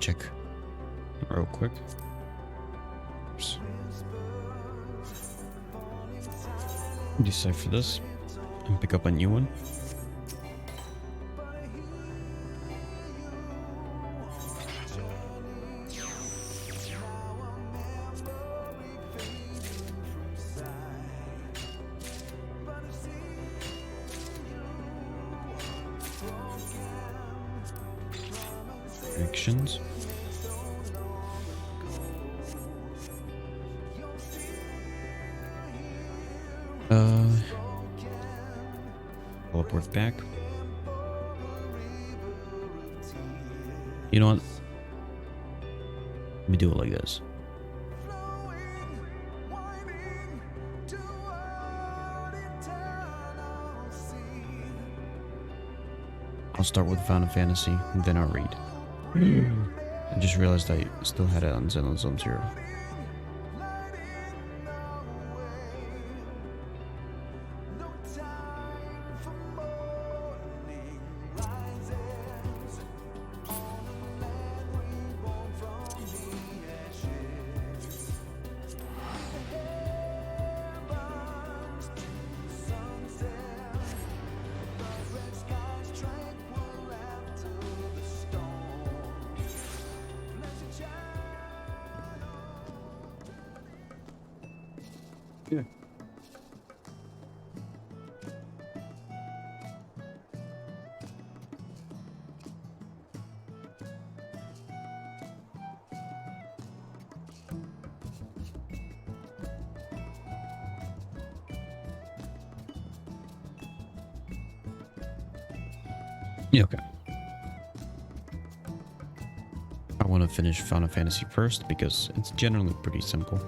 Check. Real quick. Oops. Decipher this and pick up a new one. Actions. Teleport back. You know what? Let me do it like this. I'll start with Final Fantasy, and then I'll read. I just realized I still had it on Xenoblade Zone 0. Yeah. Yeah, okay. I want to finish Final Fantasy first because it's generally pretty simple.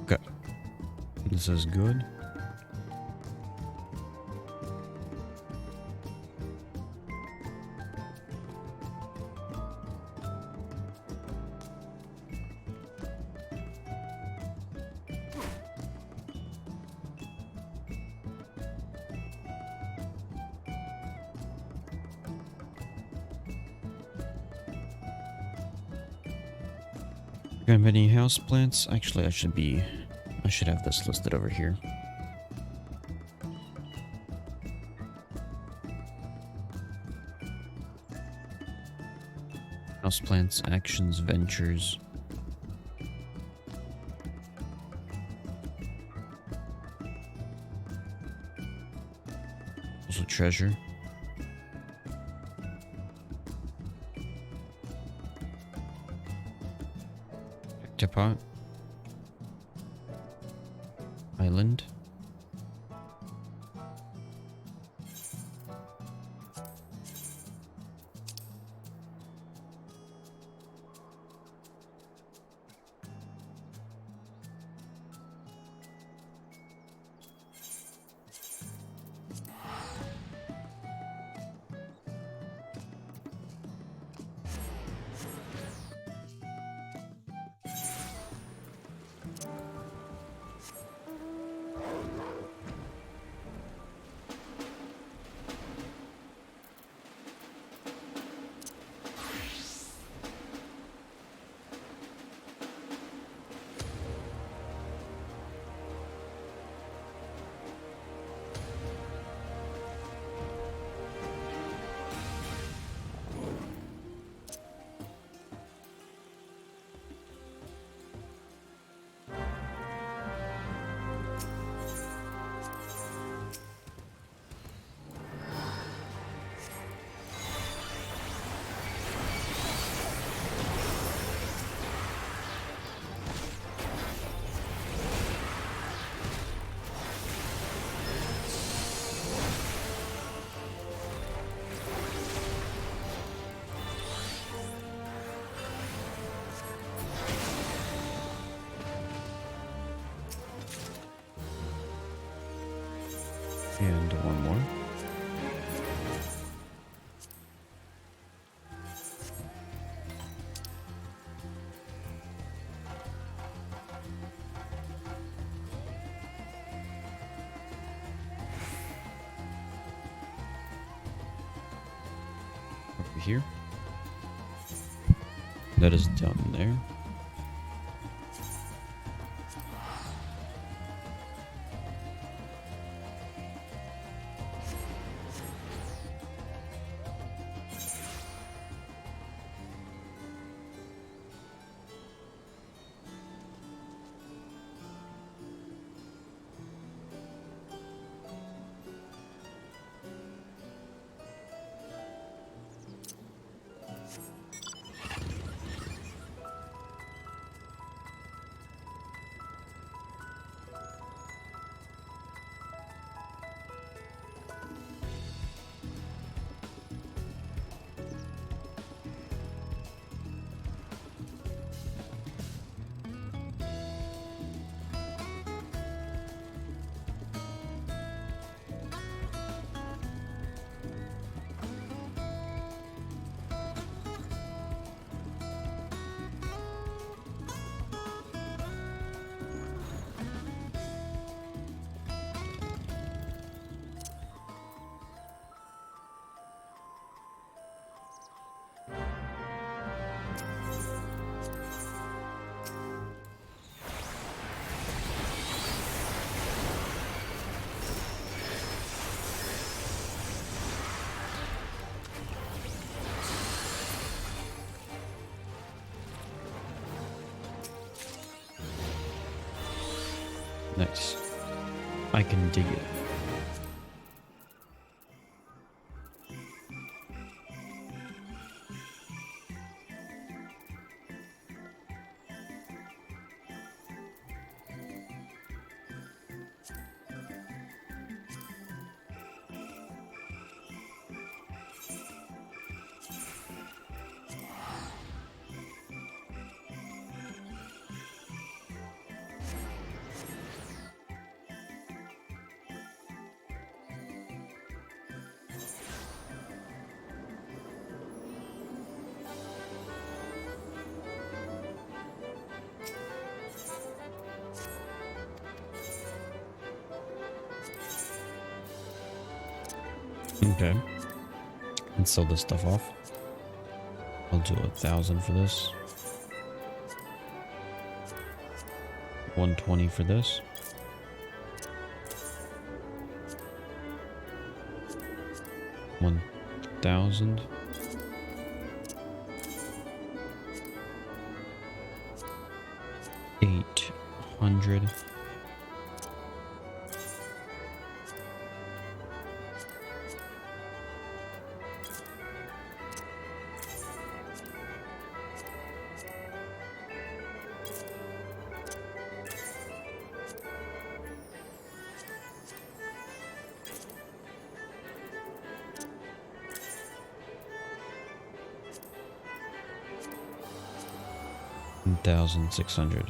Okay. This is good. Got any house plants? Actually, I should have this listed over here. Houseplants, actions, ventures. Also treasure. Pot. Island. here. That is done there. Nice. I can dig it. Okay. And sell this stuff off. I'll do 1,000 for this. 120 for this. $1,000. $800. $1,600.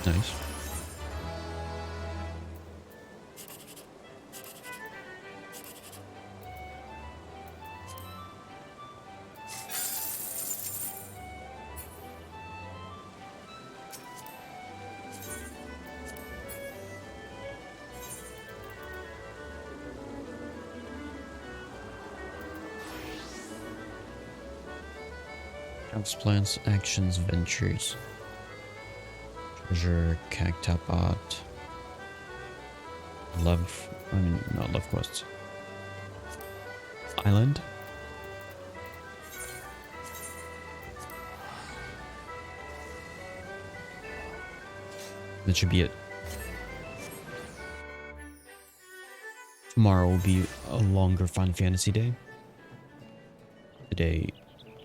Nice. Plants, actions, ventures. Treasure, Cactopod. Not love quests. Island. That should be it. Tomorrow will be a longer Final Fantasy day. Today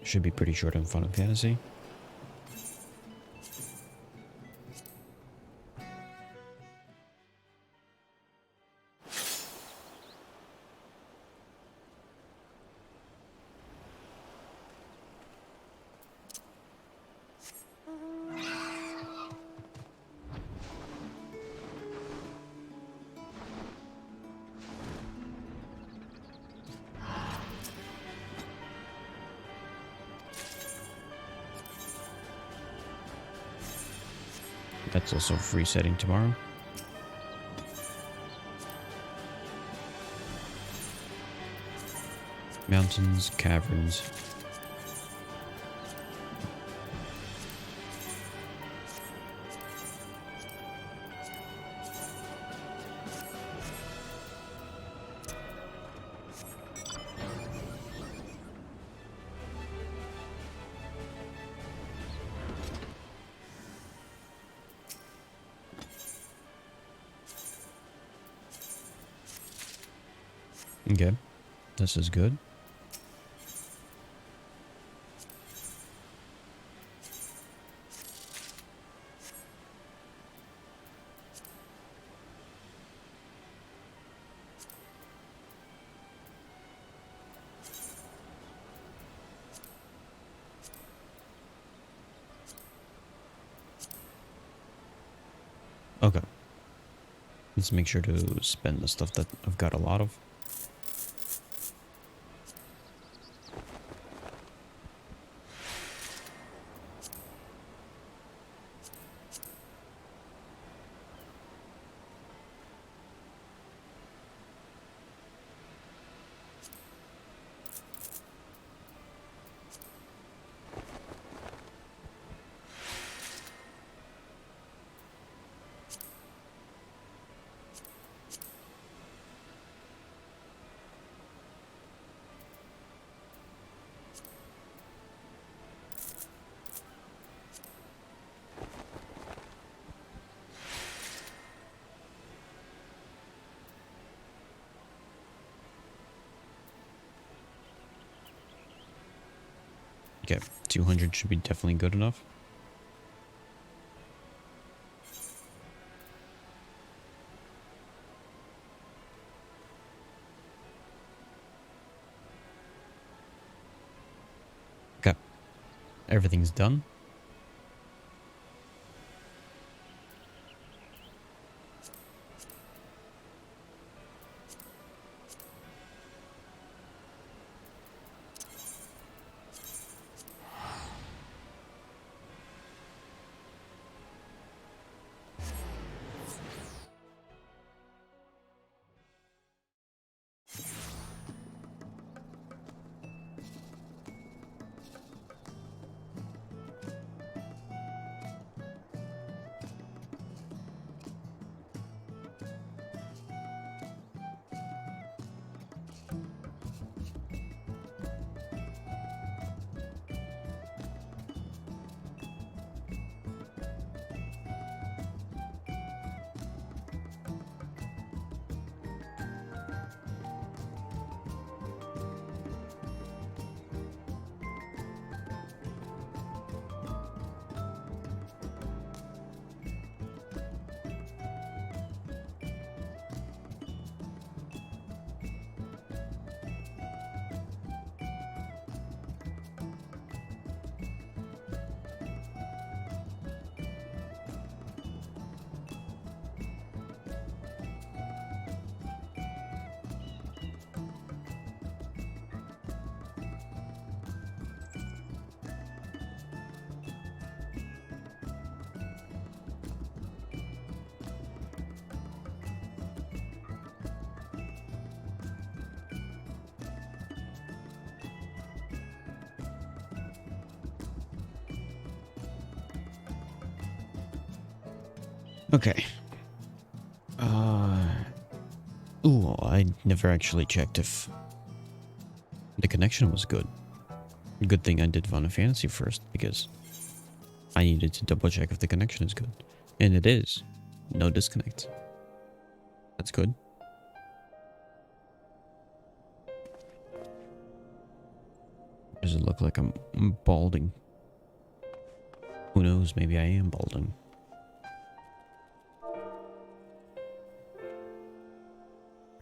should be pretty short on Final Fantasy. That's also resetting tomorrow. Mountains, caverns. Okay, this is good. Okay. Let's make sure to spend the stuff that I've got a lot of. Okay, 200 should be definitely good enough. Okay, everything's done. Okay. Ooh, I never actually checked if the connection was good. Good thing I did Final Fantasy first, because I needed to double check if the connection is good. And it is. No disconnect. That's good. Does it look like I'm balding? Who knows, maybe I am balding.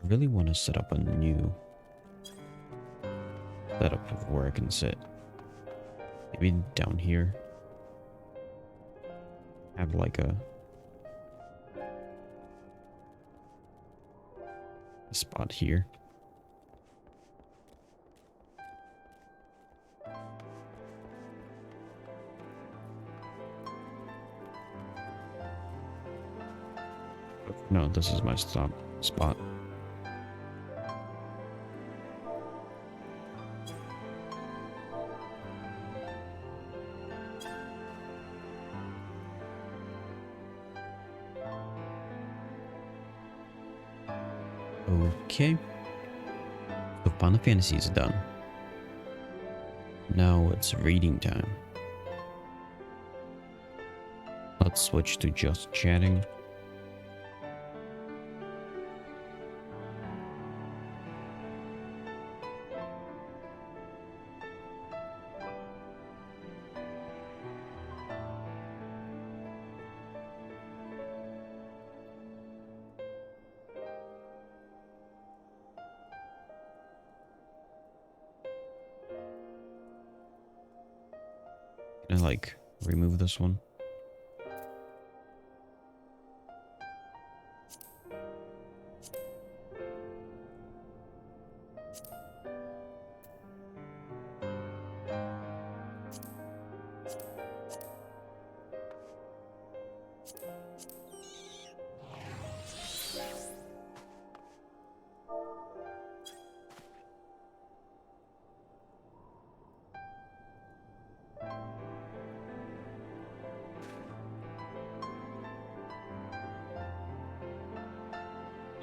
I really want to set up a new setup of where I can sit. Maybe down here. Have like a spot here. No, this is my spot. Okay. So Final Fantasy is done. Now it's reading time. Let's switch to just chatting. Can I like remove this one?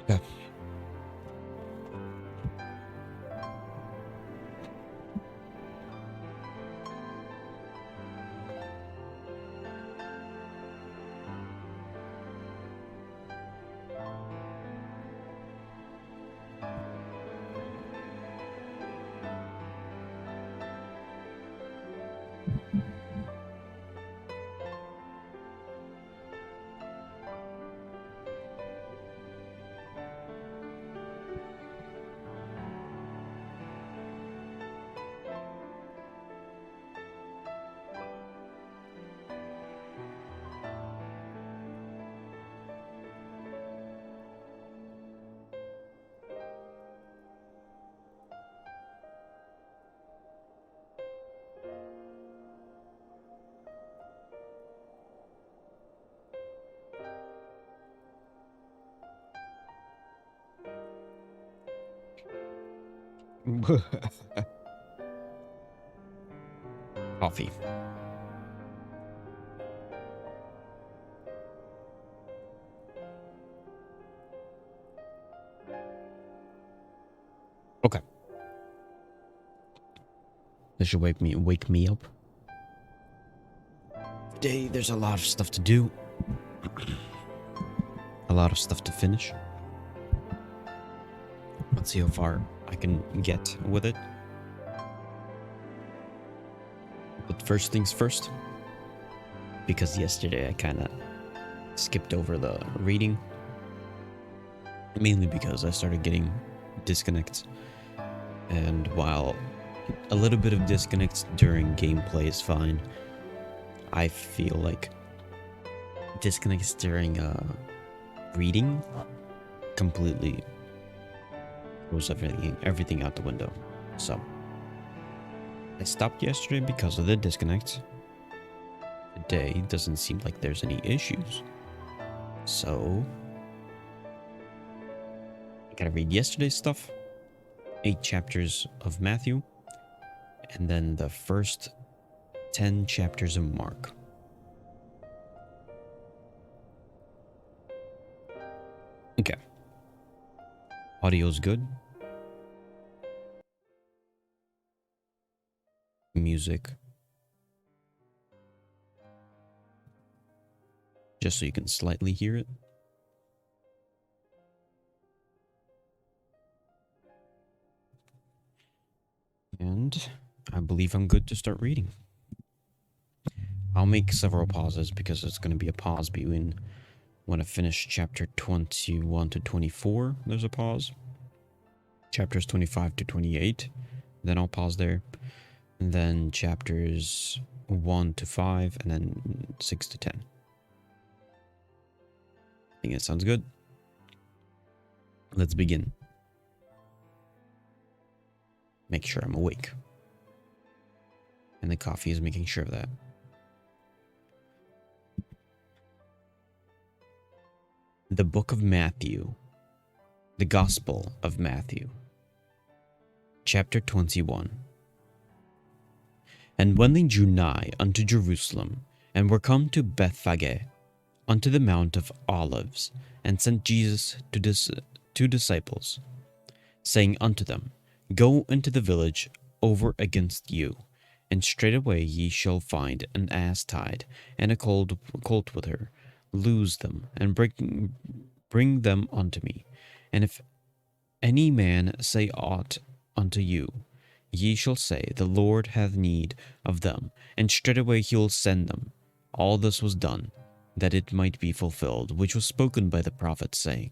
Okay. Coffee. Okay. This should wake me up. Today there's a lot of stuff to do. A lot of stuff to finish. Let's see how far I can get with it. But first things first, because yesterday I kind of skipped over the reading, mainly because I started getting disconnects, and while a little bit of disconnects during gameplay is fine, I feel like disconnects during reading completely throws everything out the window. So I stopped yesterday because of the disconnects. Today doesn't seem like there's any issues. So I gotta read yesterday's stuff, 8 chapters of Matthew, and then the first 10 chapters of Mark. Okay. Audio's good. Music. Just so you can slightly hear it. And I believe I'm good to start reading. I'll make several pauses because it's going to be a pause between when I finish chapter 21 to 24. There's a pause. Chapters 25 to 28. Then I'll pause there. And then chapters 1 to 5. And then 6 to 10. I think it sounds good. Let's begin. Make sure I'm awake. And the coffee is making sure of that. The Book of Matthew, the Gospel of Matthew, chapter 21. And when they drew nigh unto Jerusalem, and were come to Bethphage, unto the Mount of Olives, and sent Jesus to two disciples, saying unto them, Go into the village over against you, and straightway ye shall find an ass tied, and a colt with her. Loose them, and bring them unto me. And if any man say aught unto you, ye shall say, The Lord hath need of them, and straightway he will send them. All this was done, that it might be fulfilled, which was spoken by the prophet, saying,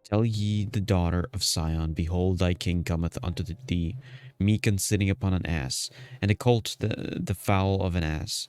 Tell ye the daughter of Sion, Behold, thy king cometh unto thee, meek and sitting upon an ass, and a colt the foal of an ass.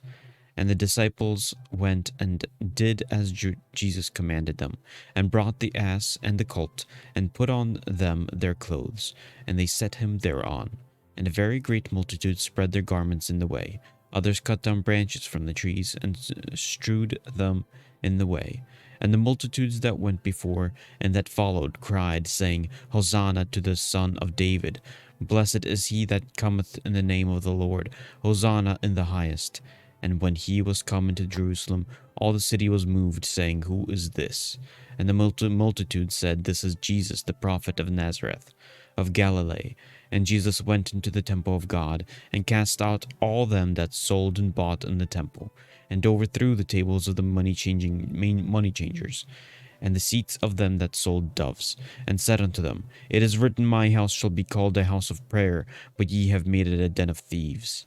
And the disciples went and did as Jesus commanded them, and brought the ass and the colt, and put on them their clothes, and they set him thereon. And a very great multitude spread their garments in the way. Others cut down branches from the trees, and strewed them in the way. And the multitudes that went before and that followed cried, saying, Hosanna to the Son of David! Blessed is he that cometh in the name of the Lord! Hosanna in the highest! And when he was come into Jerusalem, all the city was moved, saying, Who is this? And the multitude said, This is Jesus, the prophet of Nazareth, of Galilee. And Jesus went into the temple of God, and cast out all them that sold and bought in the temple, and overthrew the tables of the money changers, and the seats of them that sold doves, and said unto them, It is written, My house shall be called a house of prayer, but ye have made it a den of thieves.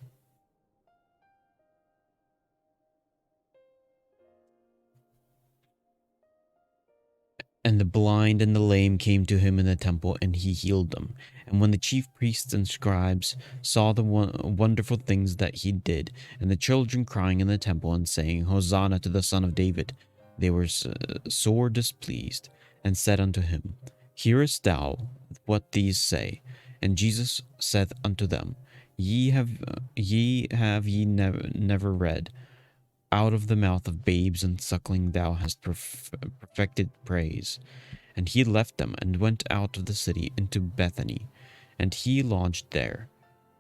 And the blind and the lame came to him in the temple, and he healed them. And when the chief priests and scribes saw the wonderful things that he did, and the children crying in the temple and saying, Hosanna to the Son of David, they were sore displeased, and said unto him, Hearest thou what these say? And Jesus saith unto them, Ye have never read, Out of the mouth of babes and suckling thou hast perfected praise. And he left them, and went out of the city into Bethany, and he lodged there.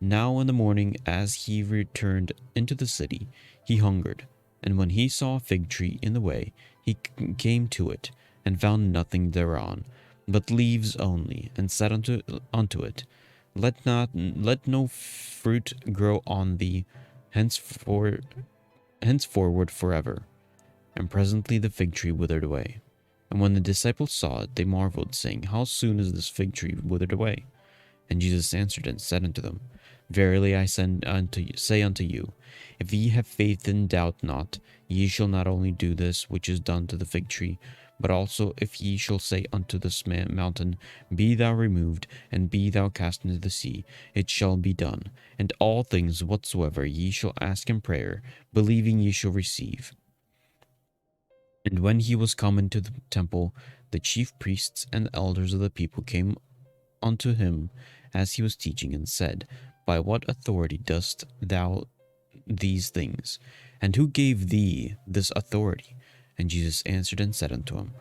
Now in the morning, as he returned into the city, he hungered. And when he saw a fig tree in the way, he came to it, and found nothing thereon, but leaves only, and said unto it, Let no fruit grow on thee henceforward forever. And presently the fig tree withered away. And when the disciples saw it, they marveled, saying, How soon is this fig tree withered away? And Jesus answered and said unto them, Verily I say unto you, if ye have faith and doubt not, ye shall not only do this which is done to the fig tree, but also if ye shall say unto this mountain, Be thou removed, and be thou cast into the sea, it shall be done. And all things whatsoever ye shall ask in prayer, believing ye shall receive. And when he was come into the temple, the chief priests and the elders of the people came unto him as he was teaching, and said, By what authority dost thou these things? And who gave thee this authority? And Jesus answered and said unto him,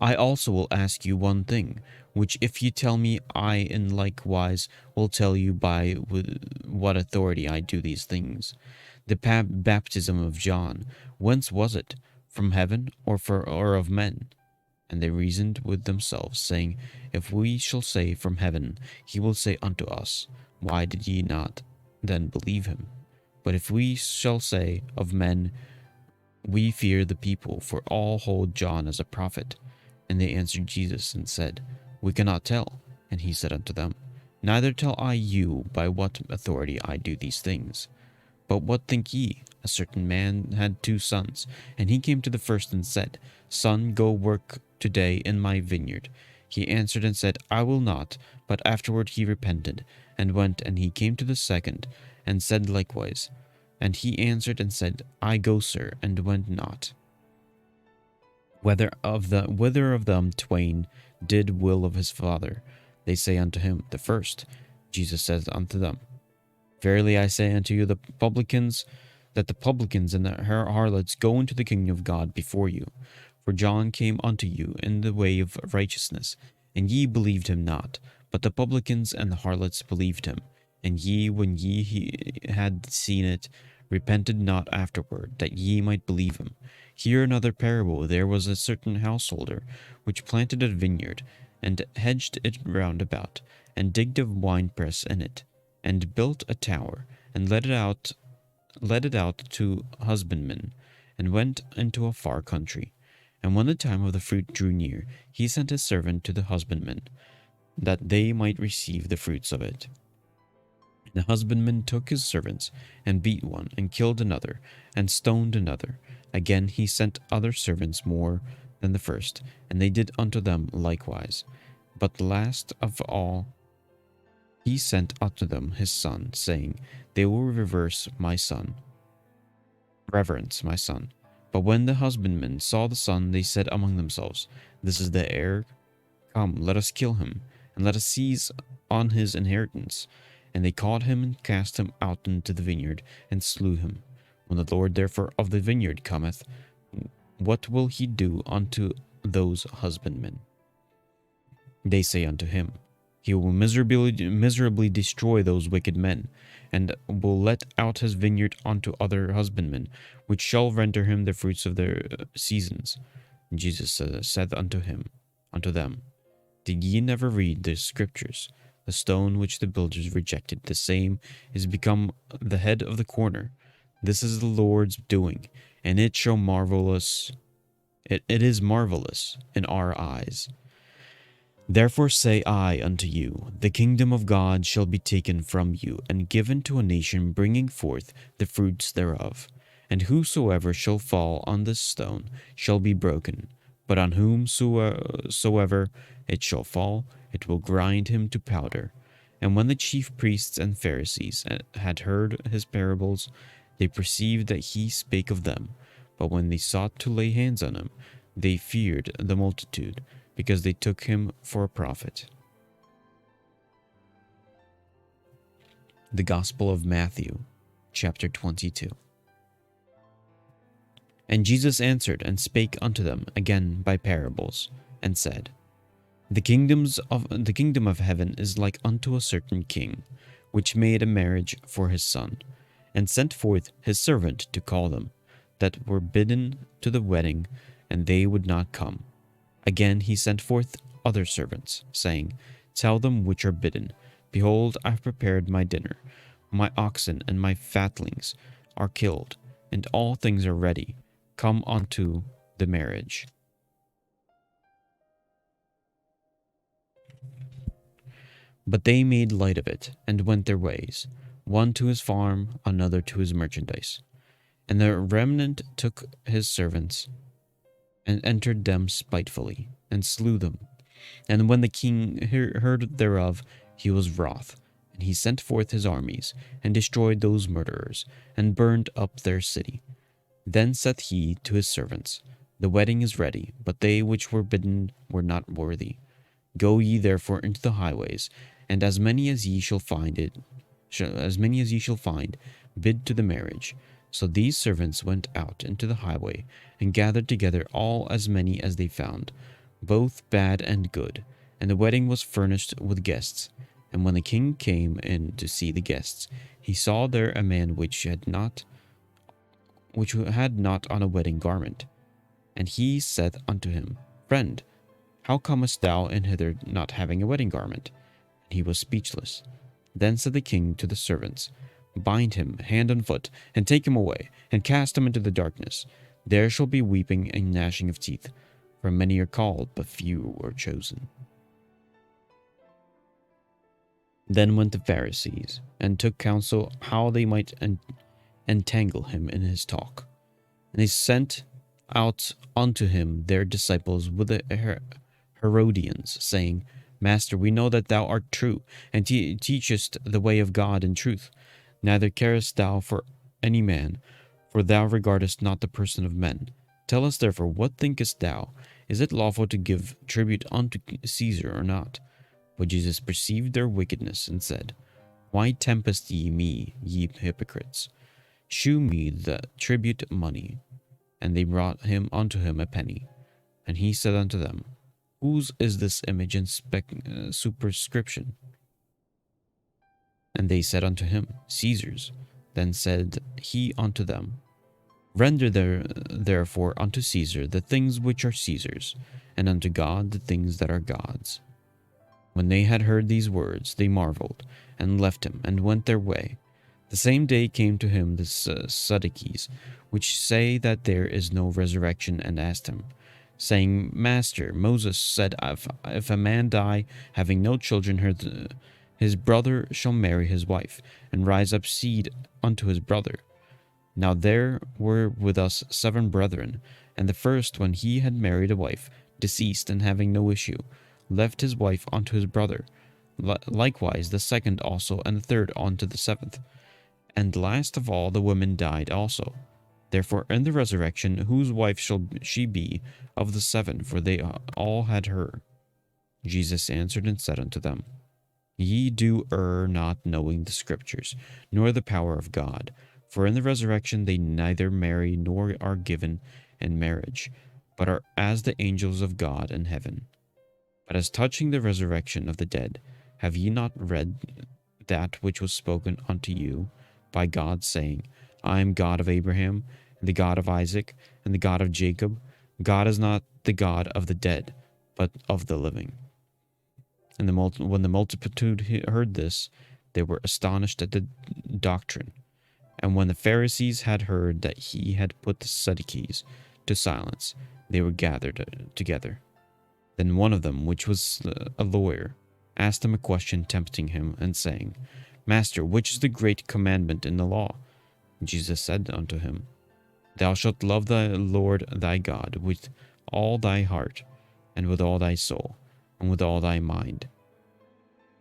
I also will ask you one thing, which if you tell me, I in like wise will tell you by what authority I do these things. The baptism of John, whence was it? From heaven, or of men? And they reasoned with themselves, saying, If we shall say, From heaven, he will say unto us, Why did ye not then believe him? But if we shall say, Of men, we fear the people, for all hold John as a prophet. And they answered Jesus and said, We cannot tell. And he said unto them, Neither tell I you by what authority I do these things. But what think ye? A certain man had 2 sons, and he came to the first and said, Son, go work today in my vineyard. He answered and said, I will not. But afterward he repented, and went, and he came to the second, and said likewise. And he answered and said, I go, sir, and went not. Whether of them twain did will of his father? They say unto him, The first. Jesus says unto them, Verily I say unto you, that the publicans and the harlots go into the kingdom of God before you. For John came unto you in the way of righteousness, and ye believed him not. But the publicans and the harlots believed him. And ye, when had seen it, repented not afterward, that ye might believe him. Hear another parable. There was a certain householder, which planted a vineyard, and hedged it round about, and digged a winepress in it, and built a tower, and let it out to husbandmen, and went into a far country. And when the time of the fruit drew near, he sent his servant to the husbandmen, that they might receive the fruits of it. The husbandman took his servants, and beat one, and killed another, and stoned another. Again he sent other servants more than the first, and they did unto them likewise. But the last of all he sent unto them his son, saying, They will reverence my son. But when the husbandmen saw the son, they said among themselves, This is the heir. Come, let us kill him, and let us seize on his inheritance. And they caught him, and cast him out into the vineyard, and slew him. When the Lord therefore of the vineyard cometh, what will he do unto those husbandmen? They say unto him, He will miserably destroy those wicked men, and will let out his vineyard unto other husbandmen, which shall render him the fruits of their seasons. And Jesus said unto them, Did ye never read the scriptures? The stone which the builders rejected, the same is become the head of the corner. This is the Lord's doing, and it is marvelous in our eyes. Therefore say I unto you, the kingdom of God shall be taken from you, and given to a nation bringing forth the fruits thereof. And whosoever shall fall on this stone shall be broken, but on whomsoever it shall fall, it will grind him to powder. And when the chief priests and Pharisees had heard his parables, they perceived that he spake of them. But when they sought to lay hands on him, they feared the multitude, because they took him for a prophet. The Gospel of Matthew, chapter 22. And Jesus answered and spake unto them again by parables, and said, The kingdom of heaven is like unto a certain king, which made a marriage for his son, and sent forth his servant to call them that were bidden to the wedding, and they would not come. Again he sent forth other servants, saying, Tell them which are bidden, Behold, I have prepared my dinner. My oxen and my fatlings are killed, and all things are ready. Come unto the marriage. But they made light of it, and went their ways, one to his farm, another to his merchandise. And the remnant took his servants, and entered them spitefully, and slew them. And when the king heard thereof, he was wroth, and he sent forth his armies, and destroyed those murderers, and burned up their city. Then saith he to his servants, The wedding is ready, but they which were bidden were not worthy. Go ye therefore into the highways, and as many as ye shall find, bid to the marriage. So these servants went out into the highway, and gathered together all as many as they found, both bad and good. And the wedding was furnished with guests. And when the king came in to see the guests, he saw there a man which had not on a wedding garment. And he said unto him, Friend, how comest thou in hither not having a wedding garment? And he was speechless. Then said the king to the servants, Bind him hand and foot, and take him away, and cast him into the darkness. There shall be weeping and gnashing of teeth, for many are called, but few are chosen. Then went the Pharisees, and took counsel how they might entangle him in his talk. And they sent out unto him their disciples with the Herodians, saying, Master, we know that thou art true, and teachest the way of God in truth. Neither carest thou for any man, for thou regardest not the person of men. Tell us therefore, what thinkest thou? Is it lawful to give tribute unto Caesar or not? But Jesus perceived their wickedness, and said, Why tempest ye me, ye hypocrites? Shew me the tribute money. And they brought him unto him a penny. And he said unto them, Whose is this image and superscription? And they said unto him, Caesar's. Then said he unto them, Render therefore unto Caesar the things which are Caesar's, and unto God the things that are God's. When they had heard these words, they marveled, and left him, and went their way. The same day came to him the Sadducees, which say that there is no resurrection, and asked him, saying, Master, Moses said, if a man die, having no children, his brother shall marry his wife, and rise up seed unto his brother. Now there were with us 7 brethren, and the first, when he had married a wife, deceased, and having no issue, left his wife unto his brother. Likewise the second also, and the third unto the 7th. And last of all the women died also. Therefore in the resurrection, whose wife shall she be of the 7? For they all had her. Jesus answered and said unto them, Ye do err, not knowing the Scriptures, nor the power of God. For in the resurrection they neither marry nor are given in marriage, but are as the angels of God in heaven. But as touching the resurrection of the dead, have ye not read that which was spoken unto you by God, saying, I am God of Abraham, and the God of Isaac, and the God of Jacob? God is not the God of the dead, but of the living. And when the multitude heard this, they were astonished at the doctrine. And when the Pharisees had heard that he had put the Sadducees to silence, they were gathered together. Then one of them, which was a lawyer, asked him a question, tempting him, and saying, Master, which is the great commandment in the law? Jesus said unto him, Thou shalt love thy Lord thy God with all thy heart, and with all thy soul, and with all thy mind.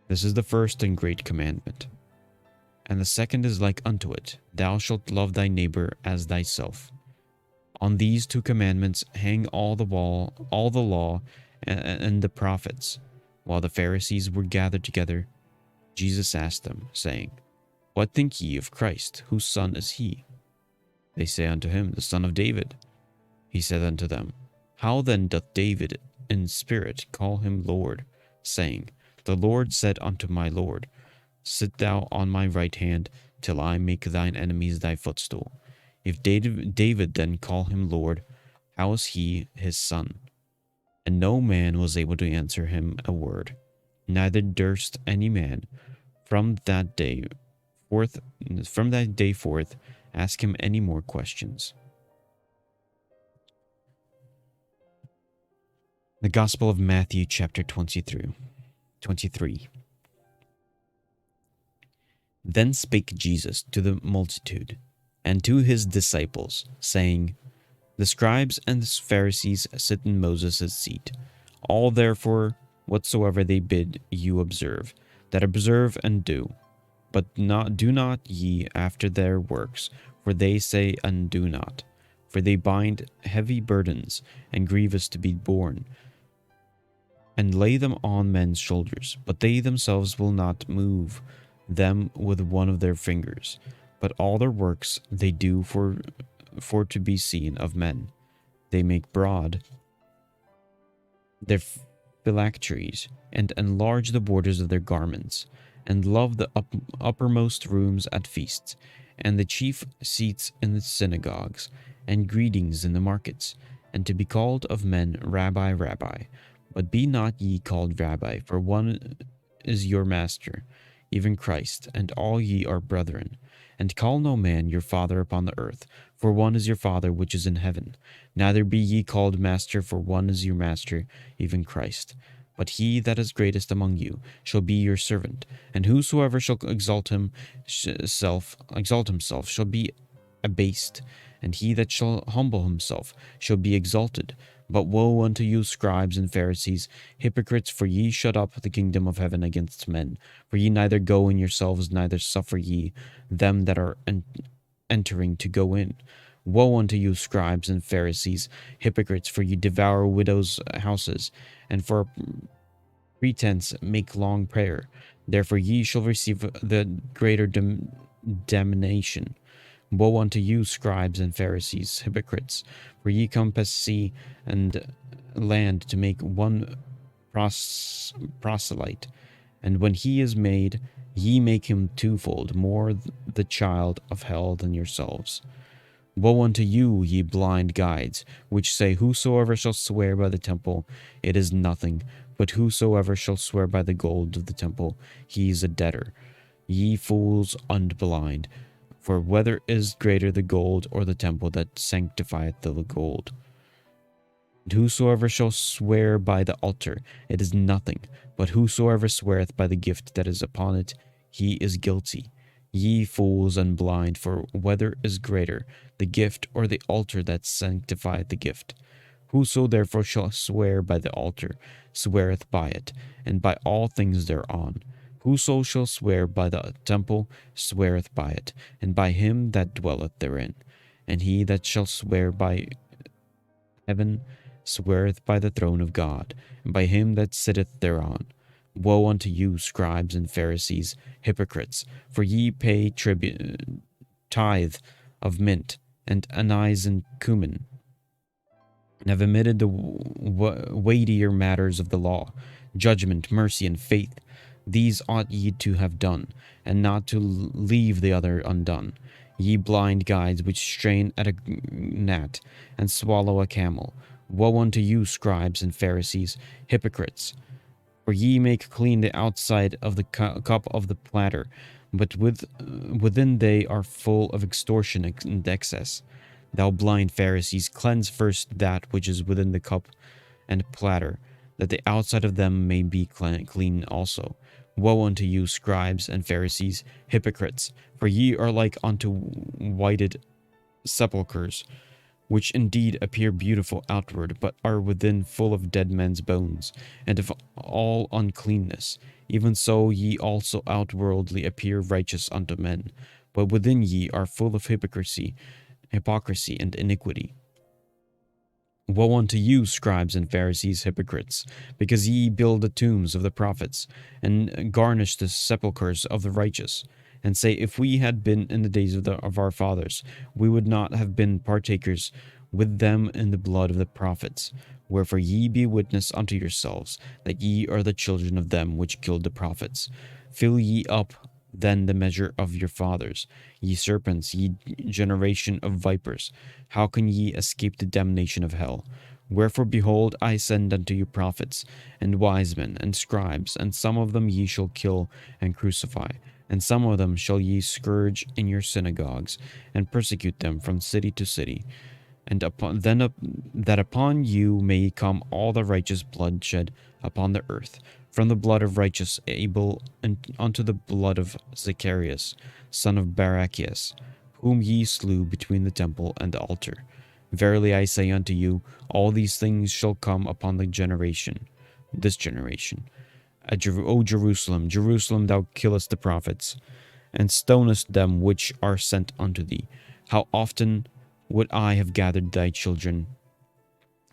This is the first and great commandment. And the second is like unto it, Thou shalt love thy neighbor as thyself. On these 2 commandments hang all the law and the prophets. While the Pharisees were gathered together, Jesus asked them, saying, What think ye of Christ? Whose son is he? They say unto him, The son of David. He said unto them, How then doth David in spirit call him Lord, saying, The Lord said unto my Lord, Sit thou on my right hand, till I make thine enemies thy footstool. If David then call him Lord, how is he his son? And no man was able to answer him a word, neither durst any man from that day forth ask him any more questions. The Gospel of Matthew, chapter 23. Then spake Jesus to the multitude and to his disciples, saying, The scribes and the Pharisees sit in Moses' seat. All therefore whatsoever they bid you observe, that observe and do. But do not ye after their works, for they say and do not. For they bind heavy burdens and grievous to be borne, and lay them on men's shoulders, but they themselves will not move them with one of their fingers. But all their works they do for to be seen of men. They make broad their phylacteries, and enlarge the borders of their garments, and love the uppermost rooms at feasts, and the chief seats in the synagogues, and greetings in the markets, and to be called of men, Rabbi, Rabbi. But be not ye called Rabbi, for one is your master, even Christ, and all ye are brethren. And call no man your father upon the earth, for one is your Father which is in heaven. Neither be ye called master, for one is your master, even Christ. But he that is greatest among you shall be your servant. And whosoever shall exalt himself shall be abased, and he that shall humble himself shall be exalted. But woe unto you, scribes and Pharisees, hypocrites, for ye shut up the kingdom of heaven against men. For ye neither go in yourselves, neither suffer ye them that are entering to go in. Woe unto you, scribes and Pharisees, hypocrites, for ye devour widows' houses, and for pretense make long prayer. Therefore ye shall receive the greater damnation. Woe unto you, scribes and Pharisees, hypocrites, for ye compass sea and land to make one proselyte, and when he is made, ye make him twofold more the child of hell than yourselves. Woe unto you, ye blind guides, which say, whosoever shall swear by the temple, it is nothing, but whosoever shall swear by the gold of the temple, he is a debtor. Ye fools and blind, for whether is greater the gold or the temple that sanctifieth the gold? And whosoever shall swear by the altar, it is nothing, but whosoever sweareth by the gift that is upon it, he is guilty. Ye fools and blind, for whether is greater, the gift or the altar that sanctifieth the gift? Whoso therefore shall swear by the altar, sweareth by it, and by all things thereon. Whoso shall swear by the temple, sweareth by it, and by him that dwelleth therein. And he that shall swear by heaven, sweareth by the throne of God, and by him that sitteth thereon. Woe unto you, scribes and Pharisees, hypocrites, for ye pay tithe of mint and anise and cumin, and have omitted the weightier matters of the law, judgment, mercy, and faith. These ought ye to have done, and not to leave the other undone. Ye blind guides, which strain at a gnat and swallow a camel. Woe unto you, scribes and Pharisees, hypocrites! For ye make clean the outside of the cup of the platter, but within they are full of extortion and excess. Thou blind Pharisees, cleanse first that which is within the cup and platter, that the outside of them may be clean also. Woe unto you, scribes and Pharisees, hypocrites! For ye are like unto whited sepulchres, which indeed appear beautiful outward, but are within full of dead men's bones, and of all uncleanness. Even so ye also outwardly appear righteous unto men, but within ye are full of hypocrisy and iniquity. Woe unto you, scribes and Pharisees, hypocrites, because ye build the tombs of the prophets, and garnish the sepulchres of the righteous, and say, if we had been in the days of our fathers, we would not have been partakers with them in the blood of the prophets. Wherefore ye be witness unto yourselves, that ye are the children of them which killed the prophets. Fill ye up then the measure of your fathers. Ye serpents, ye generation of vipers, how can ye escape the damnation of hell? Wherefore, behold, I send unto you prophets, and wise men, and scribes, and some of them ye shall kill and crucify, and some of them shall ye scourge in your synagogues, and persecute them from city to city. And that upon you may come all the righteous blood shed upon the earth, from the blood of righteous Abel unto the blood of Zacharias, son of Barachias, whom ye slew between the temple and the altar. Verily I say unto you, all these things shall come upon this generation. O Jerusalem, Jerusalem, thou killest the prophets, and stonest them which are sent unto thee. How often would I have gathered thy children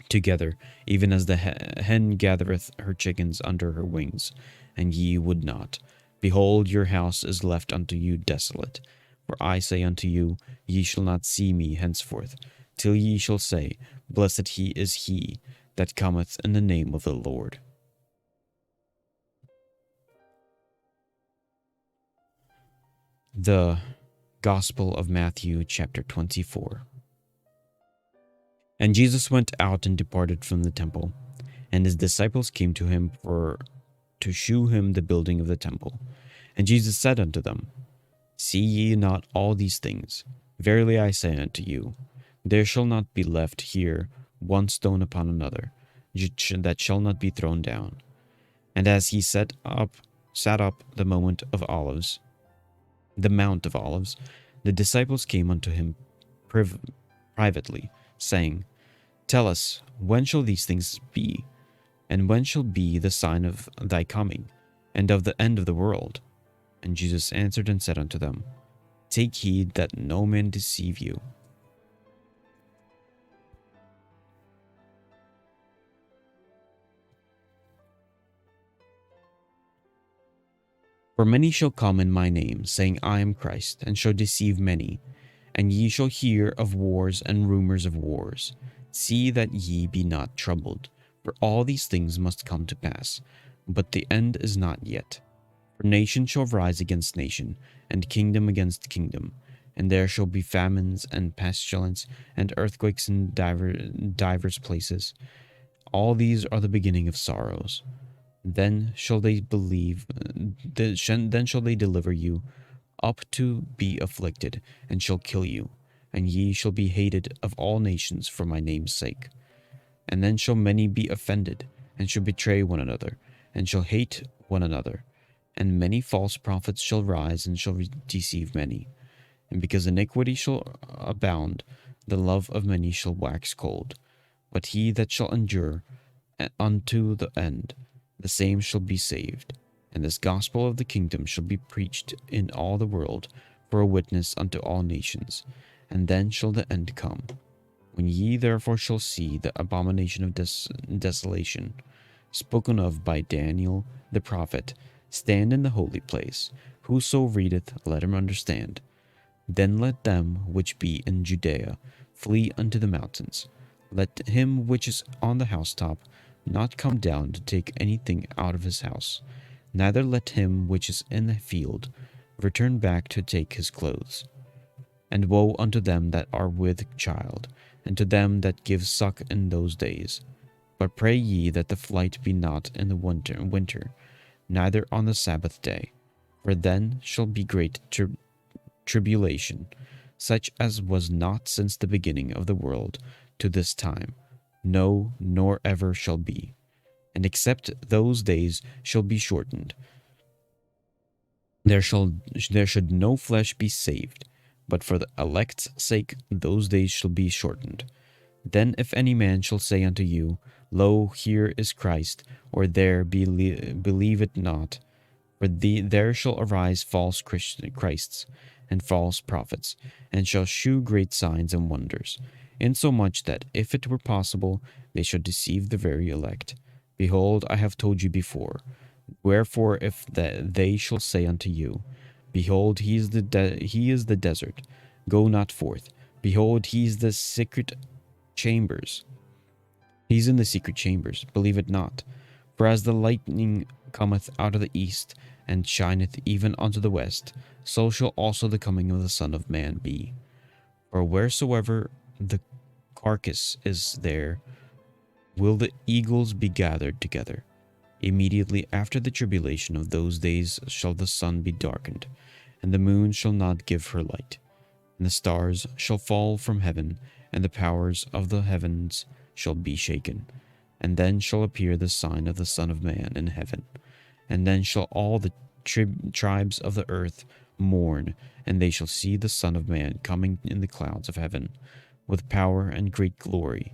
together, even as the hen gathereth her chickens under her wings, and ye would not. Behold, your house is left unto you desolate. For I say unto you, ye shall not see me henceforth, till ye shall say, blessed is he that cometh in the name of the Lord. The Gospel of Matthew, chapter 24. And Jesus went out and departed from the temple, and his disciples came to him to shew him the building of the temple. And Jesus said unto them, see ye not all these things? Verily I say unto you, there shall not be left here one stone upon another, that shall not be thrown down. And as he sat up the Mount of Olives, the disciples came unto him privately, saying, tell us, when shall these things be? And when shall be the sign of thy coming, and of the end of the world? And Jesus answered and said unto them, take heed that no man deceive you. For many shall come in my name, saying, I am Christ, and shall deceive many. And ye shall hear of wars and rumors of wars. See that ye be not troubled, For all these things must come to pass, but the end is not yet. For nation shall rise against nation, and kingdom against kingdom, and there shall be famines and pestilence and earthquakes in divers places. All these are the beginning of sorrows. Then shall they then shall they deliver you up to be afflicted, and shall kill you, and ye shall be hated of all nations for my name's sake. And then shall many be offended, and shall betray one another, and shall hate one another. And many false prophets shall rise, and shall deceive many. And because iniquity shall abound, the love of many shall wax cold. But he that shall endure unto the end, the same shall be saved. And this gospel of the kingdom shall be preached in all the world for a witness unto all nations, and then shall the end come. When ye therefore shall see the abomination of desolation, spoken of by Daniel the prophet, stand in the holy place, whoso readeth, let him understand. Then let them which be in Judea flee unto the mountains. Let him which is on the housetop not come down to take anything out of his house, neither let him which is in the field return back to take his clothes. And woe unto them that are with child, and to them that give suck in those days. But pray ye that the flight be not in the winter, neither on the Sabbath day, for then shall be great tribulation, such as was not since the beginning of the world to this time, no, nor ever shall be. And except those days shall be shortened, there should no flesh be saved, but for the elect's sake those days shall be shortened. Then if any man shall say unto you, Lo, here is Christ, or there, believe it not. For there shall arise false Christs and false prophets, and shall shew great signs and wonders, insomuch that if it were possible, they should deceive the very elect. Behold, I have told you before. Wherefore, if they shall say unto you, Behold, he is the desert, go not forth. Behold, he is the secret chambers. He's in the secret chambers, believe it not. For as the lightning cometh out of the east, and shineth even unto the west, so shall also the coming of the Son of Man be. For wheresoever the carcass is, there will the eagles be gathered together. Immediately after the tribulation of those days shall the sun be darkened, and the moon shall not give her light, and the stars shall fall from heaven, and the powers of the heavens shall be shaken. And then shall appear the sign of the Son of Man in heaven. And then shall all the tribes of the earth mourn, and they shall see the Son of Man coming in the clouds of heaven, with power and great glory.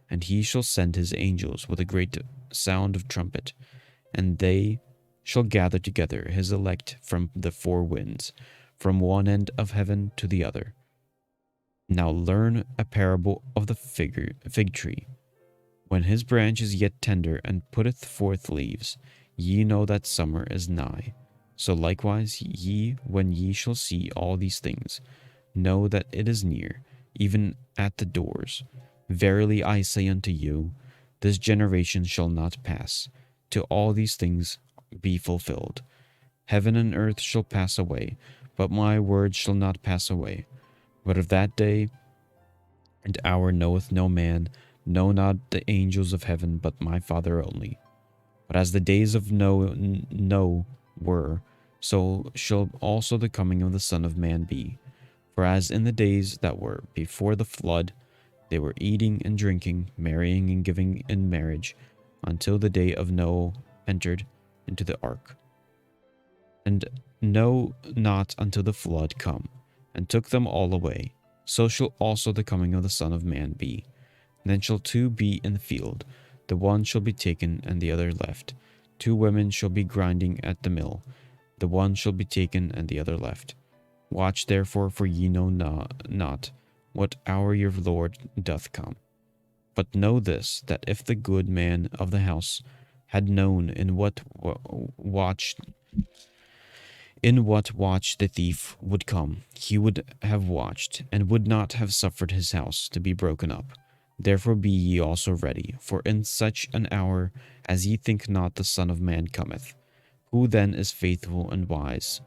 And he shall send his angels with a great sound of trumpet, and they shall gather together his elect from the four winds, from one end of heaven to the other. Now learn a parable of the fig tree. When his branch is yet tender and putteth forth leaves, ye know that summer is nigh. So likewise ye, when ye shall see all these things, know that it is near, even at the doors. Verily I say unto you, this generation shall not pass, till all these things be fulfilled. Heaven and earth shall pass away, but my word shall not pass away. But of that day and hour knoweth no man, no, not the angels of heaven, but my Father only. But as the days of Noah were, so shall also the coming of the Son of Man be. For as in the days that were before the flood, they were eating and drinking, marrying and giving in marriage, until the day of Noah entered into the ark. And no, not until the flood come, and took them all away. So shall also the coming of the Son of Man be. Then shall two be in the field, the one shall be taken and the other left. Two women shall be grinding at the mill, the one shall be taken and the other left. Watch therefore, for ye know not what hour your Lord doth come. But know this, that if the good man of the house had known in what watch the thief would come, he would have watched, and would not have suffered his house to be broken up. Therefore be ye also ready, for in such an hour as ye think not the Son of Man cometh. Who then is faithful and wise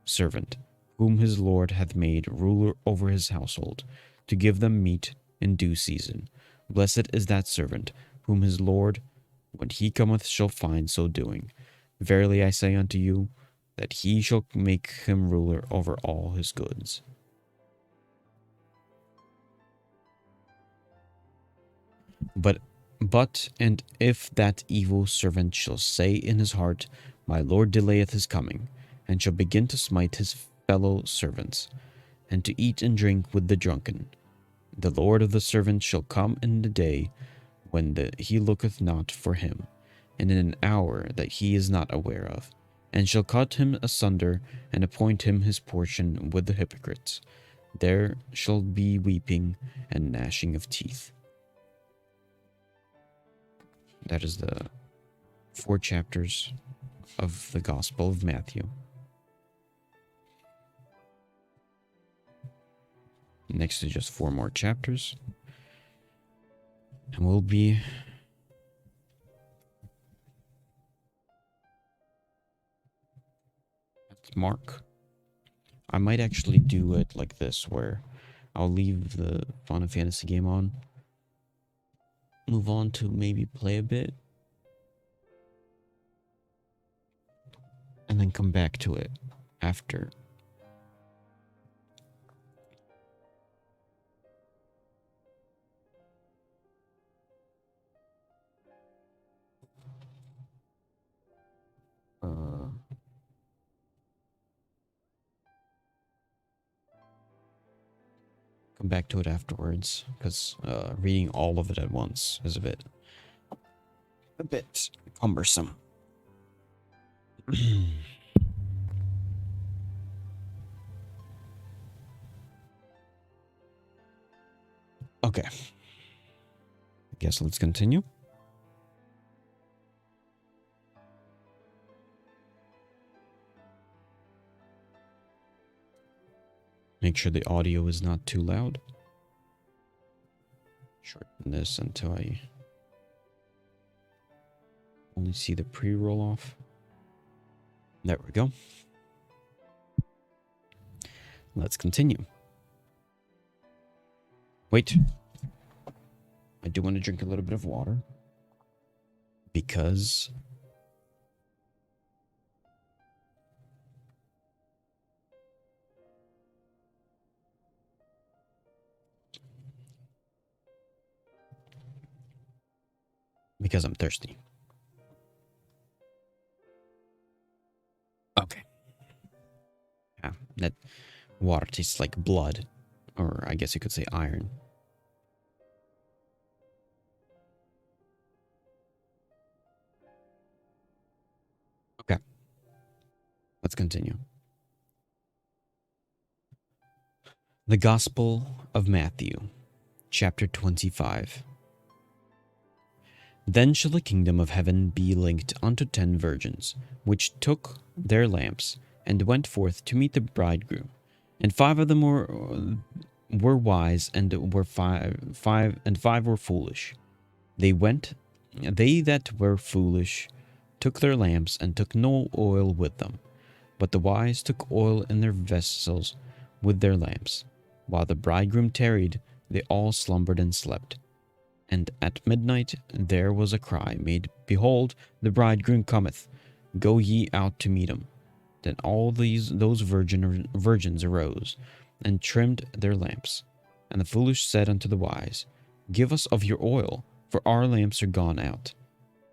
servant, whom his Lord hath made ruler over his household, to give them meat in due season? Blessed is that servant, whom his Lord, when he cometh, shall find so doing. Verily I say unto you, that he shall make him ruler over all his goods. But and if that evil servant shall say in his heart, My Lord delayeth his coming, and shall begin to smite his fellow servants, and to eat and drink with the drunken, the Lord of the servant shall come in the day when he looketh not for him, and in an hour that he is not aware of, and shall cut him asunder, and appoint him his portion with the hypocrites. There shall be weeping and gnashing of teeth. That is the 4 chapters of the Gospel of Matthew. Next is just 4 more chapters. And we'll be at Mark. I might actually do it like this, where I'll leave the Final Fantasy game on, move on to maybe play a bit, and then come back to it after. Come back to it afterwards, because reading all of it at once is a bit cumbersome. Okay. I guess let's continue. Make sure the audio is not too loud. Shorten this until I only see the pre-roll off. There we go. Let's continue. Wait. I do want to drink a little bit of water. Because I'm thirsty. Okay. Yeah, that water tastes like blood. Or I guess you could say iron. Okay. Let's continue. The Gospel of Matthew, chapter 25. Then shall the kingdom of heaven be likened unto 10 virgins, which took their lamps, and went forth to meet the bridegroom. And 5 of them were wise, and were five were foolish. They that were foolish took their lamps, and took no oil with them. But the wise took oil in their vessels with their lamps. While the bridegroom tarried, they all slumbered and slept. And at midnight there was a cry made, Behold, the bridegroom cometh, go ye out to meet him. Then all those virgins arose, and trimmed their lamps. And the foolish said unto the wise, Give us of your oil, for our lamps are gone out.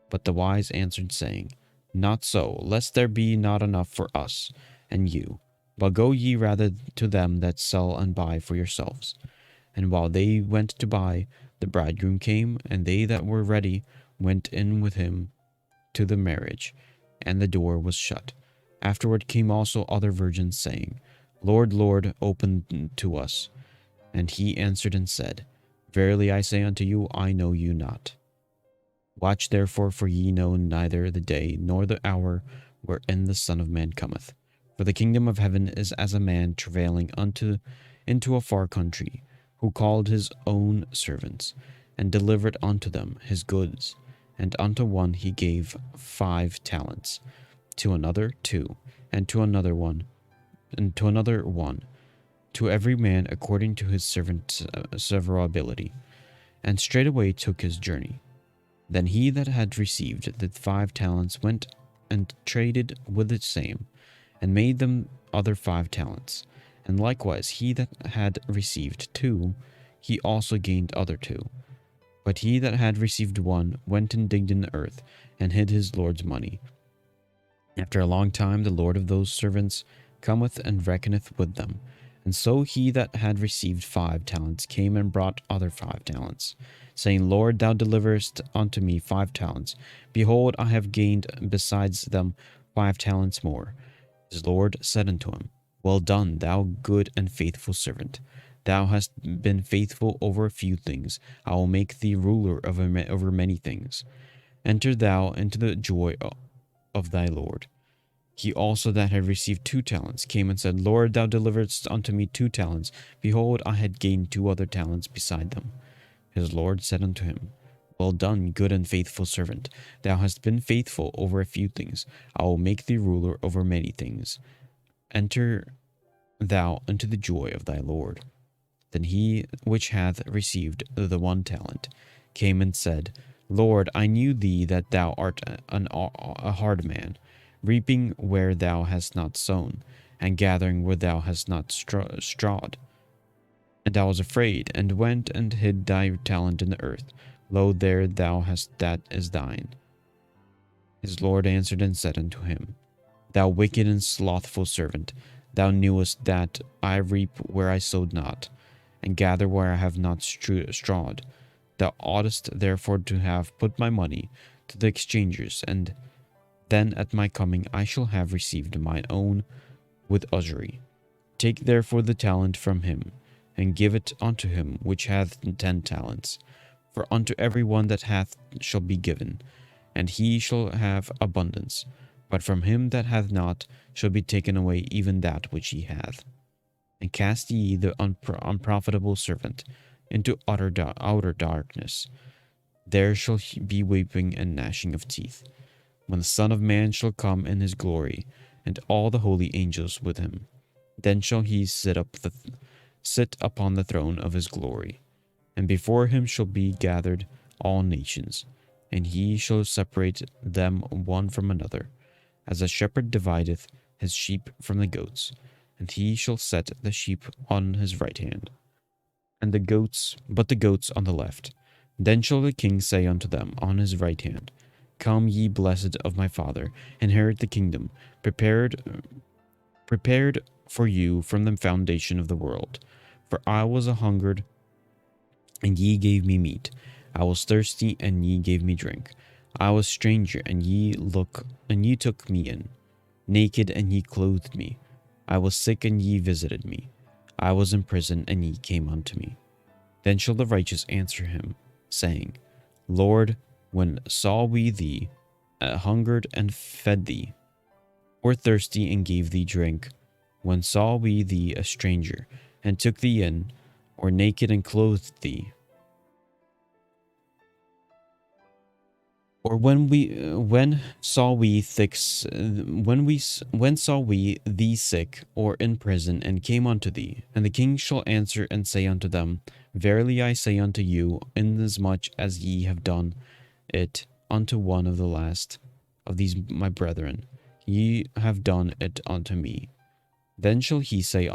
But the wise answered, saying, Not so, lest there be not enough for us and you. But go ye rather to them that sell and buy for yourselves. And while they went to buy, the bridegroom came, and they that were ready went in with him to the marriage, and the door was shut. Afterward came also other virgins, saying, Lord, Lord, open to us. And he answered and said, Verily I say unto you, I know you not. Watch therefore, for ye know neither the day nor the hour wherein the Son of Man cometh. For the kingdom of heaven is as a man travailing into a far country, who called his own servants, and delivered unto them his goods. And unto one he gave 5 talents, to another 2, and to another 1, and to another 1, to every man according to his servant's severability, and straightway took his journey. Then he that had received the 5 talents went and traded with the same, and made them other 5 talents. And likewise he that had received 2, he also gained other 2. But he that had received 1 went and digged in the earth, and hid his lord's money. After a long time the lord of those servants cometh and reckoneth with them. And so he that had received 5 talents came and brought other 5 talents, saying, Lord, thou deliverest unto me 5 talents. Behold, I have gained besides them 5 talents more. His Lord said unto him, Well done, thou good and faithful servant. Thou hast been faithful over a few things. I will make thee ruler over many things. Enter thou into the joy of thy Lord. He also that had received 2 talents came and said, Lord, thou deliveredst unto me 2 talents. Behold, I had gained 2 other talents beside them. His Lord said unto him, Well done, good and faithful servant. Thou hast been faithful over a few things. I will make thee ruler over many things. Enter thou into the joy of thy Lord. Then he which hath received the 1 talent came and said, Lord, I knew thee that thou art a hard man, reaping where thou hast not sown, and gathering where thou hast not strawed. And I was afraid, and went and hid thy talent in the earth. Lo, there thou hast that is thine. His Lord answered and said unto him, Thou wicked and slothful servant, thou knewest that I reap where I sowed not, and gather where I have not strawed. Thou oughtest therefore to have put my money to the exchangers, and then at my coming I shall have received mine own with usury. Take therefore the talent from him, and give it unto him which hath 10 talents. For unto every one that hath shall be given, and he shall have abundance. But from him that hath not shall be taken away even that which he hath. And cast ye the unprofitable servant into outer darkness. There shall be weeping and gnashing of teeth, when the Son of Man shall come in his glory, and all the holy angels with him. Then shall he sit upon the throne of his glory, and before him shall be gathered all nations, and he shall separate them one from another, as a shepherd divideth his sheep from the goats. And he shall set the sheep on his right hand, and the goats on the left. Then shall the king say unto them on his right hand, Come, ye blessed of my Father, inherit the kingdom, prepared for you from the foundation of the world. For I was a hungered, and ye gave me meat. I was thirsty, and ye gave me drink. I was stranger, and ye took me in. Naked, and ye clothed me. I was sick, and ye visited me. I was in prison, and ye came unto me. Then shall the righteous answer him, saying, Lord, when saw we thee hungered and fed thee, or thirsty and gave thee drink? When saw we thee a stranger and took thee in, or naked and clothed thee? Or when saw we thee sick or in prison and came unto thee? And the king shall answer and say unto them, Verily I say unto you, inasmuch as ye have done it unto one of the last of these my brethren, ye have done it unto me. Then shall he say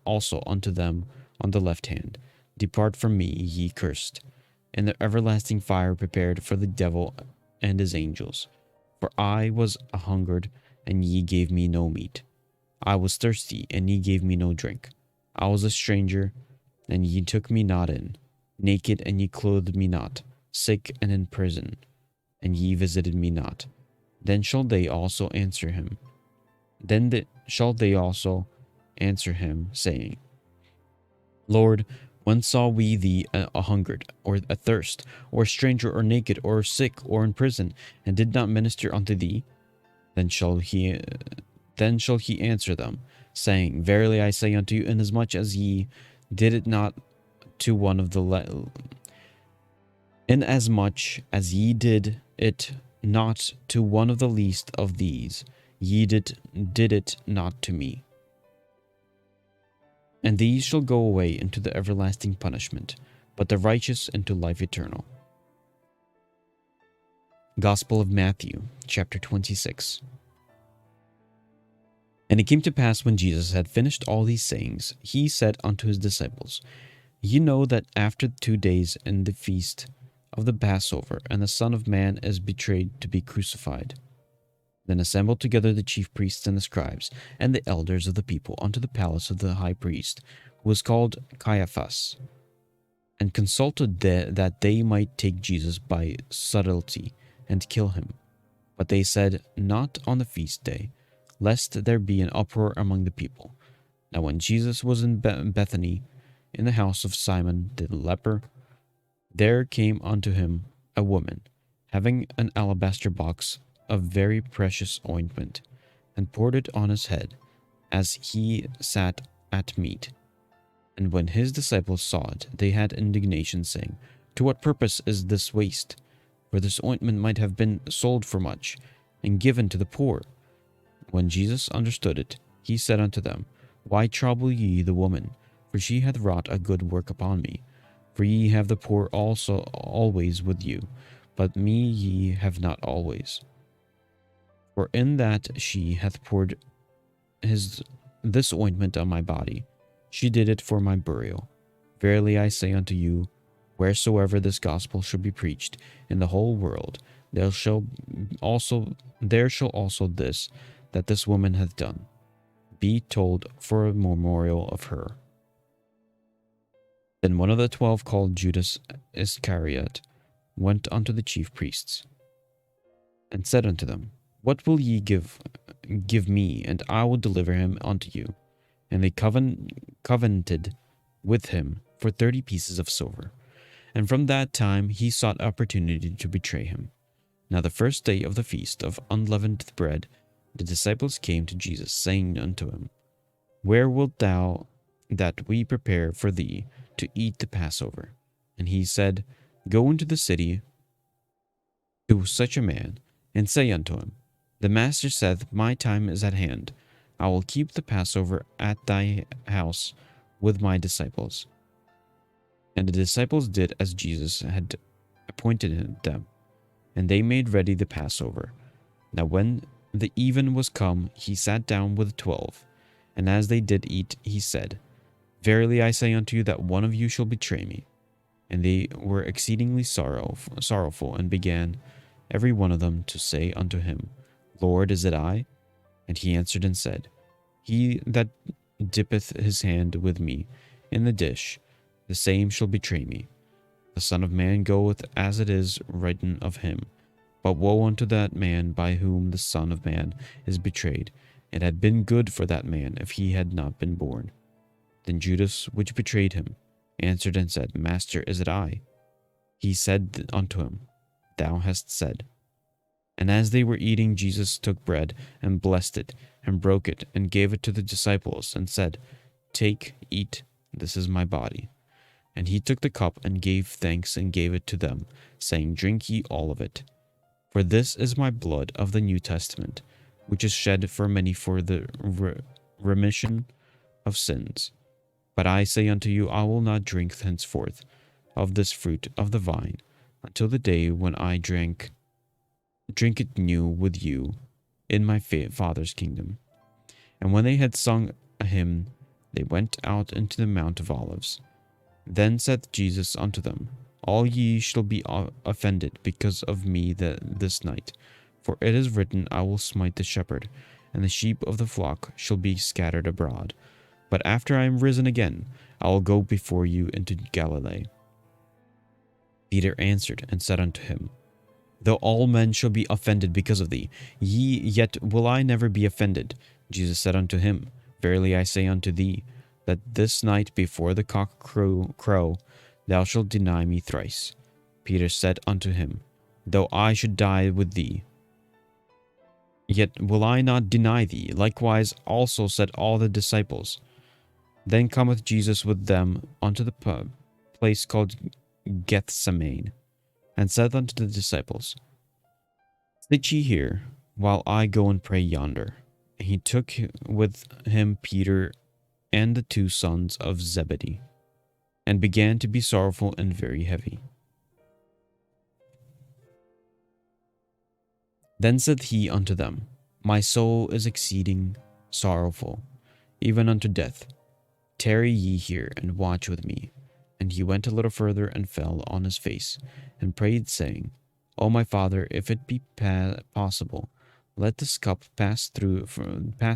also unto them on the left hand, Depart from me, ye cursed, in the everlasting fire prepared for the devil and his angels. For I was a hungered, and ye gave me no meat. I was thirsty, and ye gave me no drink. I was a stranger, and ye took me not in. Naked, and ye clothed me not. Sick and in prison, and ye visited me not. Then shall they also answer him. Shall they also answer him, saying, Lord, when saw we thee a hungered, or athirst, or a stranger, or naked, or sick, or in prison, and did not minister unto thee? Then shall he answer them, saying, Verily I say unto you, inasmuch as ye did it not to one of the Inasmuch as ye did it not to one of the least of these, ye did it not to me. And these shall go away into the everlasting punishment, but the righteous into life eternal. Gospel of Matthew, chapter 26. And it came to pass when Jesus had finished all these sayings, he said unto his disciples, Ye know that after 2 days in the feast of the Passover, and the Son of Man is betrayed to be crucified. Then assembled together the chief priests and the scribes, and the elders of the people unto the palace of the high priest, who was called Caiaphas, and consulted that they might take Jesus by subtlety, and kill him. But they said, Not on the feast day, lest there be an uproar among the people. Now when Jesus was in Bethany, in the house of Simon the leper, there came unto him a woman, having an alabaster box of very precious ointment, and poured it on his head, as he sat at meat. And when his disciples saw it, they had indignation, saying, To what purpose is this waste? For this ointment might have been sold for much, and given to the poor. When Jesus understood it, he said unto them, Why trouble ye the woman? For she hath wrought a good work upon me. For ye have the poor also always with you, but me ye have not always. For in that she hath poured this ointment on my body, she did it for my burial. Verily I say unto you, wheresoever this gospel shall be preached in the whole world, there shall also this that this woman hath done be told for a memorial of her. Then one of the 12, called Judas Iscariot, went unto the chief priests, and said unto them, What will ye give me, and I will deliver him unto you? And they covenanted with him for 30 pieces of silver. And from that time he sought opportunity to betray him. Now the first day of the feast of unleavened bread, the disciples came to Jesus, saying unto him, Where wilt thou that we prepare for thee to eat the Passover? And he said, Go into the city to such a man, and say unto him, The Master saith, My time is at hand. I will keep the Passover at thy house with my disciples. And the disciples did as Jesus had appointed them, and they made ready the Passover. Now when the even was come, he sat down with 12, and as they did eat, he said, Verily I say unto you that one of you shall betray me. And they were exceedingly sorrowful, and began every one of them to say unto him, Lord, is it I? And he answered and said, He that dippeth his hand with me in the dish, the same shall betray me. The Son of Man goeth as it is written of him. But woe unto that man by whom the Son of Man is betrayed. It had been good for that man if he had not been born. Then Judas, which betrayed him, answered and said, Master, is it I? He said unto him, Thou hast said. And as they were eating, Jesus took bread, and blessed it, and broke it, and gave it to the disciples, and said, Take, eat, this is my body. And he took the cup, and gave thanks, and gave it to them, saying, Drink ye all of it. For this is my blood of the New Testament, which is shed for many for the remission of sins. But I say unto you, I will not drink henceforth of this fruit of the vine, until the day when I drink it new with you in my Father's kingdom. And when they had sung a hymn, they went out into the Mount of Olives. Then saith Jesus unto them, All ye shall be offended because of me this night. For it is written, I will smite the shepherd, and the sheep of the flock shall be scattered abroad. But after I am risen again, I will go before you into Galilee. Peter answered and said unto him, Though all men shall be offended because of thee, yet will I never be offended. Jesus said unto him, Verily I say unto thee, that this night before the cock crow, thou shalt deny me thrice. Peter said unto him, Though I should die with thee, yet will I not deny thee. Likewise also said all the disciples. Then cometh Jesus with them unto the place called Gethsemane, and said unto the disciples, Sit ye here, while I go and pray yonder. And he took with him Peter and the two sons of Zebedee, and began to be sorrowful and very heavy. Then said he unto them, My soul is exceeding sorrowful, even unto death. Tarry ye here, and watch with me. And he went a little further, and fell on his face, and prayed, saying, O my Father, if it be possible, let this cup pass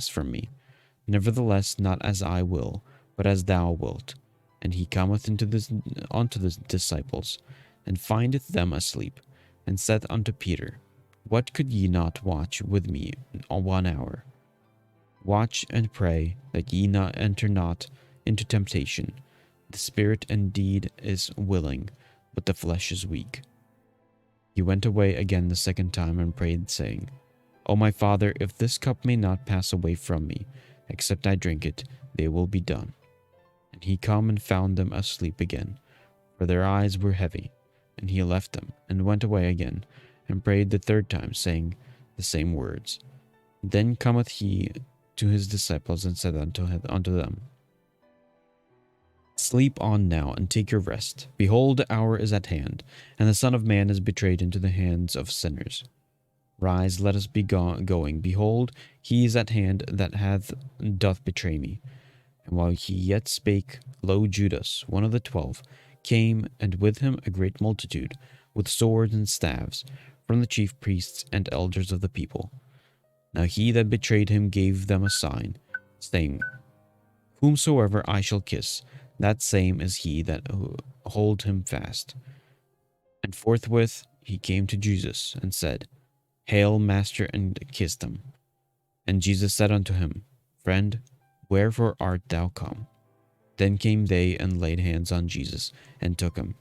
from me. Nevertheless, not as I will, but as thou wilt. And he cometh unto the disciples, and findeth them asleep, and saith unto Peter, What, could ye not watch with me 1 hour? Watch and pray, that ye enter not into temptation. The spirit indeed is willing, but the flesh is weak. He went away again the second time, and prayed, saying, O my Father, if this cup may not pass away from me, except I drink it, they will be done. And he come and found them asleep again, for their eyes were heavy. And he left them, and went away again, and prayed the third time, saying the same words. Then cometh he to his disciples, and said unto them, Sleep on now, and take your rest. Behold, the hour is at hand, and the Son of Man is betrayed into the hands of sinners. Rise, let us be going. Behold, he is at hand that doth betray me. And while he yet spake, lo, Judas, one of the 12, came, and with him a great multitude, with swords and staves, from the chief priests and elders of the people. Now he that betrayed him gave them a sign, saying, Whomsoever I shall kiss, that same is he that hold him fast. And forthwith he came to Jesus, and said, Hail, Master, and kissed him. And Jesus said unto him, Friend, wherefore art thou come? Then came they, and laid hands on Jesus, and took him.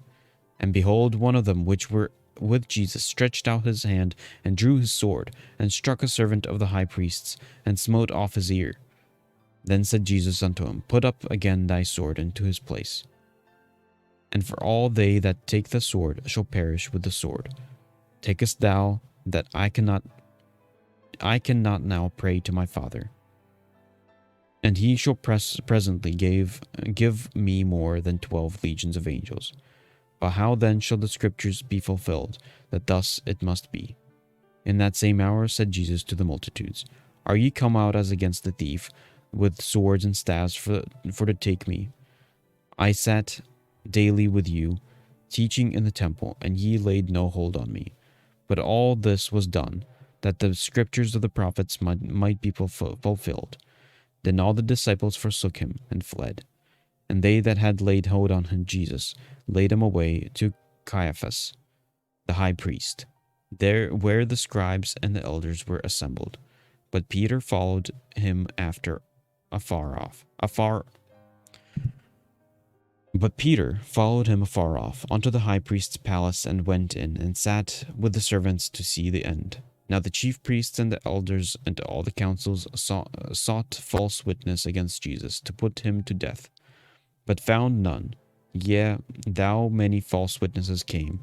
And behold, one of them which were with Jesus stretched out his hand, and drew his sword, and struck a servant of the high priest's, and smote off his ear. Then said Jesus unto him, Put up again thy sword into his place. And for all they that take the sword shall perish with the sword. Takest thou that I cannot now pray to my Father? And he shall presently give me more than 12 legions of angels. But how then shall the scriptures be fulfilled, that thus it must be? In that same hour said Jesus to the multitudes, Are ye come out as against the thief, with swords and staves for to take me? I sat daily with you, teaching in the temple, and ye laid no hold on me. But all this was done, that the scriptures of the prophets might be fulfilled. Then all the disciples forsook him, and fled. And they that had laid hold on him, Jesus, laid him away to Caiaphas, the high priest, there where the scribes and the elders were assembled. But Peter followed him afar off, unto the high priest's palace, and went in, and sat with the servants to see the end. Now the chief priests and the elders and all the councils sought false witness against Jesus, to put him to death, but found none. Yea, thou many false witnesses came,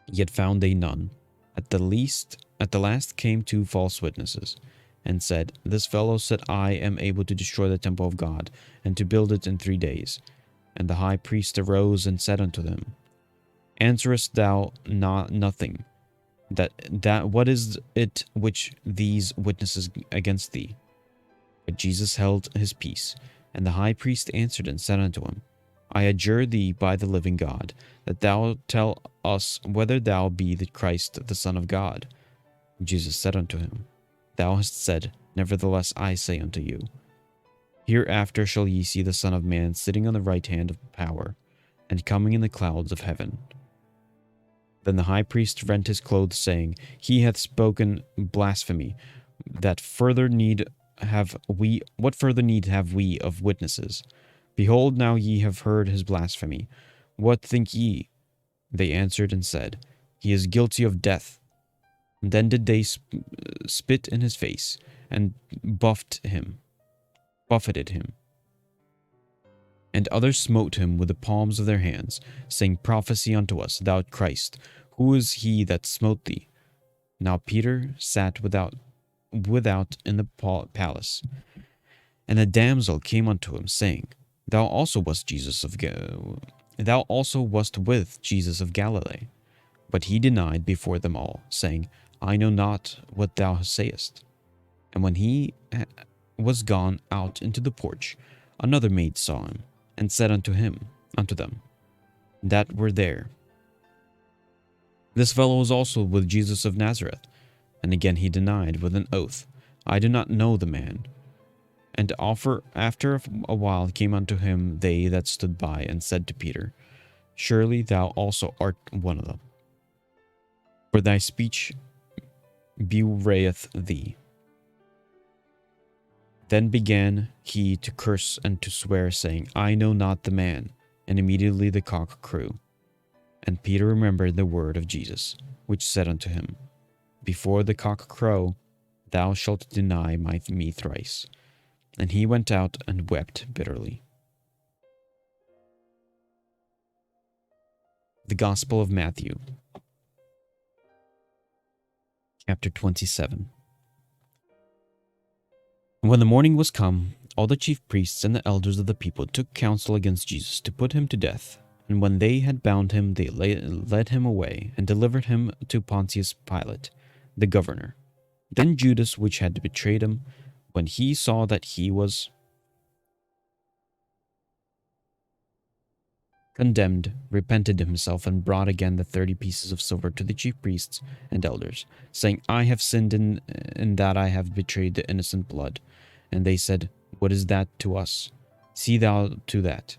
yet found they none. At the last came 2 false witnesses, and said, This fellow said, I am able to destroy the temple of God, and to build it in 3 days. And the high priest arose and said unto them, Answerest thou nothing? That what is it which these witnesses against thee? But Jesus held his peace. And the high priest answered and said unto him, I adjure thee by the living God, that thou tell us whether thou be the Christ, the Son of God. Jesus said unto him, Thou hast said, nevertheless I say unto you, Hereafter shall ye see the Son of Man sitting on the right hand of power, and coming in the clouds of heaven. Then the high priest rent his clothes, saying, He hath spoken blasphemy. What further need have we of witnesses? Behold, now ye have heard his blasphemy. What think ye? They answered and said, He is guilty of death. Then did they spit in his face, and buffeted him. And others smote him with the palms of their hands, saying, Prophesy unto us, thou Christ. Who is he that smote thee? Now Peter sat without in the palace. And a damsel came unto him, saying, Thou also wast with Jesus of Galilee. But he denied before them all, saying, I know not what thou sayest. And when he was gone out into the porch, another maid saw him, and said unto them that were there, This fellow was also with Jesus of Nazareth. And again he denied with an oath, I do not know the man. And after a while came unto him they that stood by, and said to Peter, Surely thou also art one of them, for thy speech bewrayeth thee. Then began he to curse and to swear, saying, I know not the man. And immediately the cock crew. And Peter remembered the word of Jesus, which said unto him, Before the cock crow, thou shalt deny me thrice. And he went out and wept bitterly. The Gospel of Matthew, chapter 27. When the morning was come, all the chief priests and the elders of the people took counsel against Jesus to put him to death. And when they had bound him, they led him away, and delivered him to Pontius Pilate, the governor. Then Judas, which had betrayed him, when he saw that he was condemned, repented himself, and brought again the 30 pieces of silver to the chief priests and elders, saying, I have sinned in that I have betrayed the innocent blood. And they said, What is that to us? See thou to that.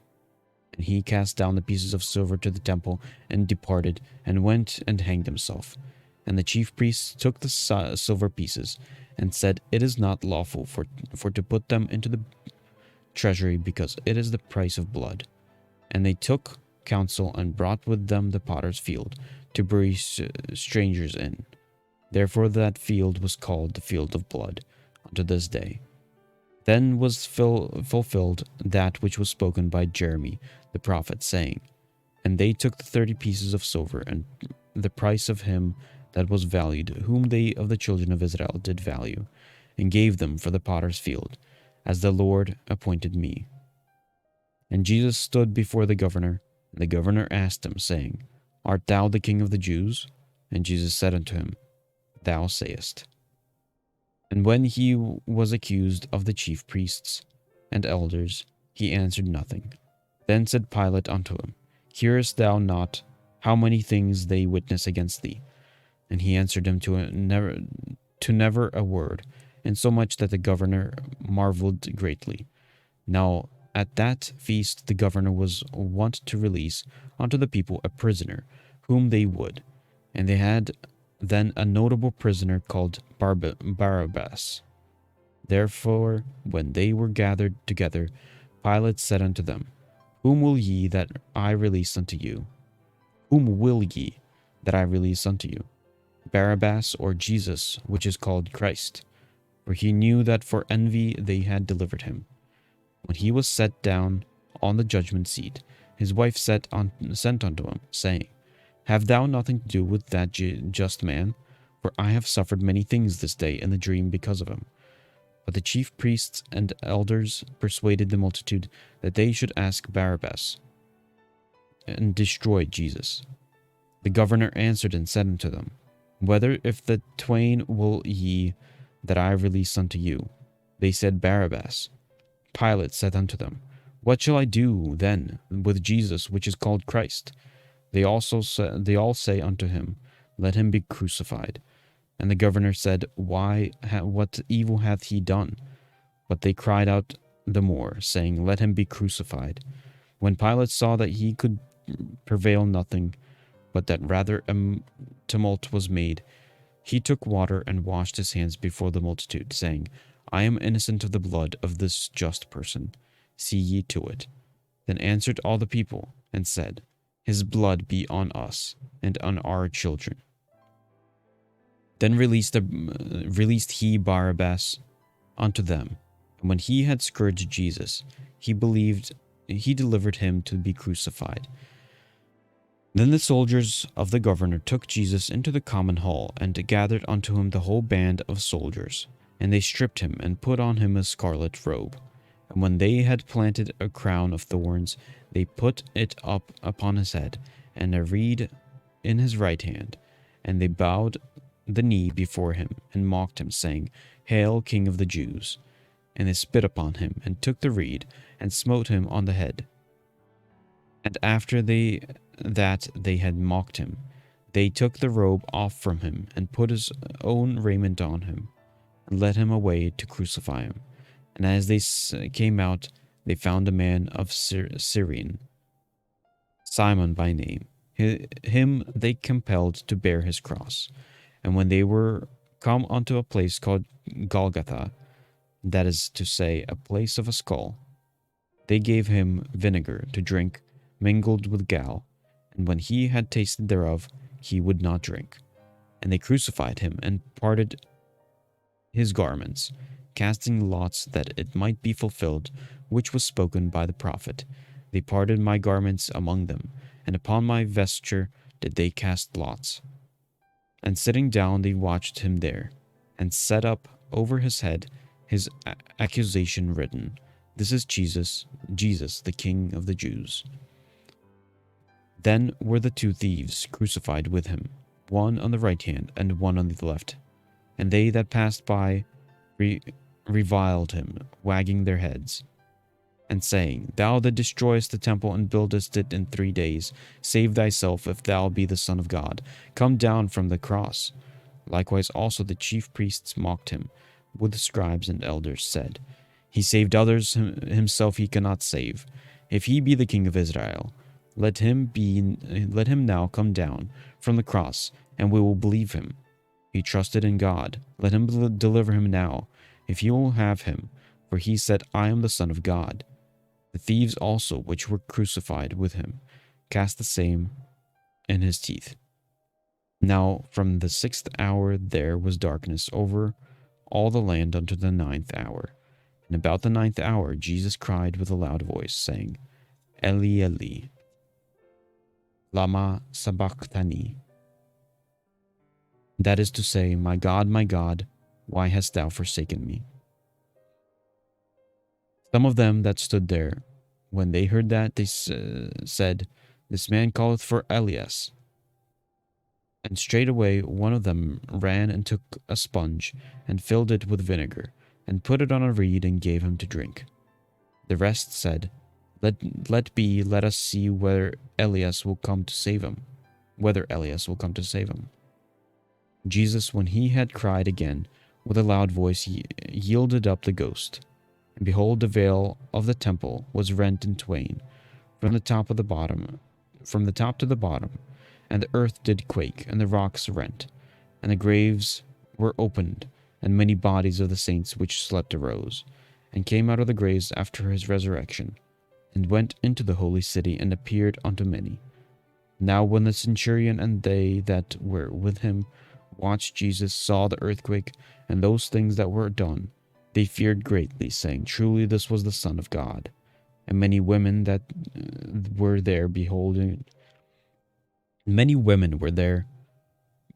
And he cast down the pieces of silver to the temple, and departed, and went and hanged himself. And the chief priests took the silver pieces, and said, It is not lawful for to put them into the treasury, because it is the price of blood. And they took counsel, and brought with them the potter's field, to bury strangers in. Therefore that field was called the field of blood unto this day. Then was fulfilled that which was spoken by Jeremy the prophet, saying, And they took the 30 pieces of silver, and the price of him that was valued, whom they of the children of Israel did value, and gave them for the potter's field, as the Lord appointed me. And Jesus stood before the governor, and the governor asked him, saying, Art thou the king of the Jews? And Jesus said unto him, Thou sayest. And when he was accused of the chief priests and elders, he answered nothing. Then said Pilate unto him, Hearest thou not how many things they witness against thee? And he answered him to never a word, insomuch that the governor marveled greatly. Now at that feast the governor was wont to release unto the people a prisoner, whom they would. And they had then a notable prisoner called Barabbas. Therefore, when they were gathered together, Pilate said unto them, Whom will ye that I release unto you? Whom will ye that I release unto you? Barabbas, or Jesus, which is called Christ? For he knew that for envy they had delivered him. When he was set down on the judgment seat, his wife sent unto him, saying, Have thou nothing to do with that just man? For I have suffered many things this day in the dream because of him. But the chief priests and elders persuaded the multitude that they should ask Barabbas, and destroy Jesus. The governor answered and said unto them, Whether if the twain will ye that I release unto you? They said, Barabbas. Pilate said unto them, What shall I do then with Jesus, which is called Christ? They all say unto him, Let him be crucified. And the governor said, What evil hath he done? But they cried out the more, saying, Let him be crucified. When Pilate saw that he could prevail nothing, but that rather a tumult was made, he took water and washed his hands before the multitude, saying, I am innocent of the blood of this just person. See ye to it. Then answered all the people, and said, His blood be on us, and on our children. Then released he Barabbas unto them. And when he had scourged Jesus, he delivered him to be crucified. Then the soldiers of the governor took Jesus into the common hall, and gathered unto him the whole band of soldiers. And they stripped him, and put on him a scarlet robe. And when they had planted a crown of thorns, they put it up upon his head, and a reed in his right hand. And they bowed the knee before him, and mocked him, saying, Hail, King of the Jews! And they spit upon him, and took the reed, and smote him on the head. And after that they had mocked him, they took the robe off from him, and put his own raiment on him, and led him away to crucify him. And as they came out, they found a man of Cyrene, Simon by name. Him they compelled to bear his cross. And when they were come unto a place called Golgotha, that is to say, a place of a skull, they gave him vinegar to drink, mingled with gall. And when he had tasted thereof, he would not drink. And they crucified him, and parted his garments, casting lots that it might be fulfilled, which was spoken by the prophet. They parted my garments among them, and upon my vesture did they cast lots. And sitting down they watched him there, and set up over his head his accusation written, This is Jesus, the King of the Jews. Then were the two thieves crucified with him, one on the right hand, and one on the left. And they that passed by reviled him, wagging their heads, and saying, Thou that destroyest the temple and buildest it in 3 days, save thyself, if thou be the Son of God. Come down from the cross. Likewise also the chief priests mocked him, with the scribes and elders said, He saved others, himself he cannot save. If he be the King of Israel, let him now come down from the cross, and we will believe him. He trusted in God. Let him deliver him now, if he will have him, for he said, I am the Son of God. The thieves also, which were crucified with him, cast the same in his teeth. Now from the 6th hour there was darkness over all the land unto the 9th hour. And about the 9th hour Jesus cried with a loud voice, saying, Eli, Eli, lama sabachthani? That is to say, my God, why hast thou forsaken me? Some of them that stood there, when they heard that, they said, This man calleth for Elias. And straightway one of them ran and took a sponge, and filled it with vinegar, and put it on a reed, and gave him to drink. The rest said, Let us see whether Elias will come to save him. Jesus, when he had cried again with a loud voice, yielded up the ghost. And behold, the veil of the temple was rent in twain, from the top to the bottom, and the earth did quake, and the rocks rent, and the graves were opened, and many bodies of the saints which slept arose, and came out of the graves after his resurrection, and went into the holy city, and appeared unto many. Now when the centurion and they that were with him watched Jesus, saw the earthquake, and those things that were done, they feared greatly, saying, Truly this was the Son of God. And many women were there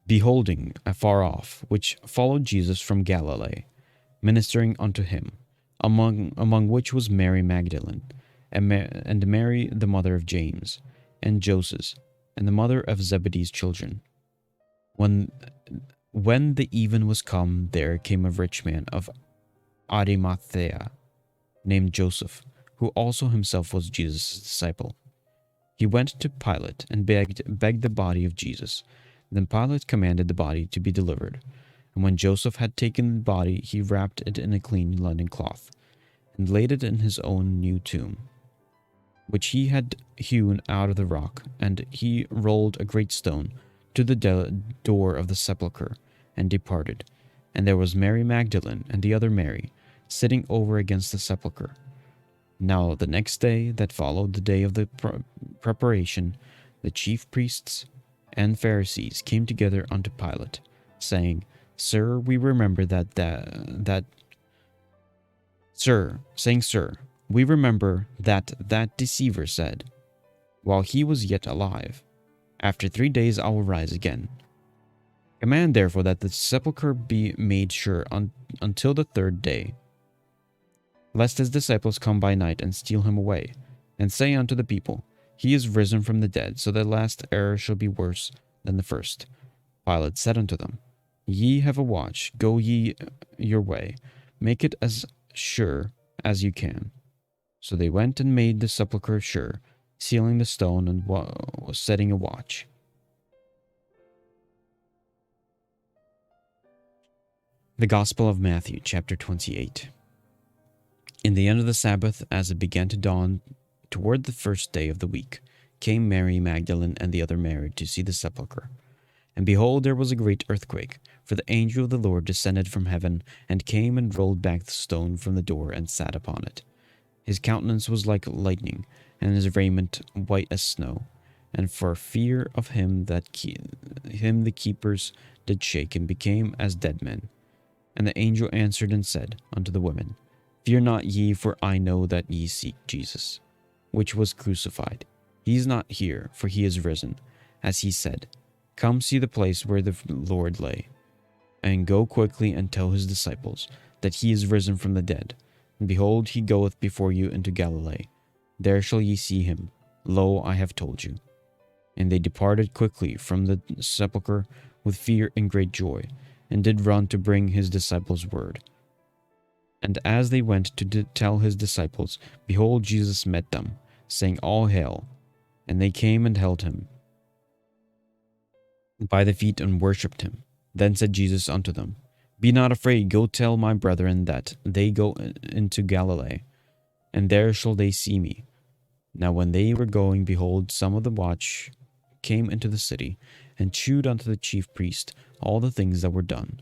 beholding afar off, which followed Jesus from Galilee, ministering unto him, among which was Mary Magdalene, and Mary the mother of James, and Joseph, and the mother of Zebedee's children. When the even was come, there came a rich man of Arimathea, named Joseph, who also himself was Jesus' disciple. He went to Pilate and begged the body of Jesus. Then Pilate commanded the body to be delivered. And when Joseph had taken the body, he wrapped it in a clean linen cloth, and laid it in his own new tomb, which he had hewn out of the rock. And he rolled a great stone to the door of the sepulchre, and departed. And there was Mary Magdalene and the other Mary, sitting over against the sepulchre. Now the next day that followed the day of the preparation, the chief priests and Pharisees came together unto Pilate, saying, Sir, we remember that deceiver said, while he was yet alive, After 3 days I will rise again. Command therefore that the sepulchre be made sure until the 3rd day, lest his disciples come by night and steal him away, and say unto the people, He is risen from the dead, so the last error shall be worse than the first. Pilate said unto them, Ye have a watch, go ye your way, make it as sure as you can. So they went and made the sepulchre sure, sealing the stone and setting a watch. The Gospel of Matthew, chapter 28. In the end of the Sabbath, as it began to dawn toward the 1st day of the week, came Mary Magdalene and the other Mary to see the sepulchre. And behold, there was a great earthquake, for the angel of the Lord descended from heaven, and came and rolled back the stone from the door, and sat upon it. His countenance was like lightning, and his raiment white as snow. And for fear of him the keepers did shake, and became as dead men. And the angel answered and said unto the women, Fear not ye, for I know that ye seek Jesus, which was crucified. He is not here, for he is risen, as he said. Come see the place where the Lord lay, and go quickly and tell his disciples that he is risen from the dead. And behold, he goeth before you into Galilee. There shall ye see him. Lo, I have told you. And they departed quickly from the sepulchre with fear and great joy, and did run to bring his disciples word. And as they went to tell his disciples, behold, Jesus met them, saying, All hail. And they came and held him by the feet and worshipped him. Then said Jesus unto them, Be not afraid, go tell my brethren that they go into Galilee, and there shall they see me. Now when they were going, behold, some of the watch came into the city, and shewed unto the chief priest all the things that were done.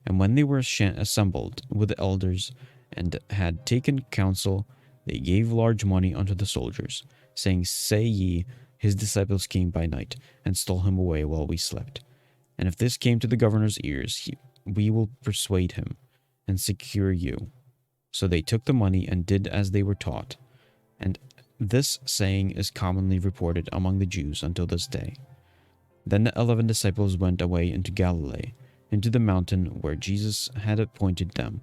And when they were assembled with the elders, and had taken counsel, they gave large money unto the soldiers, saying, Say ye, his disciples came by night, and stole him away while we slept. And if this came to the governor's ears, we will persuade him, and secure you. So they took the money, and did as they were taught. And this saying is commonly reported among the Jews until this day. Then the 11 disciples went away into Galilee, into the mountain where Jesus had appointed them.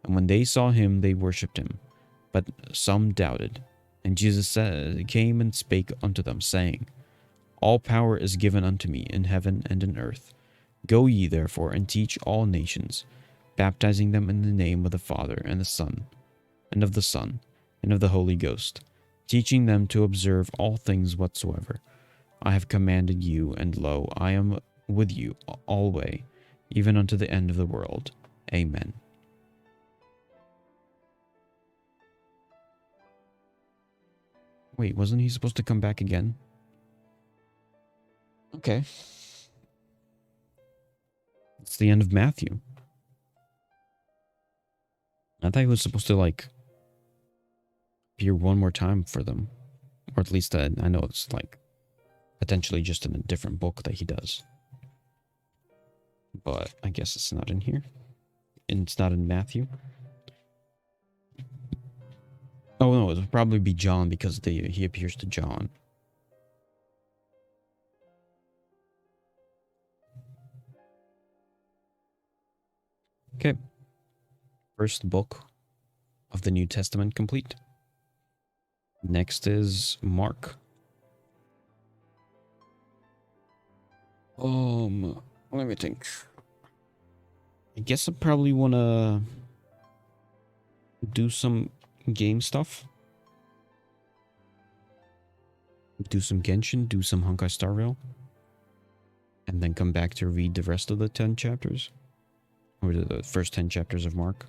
And when they saw him, they worshipped him. But some doubted. And Jesus came and spake unto them, saying, All power is given unto me in heaven and in earth. Go ye therefore and teach all nations, baptizing them in the name of the Father and the Son, and of the Son, and of the Holy Ghost, teaching them to observe all things whatsoever I have commanded you, and lo, I am with you alway, even unto the end of the world. Amen. Wait, wasn't he supposed to come back again? Okay. It's the end of Matthew. I thought he was supposed to, like, appear one more time for them. Or at least I know it's, like, potentially just in a different book that he does. But I guess it's not in here. And it's not in Matthew. Oh no, it would probably be John because he appears to John. Okay. First book of the New Testament complete. Next is Mark. Let me think. I guess I probably want to do some game stuff. Do some Genshin, do some Honkai Star Rail. And then come back to read the rest of the 10 chapters. Or the first 10 chapters of Mark.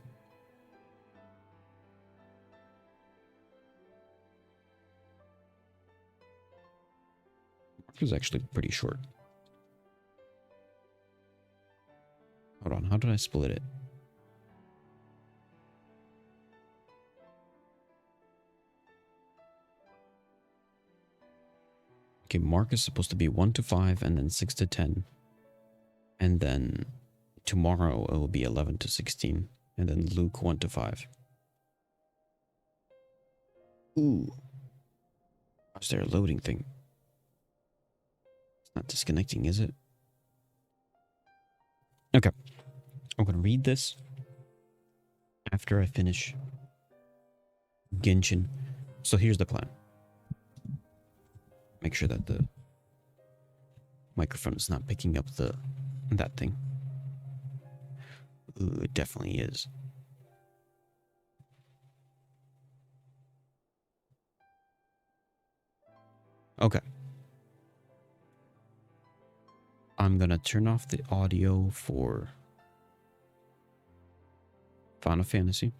Mark is actually pretty short. Hold on, how did I split it? Okay, Mark is supposed to be 1 to 5 and then 6 to 10. And then tomorrow it will be 11 to 16. And then Luke 1 to 5. Ooh. Is there a loading thing? Not disconnecting, is it? Okay. I'm going to read this after I finish Genshin. So here's the plan. Make sure that the microphone is not picking up that thing. Ooh, it definitely is. Okay. I'm gonna turn off the audio for Final Fantasy.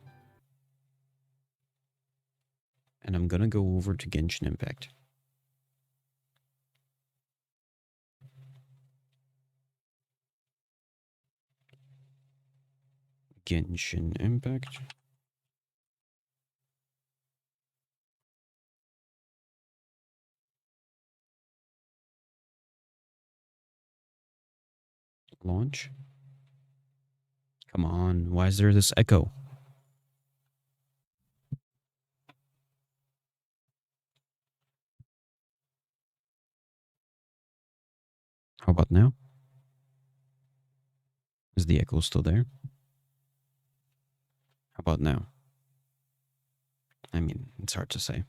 And I'm gonna go over to Genshin Impact. Genshin Impact. Launch. Come on, why is there this echo? How about now? Is the echo still there? How about now? I mean, it's hard to say.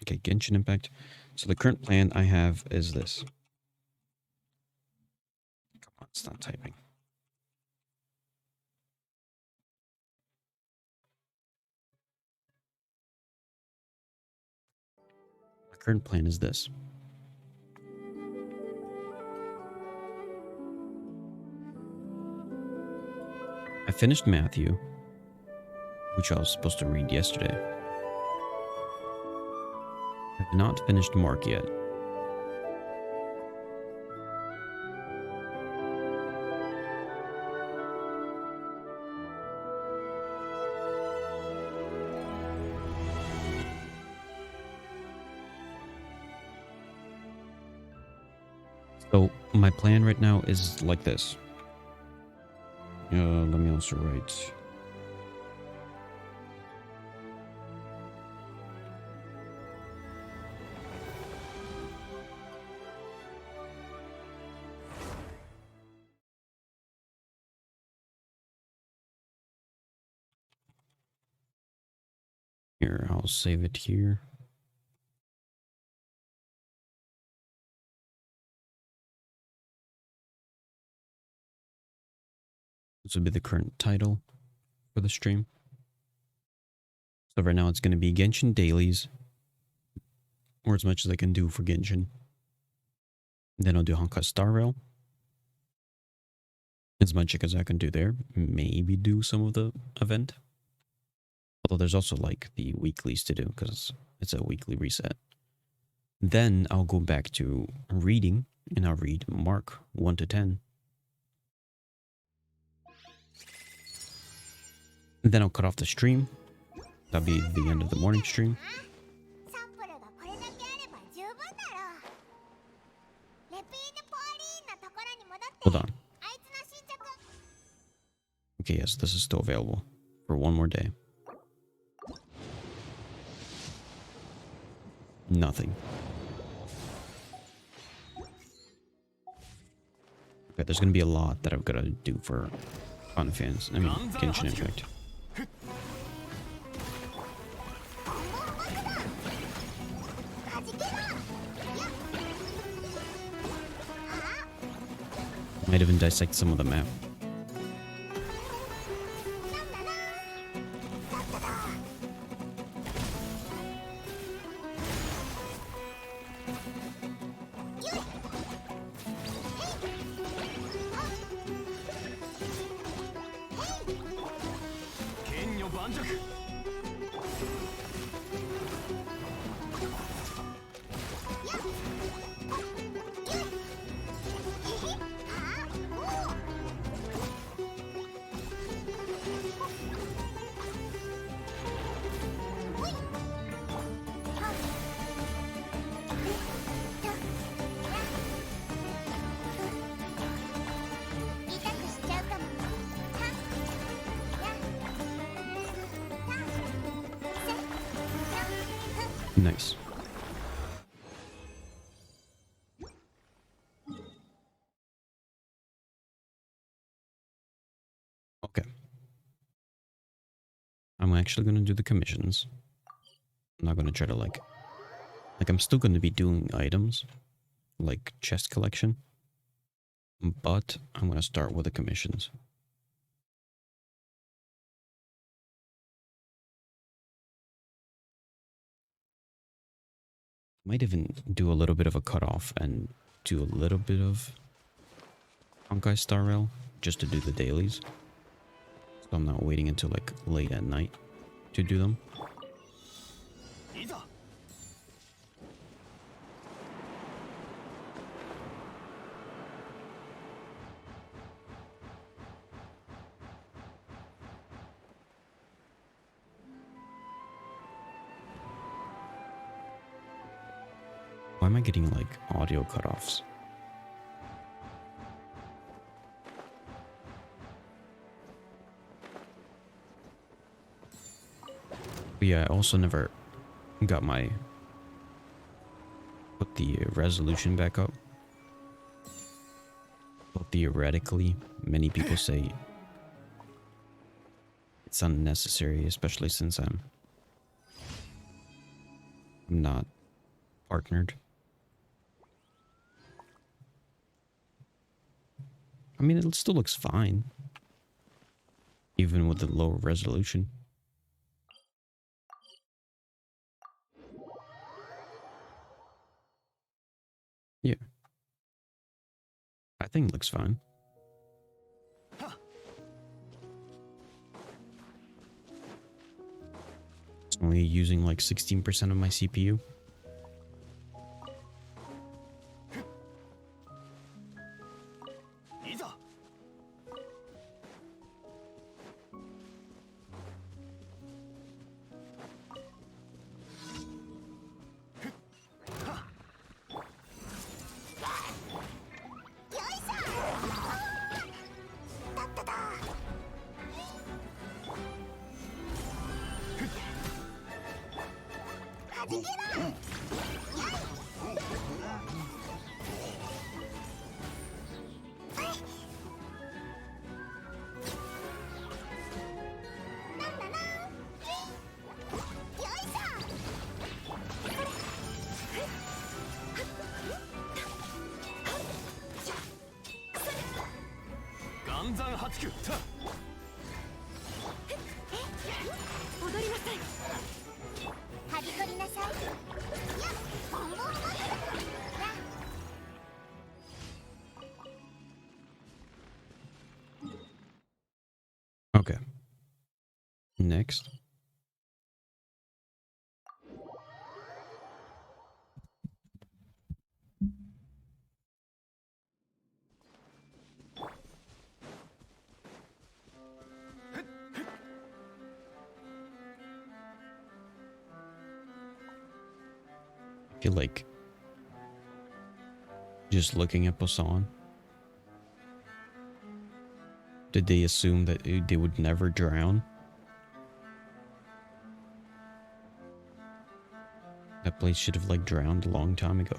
Okay, Genshin Impact. So the current plan I have is this. Come on, it's not typing. My current plan is this. I finished Matthew, which I was supposed to read yesterday. I have not finished Mark yet. So my plan right now is like this. Let me also write. Here, I'll save it here. This would be the current title for the stream. So right now it's going to be Genshin Dailies, or as much as I can do for Genshin. Then I'll do Honkai Star Rail. As much as I can do there. Maybe do some of the event. Although there's also like the weeklies to do because it's a weekly reset. Then I'll go back to reading and I'll read Mark 1 to 10. Then I'll cut off the stream. That'll be the end of the morning stream. Hold on. Okay, yes, this is still available for one more day. Nothing. Okay, there's gonna be a lot that I've got to do for Final Fantasy. I mean, Genshin Impact. Might even dissect some of the map. Nice. I'm actually gonna do the commissions. I'm not gonna try to like I'm still gonna be doing items like chest collection, but I'm gonna start with the commissions. Might even do a little bit of a cutoff and do a little bit of Honkai Star Rail just to do the dailies. So I'm not waiting until like late at night to do them. Why am I getting like audio cutoffs? But yeah, I also never got put the resolution back up. But theoretically, many people say it's unnecessary, especially since I'm not partnered. I mean, it still looks fine, even with the lower resolution. Yeah. I think it looks fine. It's only using like 16% of my CPU. Okay. Next. I feel like just looking at Poseidon, did they assume that they would never drown? That place should have like drowned a long time ago.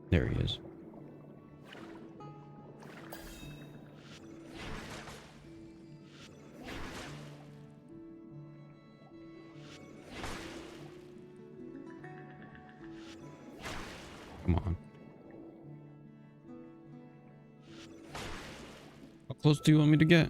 There he is. Come on. How close do you want me to get?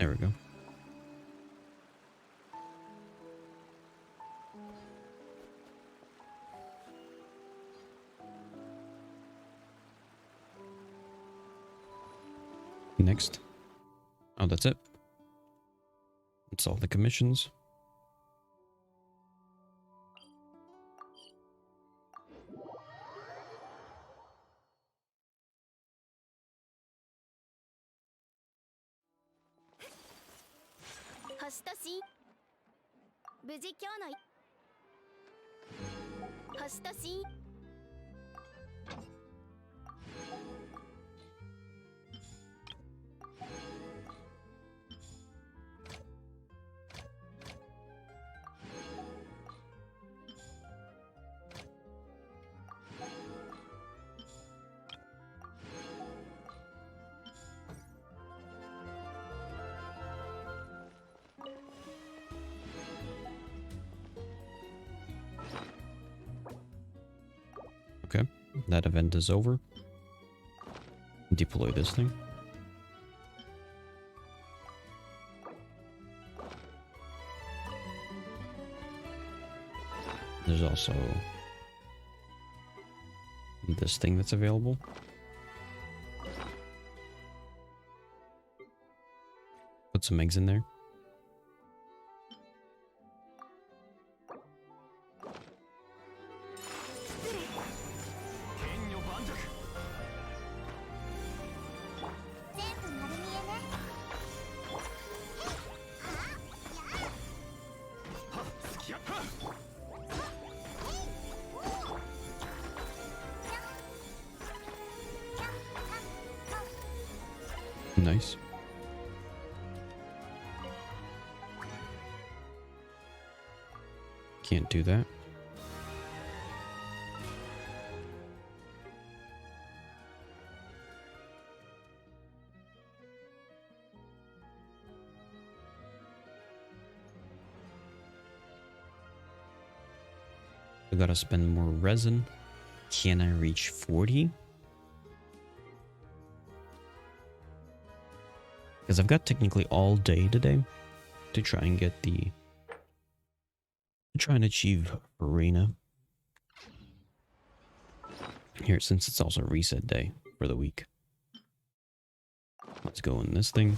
There we go. Next. Oh, that's it. That's all the commissions. Okay, that event is over. Deploy this thing. There's also this thing that's available. Put some eggs in there. Nice. Can't do that. I gotta spend more resin. Can I reach 40? Because I've got technically all day today to try and get to try and achieve arena. Here, since it's also reset day for the week. Let's go in this thing.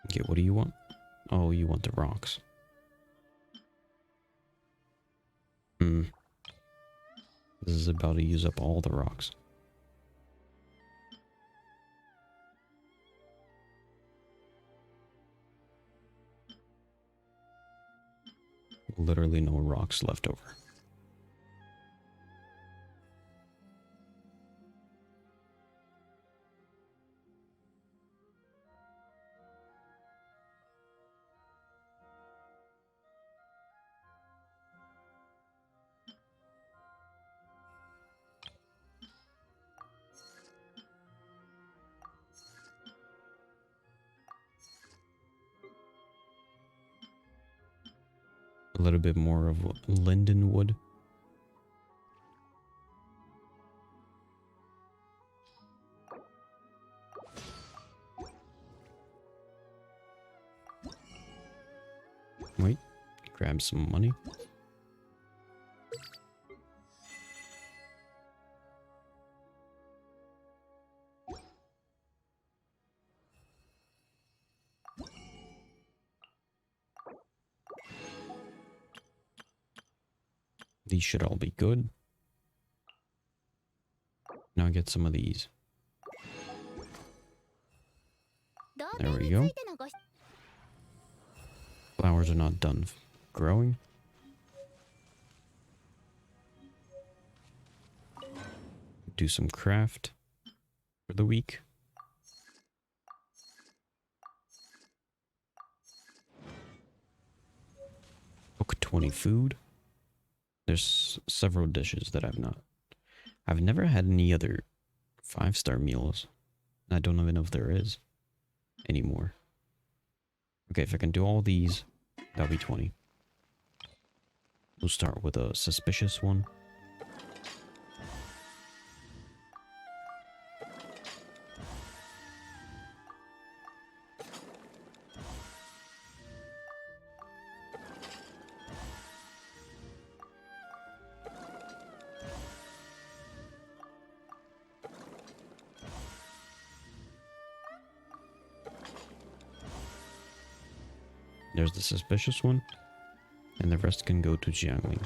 Okay, what do you want? Oh, you want the rocks. This is about to use up all the rocks. Literally no rocks left over. A little bit more of linden wood. Wait, grab some money. These should all be good. Now get some of these. There we go. Flowers are not done growing. Do some craft for the week. 20 food. There's several dishes that I've never had any other 5-star meals. I don't even know if there is anymore. Okay, if I can do all these, that'll be 20. We'll start with a suspicious one. There's the suspicious one, and the rest can go to Jiangling.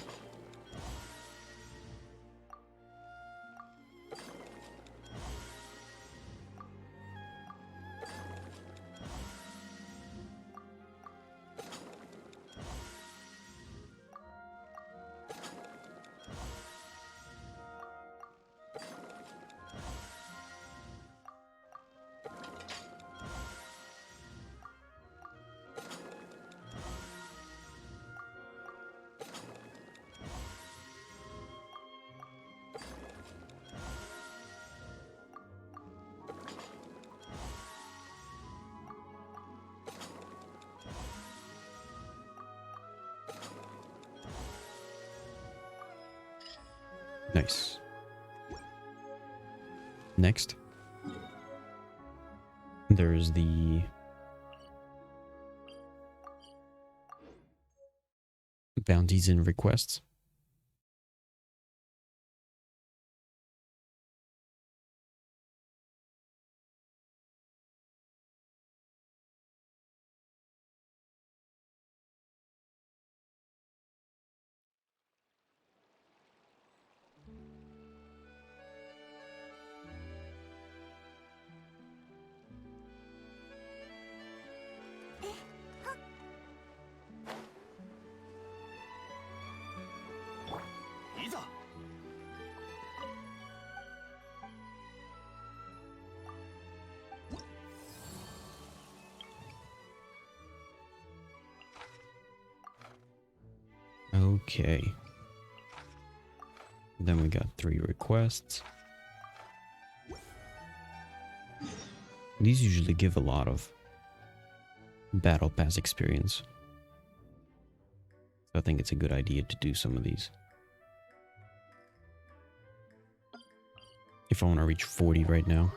Nice. Next, there's the bounties and requests. Okay. Then we got 3 requests. These usually give a lot of battle pass experience. So I think it's a good idea to do some of these. If I want to reach 40 right now.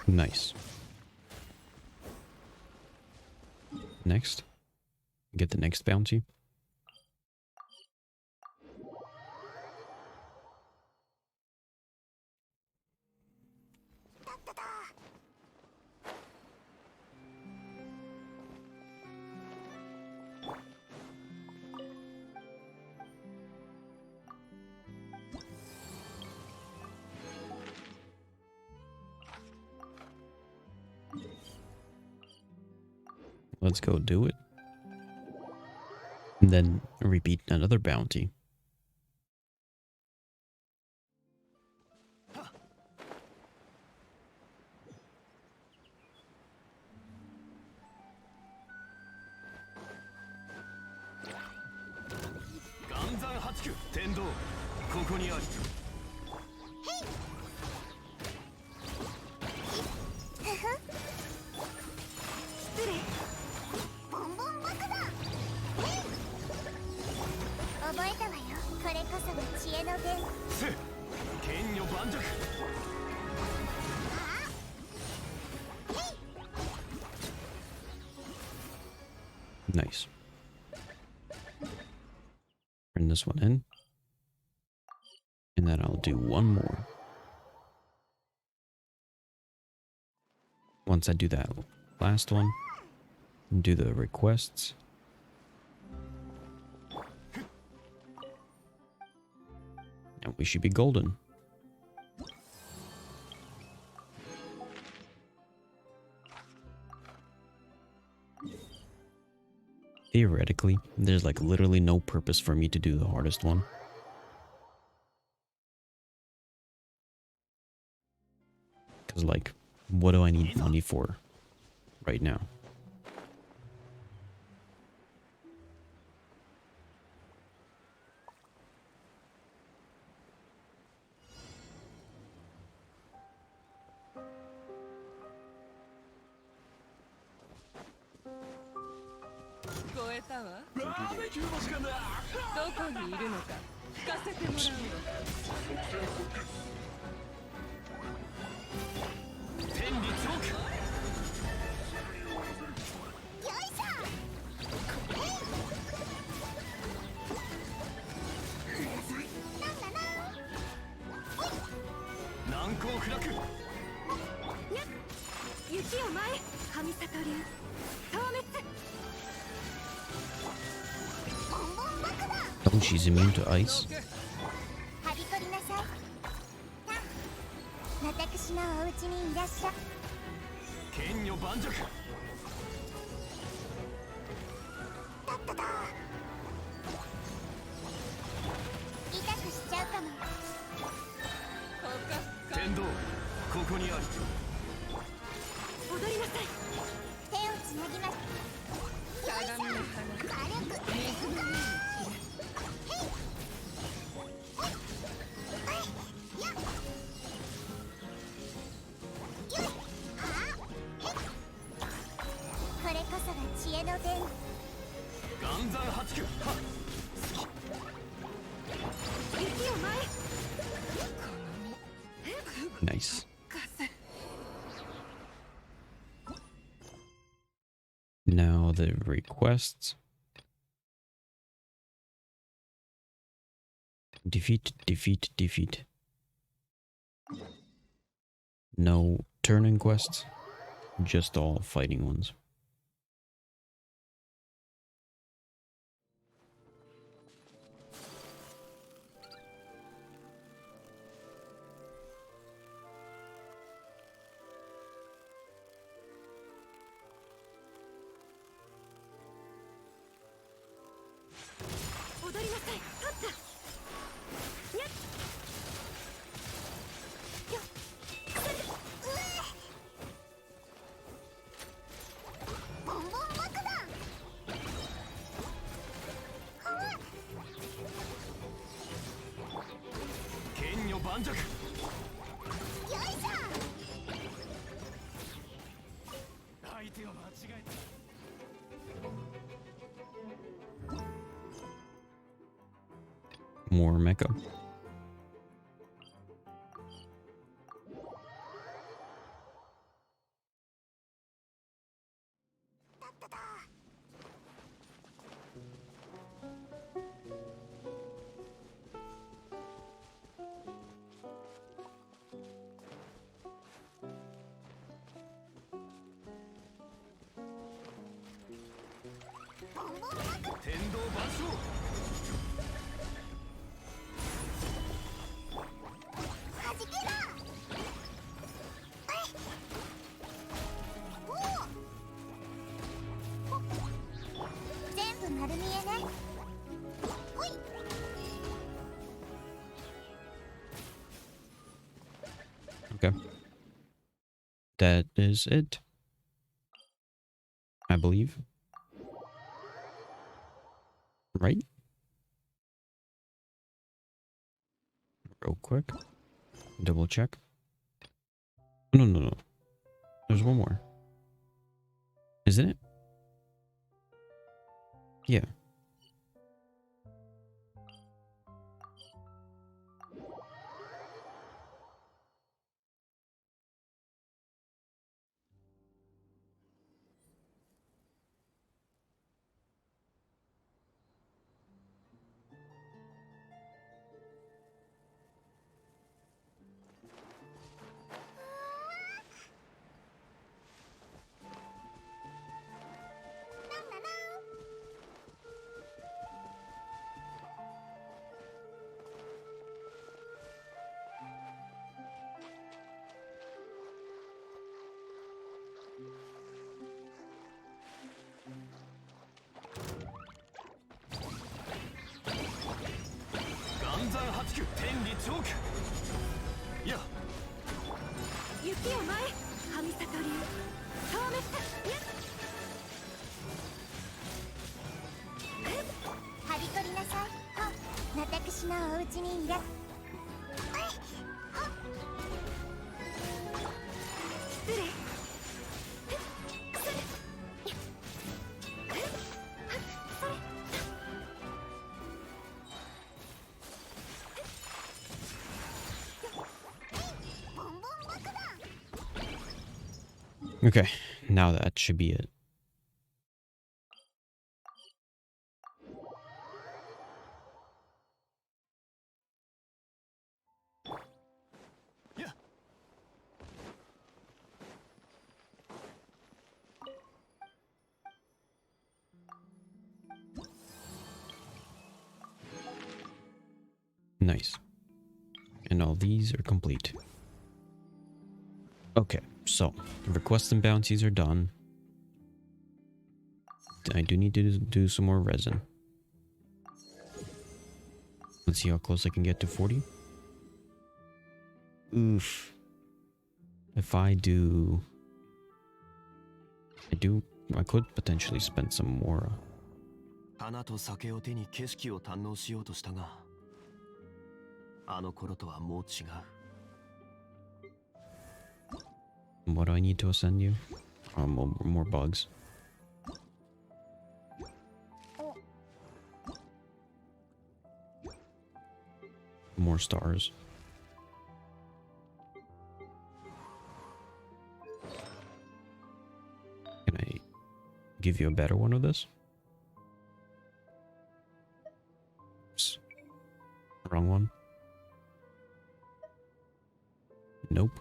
Nice. Next, get the next bounty. Let's go do it. And then repeat another bounty. 天道ここにあり。失礼。ボンボン爆弾。覚えたわよ。これこそが知恵の伝。せ剣女盤石。Nice. Turn this one in. And then I'll do one more. Once I do that last one, do the requests. And we should be golden. Theoretically, there's like literally no purpose for me to do the hardest one. Because like, what do I need money for right now? Oh, she's immune to ice. はびこりなさい。私のお家にいらっしゃい。剣女盤石。だっただ。痛くしちゃうかも。天道ここにあり。踊りなさい。手をつなぎます。よいしょ。軽く。これこそが知恵の伝。岩山八九。雪を前。 Nice. Now the requests. Defeat, defeat, defeat. No turning quests, just all fighting ones. More mecha. Okay. That is it. I believe. Right? Real quick. Double check. No, no, no. There's one more. Isn't it? Yeah. Okay, now that should be it. Yeah. Nice. And all these are complete. Okay, so the requests and bounties are done. I do need to do some more resin. Let's see how close I can get to 40. Oof. If I could potentially spend some more. 花と酒を手に景色を堪能しようとしたが、あの頃とはもう違う。What do I need to ascend you? More bugs. More stars. Can I give you a better one of this? Oops. Wrong one. Nope.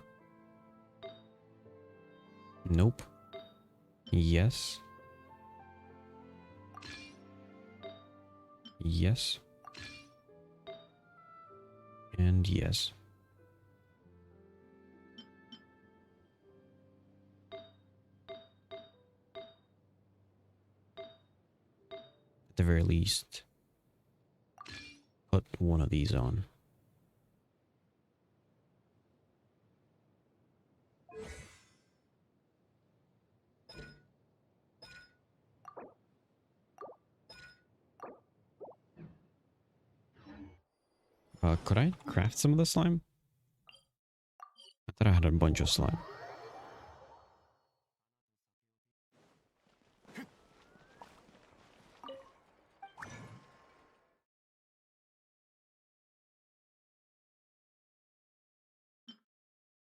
Nope. Yes. Yes. And yes. At the very least, put one of these on. Could I craft some of the slime? I thought I had a bunch of slime.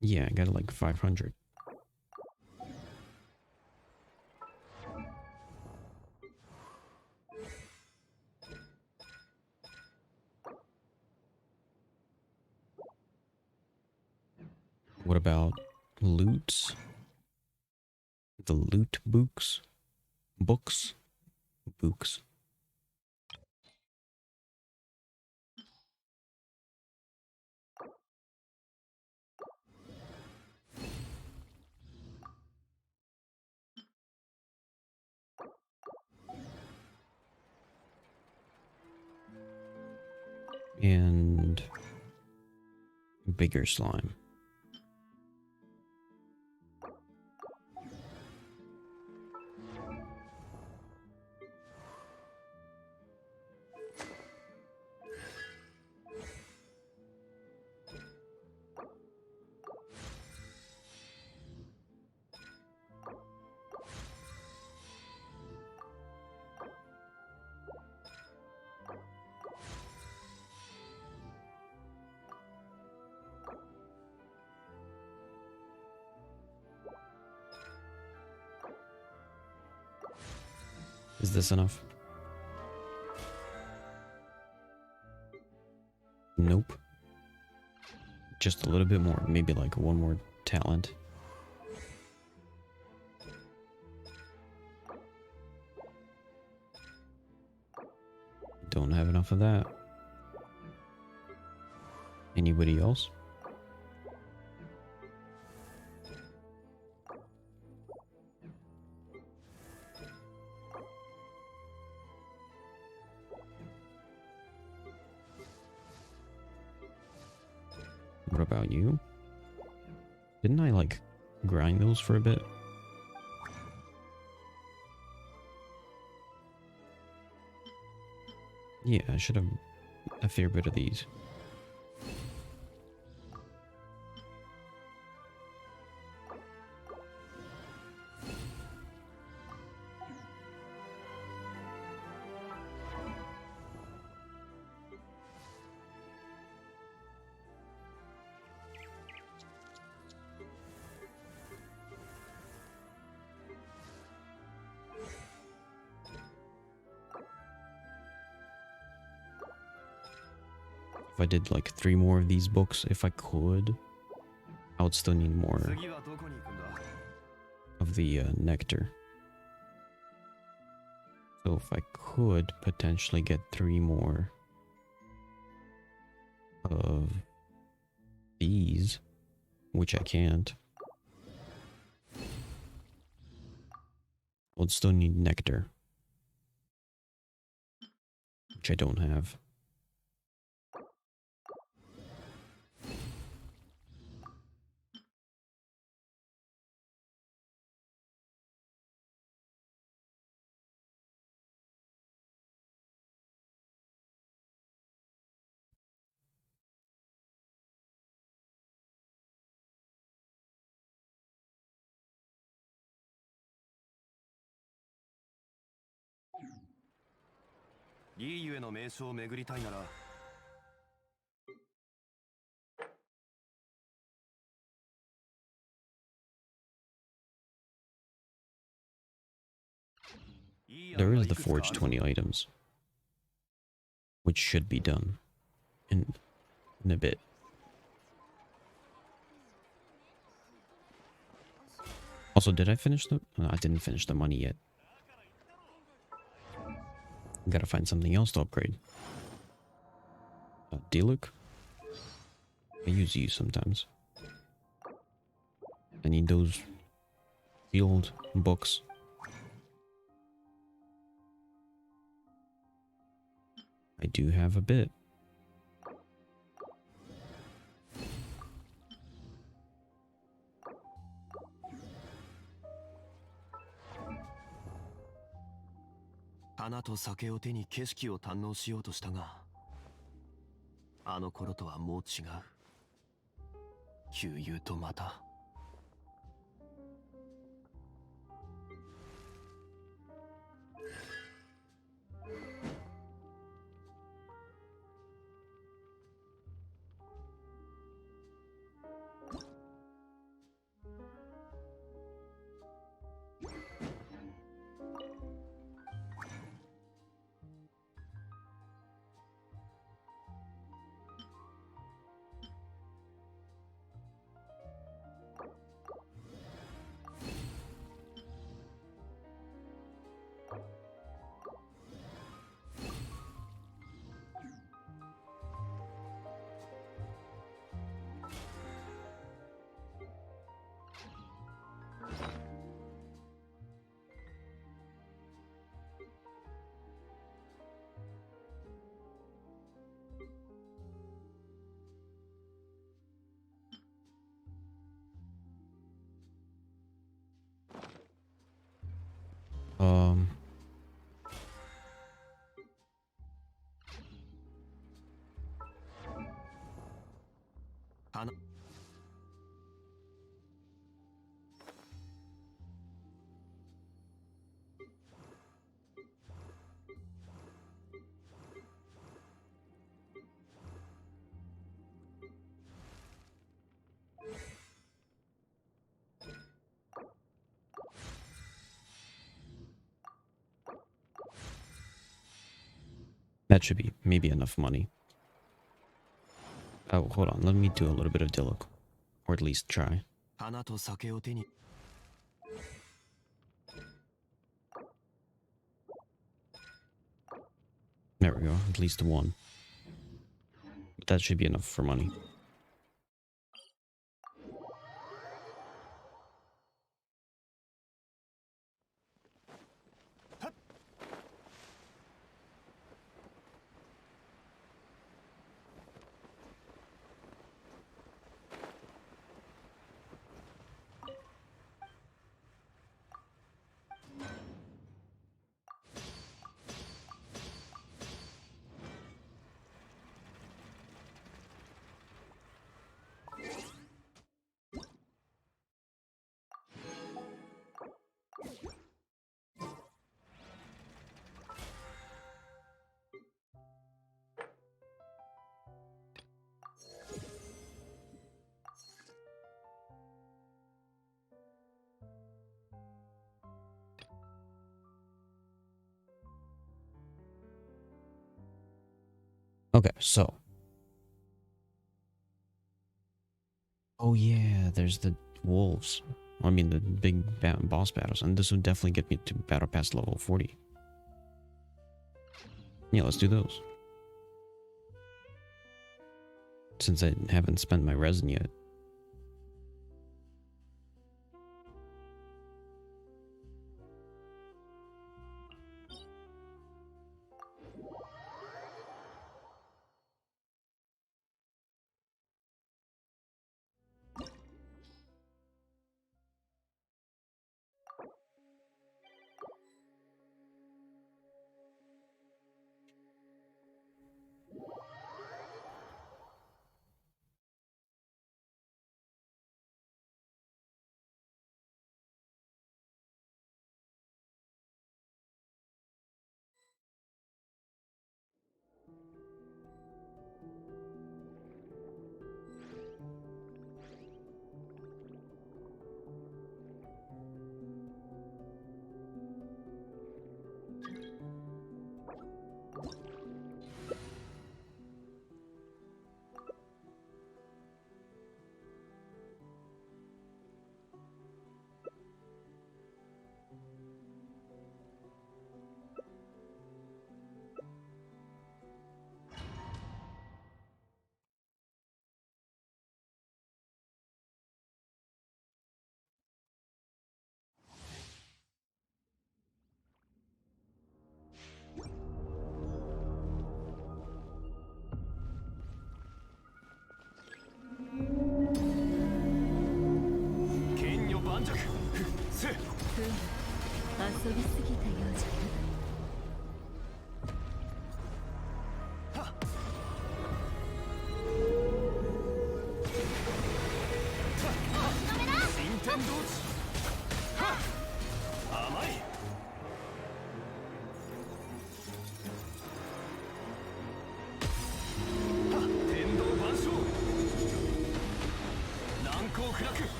Yeah, I got like 500. What about loot? The loot books? Books? Books. And bigger slime. Is this enough? Nope. Just a little bit more. Maybe like one more talent. Don't have enough of that. Anybody else? What about you? Didn't I like grind those for a bit? Yeah, I should have a fair bit of these. If I did like 3 more of these books, if I could, I would still need more 次はどこに行くんだ？ of the nectar. So if I could potentially get 3 more of these, which I can't, I would still need nectar, which I don't have.リーユへの名所を巡りたいなら、There is the forge 20 items, which should be done in a bit. Also, did I finish the... I didn't finish the money yet. Gotta find something else to upgrade. Diluc? I use you sometimes. I need those field books. I do have a bit.花と酒を手に景色を堪能しようとしたが、あの頃とはもう違う。旧友とまた。Um... That should be maybe enough money. Oh, hold on. Let me do a little bit of Diluc. Or at least try. 花と酒を手に There we go. At least one. But that should be enough for money. Okay, so. Oh yeah, there's the wolves. I mean the big boss battles. And this would definitely get me to battle pass level 40. Yeah, let's do those. Since I haven't spent my resin yet.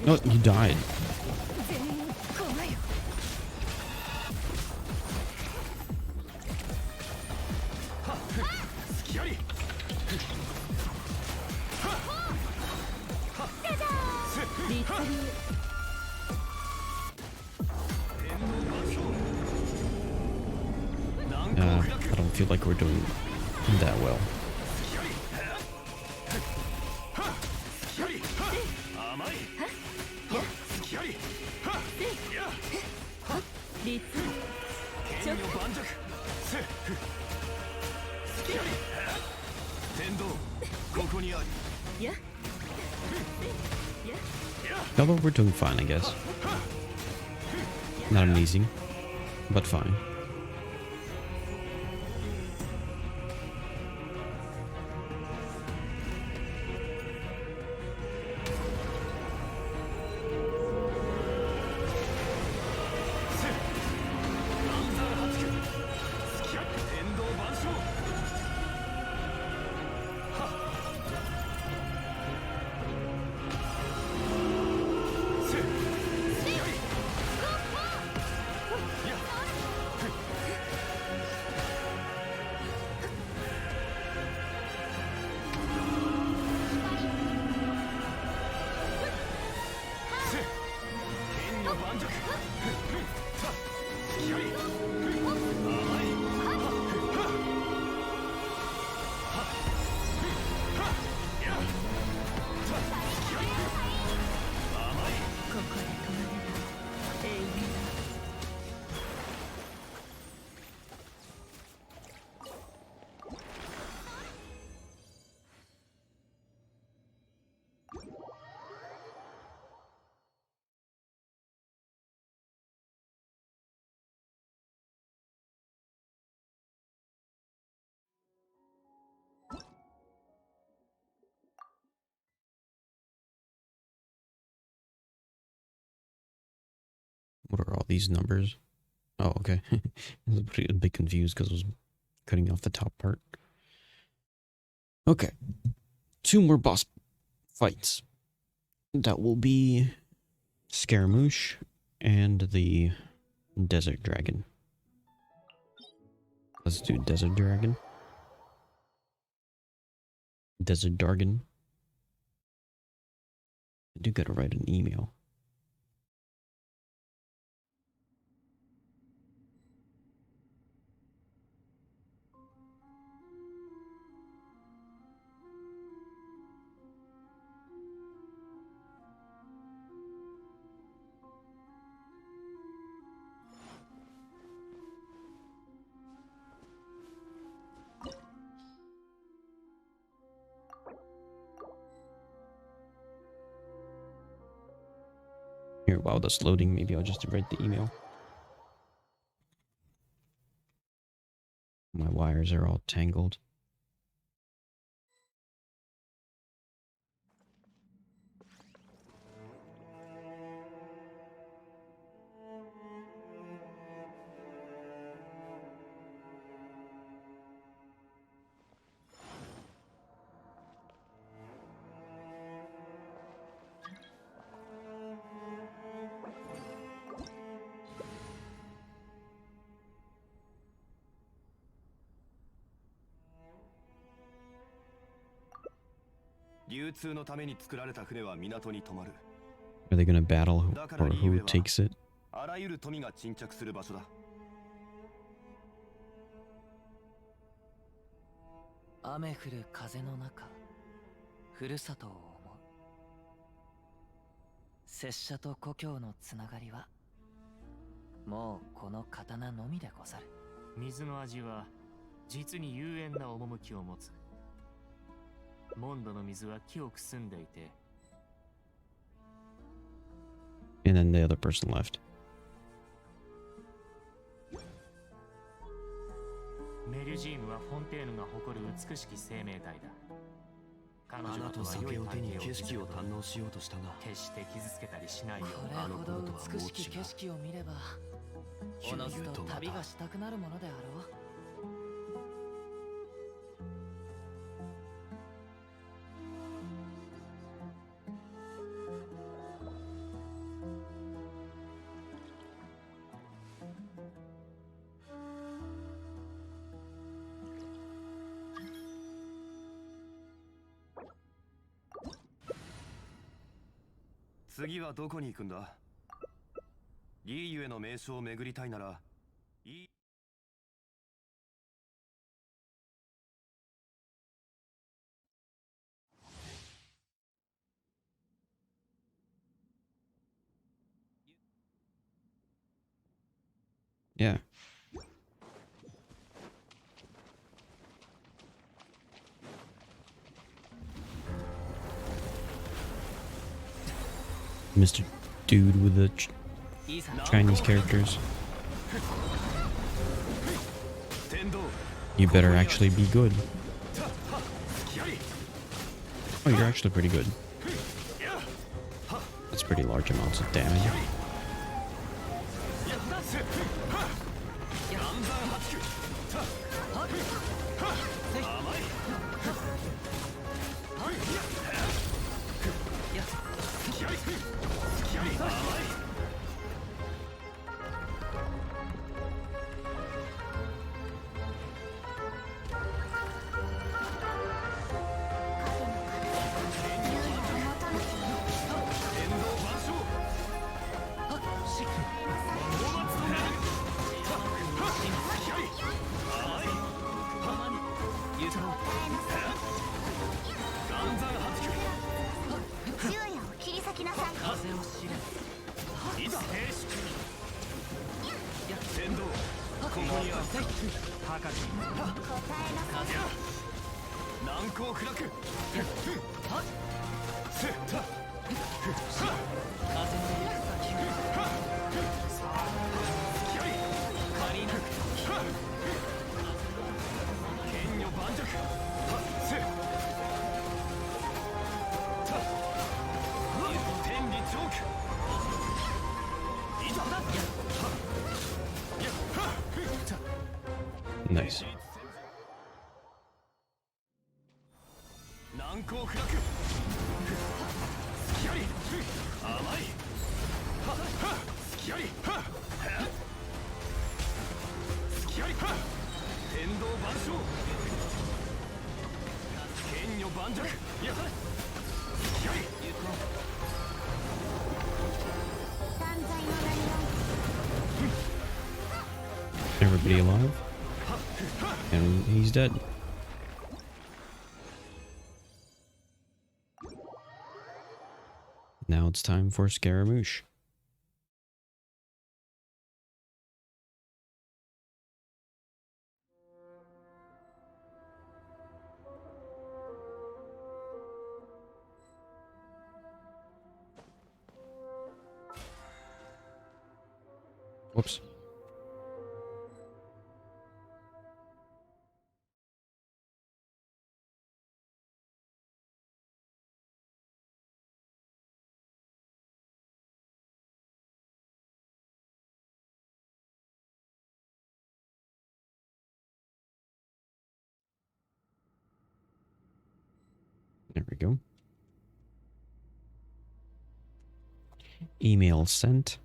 Oh, you died. I don't feel like we're doing that well. Although we're doing fine, I guess. Not amazing, but fine. What are all these numbers? Oh, okay. I was a bit confused because I was cutting off the top part. Okay. 2 more boss fights. That will be Scaramouche and the Desert Dragon. Let's do Desert Dragon. Desert Dragon. I do gotta write an email. Here, while that's loading, maybe I'll just write the email. My wires are all tangled. Are they gonna battle or who takes it? あらゆる富が沈着する場所だ。雨降る風の中、ふるさとを思う。拙者と故郷のつながりは、もうこの刀のみでござる。水の味は実に幽怨な趣を持つ。モンドの水は清く澄んでいて。And then the other person left. メルジームはフォンテーヌが誇る美しき生命体だ。彼女とは良い関係を景色を堪能しようとしたが、決して傷つけたりしないよ。これほど美しき景色を見れば、おのずと旅がしたくなるものであろう。次はどこに行くんだ？リーユへの名所を巡りたいならいい。Yeah. Mr. Dude with the Chinese characters. You better actually be good. Oh, you're actually pretty good. That's pretty large amounts of damage. Nice. Everybody alive? And he's dead. Now it's time for Scaramouche. Whoops. There we go. Email sent.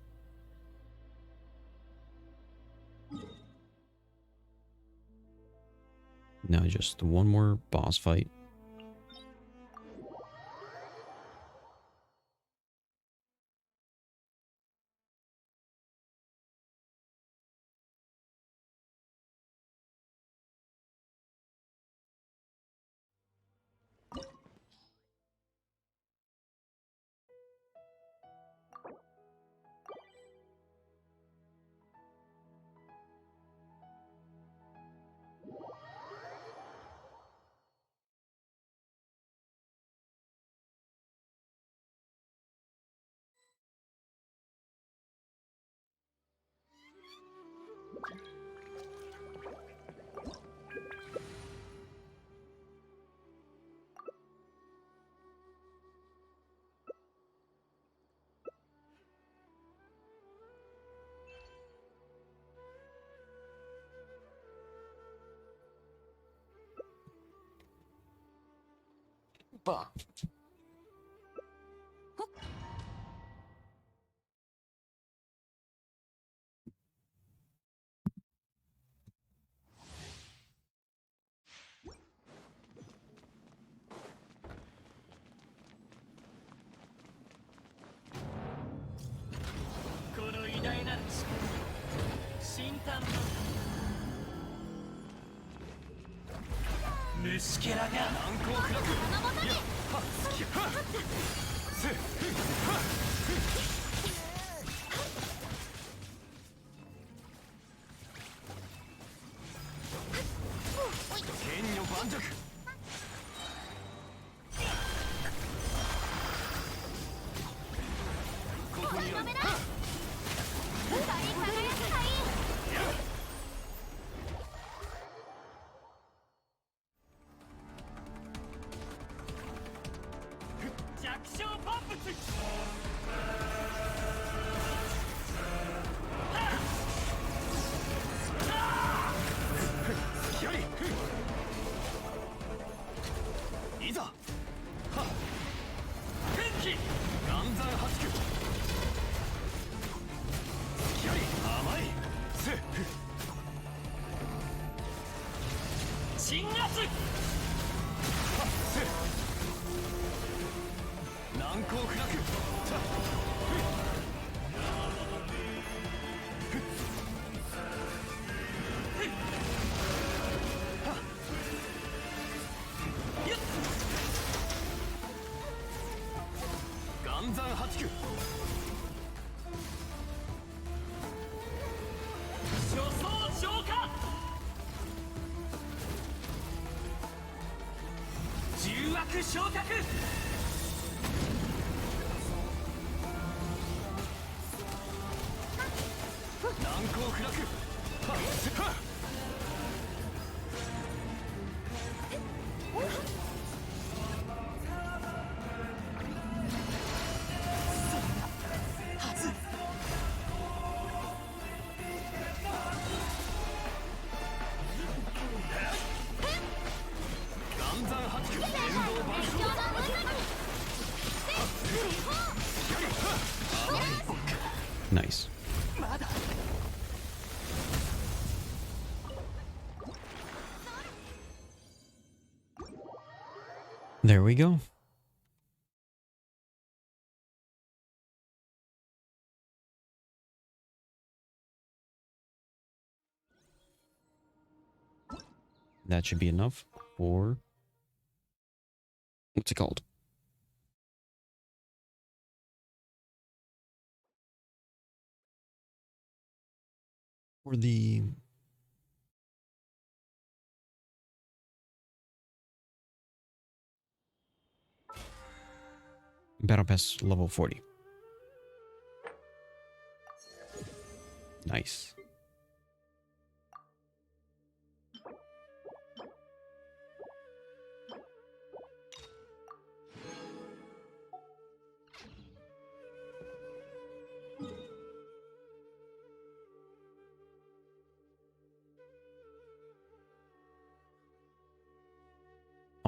Now just one more boss fight. Bah. 虫けらが難攻不落。いやはっきはっせっはっ剣女盤石。ここにある。弱小万物。隙あり。いざ。はっ。天気。岩山八九。隙あり。甘い。せっ。鎮圧。はっせっ。難攻不落。さっ。岩山八九。初装消化。重悪昇格。難攻不落。はっせっはっ。岩山八九。連動万象。Nice. There we go. That should be enough for what's it called? For the Battle Pass level 40. Nice.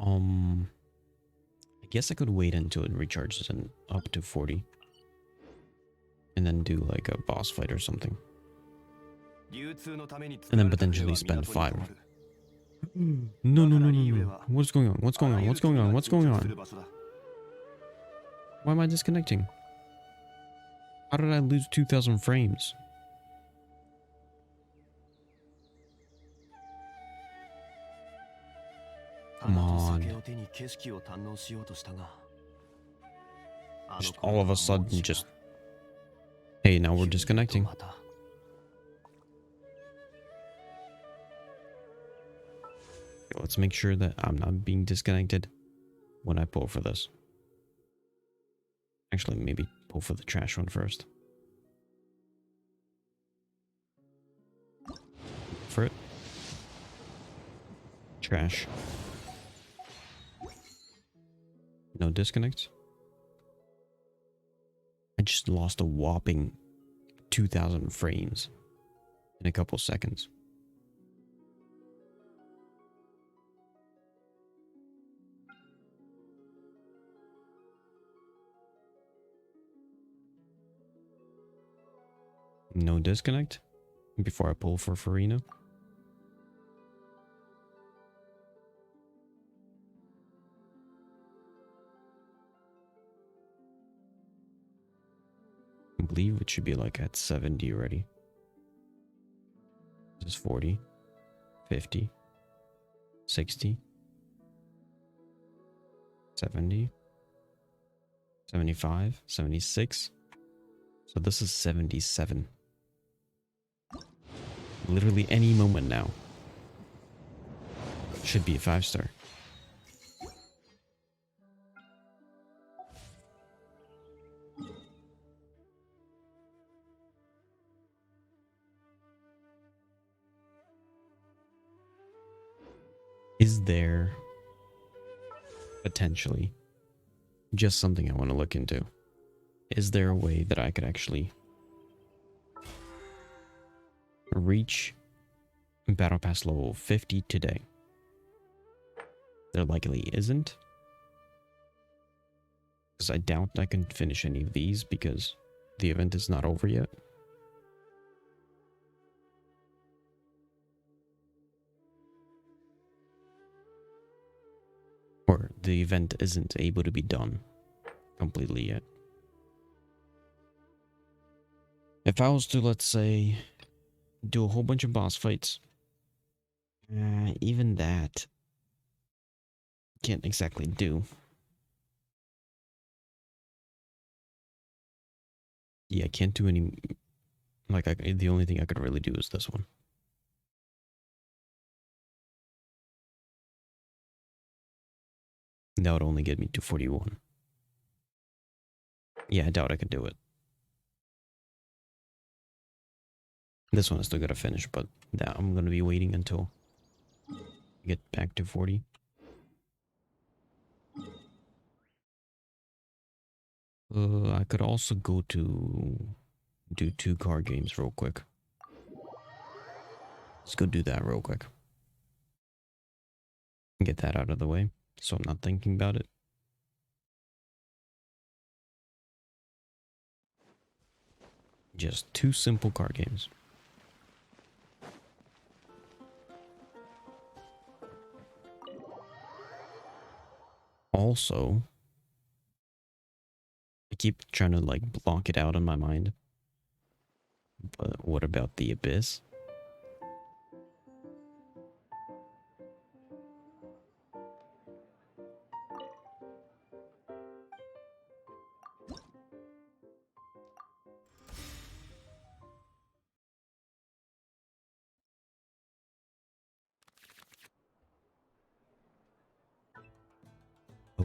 I guess I could wait until it recharges and up to 40. And then do like a boss fight or something. And then potentially spend 5. No. What's going on? What's going on? What's going on? What's going on? Why am I disconnecting? How did I lose 2,000 frames? Come on. Just all of a sudden, just... Hey, now we're disconnecting. Let's make sure that I'm not being disconnected when I pull for this. Actually, maybe pull for the trash one first. For it. Trash. No disconnects. I just lost a whopping 2,000 frames in a couple seconds. No disconnect before I pull for Farina. I believe it should be like at 70 already. This is 40, 50, 60, 70, 75, 76. So this is 77. Literally any moment now. Should be a 5-star. Is there potentially just something I want to look into? Is there a way that I could actually reach Battle Pass level 50 today? There likely isn't. Because I doubt I can finish any of these because the event is not over yet. Or the event isn't able to be done completely yet. If I was to, let's say, do a whole bunch of boss fights, even that can't exactly do. Yeah, I can't do any. Like, the only thing I could really do is this one. That would only get me to 41. Yeah, I doubt I could do it. This one I still gotta finish, but that I'm gonna be waiting until I get back to 40. I could also go to do 2 card games real quick. Let's go do that real quick. Get that out of the way, so I'm not thinking about it. Just 2 simple card games. Also, I keep trying to like block it out in my mind. But what about the Abyss?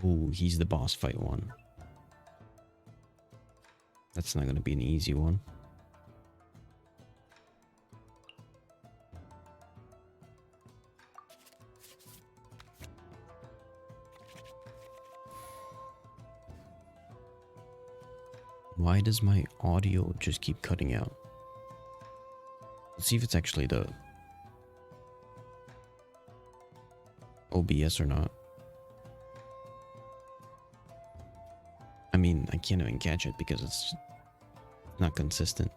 Oh, he's the boss fight one. That's not gonna be an easy one. Why does my audio just keep cutting out? Let's see if it's actually the OBS or not. I mean, I can't even catch it because it's not consistent.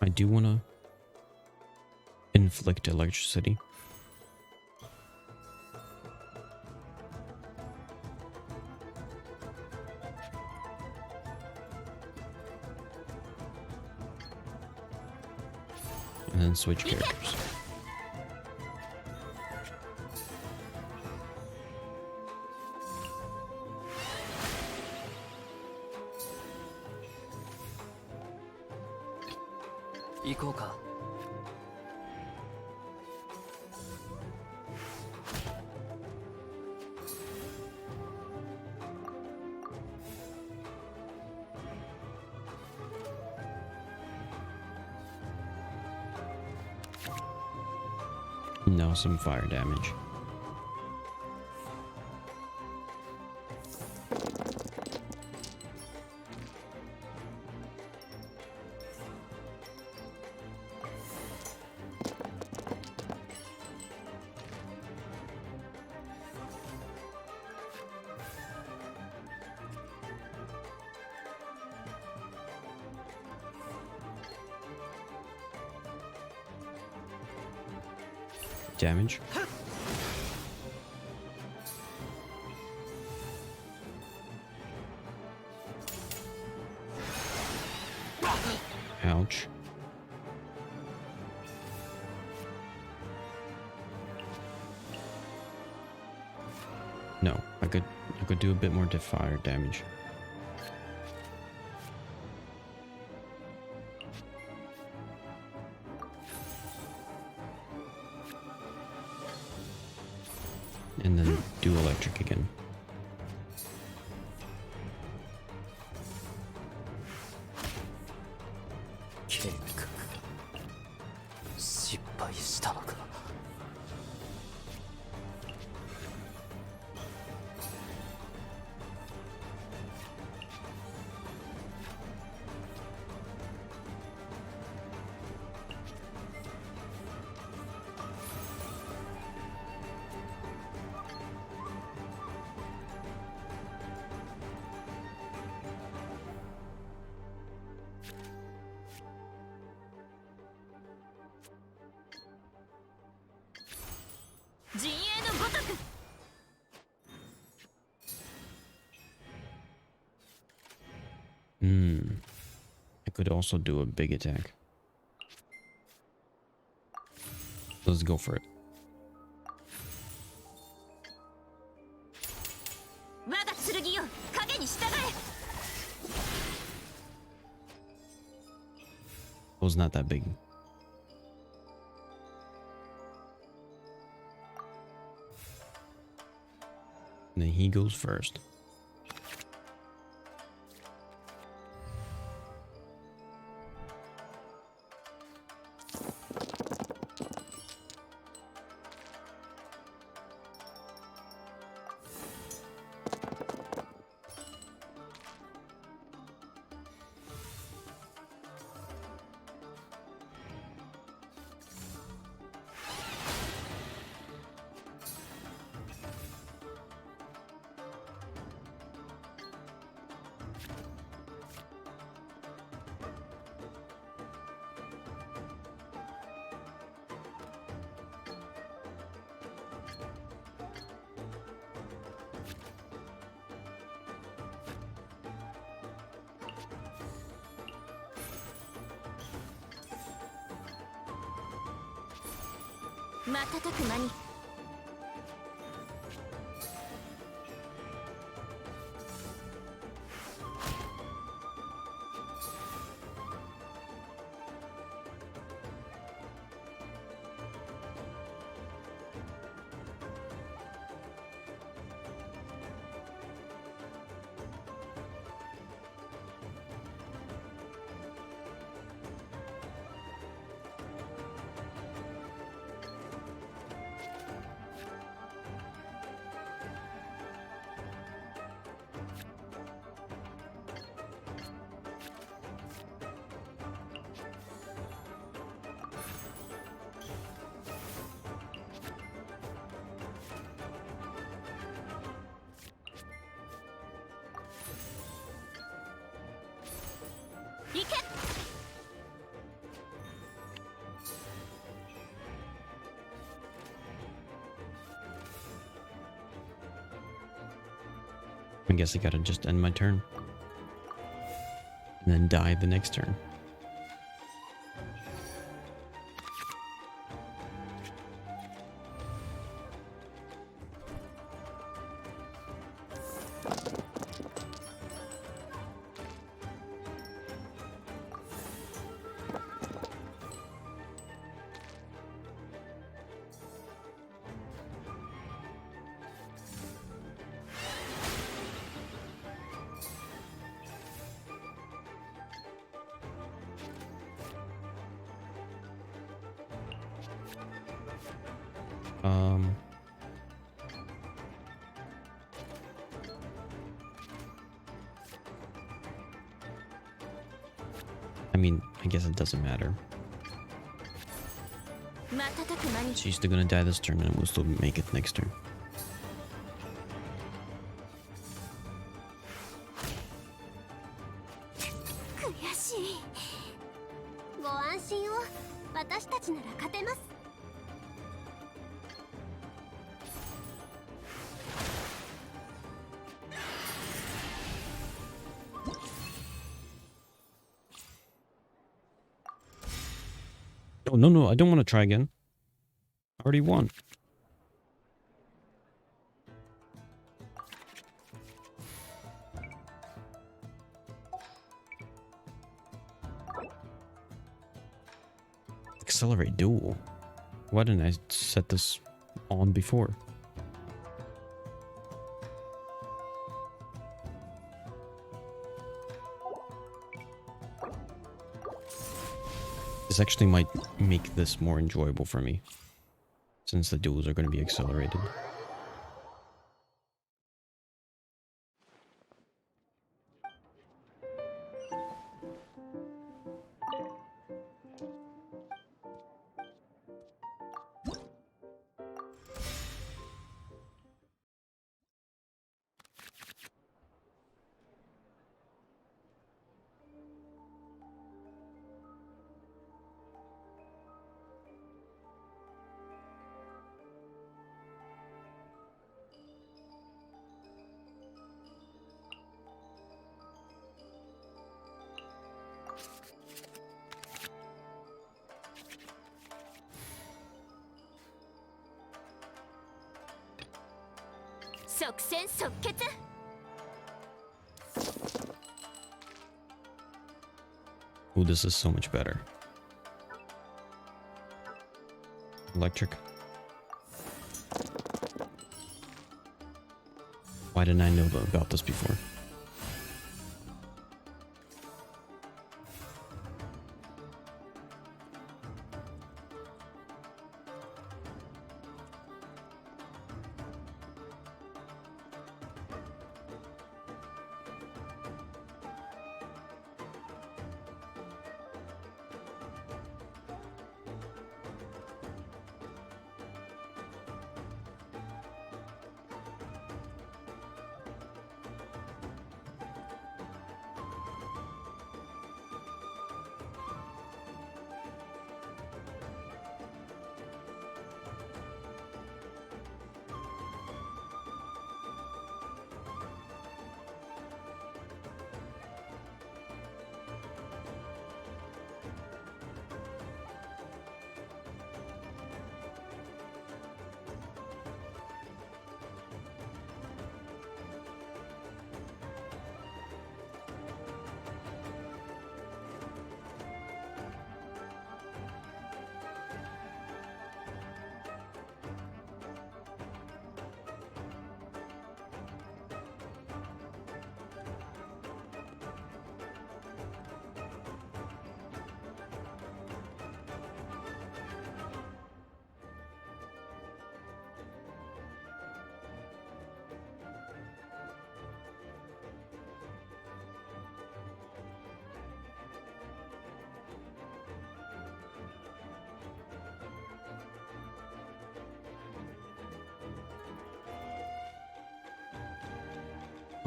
I do want to inflict electricity. And then switch characters. Now some fire damage. Damage. Ouch. No, I could do a bit more to fire damage. And then do electric again. 計画失敗したのか。陣営のごとく I could also do a big attack. Let's go for it. 我が剣よ影に従え Was not that big. And then he goes first.瞬く間に 行け I guess I gotta just end my turn. And then die the next turn. Um, I mean, I guess it doesn't matter. 瞬く間に She's still gonna die this turn and we'll still make it next turn. 悔しい。ご安心を。私たちなら勝てます。 Oh, no, no, I don't want to try again. I already won. Accelerate duel. Why didn't I set this on before? This actually might make this more enjoyable for me, since the duels are going to be accelerated. Ooh, this is so much better. Electric. Why didn't I know about this before?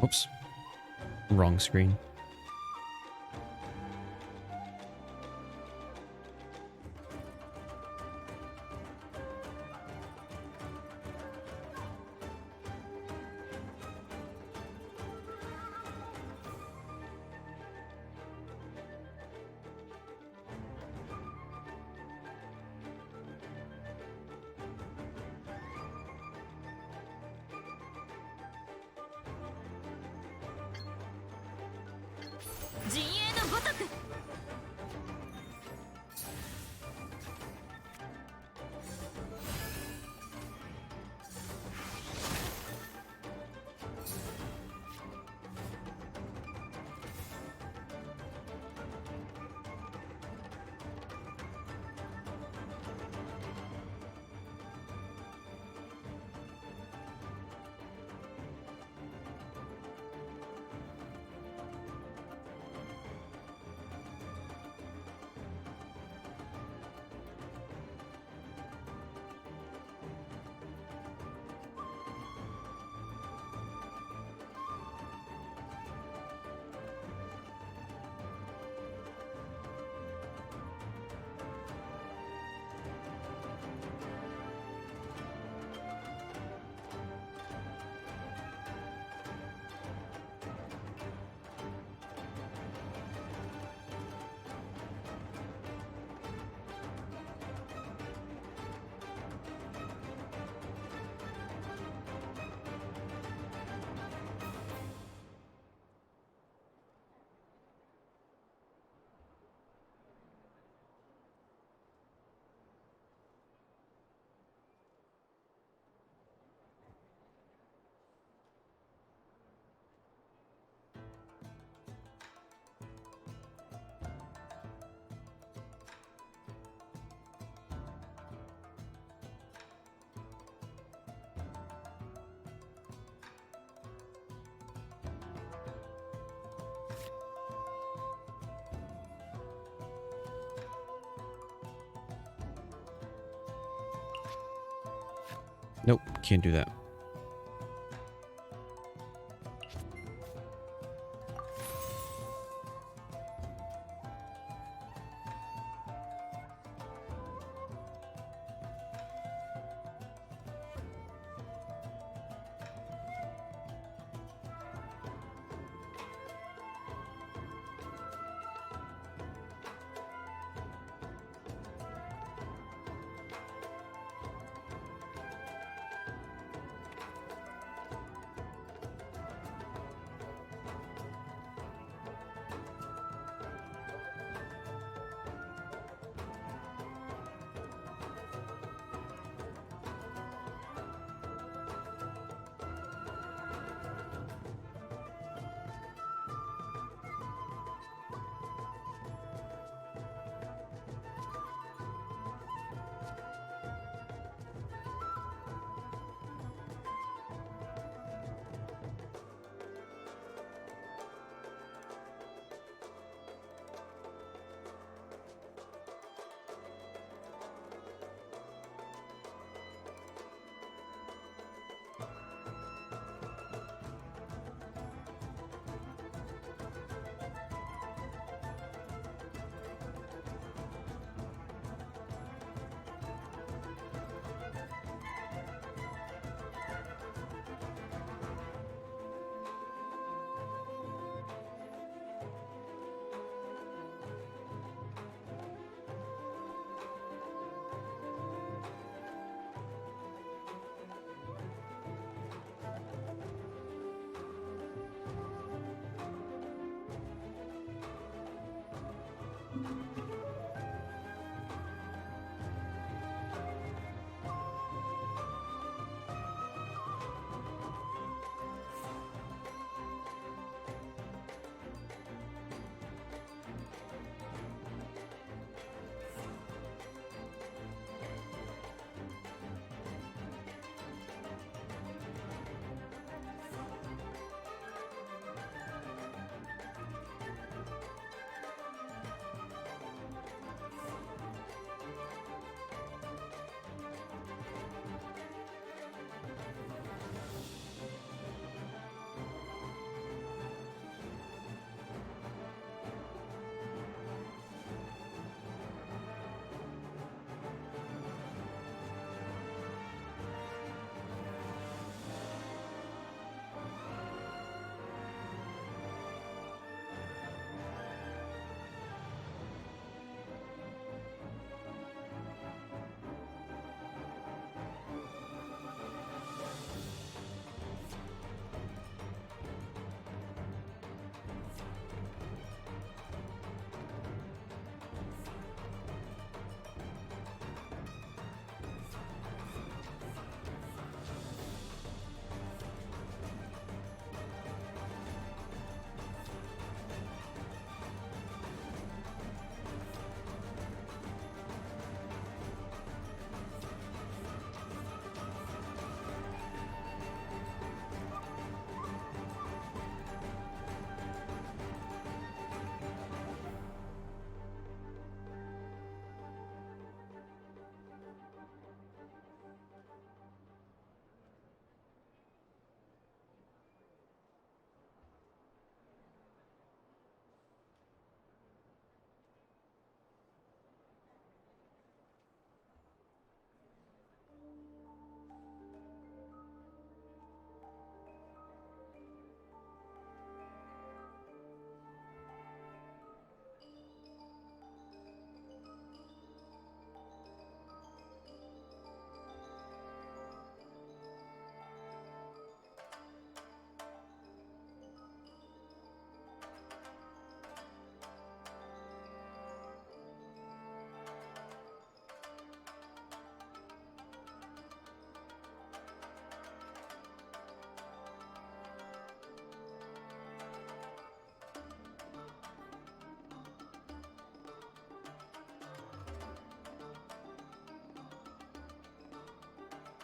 Oops. Wrong screen. Nope, can't do that.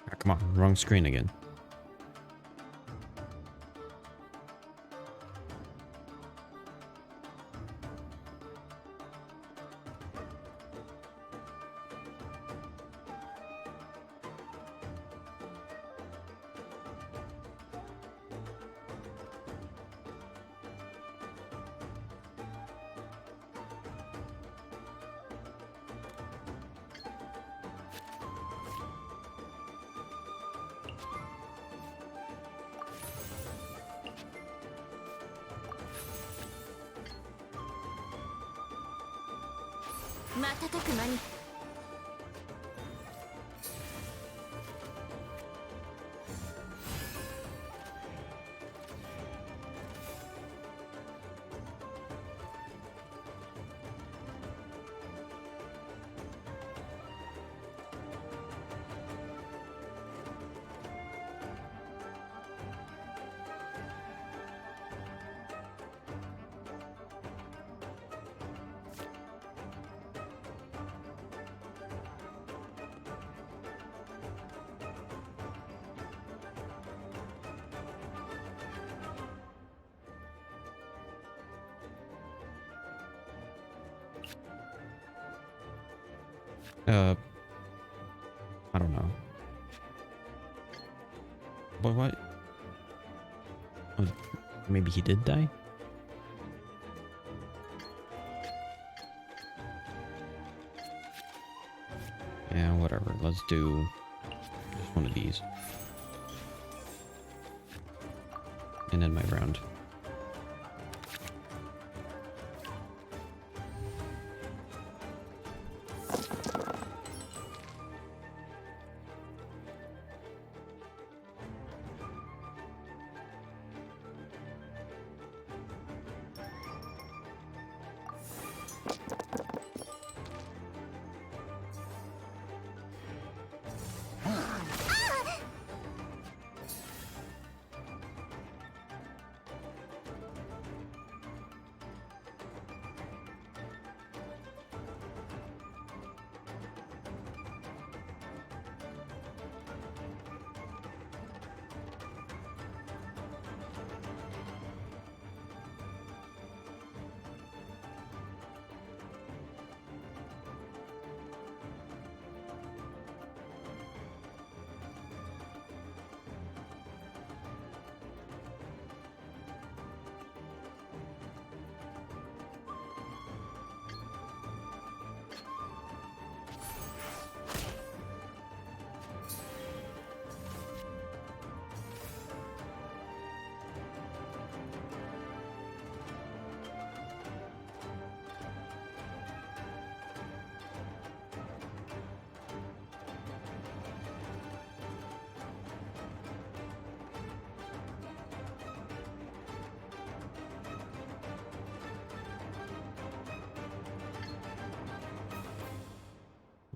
Ah, come on, wrong screen again. 瞬く間に I don't know. But what? Oh, maybe he did die? Yeah, whatever. Let's do just one of these. And end my round.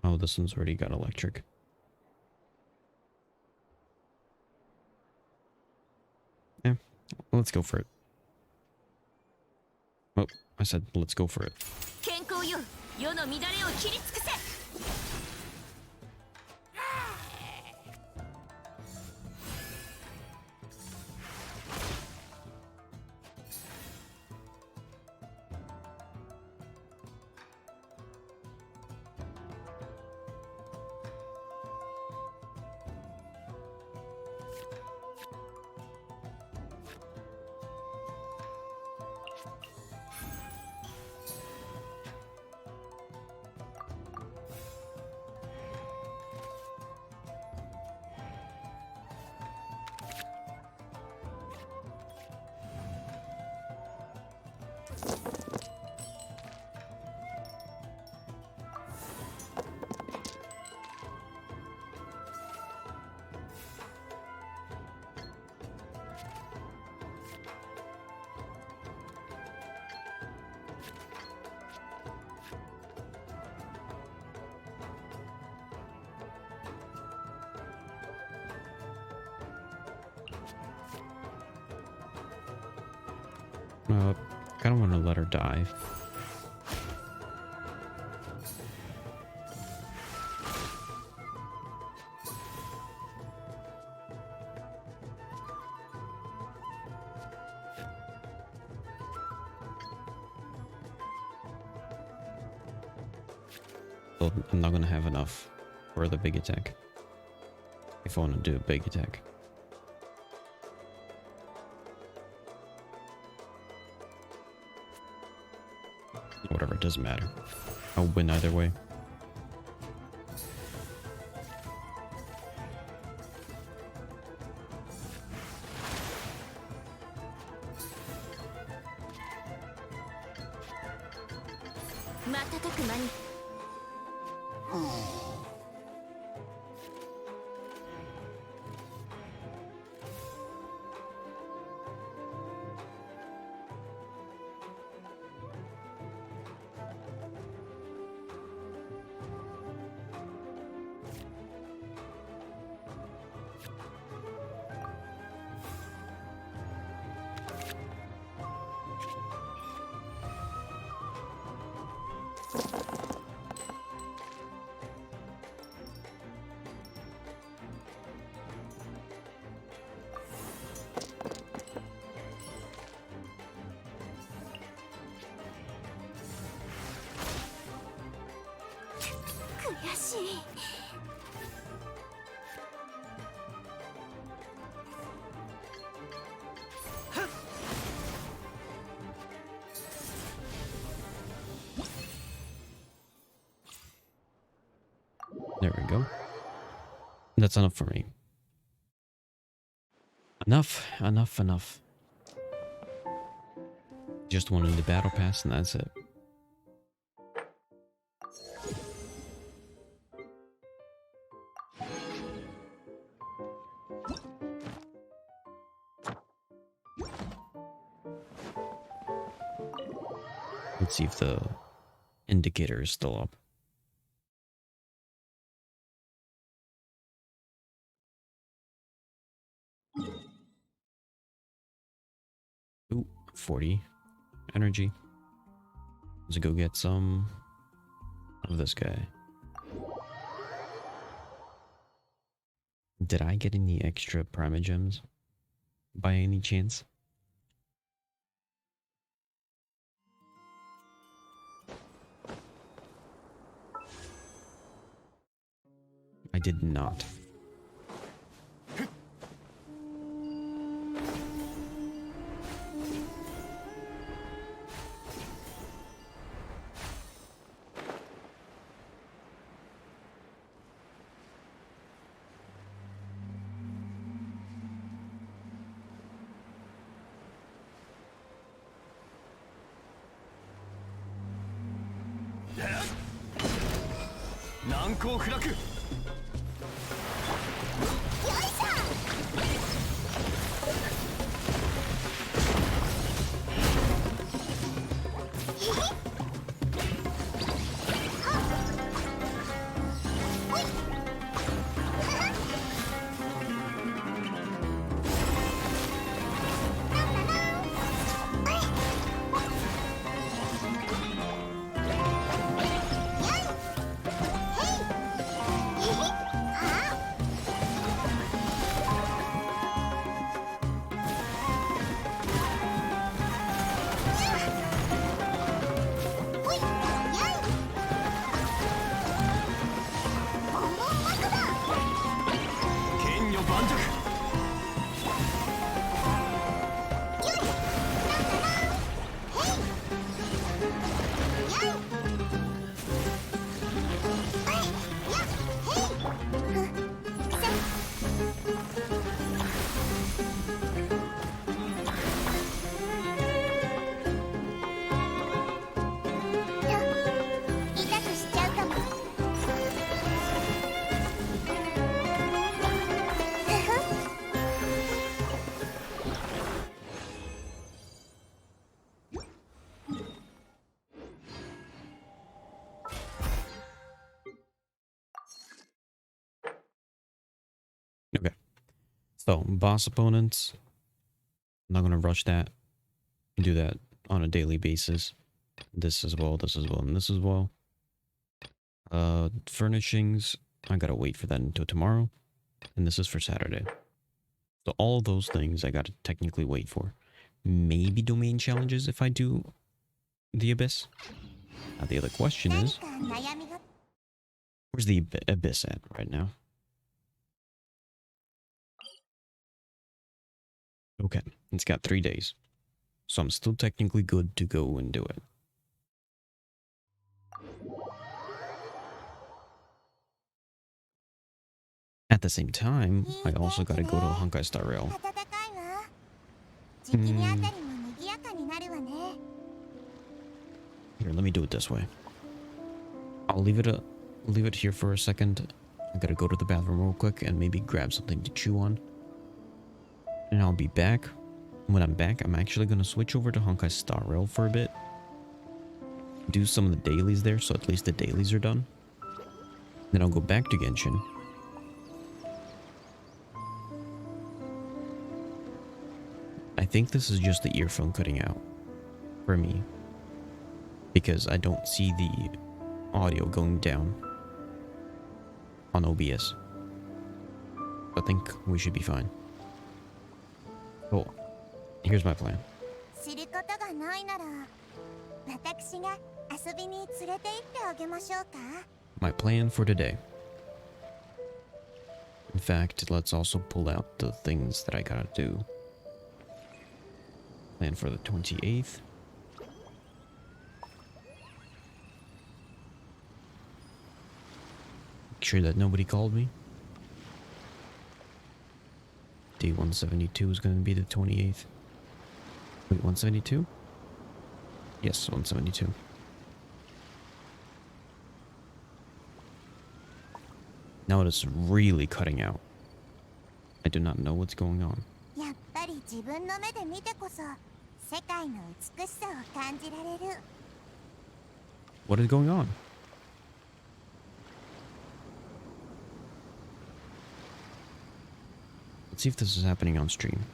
Oh, this one's already got electric. Yeah, let's go for it. Oh, I said let's go for it. 健康よ世の乱れを切り尽くせ Kind of want to let her die. Well, I'm not gonna have enough for the big attack. If I want to do a big attack. Whatever, it doesn't matter. I'll win either way. 悔しい。 There we go. That's enough for me. Enough. Just wanted the battle pass and that's it. Let's see if the indicator is still up. Ooh, 40 energy. Let's go get some of this guy. Did I get any extra primogems by any chance? I did not. Okay. So, boss opponents. I'm not going to rush that. Do that on a daily basis. This as well, and this as well. Furnishings. I gotta wait for that until tomorrow. And this is for Saturday. So all those things I gotta technically wait for. Maybe domain challenges if I do the Abyss. Now the other question is, where's the Abyss at right now? Okay, it's got 3 days. So I'm still technically good to go and do it. At the same time, I also gotta go to Honkai Star Rail. Here, let me do it this way. I'll leave it leave it here for a second. I gotta go to the bathroom real quick and maybe grab something to chew on. And I'll be back. When I'm back, I'm actually gonna switch over to Honkai Star Rail for a bit. Do some of the dailies there, so at least the dailies are done. Then I'll go back to Genshin. I think this is just the earphone cutting out for me, because I don't see the audio going down on OBS. I think we should be fine. Oh, here's my plan. 知ることがないなら、私が遊びに連れて行ってあげましょうか。My plan for today. In fact, let's also pull out the things that I gotta do. Plan for the 28th. Make sure that nobody called me. Day 172 is going to be the 28th. Wait, 172? Yes, 172. Now it is really cutting out. I do not know what's going on. やっぱり自分の目で見てこそ世界の美しさを感じられる。 What is going on? Let's see if this is happening on stream.「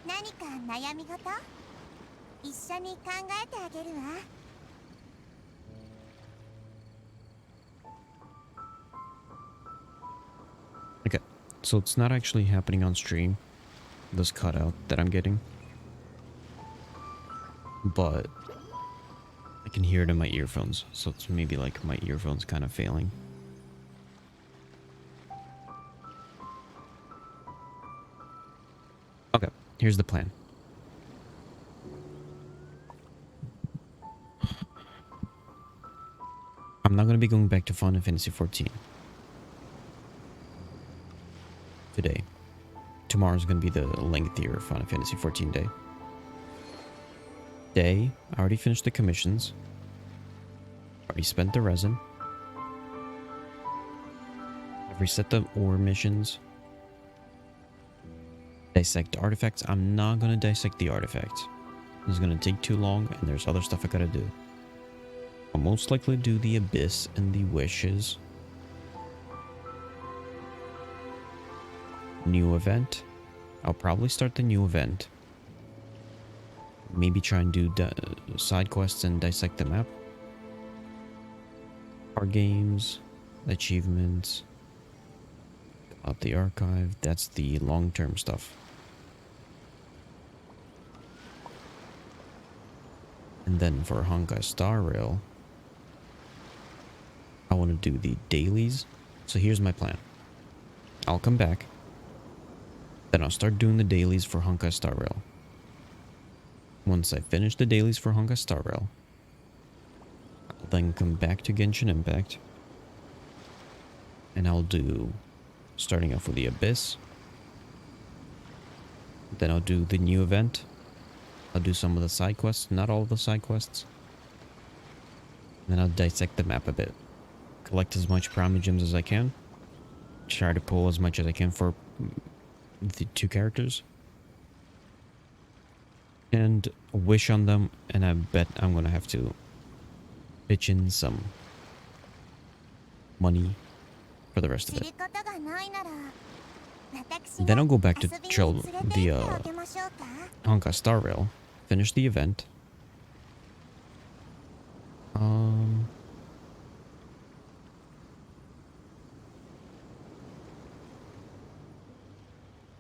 何か悩み事？一緒に考えてあげるわ。 Okay, so it's not actually happening on stream, this cutout that I'm getting. But I can hear it in my earphones, so it's maybe like my earphones kind of failing. Okay, here's the plan. I'm not going to be going back to Final Fantasy 14 today. Tomorrow's going to be the lengthier Final Fantasy 14 day. I already finished the commissions. Already spent the resin. I've reset the ore missions. Dissect artifacts. I'm not going to dissect the artifacts. This is going to take too long, and there's other stuff I got to do. I'll most likely do the Abyss and the Wishes. New event. I'll probably start the new event. Maybe try and do side quests and dissect the map. Our games, achievements, out the archive. That's the long-term stuff. And then for Honkai Star Rail, I want to do the dailies. So here's my plan. I'll come back. Then I'll start doing the dailies for Honkai Star Rail. Once I finish the dailies for Honkai Star Rail, I'll then come back to Genshin Impact. And I'll do, starting off with the Abyss. Then I'll do the new event. I'll do some of the side quests, not all of the side quests. Then I'll dissect the map a bit. Collect as much Prime Gems as I can. Try to pull as much as I can for the two characters. And wish on them, and I bet I'm gonna have to pitch in some money for the rest of it. Then I'll go back to the Honkai Star Rail, finish the event.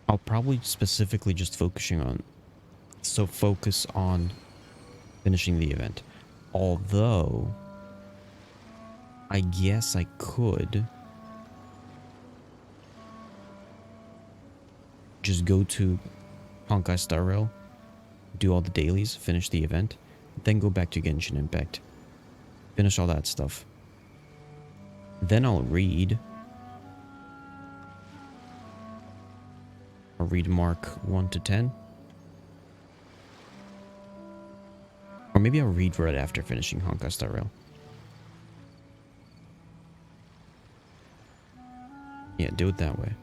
I'll probably specifically just focus on finishing the event. Although, I guess I could just go to Honkai Star Rail, do all the dailies, finish the event, then go back to Genshin Impact. Finish all that stuff. Then I'll read Mark 1 to 10. Or maybe I'll read right after finishing Honkai Star Rail. Yeah, do it that way.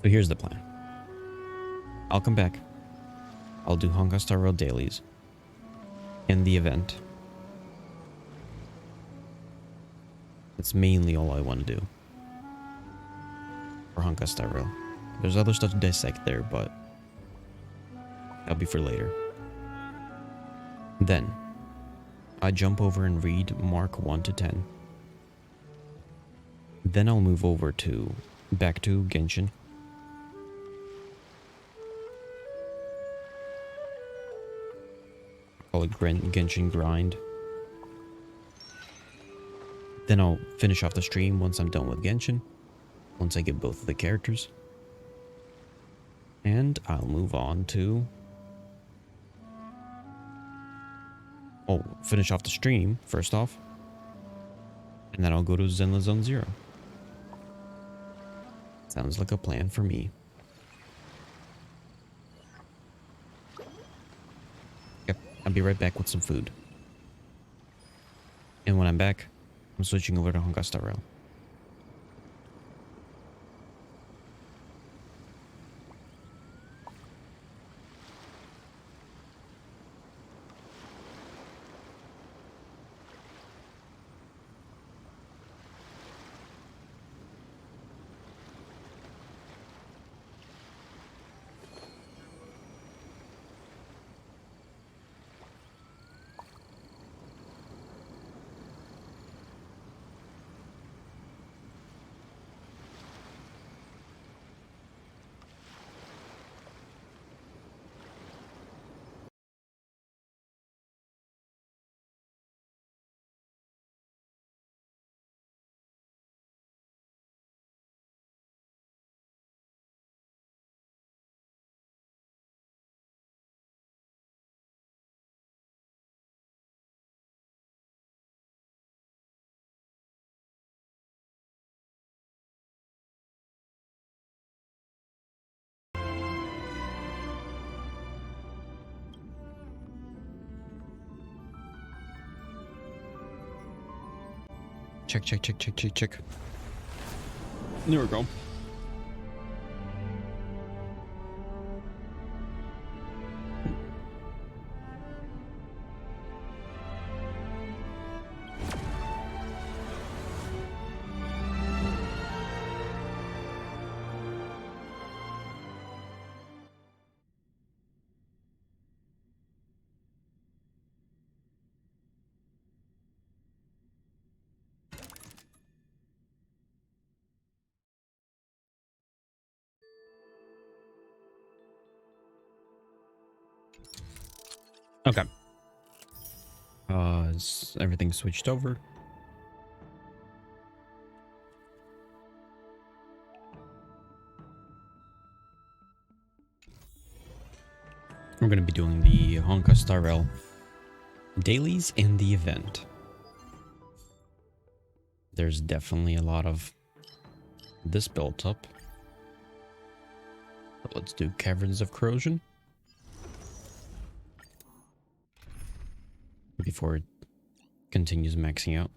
So here's the plan. I'll come back. I'll do Honkai Star Rail dailies. And the event. That's mainly all I want to do. For Honkai Star Rail. There's other stuff to dissect there, but that'll be for later. Then, I jump over and read Mark 1 to 10. Then I'll move over to back to Genshin. Call it Genshin Grind. Then I'll finish off the stream once I'm done with Genshin. Once I get both of the characters. And I'll move on to... Oh, finish off the stream first off. And then I'll go to Zenless Zone 0. Sounds like a plan for me. Yep, I'll be right back with some food. And when I'm back, I'm switching over to Honkai Star Rail. Check. There we go. Okay. Is everything switched over? We're going to be doing the Honkai Star Rail dailies and the event. There's definitely a lot of this built up. But let's do Caverns of Corrosion before it continues maxing out.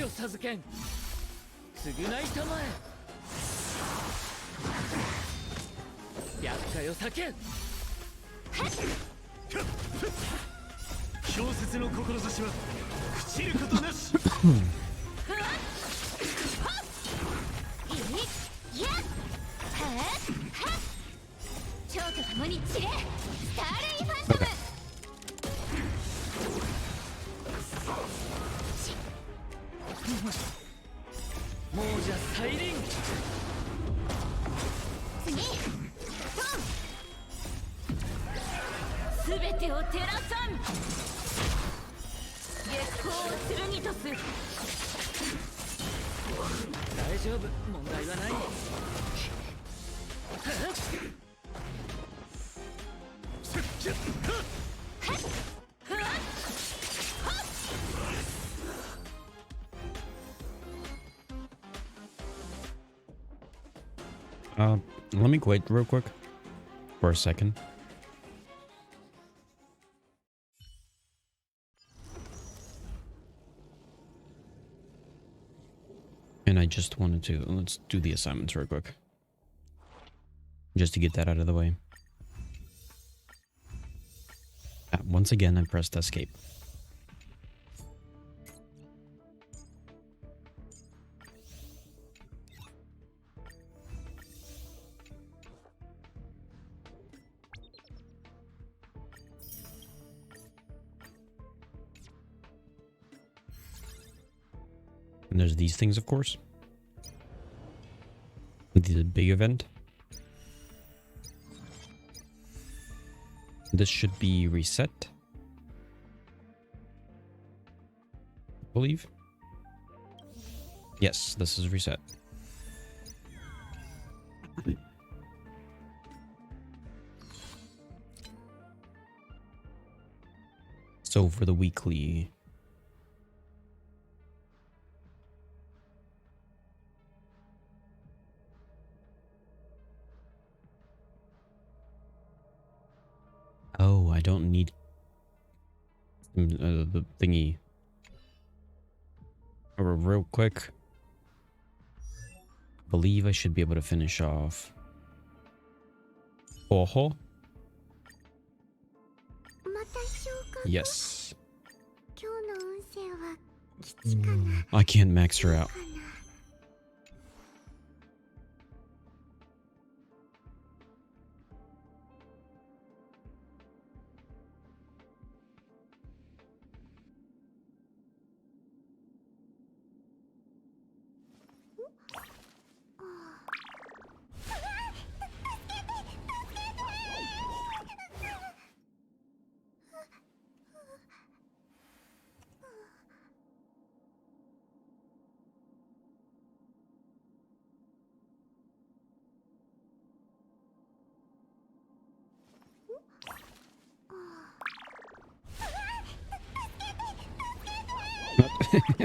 を授けん。償いたまえ。厄介を避けん。氷雪の志は朽ちることなし。蝶と共に散れ、スターレイファントム。亡者再臨。次、すべてを照らさん。月光を剣とす。大丈夫、問題はない。Let me quit real quick for a second. And I just wanted to, let's do the assignments real quick. Just to get that out of the way. Once again, I pressed escape. And there's these things, of course. The big event. This should be reset, I believe. Yes, this is reset. So for the weekly, oh, I don't need the thingy. Real quick, I believe I should be able to finish off Oho. Yes. I can't max her out.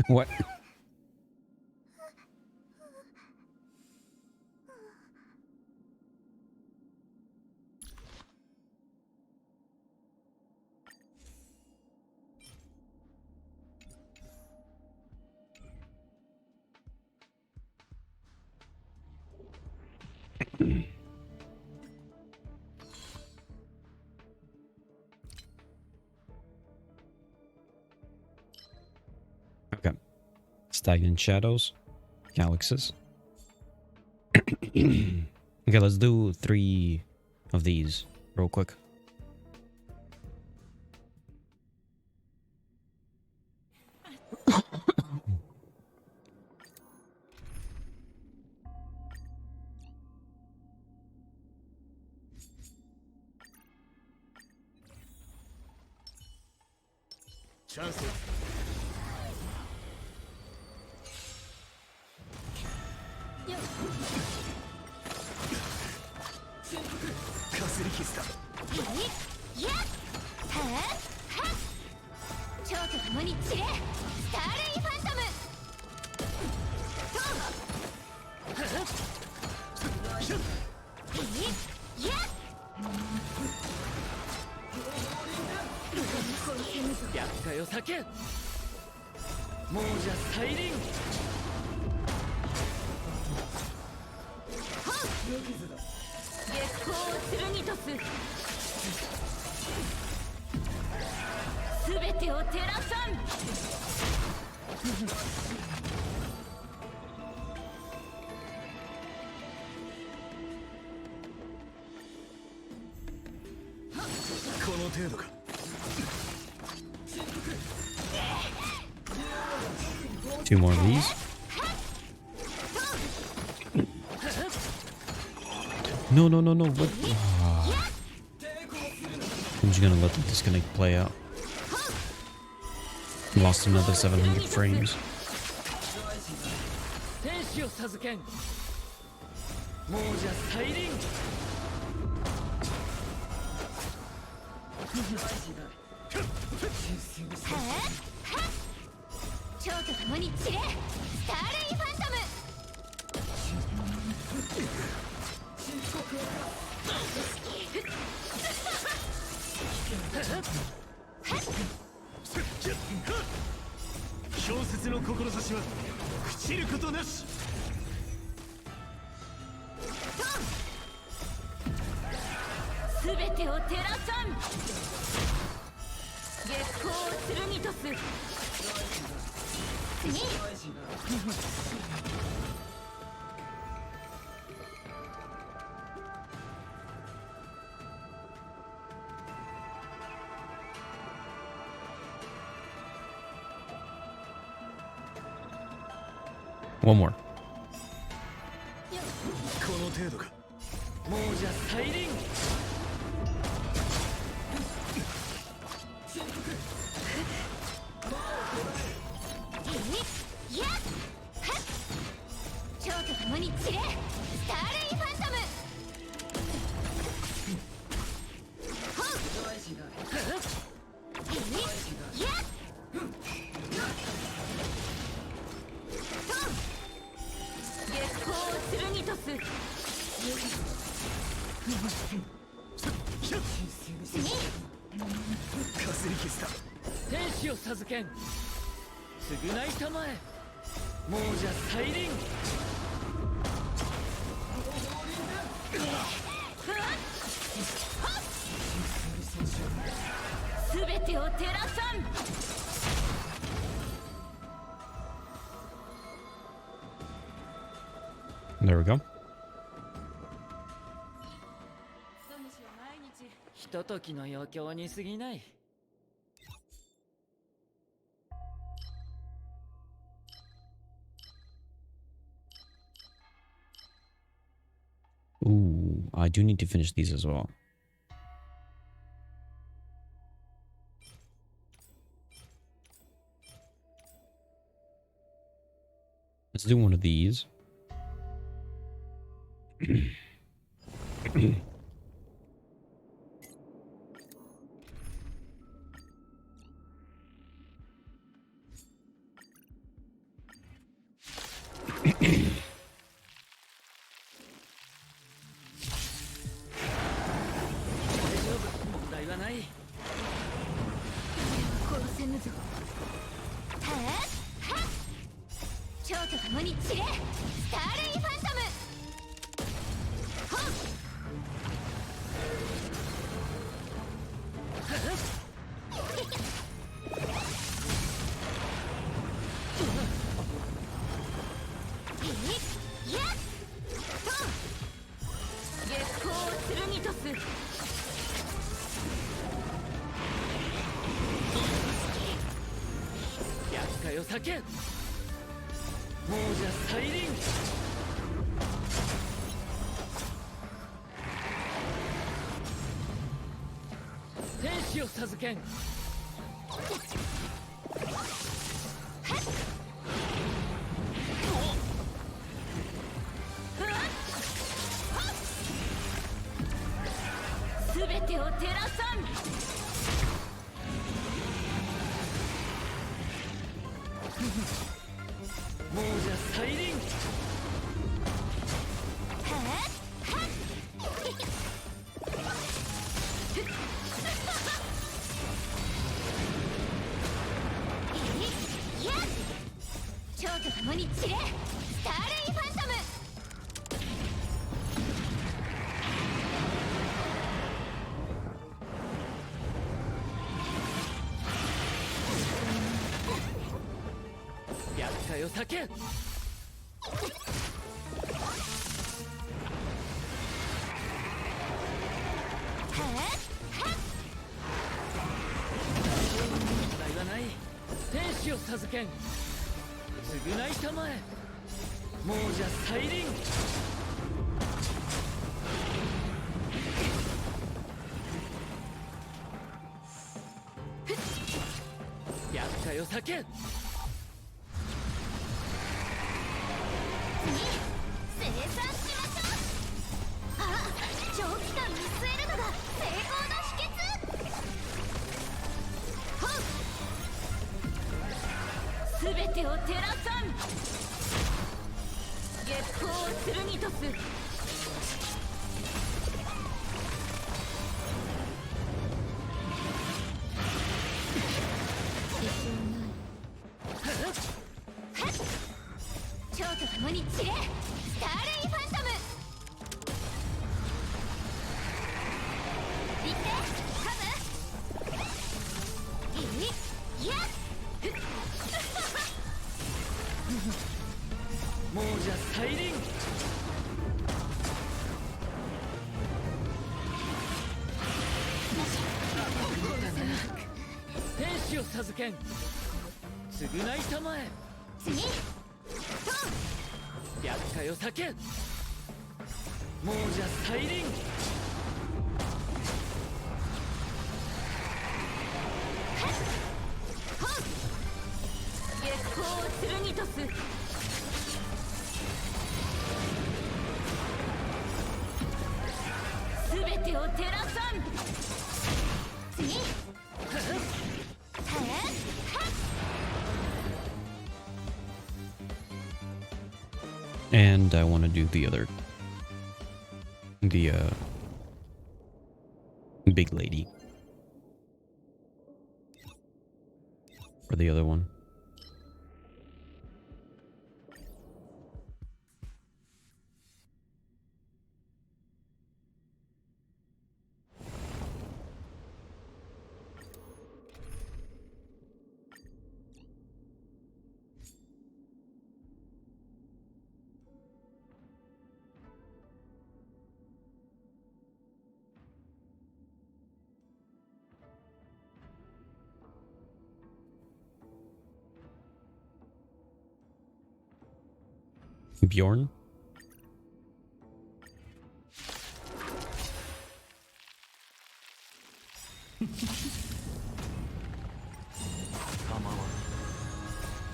What? Okay. Stagnant shadows. Galaxies. Okay, let's do 3 of these real quick. Chance. かすり傷だ。蝶と共に散れ、スターレイファントム。厄介を避けん。亡者再臨。月光を剣とす。すべてを照らさん。この程度か。Two more of these. No, no, no, no. What? Ah. I'm just gonna let the disconnect play out. Lost another 700 frames. 天使を授けん。亡者再臨。蝶と共に散れ。スターレインファントム。小説の志は朽ちることなし。すべてを照らさん。月光を剣とす。次。One more. この程度か。亡者再臨。蝶と共に散れ。スターレインファントム。月光を剣とす。次。かすり傷だ。天使を授けん。償いたまえ。亡者再臨。すべてを照らさん。There we go. ひとときの余興に過ぎない。Ooh, I do need to finish these as well. Let's do one of these.よ叫ん。亡者再臨。天使を授けん。すべてを照らさん。亡者再臨。よ叫ん。問題はない。天使を授けん。償いたまえ。亡者再臨。厄介を叫ん。生産しましょう。あ、長期間見据えるのが成功の秘訣。すべてを照らさん。月光を剣とす。蝶と共に散れ、スターレイファントム。行ってカム。いや亡者再臨。天使を授けん。償いたまえ。次厄介を叫ん。亡者再臨。月光を剣とす。すべてを照らさん。次And I want to do the other, the big lady, or the other one. Bjorn?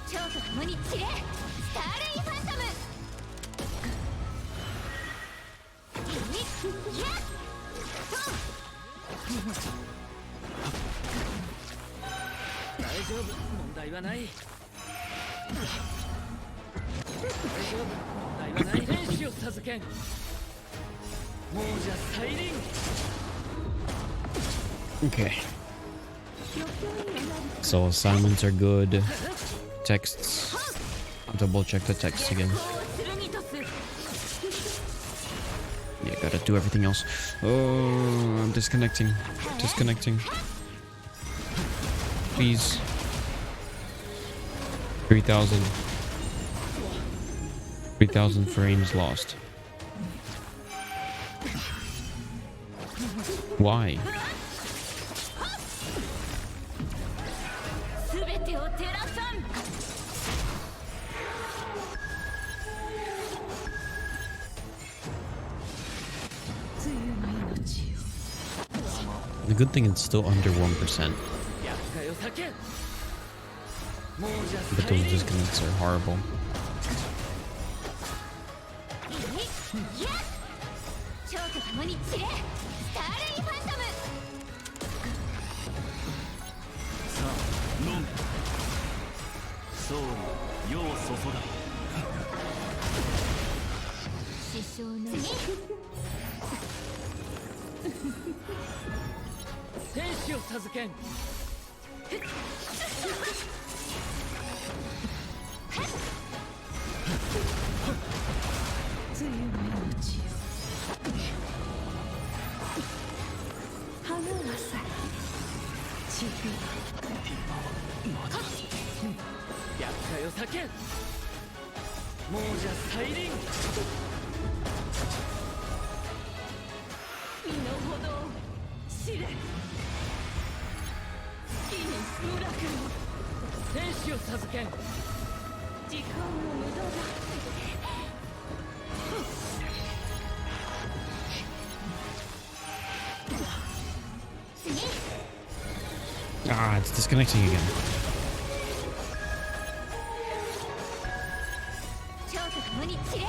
蝶と共に散れ、スターレイファントム。いや大丈夫、問題はない。大丈夫、問題はない。天使を授けん。亡者再臨。Okay. So assignments are good. Texts. I'll double check the text again. Yeah, gotta do everything else. Oh, I'm disconnecting. Disconnecting. Please. 3,000. 3,000 frames lost. Why? すべてを照らさん。 The good thing it's still under 1%. But those disconnects are horrible. 蝶と共に散れ、スターレイファントム。さあ飲む。ソウル世を注が。師匠の天使を授けん。つゆの命を花は咲き散る。まだ厄介を避けん亡者再臨身の程を知れ月に無楽を天使を授けん時間の無駄だ Ah, it's disconnecting again. 超と共に散れス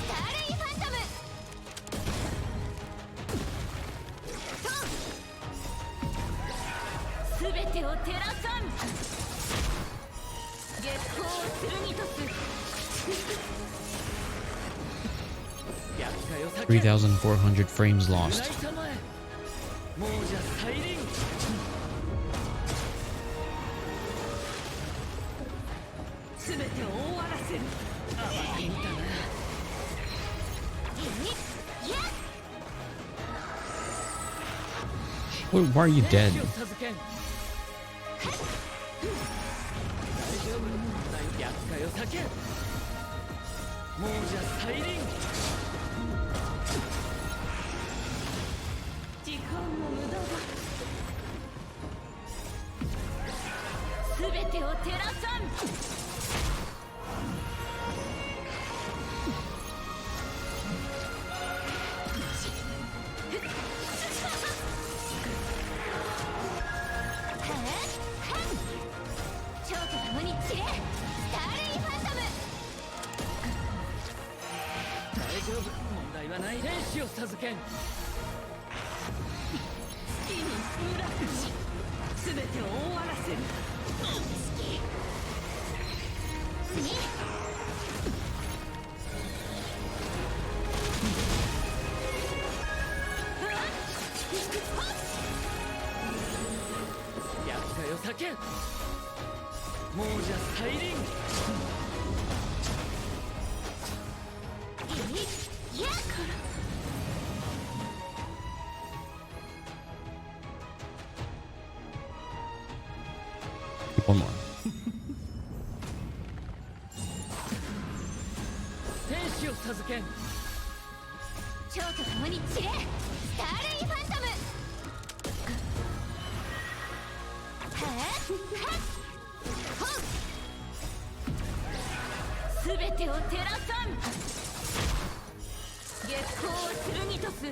ターレイファントムすべてを照らさん月光を剣とす厄介を避けん3,400 frames lost. 侍様へ亡者再臨すべてを終わらせる甘く見たな Why are you 天 dead? 使を授けん大丈夫厄介を避けん亡者再臨時間の無駄だすべてを照らさん超と共に散れスターレイファントム大丈夫問題はない天使を授けん月に無楽しすべてを終わらせる次厄介を避けん亡者再臨やっ One more. 天使を授けん超と共に散れスターレイファントムすべてを照らさん月光を剣とす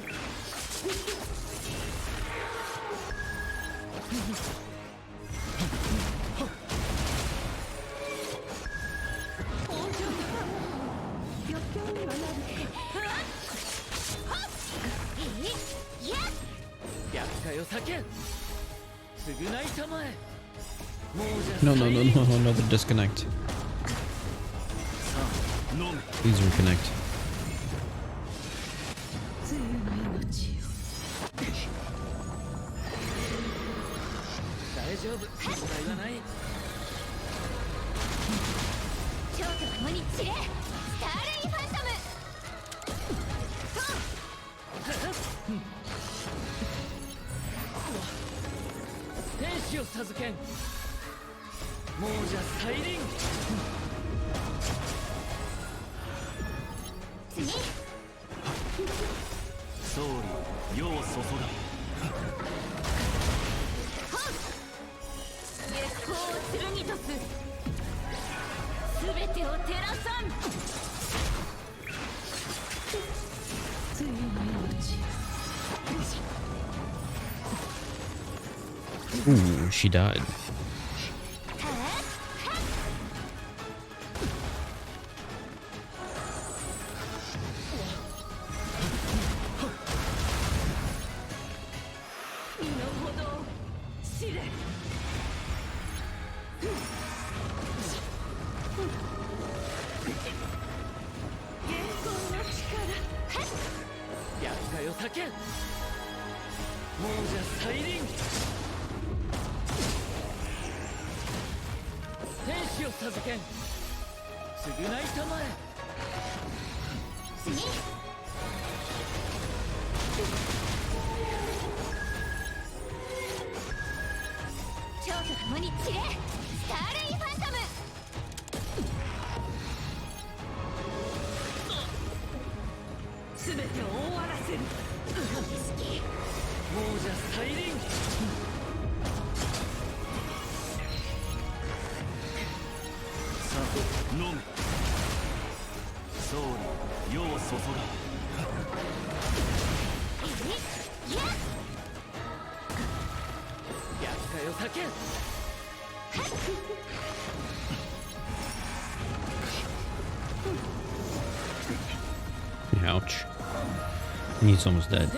王女様余興にはなる厄介を避けん償いたまえ亡者 No, no, 再 no, 臨 no, another disconnect. Please reconnect. つゆの命を大丈夫問題はない超と共に散れスターレイファントム天使を授けん亡者再臨次総理世を注が月光を剣とすすべてを照らさんつゆの命 Ooh, she died. 身の程を知れ現行の力厄介を避けん亡者再臨天使を授けん償いたまえ次超と共に散れスターレイファントム Ouch. He's almost dead.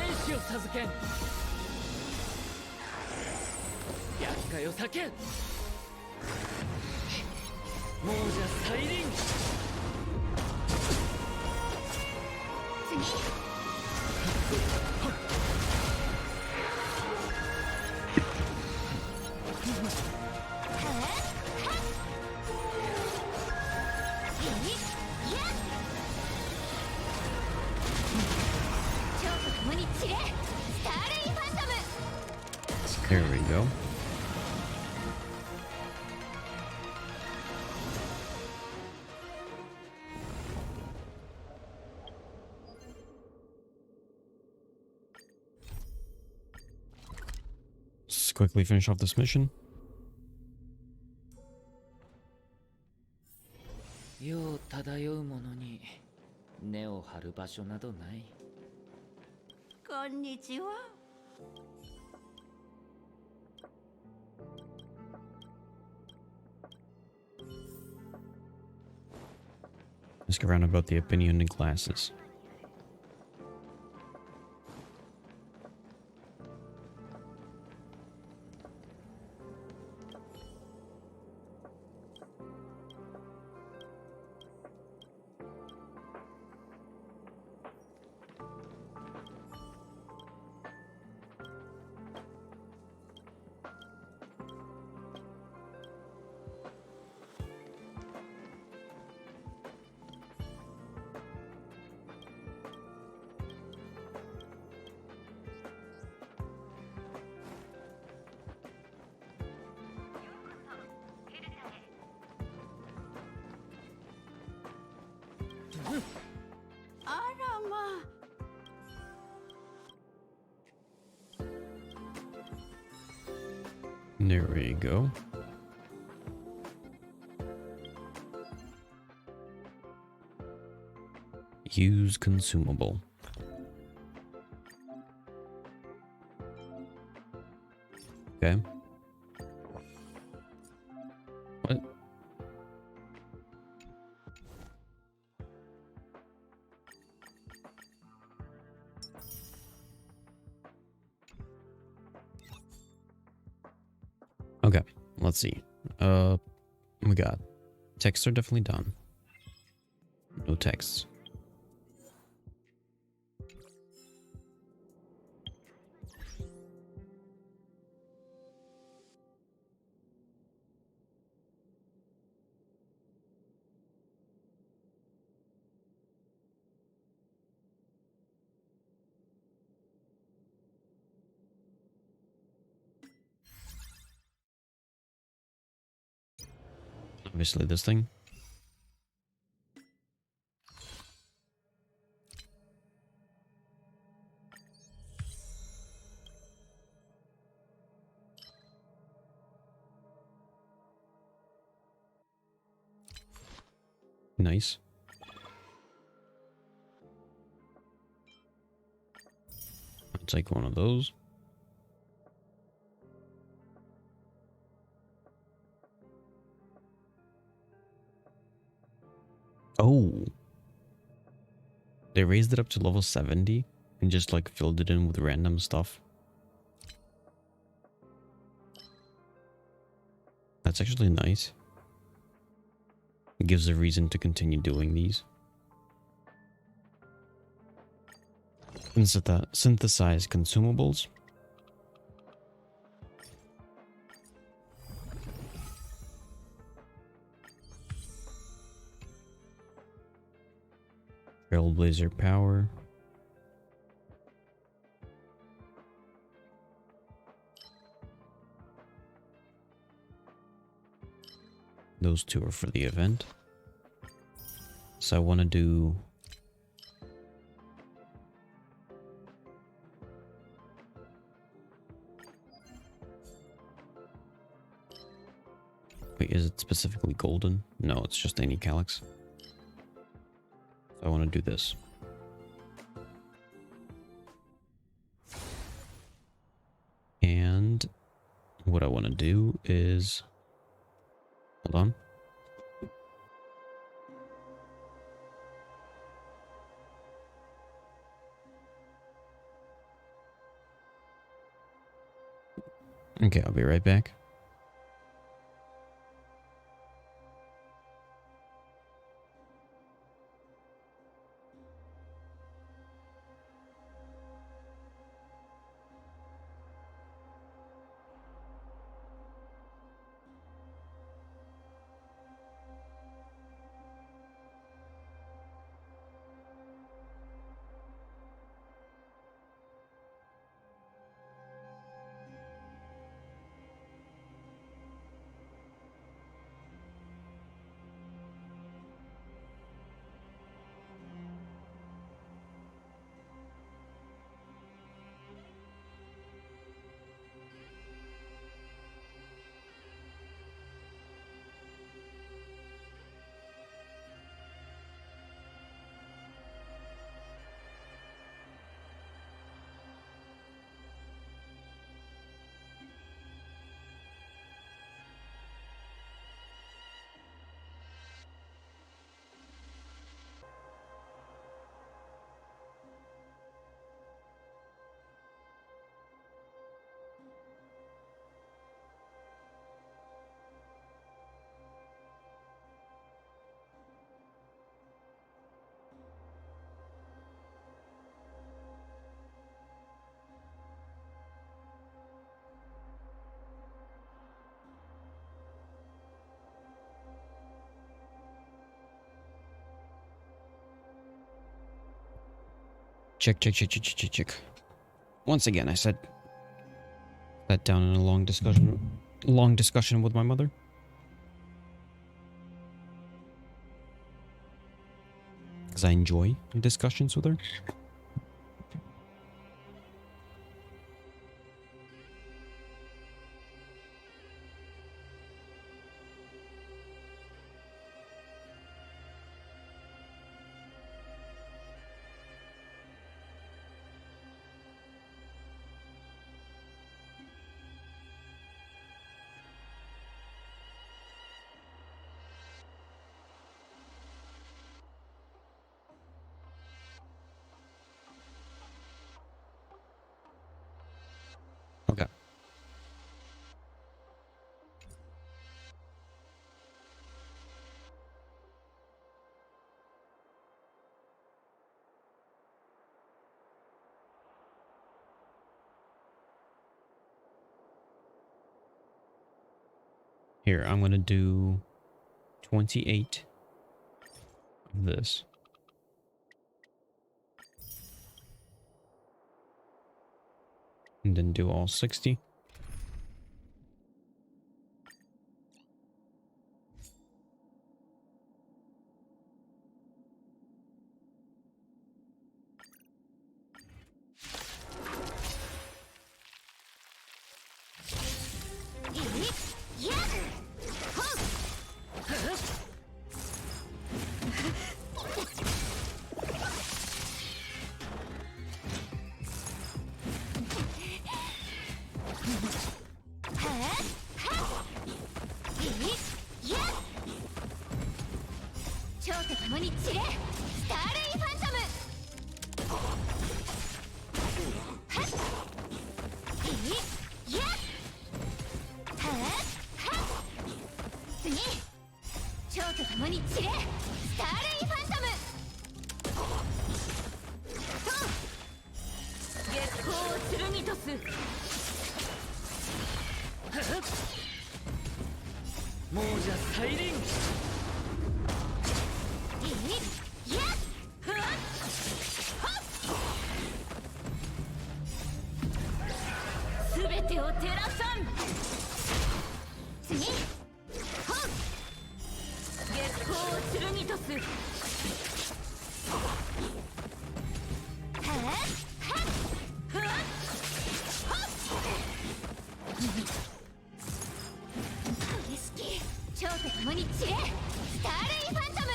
超と共に散れスターレイファントム There we go. Let's quickly finish off this mission. 世を漂う者に根を張る場所などない。こんにちは。 Ask around about the opinion and glasses. There we go. Use consumable. Okay. What? Okay, let's see. Oh my god. Texts are definitely done. No texts. Obviously this thing. Nice. I'll take one of those. Oh. They raised it up to level 70 and just like filled it in with random stuff. That's actually nice. It gives a reason to continue doing these. Synthesize consumables. Trailblazer power. Those two are for the event. So I want to do... Wait, is it specifically golden? No, it's just any calyx. So I want to do this. And what I want to do is... Hold on. Okay, I'll be right back. Check. Once again, I sat down in a long discussion with my mother. Because I enjoy discussions with her. Okay. Here, I'm going to do 28 of this. And then do all 60. 共に散れスターレイファントム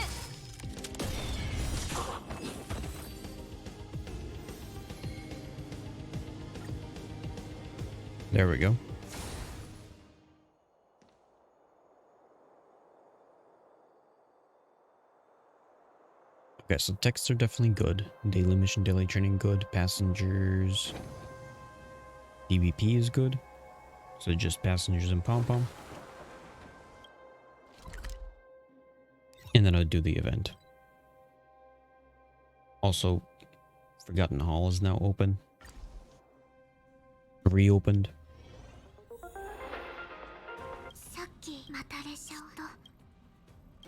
There we go. Okay, so texts are definitely good. Daily mission, daily training, good. Passengers. PvP is good. So just passengers and pom-pom. And then I'll do the event. Also, Forgotten Hall is now open. Reopened. さっきまた列車をと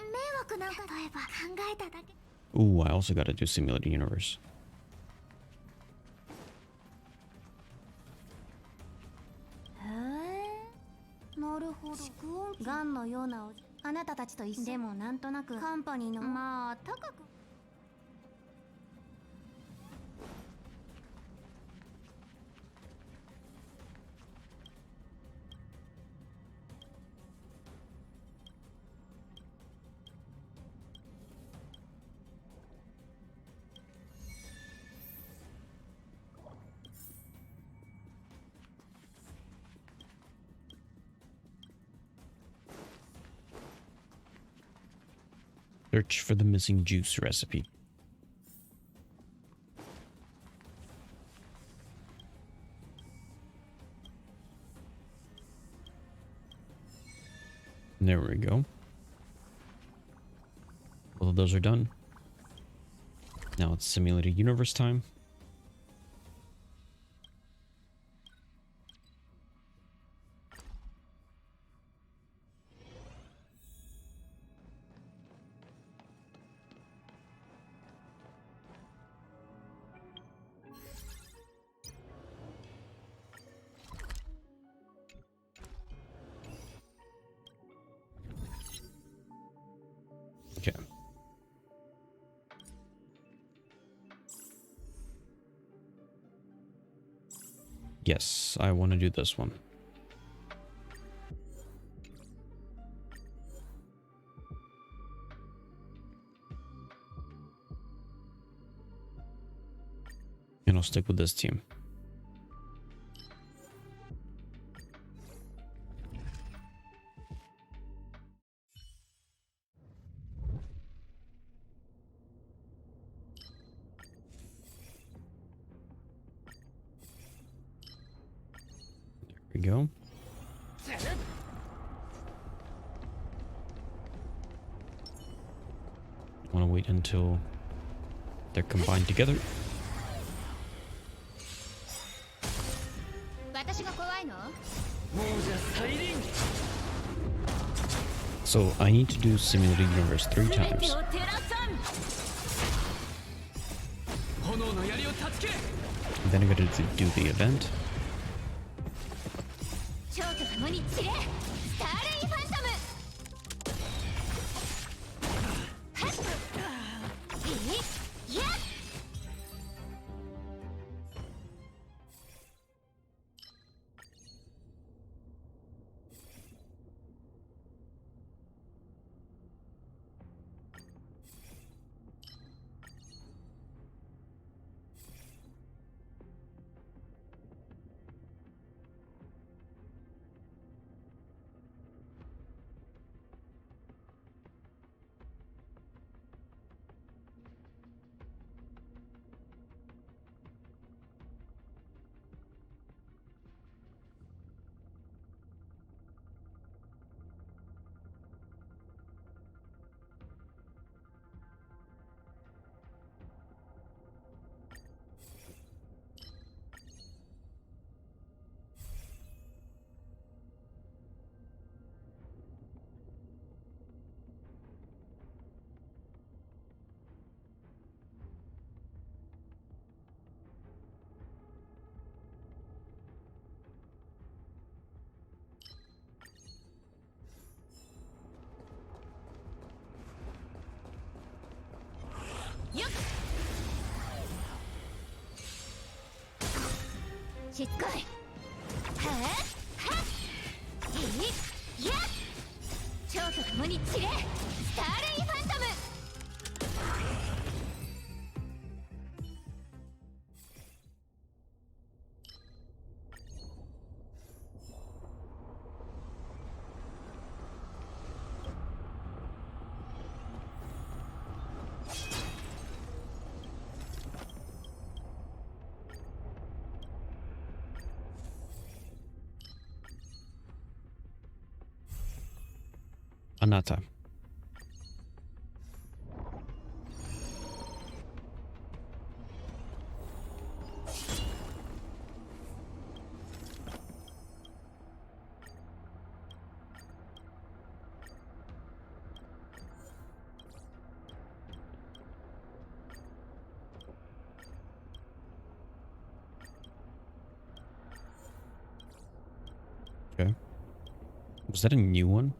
迷惑なんか例えば考えただけ Ooh, I also gotta do Simulated Universe. へえなるほど蓄音機ガンのようなおじあなたたちと一緒でもなんとなくカンパニーのまあ高く Search for the missing juice recipe. There we go. Both of those are done. Now it's Simulated Universe time. Okay. Yes, I want to do this one. And I'll stick with this team. There we go. I want to wait until they're combined together. 私が怖いの So I need to do Simulated Universe 3 全て times. を照らさん Then I gotta do the event. 蝶と共に散れスターレイファントムはっやっ よっしつこいはっはっやっ蝶と共に散れスターレイファントム。Anata. Okay. Was that a new one?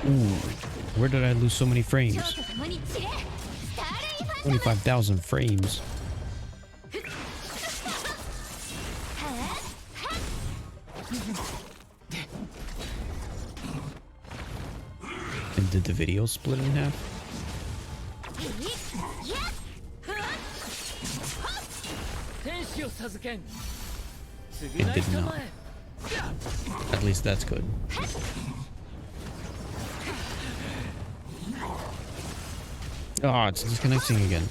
Ooh, where did I lose so many frames? 25,000 frames. And did the video split in half? It did not. At least that's good. Oh, it's disconnecting again.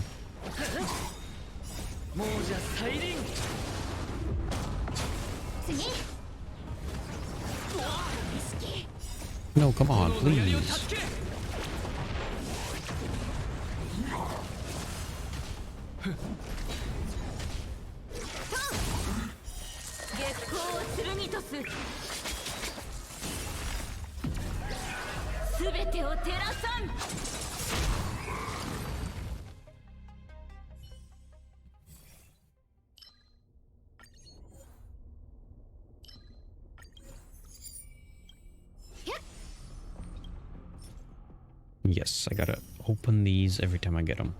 No, come on, please. Yes, I gotta open these every time I get them.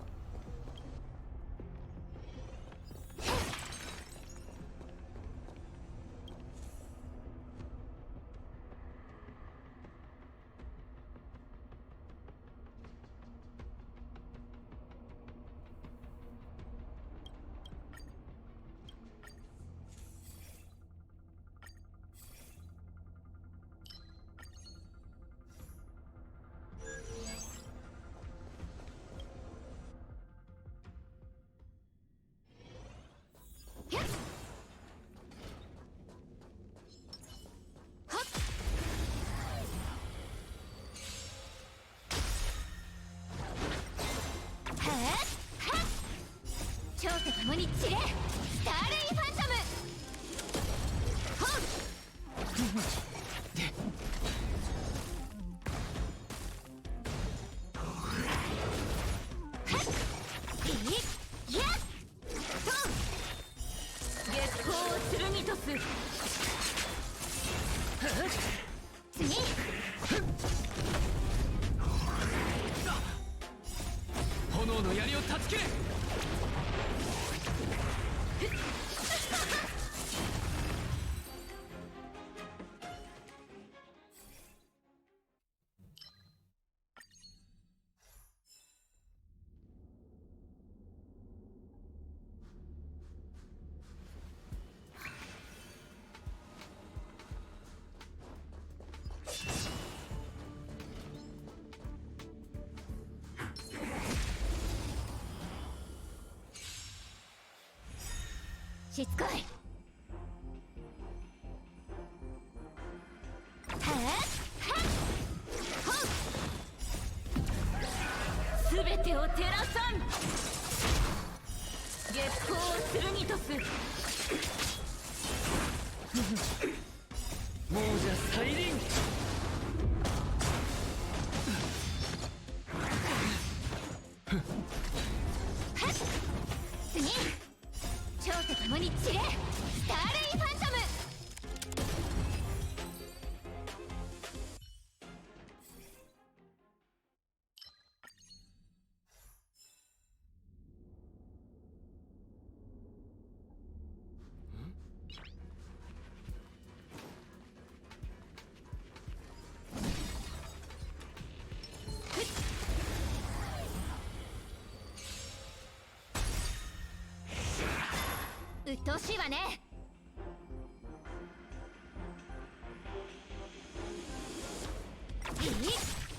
等しいわね。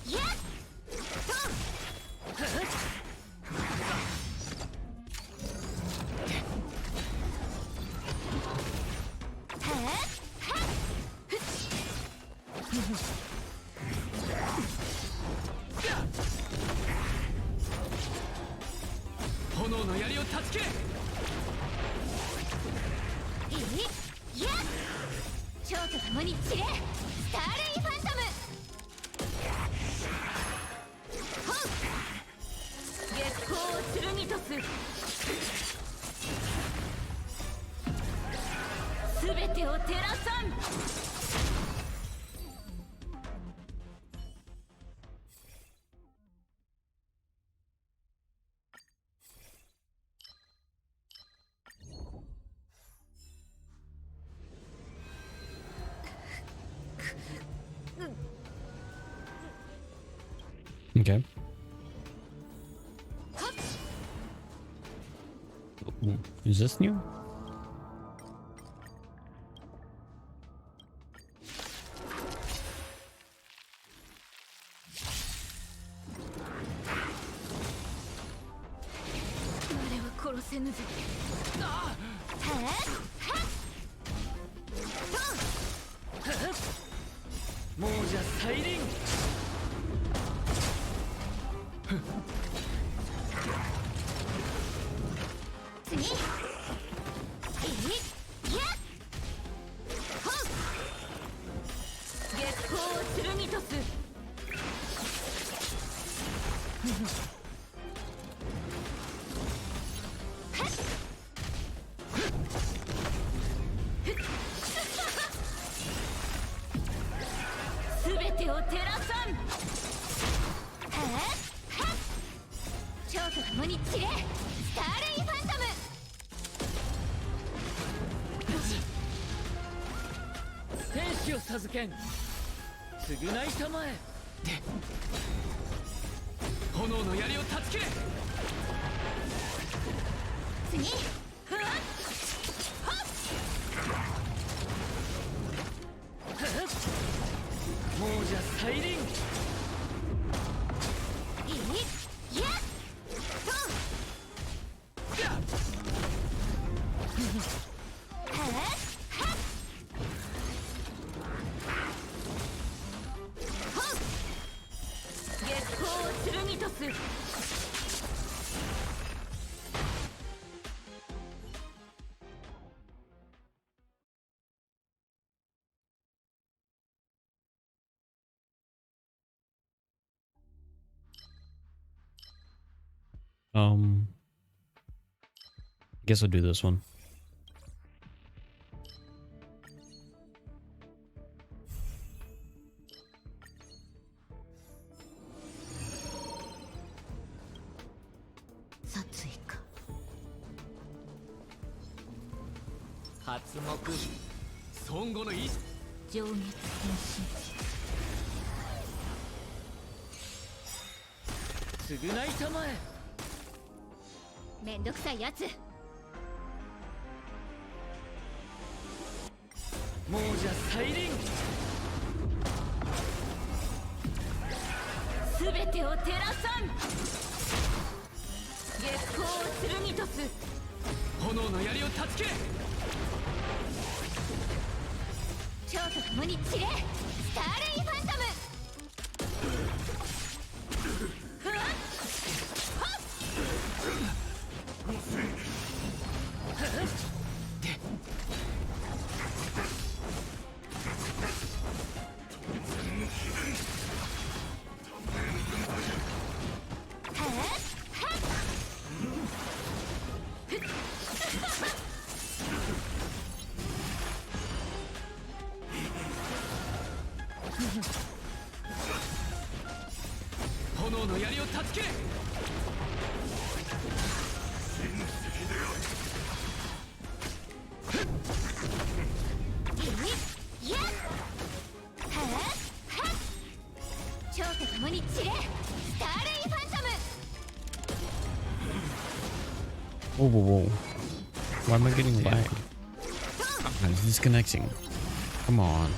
いやっ炎の槍を断ち切れ。いや蝶と共に散れ、スターレイファントム。ほう月光を剣とす、すべてを照らさん。Okay. Ooh, is this new?すべてを照らさん。蝶と共に散れ、スターレイファントム。天使を授けん、償いたまえ。炎の槍を断ち切れ。次、亡者再臨。いや月光を剣とす。Guess I'll do this one.発目孫悟の意志。情熱変償いたまえ。身。めんどくさいやつ。亡者再臨。すべてを照らさん。月光を剣とす。炎の槍を断ち切れ。蝶と共に散れ、スターレイファントム。炎の槍を断ち切れ。いや蝶と共に散れ、スターレイファントム。Whoa, whoa, whoa. Why am I getting lag? It's disconnecting. Come on.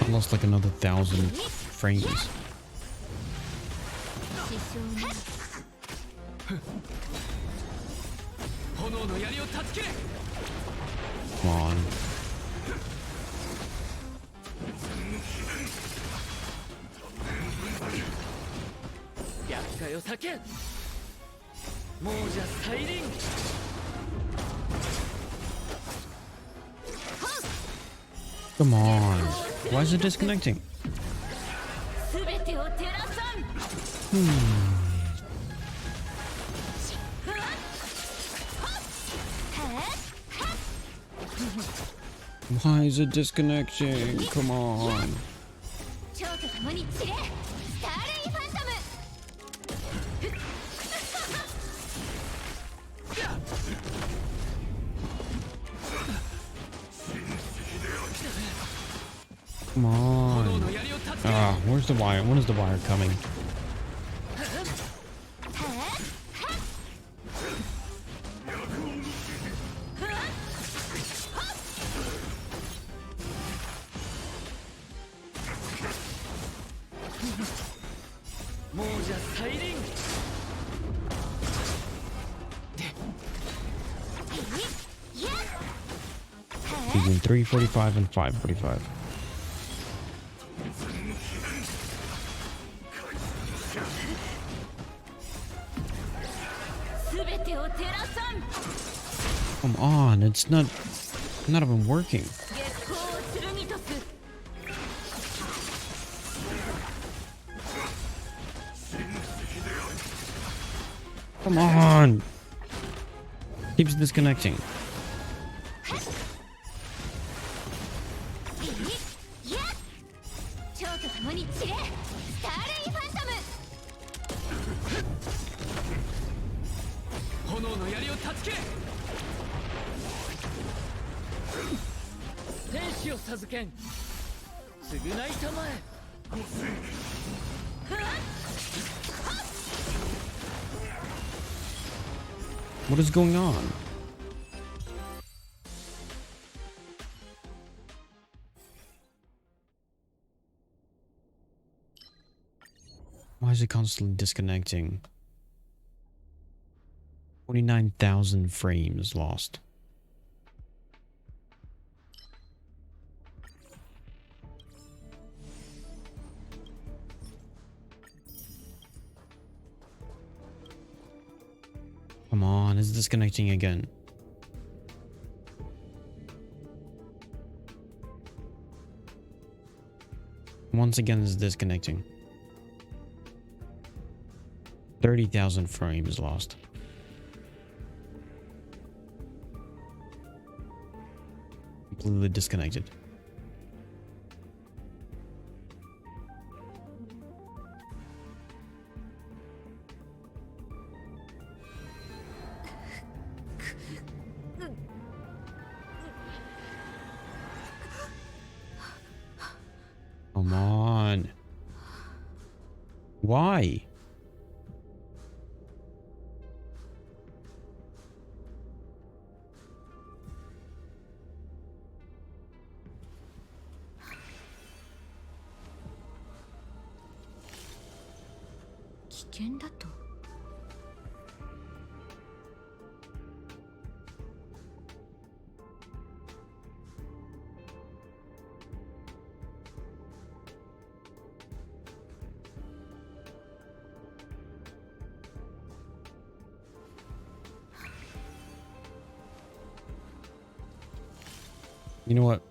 I lost like another 1,000 frames. 炎の槍を断ち切れ。 Come on. 厄介を避けん。亡者再臨。 Come on. Why is it disconnecting? すべてを照らさん。 Why is it disconnecting? Come on. 蝶と共に散れ。スターレイファントム。 Come on. Ah, where's the wire? When is the wire coming? Between 345 and 545. すべてを照らさん。 Come on, it's not even working. 月光を剣とす。 Come on. Keeps disconnecting. 蝶と共に散れ。スターレイファントム。 炎の槍を断ち切れ。天使を授けん。償いたまえ。 What is going on? Why is it constantly disconnecting? 49,000 frames lost. Come on, it's disconnecting again. Once again, it's disconnecting. 30,000 frames lost. Completely disconnected. Come on. Why? You know what?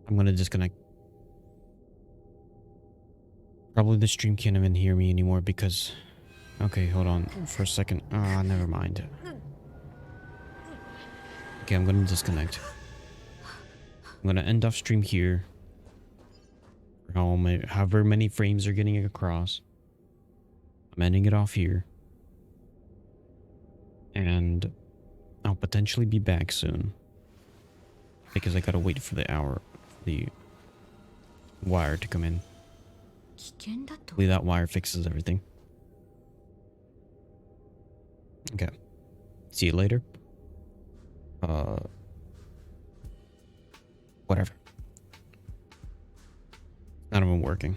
I'm gonna disconnect. Probably the stream can't even hear me anymore because... Okay, hold on for a second. Never mind. Okay, I'm gonna disconnect. I'm gonna end off stream here. However many frames are getting across. I'm ending it off here. And I'll potentially be back soon. Because I gotta wait for the hour, the wire to come in. 危険だと Hopefully that wire fixes everything. Okay. See you later. Whatever. None of them working.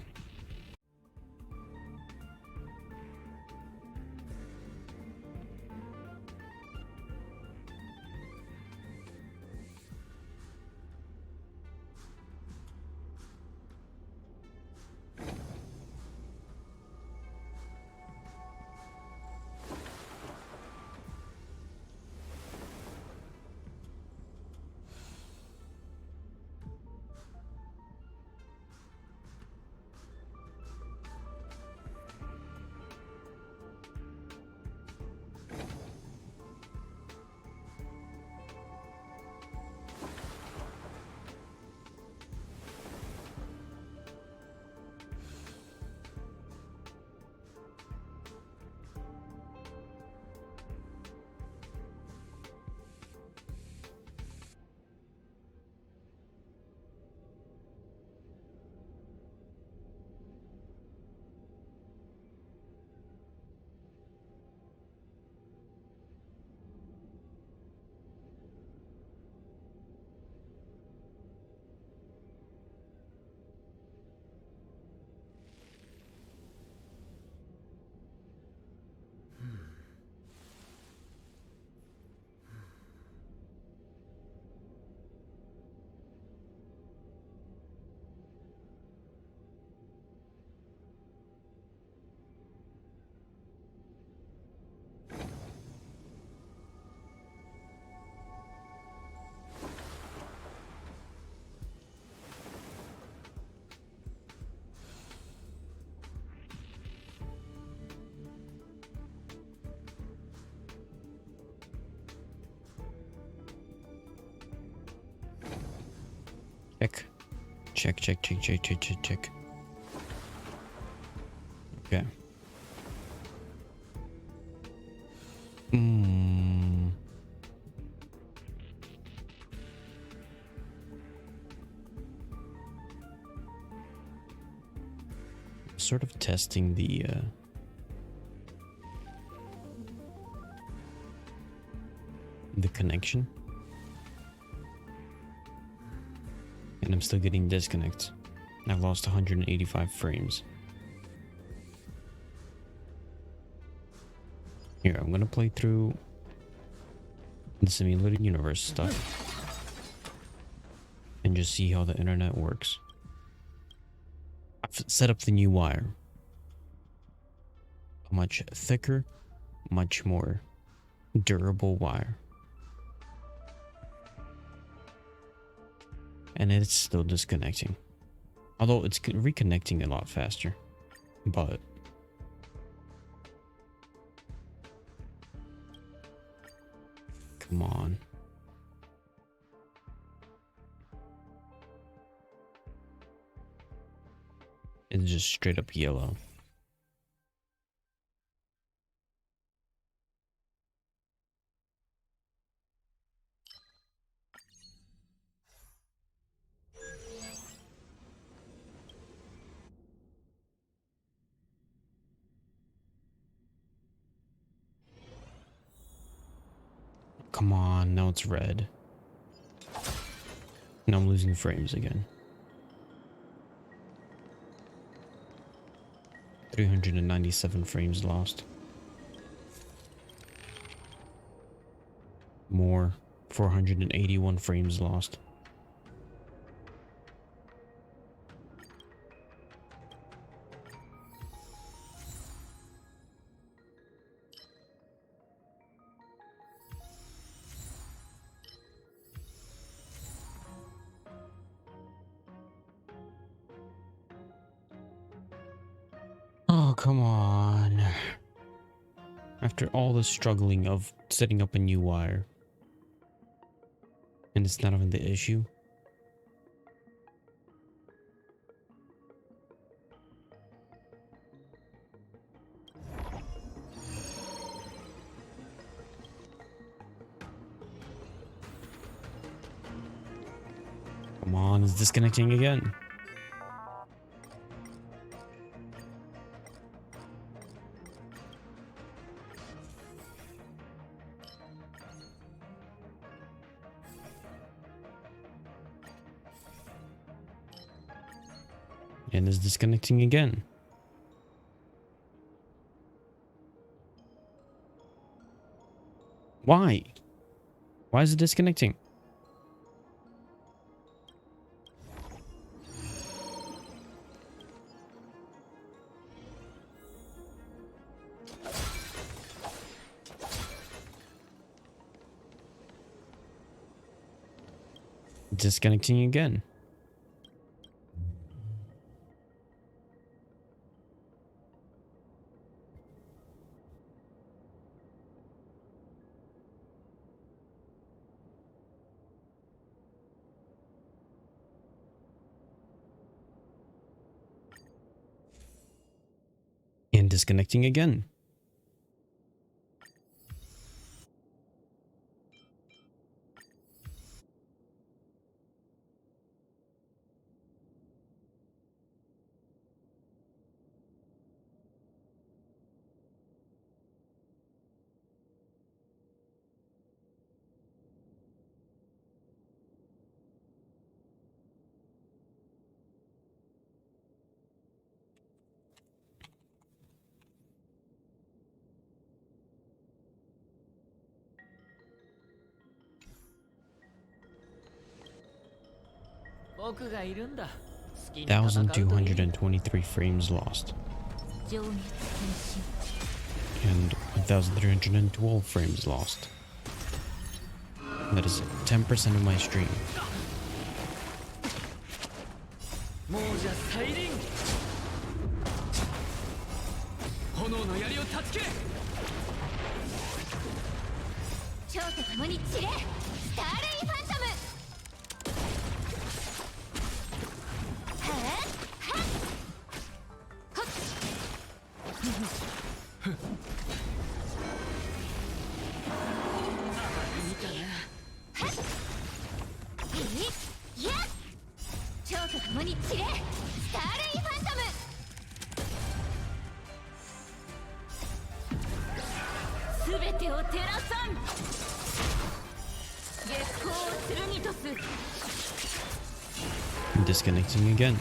Check. Check, check, check, check, check, check, check. Okay. Sort of testing the connection. And I'm still getting disconnects. I've lost 185 frames. Here, I'm gonna play through the simulated universe stuff and just see how the internet works. I've set up the new wire. A much thicker, much more durable wire. And it's still disconnecting. Although it's reconnecting a lot faster. But come on. It's just straight up yellow. Come on, now it's red. Now I'm losing frames again. 397 frames lost. More. 481 frames lost. Oh, come on. After all the struggling of setting up a new wire. And it's not even the issue. Come on, it's disconnecting again. And it's disconnecting again. Why? Why is it disconnecting? Disconnecting again. And disconnecting again.僕がいるんだ。好きに 1,223 frames lost. 情熱変 And 1,312 frames lost. That is 10% of my stream. もうじゃ再臨。炎の槍を断つけ。身蝶と共に散れスターレイファントム。はっはっほっ見たな。はっいや蝶と共に散れスターレイファントム。すべてを照らさん。月光を剣とす。Disconnecting again.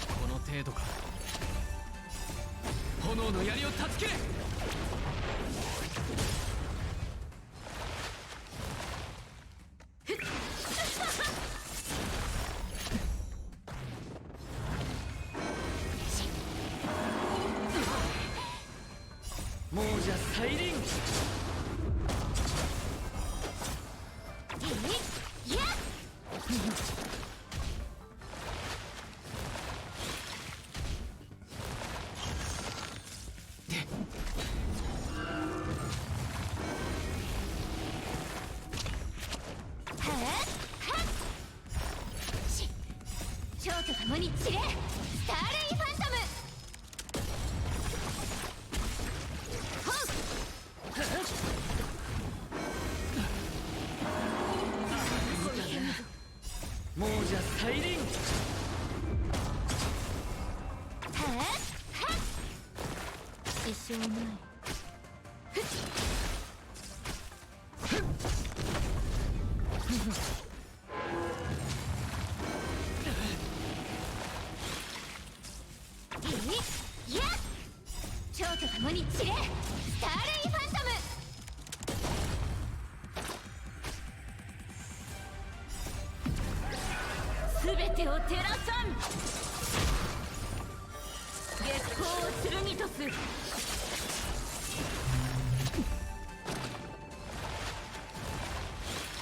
この程度か。炎の槍を断つけ。もうじゃ再臨。いや蝶と共に散れスターレイファントム。もうじゃ再臨。支障ない。いや蝶と共に散れスターレイファントム。すべてを照らさん。月光を剣とす。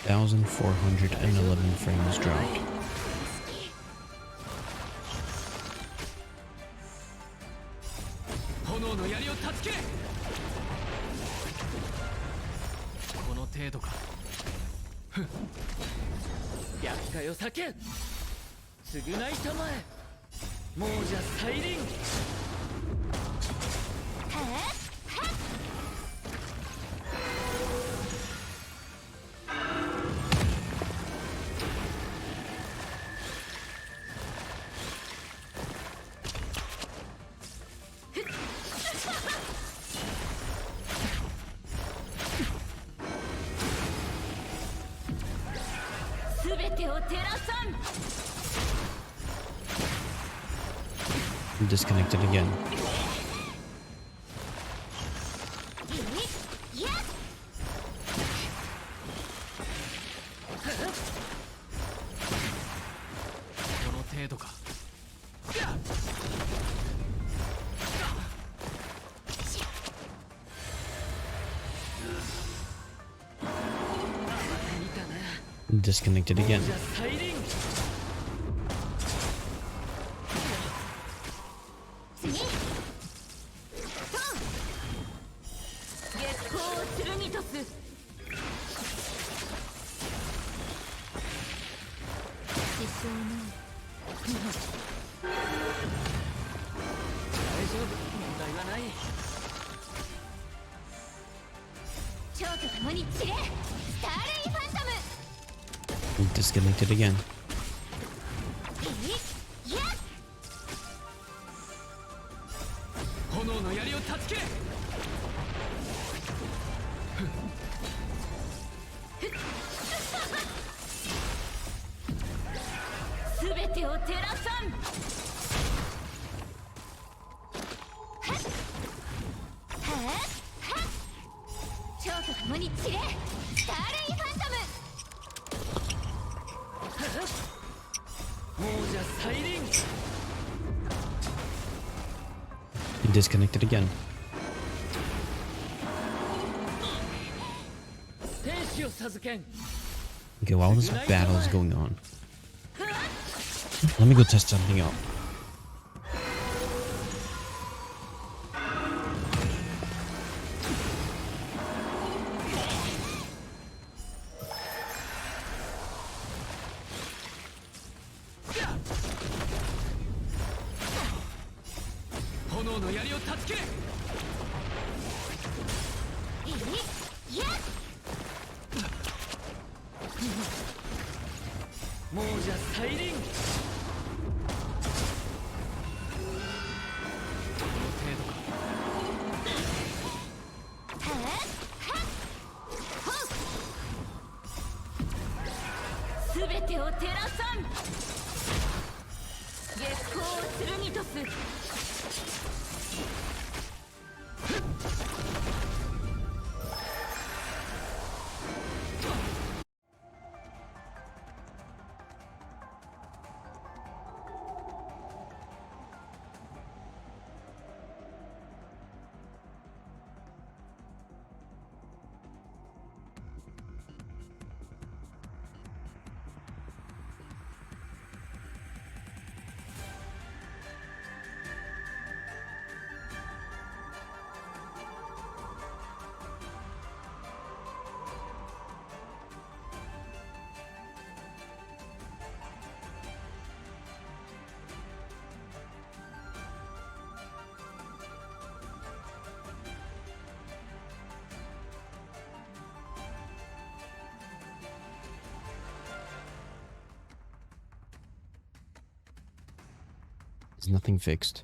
1,411 frames dropped. 炎の槍を断つけ。この程度か。ふん。厄介を避け。償いたまえ。もうじゃ再臨。全てを照らさん Disconnected again. いや この程度か。 Disconnected again. 次トン月光を剣とす 支障ない大丈夫、問題はない。 蝶と共に散れスターレイファントム Disconnected again. いや 炎の槍を断ち切れ。 全てを照らさんはっはっ蝶と共に散れスターレイファントム 亡者再臨。 Disconnected again. 天使を授けん。 Okay, while this battle is going on, let me go test something out. There's nothing fixed.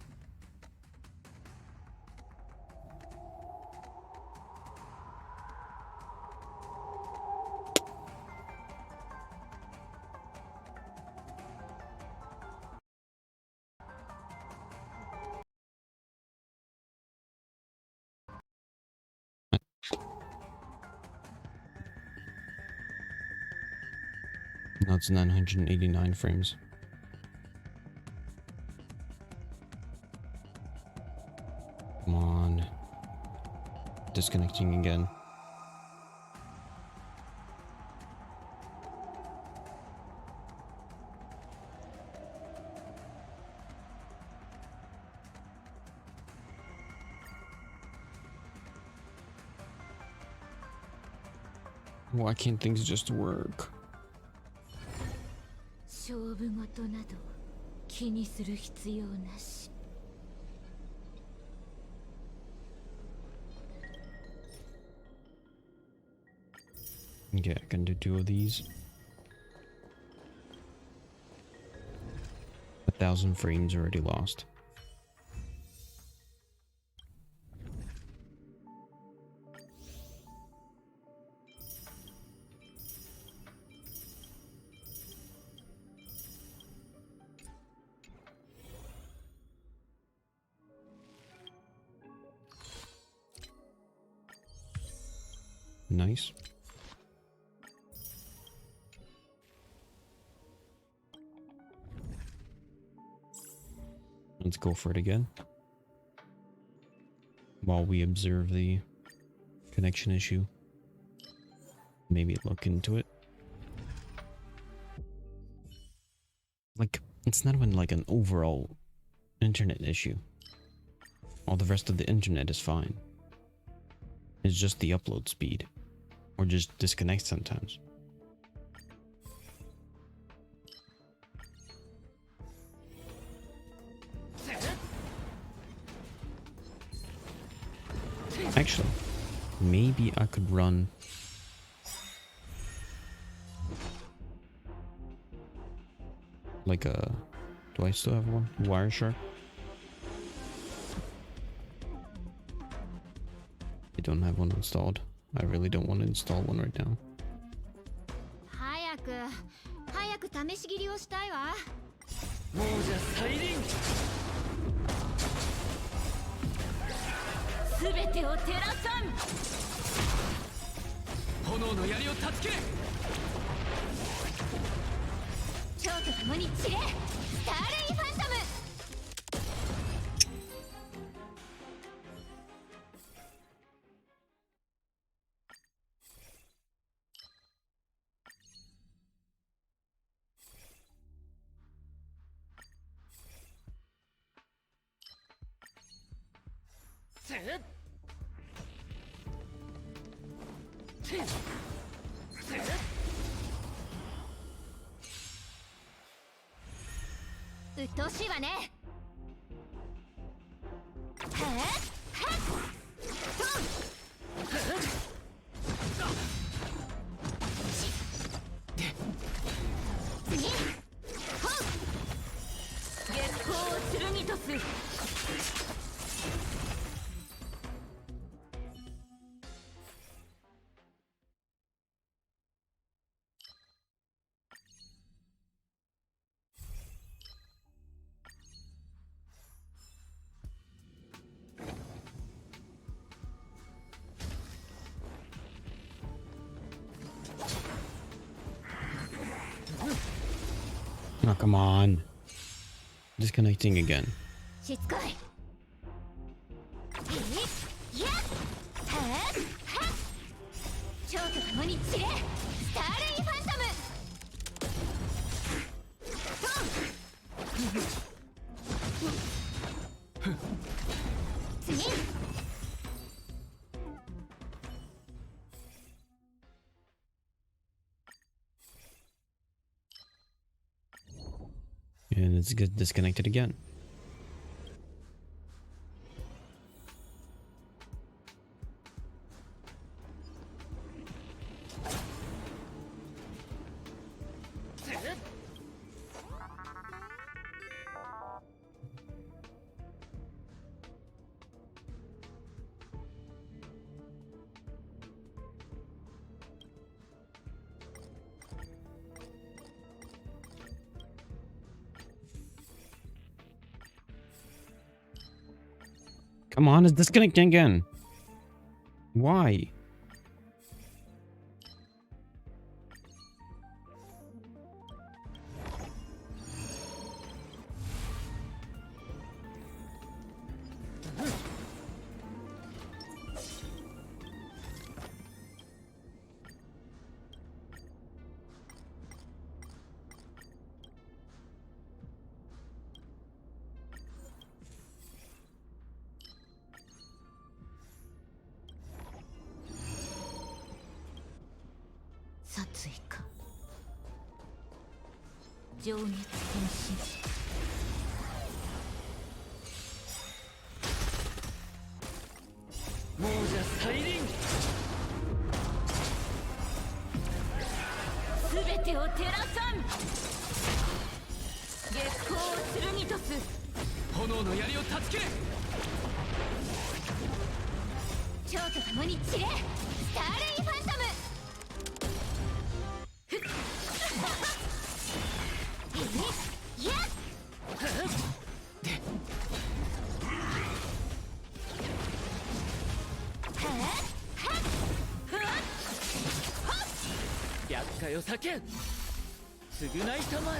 Now it's 989 frames. Come on. Disconnecting again. Why can't things just work? 勝負事など気にする必要なし Okay, I can do 2 of these. 1,000 frames already lost. Nice. Let's go for it again. While we observe the connection issue. Maybe look into it. Like, it's not even like an overall internet issue. All the rest of the internet is fine. It's just the upload speed. Or just disconnect sometimes. Actually, maybe I could run like a... Do I still have one? Wireshark? I don't have one installed. I really don't want to install one right now. 早く試し切りをしたいわ。もうじゃ再臨。すべてを照らさん。炎の槍を断つけ。蝶と共に散れ。スターレイファントム。うっとうしいわね。はっはっ次ほっ月光を剣とす。Oh, come on. Disconnecting again. しつこい。いやっはっはっ蝶と共に散れ。スターレイファントム。次。And it's get disconnected again. Come on, it's disconnecting again. Why?殺意か。情熱変身。もうじゃ再臨。すべてを照らさん。月光を剣とす。炎の槍を断つけ。蝶と共に散れ。スターレイファントム。いやっはっはっ厄介を避けん。償いたまえ。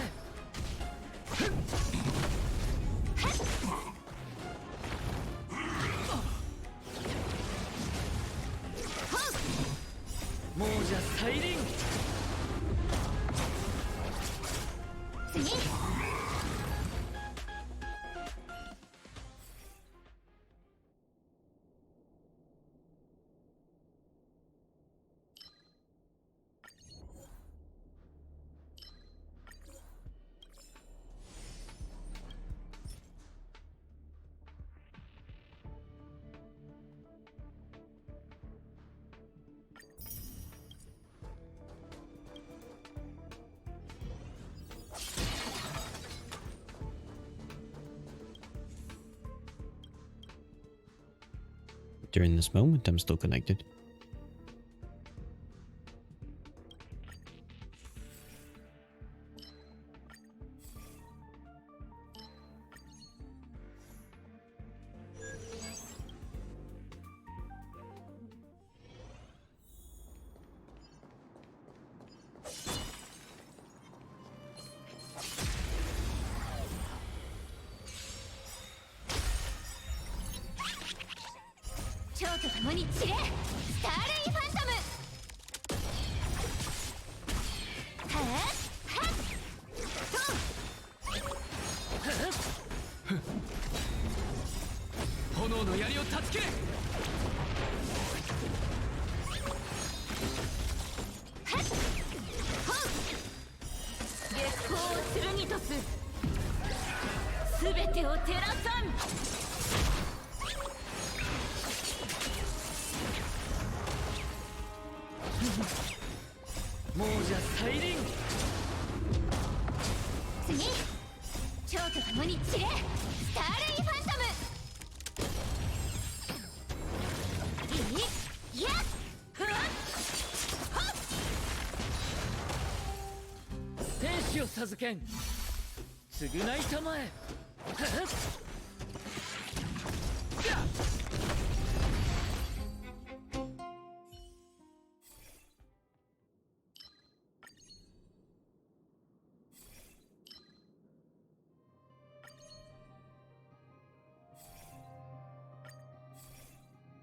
亡者再臨。次 During this moment, I'm still connected.蝶と共に散れスターレイファントム。はっはっ炎の槍を断ち切れ。月光を剣とす。すべてを照らさん。亡者再臨。次蝶と共に散れスターレイファントム。いやっふわっはっ。天使を授けん。償いたまえ。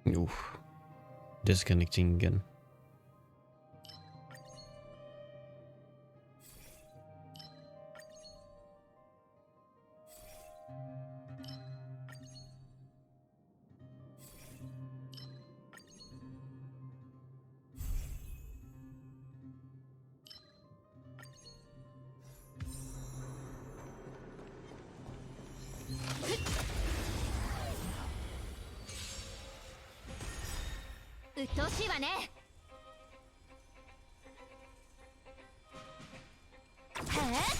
Oof. Disconnecting again.うっとうしいわね。はっはっ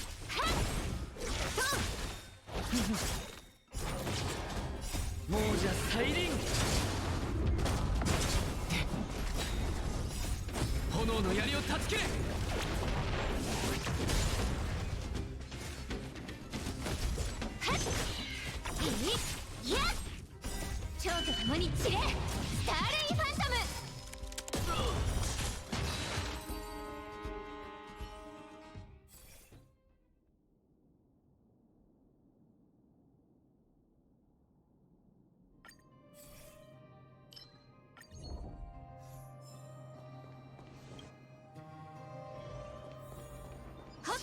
亡者再臨。炎の槍を断ち切れ。いやっ蝶と共に散れスターレイファントム。はっ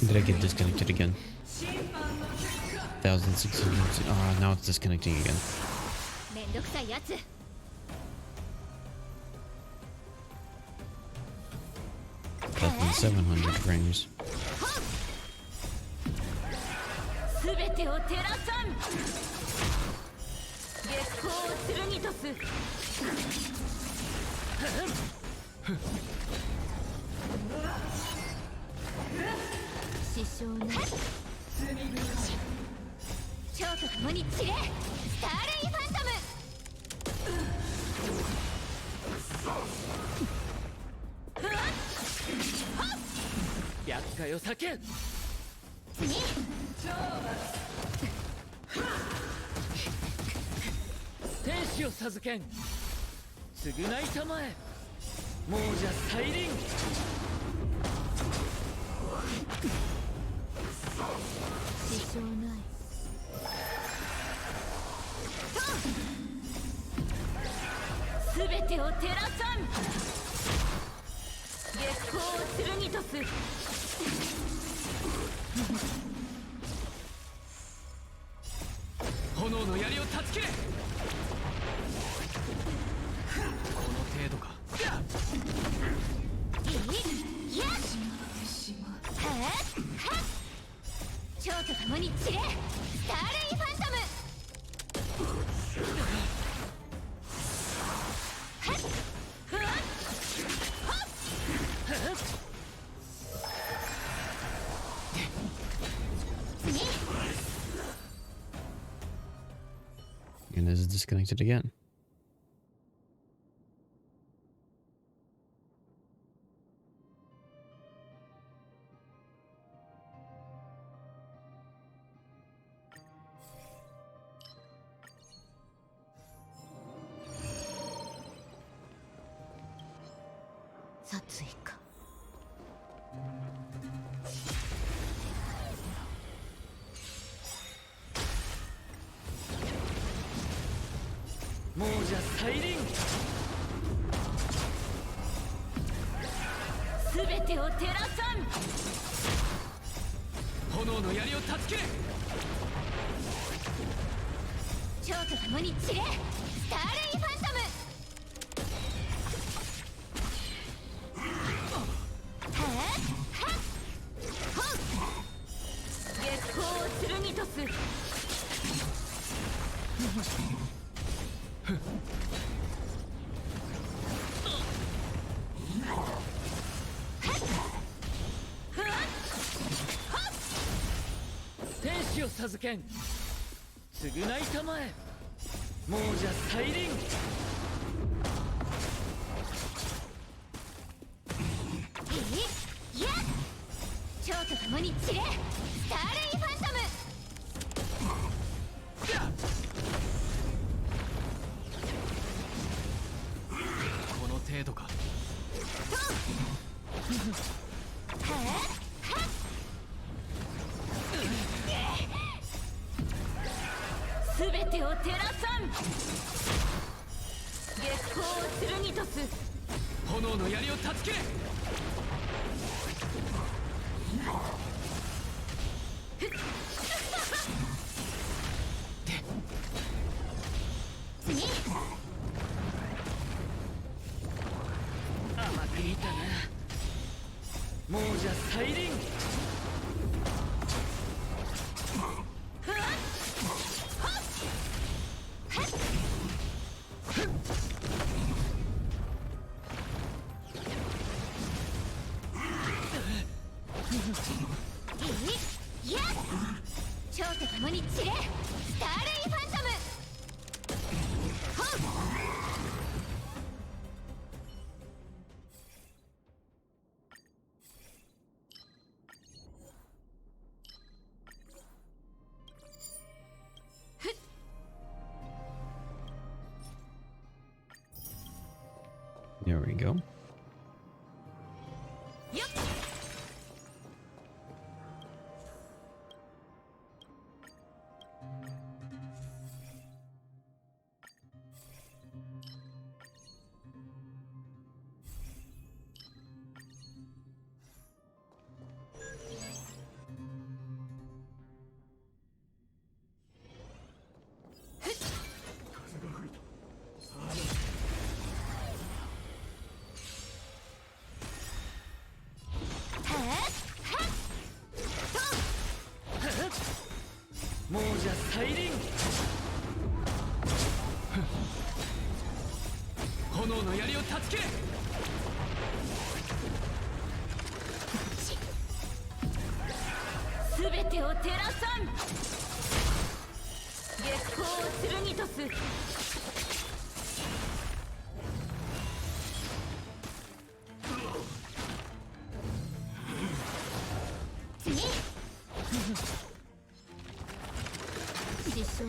Did I get disconnected again? 1600. Ah, now it's disconnecting again. めんどくさいやつ。 That's better than 700 frames. 全てを照らさん。月光を剣とす。支障ない。蝶と共に散れ、スターレイファントム。厄介を避けん。天使を授けん。償いたまえ。亡者再臨。支障ない。すべてを照らさん。月光を剣とす。炎の槍を断ち切れ。この程度か。いやっ蝶と共に散れ、スターレイファントム。And is disconnected again.殺意か。亡者再臨。すべてを照らさん。炎の槍を断ち切れ。蝶と共に散れ、スターレイファントム。月光を剣とす。天使を授けん。償いたまえ。亡者再臨。いやっ蝶と共に散れ、スターレイファントム。この程度か。すべてを照らさん。月光を剣とす。炎の槍を断ち切れ。甘く見たな。亡者再臨。いやっ蝶と共に散れ、スターレイファントム。There we go. よっ。者再臨。炎の槍を断ち切れ。すべてを照らさん。月光を剣とす。次実証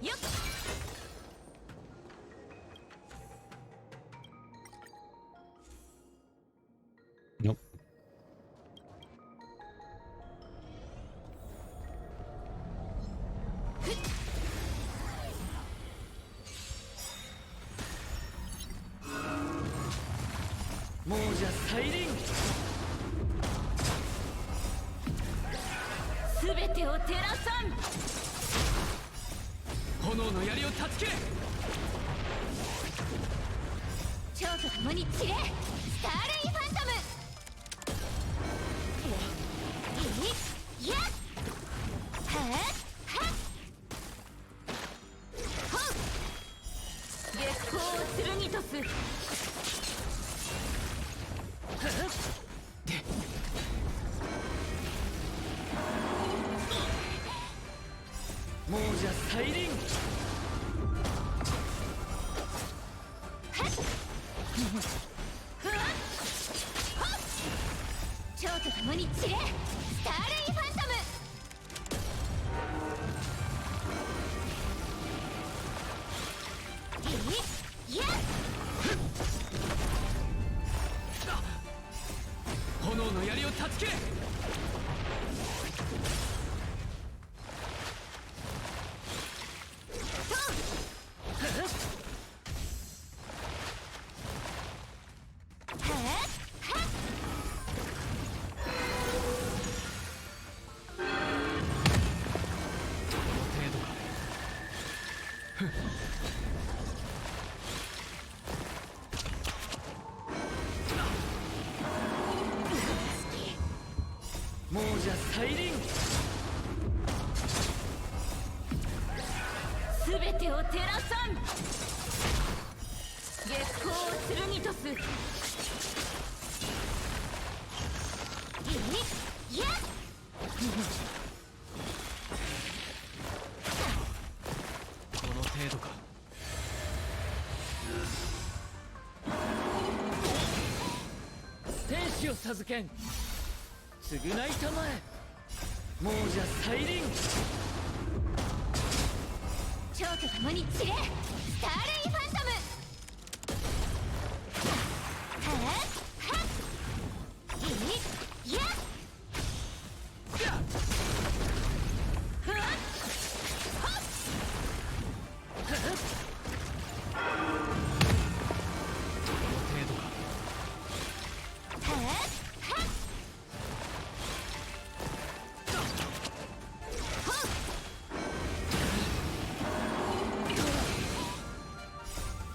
よっ。Nope. 亡者再臨。すべてを照らさん。炎の槍を断ち切れ。蝶と共に散れ。スターレイファントム。いやっはっはっほっ。月光を剣とす。亡者再臨。蝶と共に散れ。スターレイファントム。いやっ炎の槍を断ち切れ。亡者再臨。すべてを照らさん。月光を剣とす。いやっこの程度か。天使を授けん。償いたまえ。亡者再臨。蝶と共に散れ。スターレイファントム。はっはっいやっふわっほっ程度か。はっはっ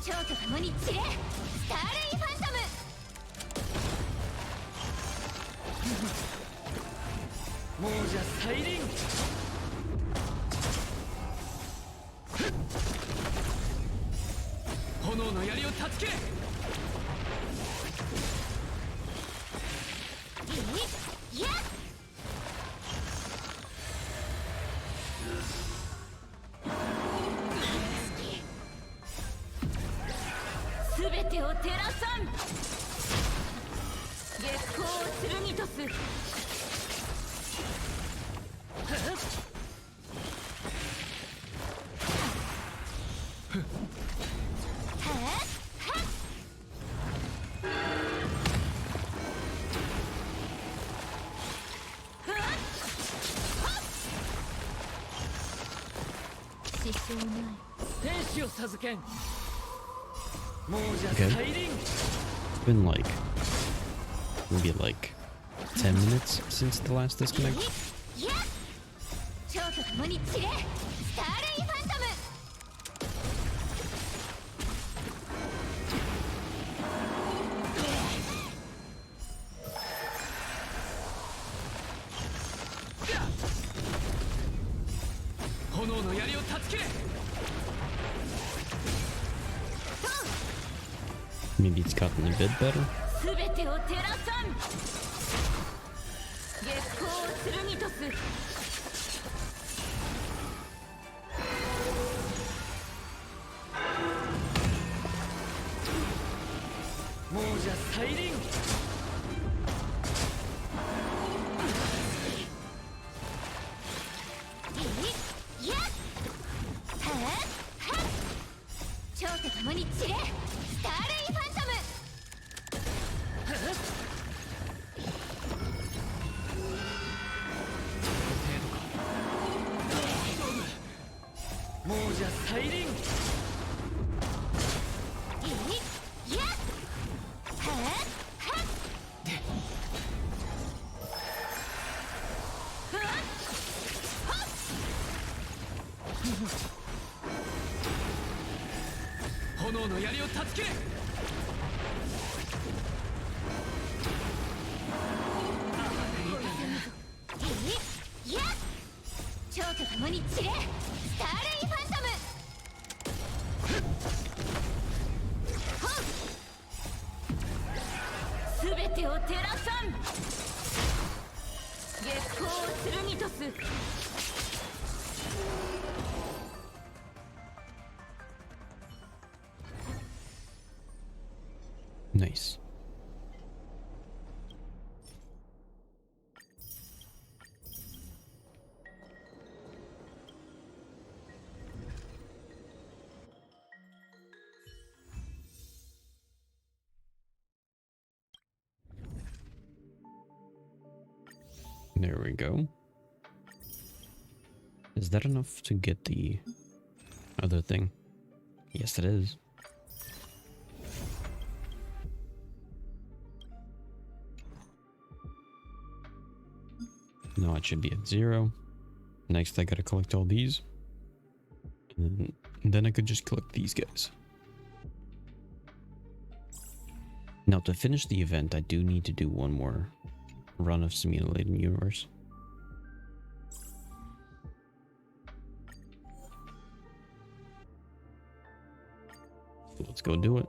蝶と共に散れ。スターレイファントム。亡者再臨。炎の槍を断ち切れ。いやっすべてを照らさん。月光を剣とす。はっ Okay. It's been like maybe like 10 minutes since the last disconnect. 蝶と共に散れスターレイファントム。炎の槍を断ち切れ。 Maybe it's gotten a bit better. すべてを照らさん。月光を剣とす。亡者再臨。いやっはっはっ蝶と共に散れスターレイファントム。亡者再臨。いやっはっはっ炎の槍を断ち切れ。いやっ蝶と共に散れスターレイファントム。すべてを照らさん。月光を剣とす。 Nice. There we go. Is that enough to get the other thing? Yes, it is. Now it should be at 0. Next I gotta collect all these. And then I could just collect these guys. Now to finish the event, I do need to do one more run of Simulated Universe. So let's go do it.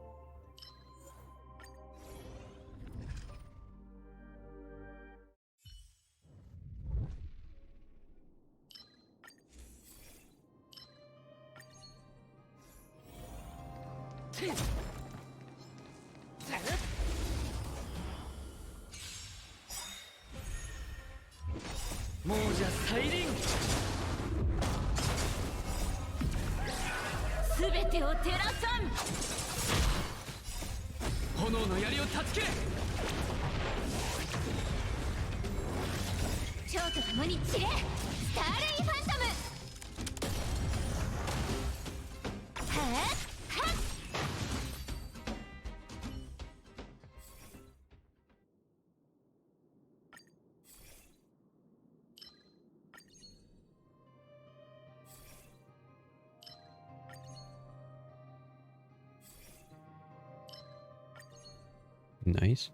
Nice.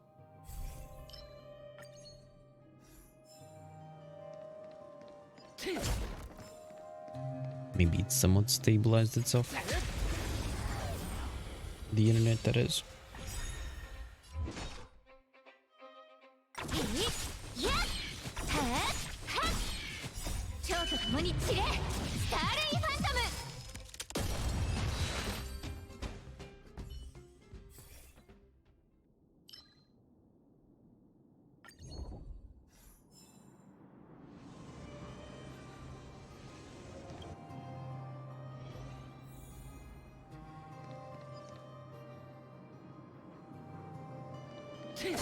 Maybe it somewhat stabilized itself. The internet, that is. い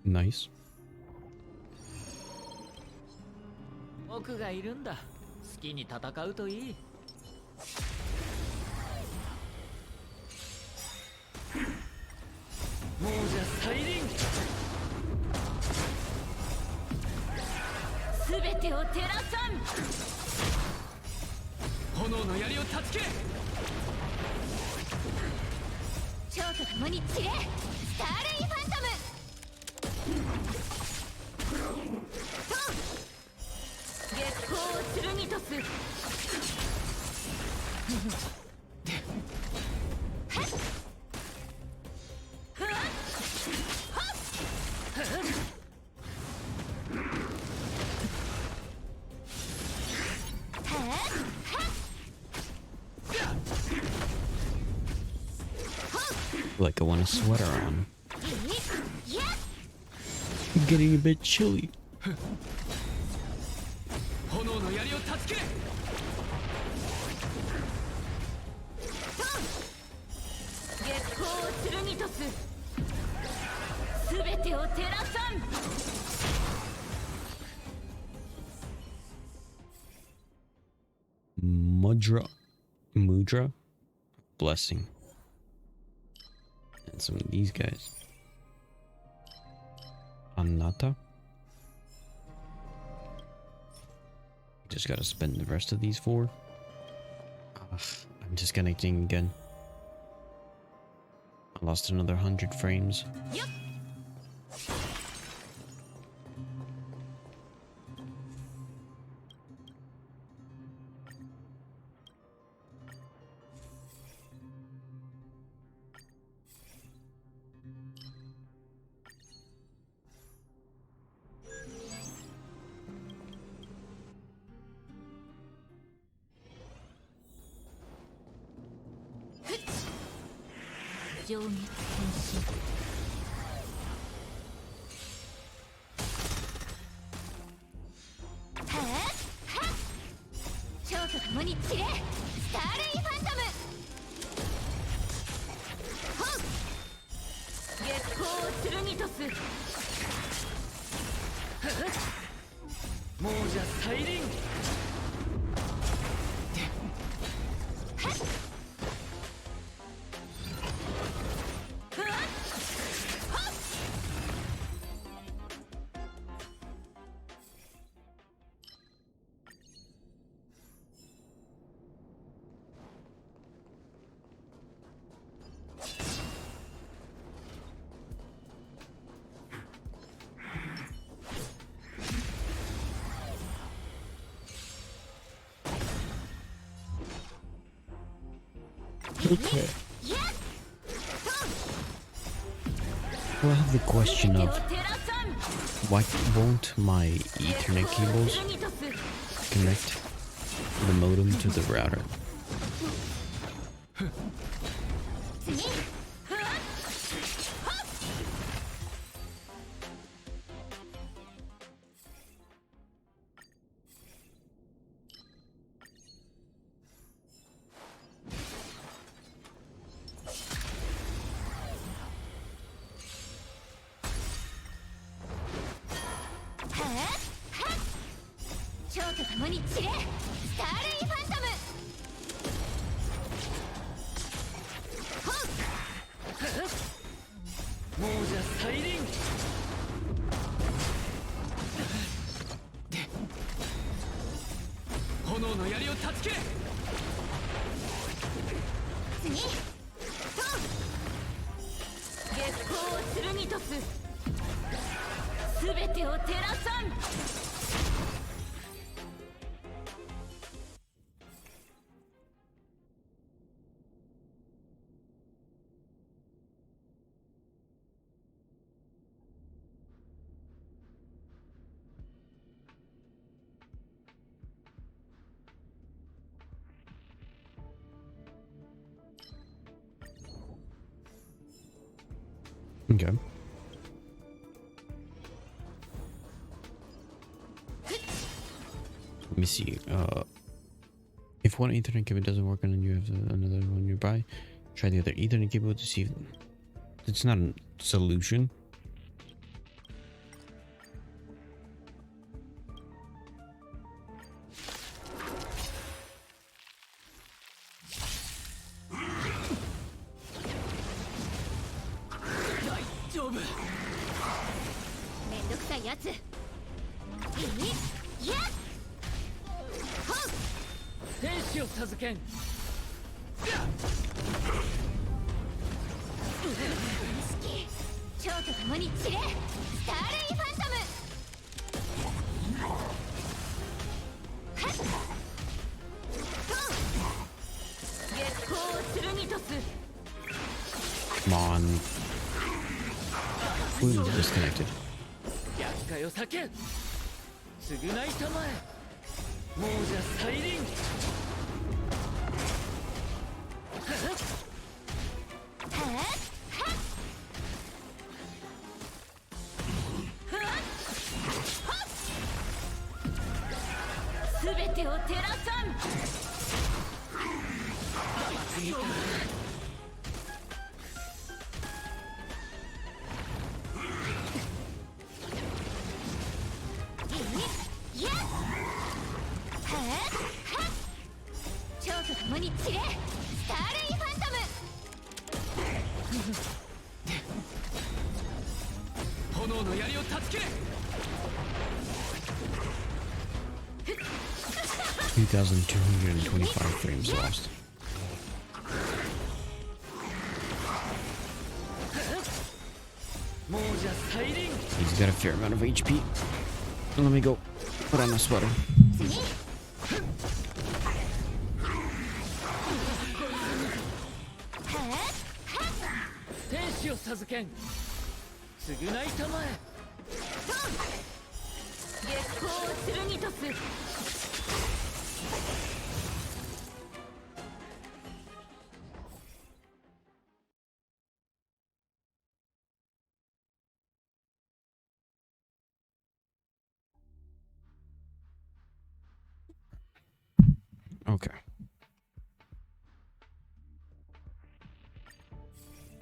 Nice. 僕がいるんだ。好きに戦うといい。亡者再臨。すべてを照らさん。炎の槍を断ち切れ。蝶と共に散れ。スターレイファントム。月光を剣とす。Like I want a sweater on. I'm getting a bit chilly. 炎の槍を断ち切れ。月光を剣とす。すべてを照らさん。Mudra, blessing, and some of these guys. Anata. Just gotta spend the rest of these 4. Ugh, I'm disconnecting again. I lost another 100 frames. Yup.情熱変身。蝶と共に散れ。スターレイファントム。月光を剣とす。亡者再臨。Okay. Well, I have the question of why won't my Ethernet cables connect the modem to the router? Okay. Let me see. If one Ethernet cable doesn't work and then you have another one nearby, try the other Ethernet cable to see if it's not a solution. やつ。いいやほん天使を授けん。式蝶と共に散れスターレイファントム。はっ月光を剣とす。 Come on. Who is disconnected? 厄介を避けん。償いたまえ。亡者再臨。すべてを照らさん。いやはっ蝶と共に散れスターレイファントム。炎の槍を断ち切れ。2,225 frames lost. 亡者再臨。 He's got a fair amount of HP. Let me go put on a sweater. 次天使を授けん。償いたまえ。月光を剣とす。Okay.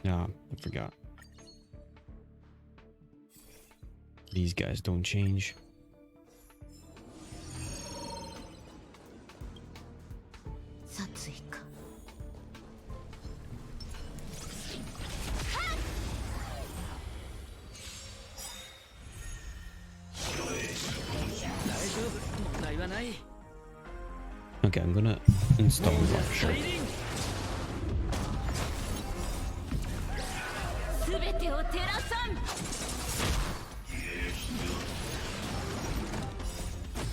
Nah, I forgot. These guys don't change. Okay, I'm gonna install that shirt. すべてを照らさん。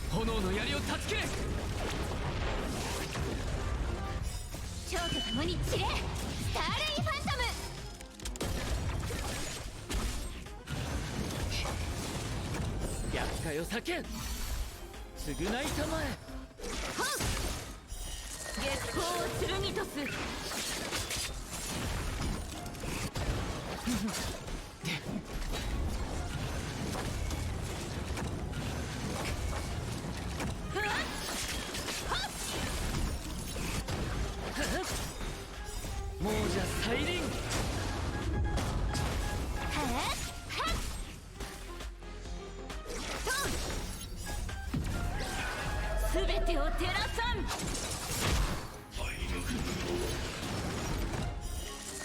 炎の槍を断ち切れ。蝶と共に散れスターレイファントム。厄介を避けん。償いたまえ。月光を剣とす。亡者再臨。すべてを照らさん。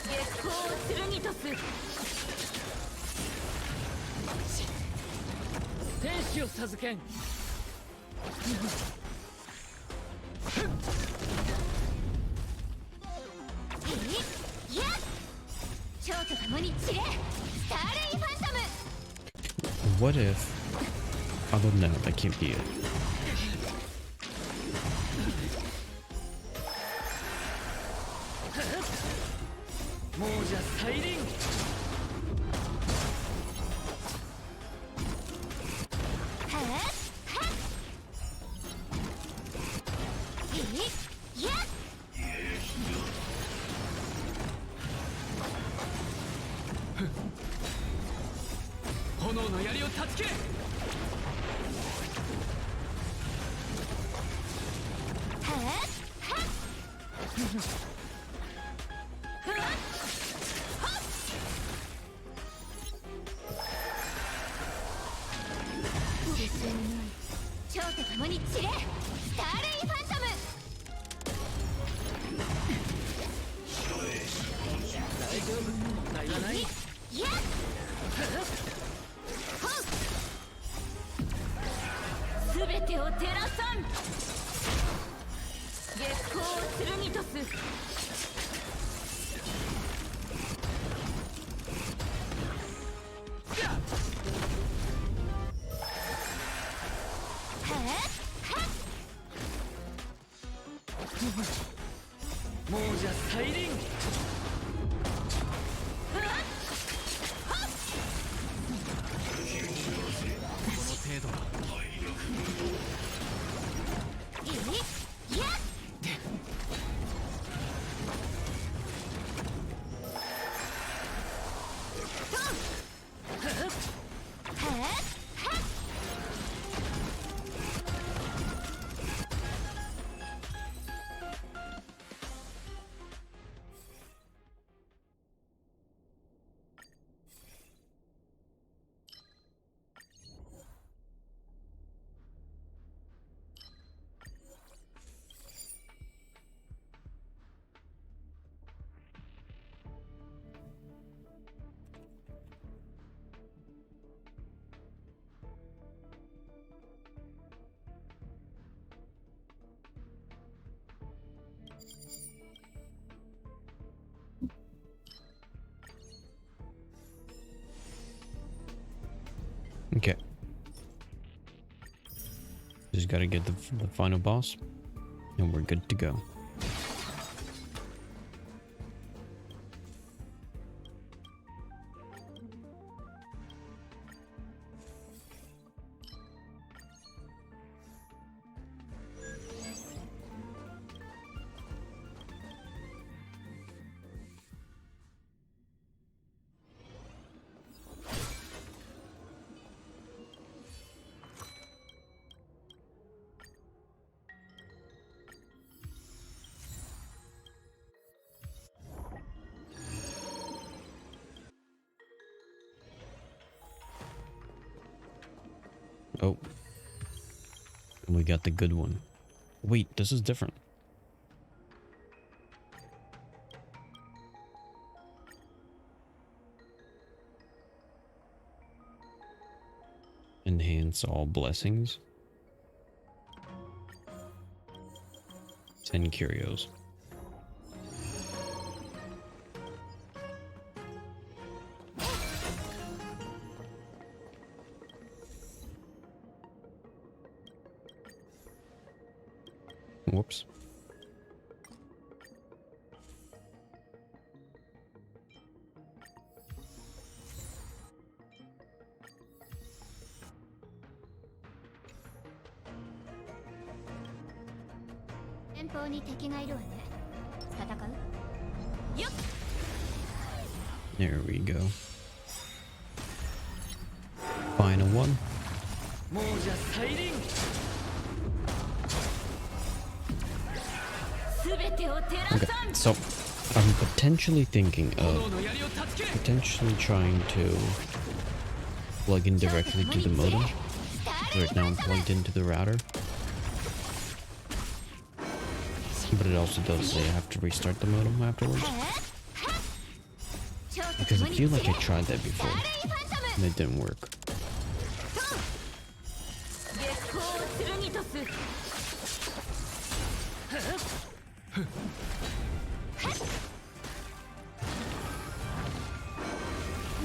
月光を剣とす。天使を授けん。いや蝶と共に散れスターレイファントム。 What if... Other than that, that can't be it. 亡者再臨。いや炎の槍を断ち切れ。蝶と共に散れスターレイファントム。大丈夫、問題はない。いや全てを照らさん月光を剣とす亡者再臨。Okay. Just gotta get the final boss, and we're good to go. Oh. We got the good one. Wait, this is different. Enhance all blessings. 10 curios. Whoops. There we go. Final one. 亡者再臨。Okay, so I'm potentially thinking of trying to plug in directly to the modem. Right now I'm plugged into the router. But it also does say I have to restart the modem afterwards. Because I feel like I tried that before and it didn't work.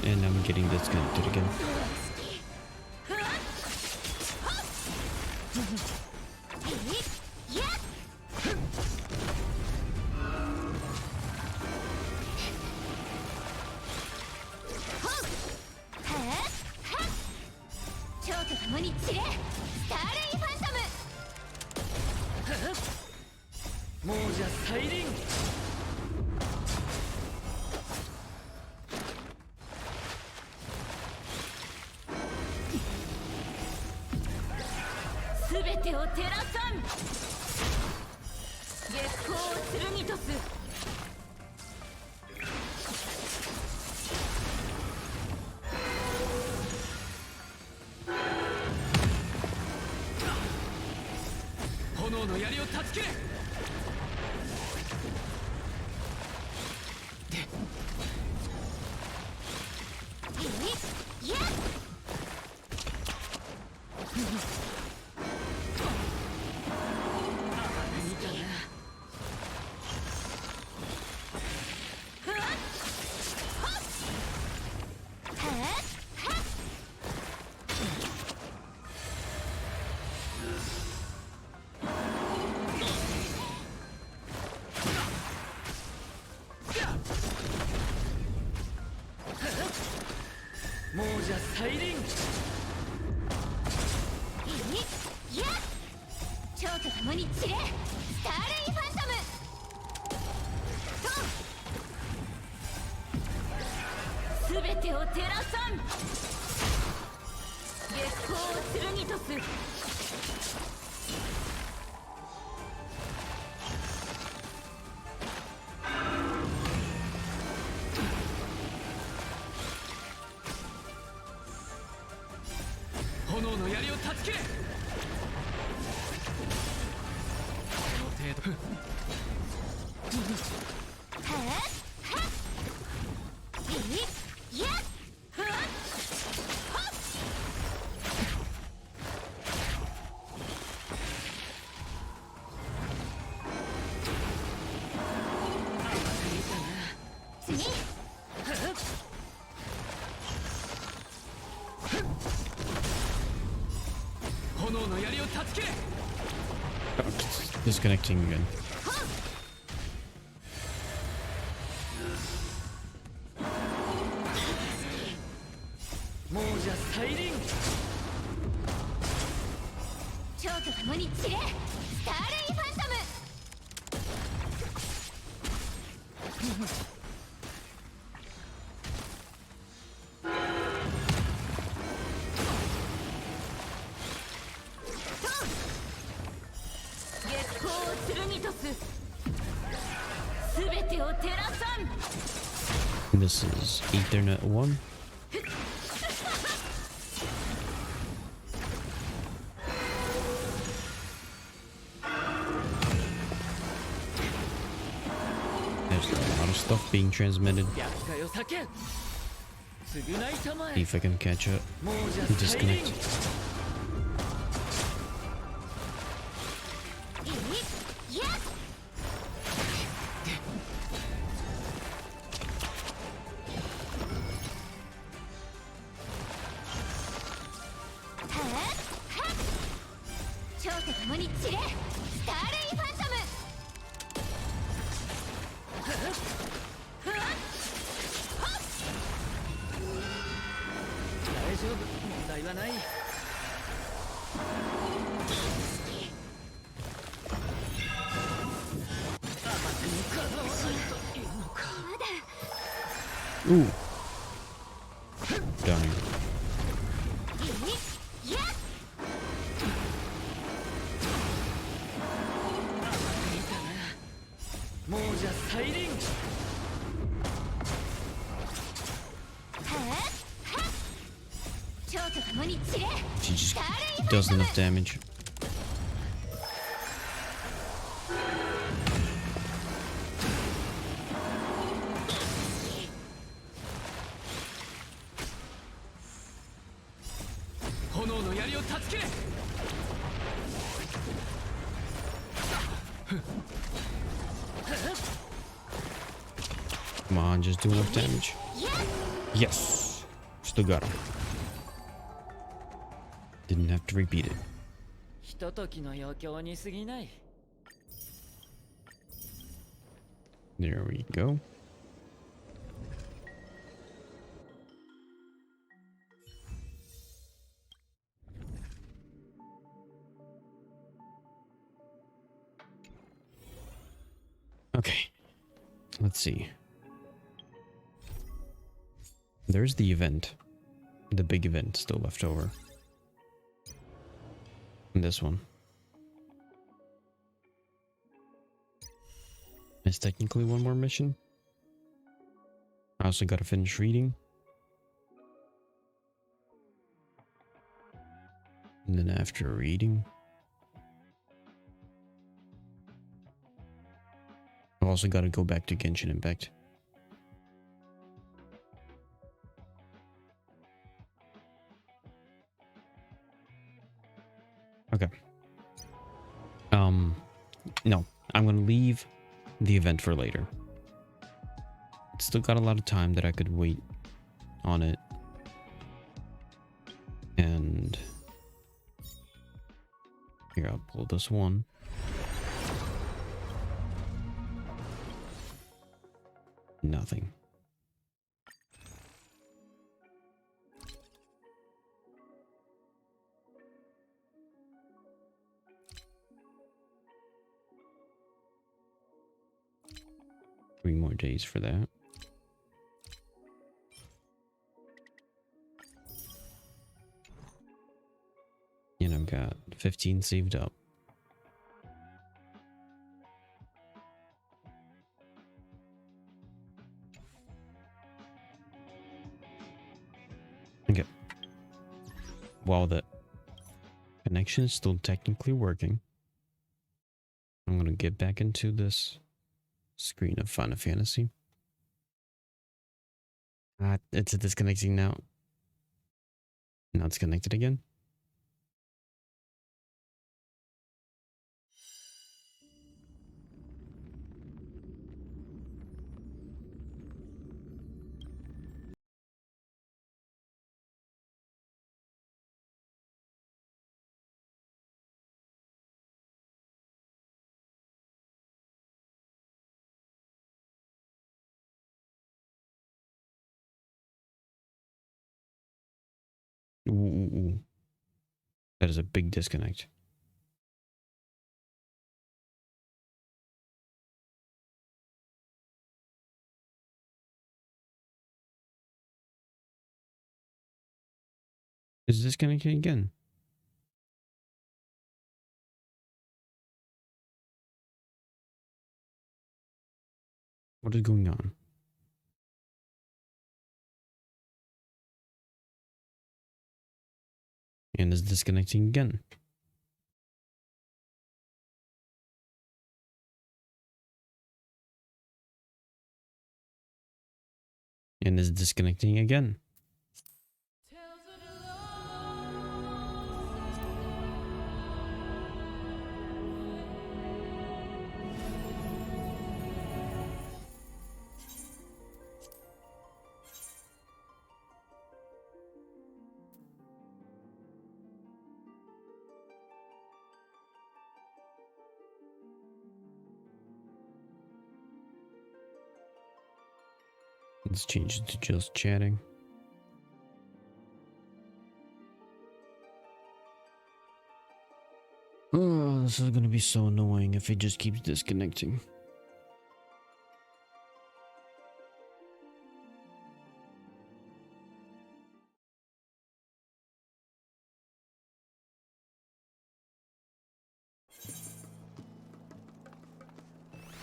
And I'm getting disconnected again. と共に散れスターレイファントムすべてを照らさん月光を剣とす炎の槍を断ち切れ。この程度炎の槍を断ち切れ。 Disconnecting again. 亡者再臨。蝶と共に散れスターレイファントム月光を剣とすすべてを照らさん This is Ethernet 1. There's a lot of stuff being transmitted. 厄介を避けん。償いたま See え。 if I can catch up. 亡者再臨。 Disconnect. 蝶と共に散れスターレイファントム大丈夫、問題はない。甘くにかなわないというのか。 Ooh. Downing. 亡者再臨。 蝶と共に散れ She ス just ターレイファン does トム enough damage. 炎の槍を断ち切れ。 Come on, just do enough damage. Yes. Still got him. Didn't have to repeat it. ひとときの余興に過ぎない。 There we go. Okay. Let's see. There's the event. The big event still left over. And this one. It's technically one more mission. I also gotta finish reading. And then after reading, I've also gotta go back to Genshin Impact. Okay. No, I'm gonna leave the event for later. It's still got a lot of time that I could wait on it. And here, I'll pull this one. Nothing. 3 more days for that. And I've got 15 saved up. Okay. While the connection is still technically working, I'm gonna get back into this screen of Final Fantasy. It's disconnecting now. Now it's connected again. Ooh, ooh, ooh. That is a big disconnect. Is disconnecting again? What is going on? And is disconnecting again? And is disconnecting again? Let's change it to just chatting. Oh, this is gonna be so annoying if it just keeps disconnecting.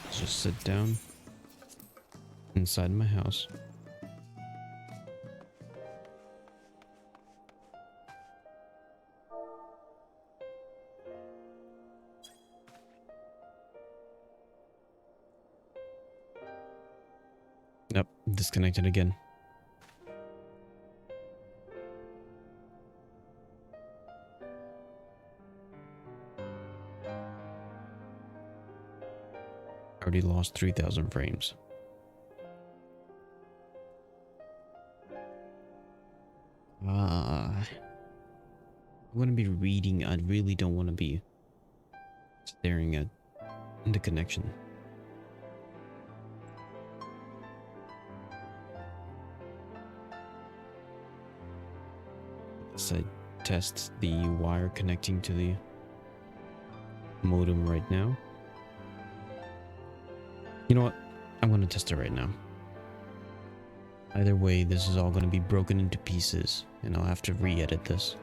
Let's just sit down inside my house. Yep, disconnected again. Already lost 3,000 frames. I'm gonna be reading. I really don't want to be staring at the connection. Let's test the wire connecting to the modem right now. You know what? I'm gonna test it right now. Either way, this is all gonna be broken into pieces, and I'll have to re-edit this.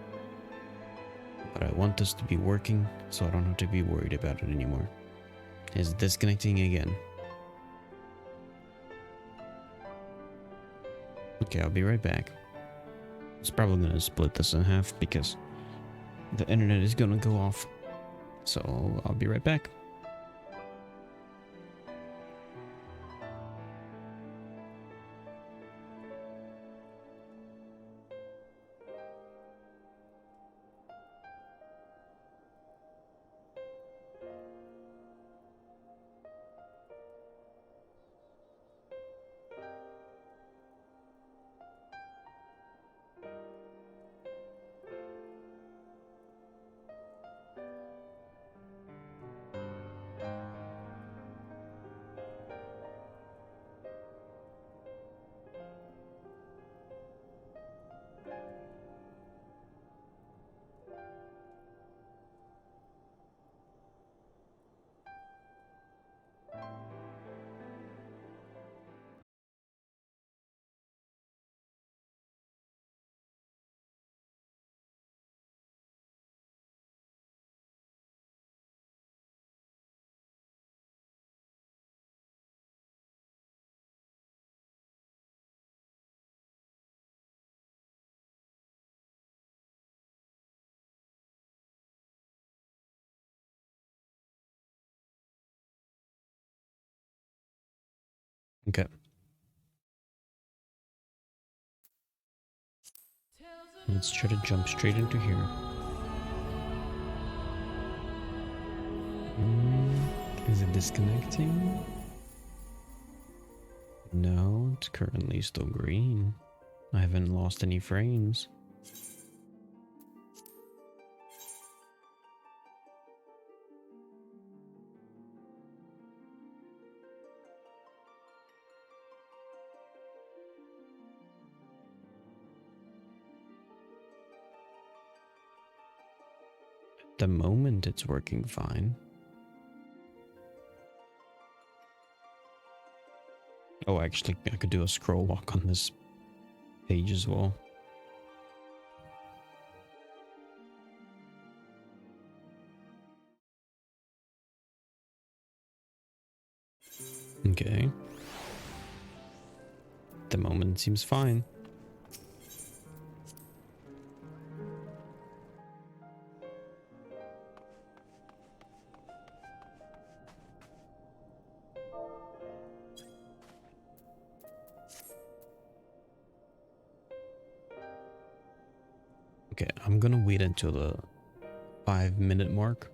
But I want this to be working, so I don't have to be worried about it anymore. It's disconnecting again. Okay, I'll be right back. It's probably gonna split this in half because the internet is gonna go off. So I'll be right back. Okay. Let's try to jump straight into here. Is it disconnecting? No, it's currently still green. I haven't lost any frames. At the moment, it's working fine. Oh, actually, I could do a scroll walk on this page as well. Okay. At the moment, it seems fine. Okay, I'm gonna wait until the 5-minute mark.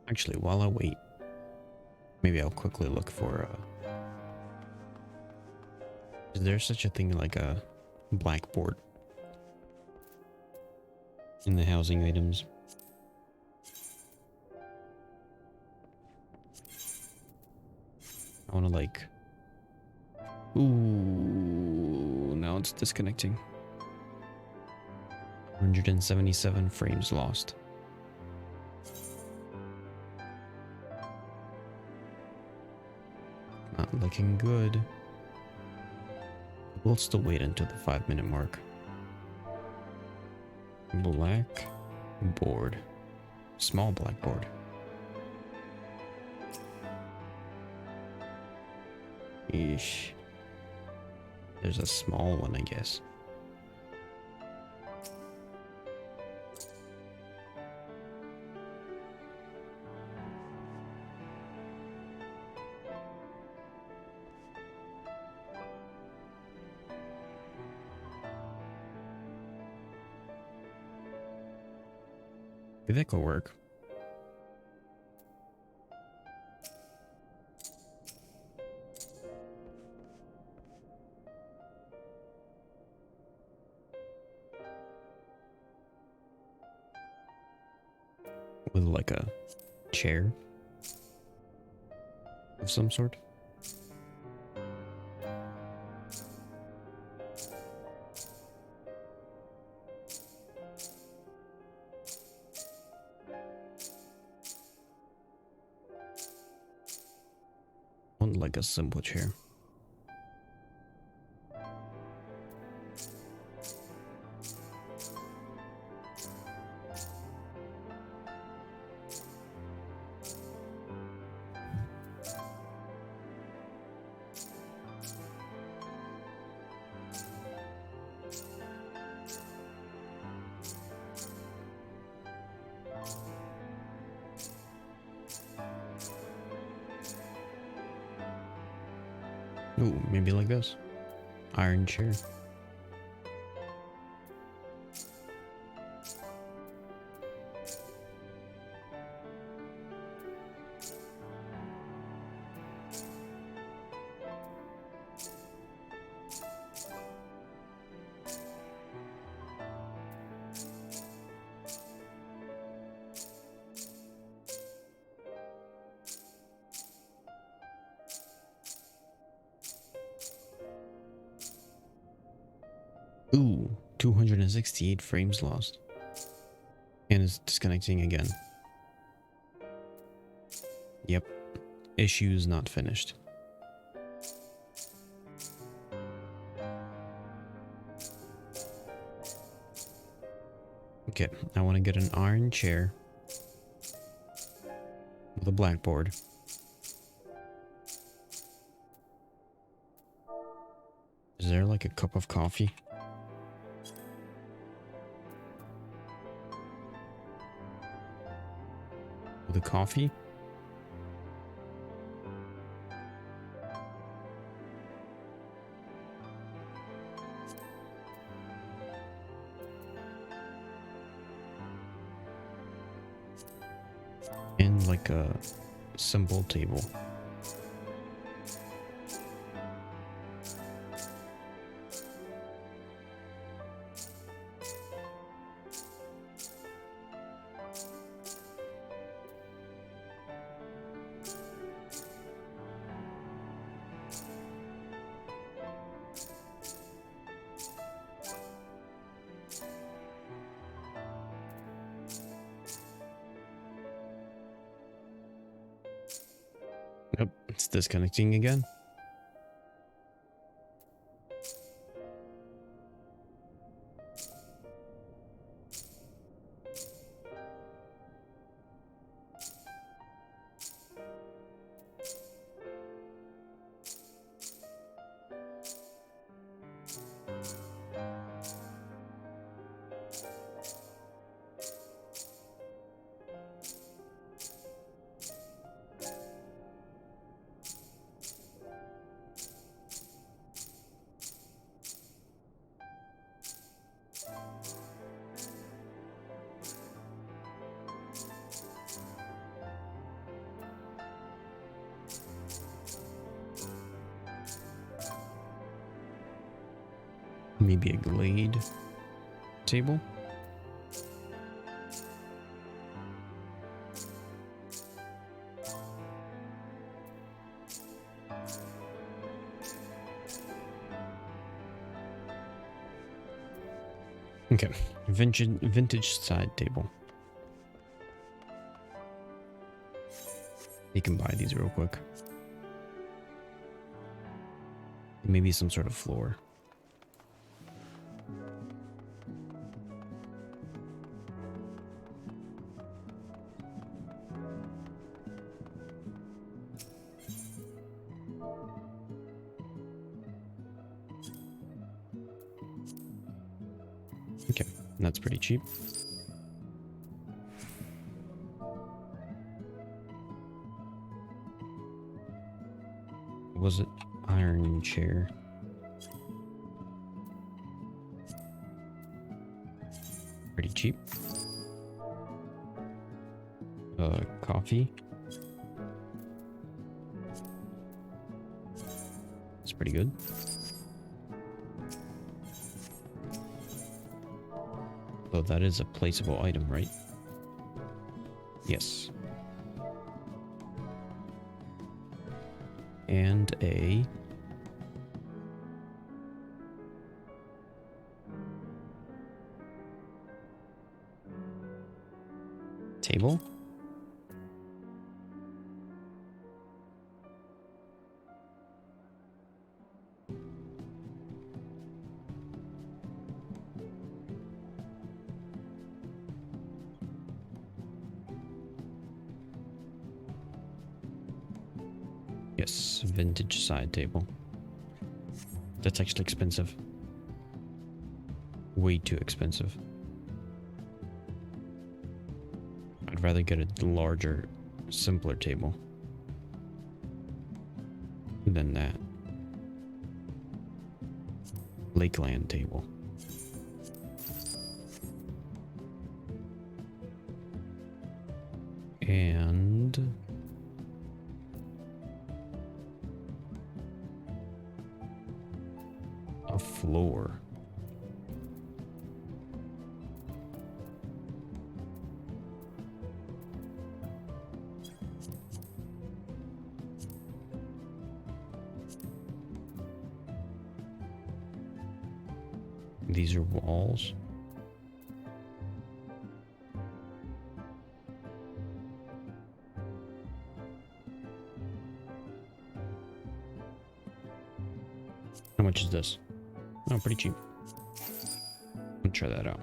Actually, while I wait, maybe I'll quickly look for is there such a thing like a blackboard in the housing items? I wanna like... Ooh, now it's disconnecting. 177 frames lost. Not looking good. We'll still wait until the 5-minute mark. Black board. Small blackboard. Eesh. There's a small one, I guess. Maybe that could work. With like a chair of some sort. Want like a simple chair. Ooh, maybe like this. Iron chair. Ooh, 268 frames lost. And it's disconnecting again. Yep. Issues not finished. Okay, I want to get an iron chair with a blackboard. Is there like a cup of coffee? With a coffee? And like a simple table. Yep, it's disconnecting again. Maybe a glade table. Okay, vintage side table. You can buy these real quick. Maybe some sort of floor. Okay, that's pretty cheap. Was it iron chair? Pretty cheap. Coffee. It's pretty good. Oh, that is a placeable item, right? Yes. And a table. Yes, vintage side table. That's actually expensive. Way too expensive. I'd rather get a larger, simpler table than that. Lakeland table. And a floor. These are walls. How much is this? Oh, pretty cheap. I'll try that out.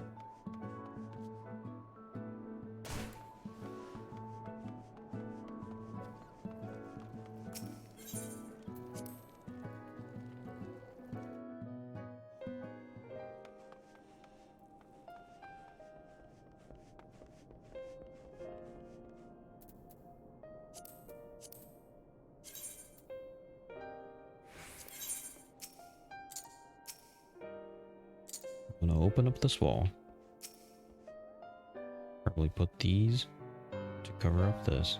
I'm gonna open up this wall. Probably put these to cover up this.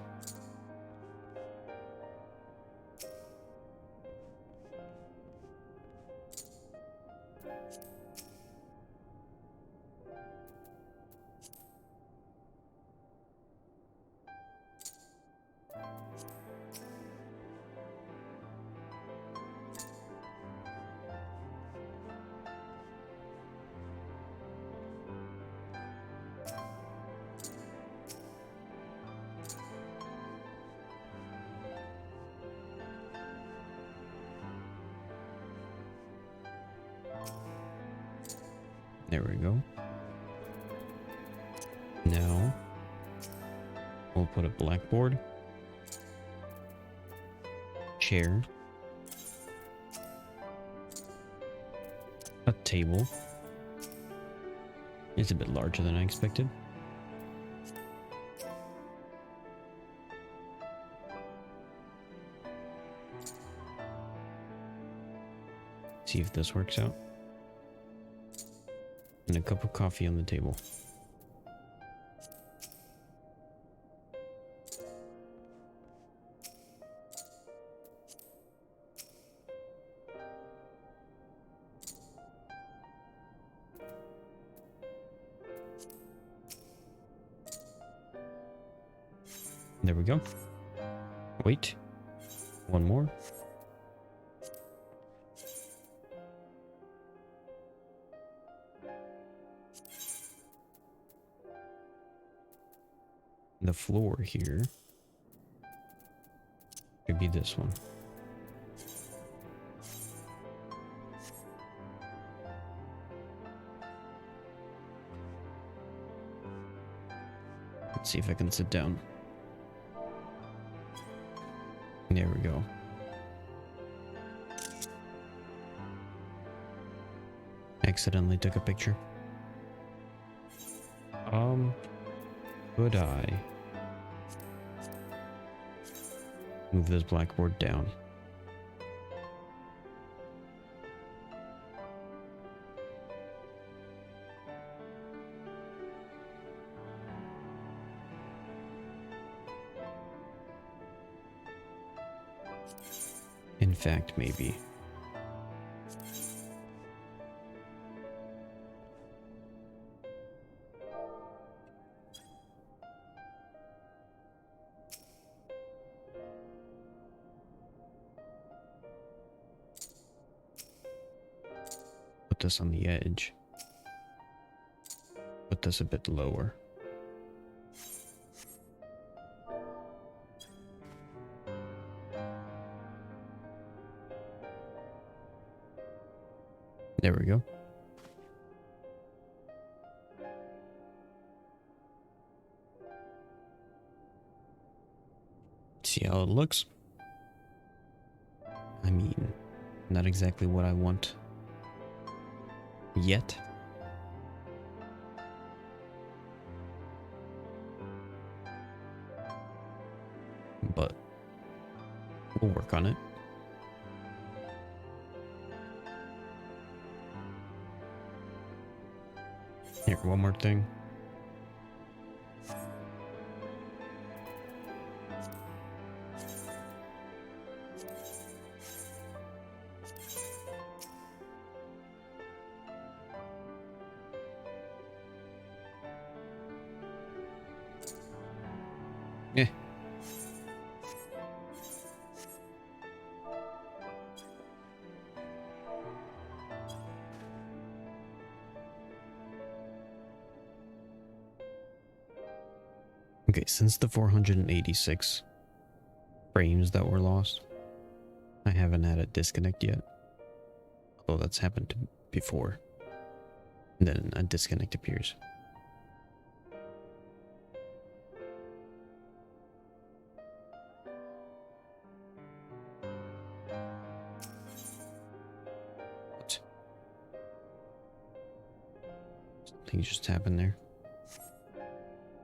There we go. Now, we'll put a blackboard, chair, a table. It's a bit larger than I expected. See if this works out. And a cup of coffee on the table. There we go. Wait. One more. The floor here could be this one. Let's see if I can sit down. There we go. Accidentally took a picture. Could I move this blackboard down? In fact, maybe. Put this on the edge. Put this a bit lower. There we go. See how it looks? I mean, not exactly what I want yet. But we'll work on it. Here, one more thing. Yeah. Okay, since the 486 frames that were lost, I haven't had a disconnect yet. Although that's happened before. And then a disconnect appears. What? Something just happened there.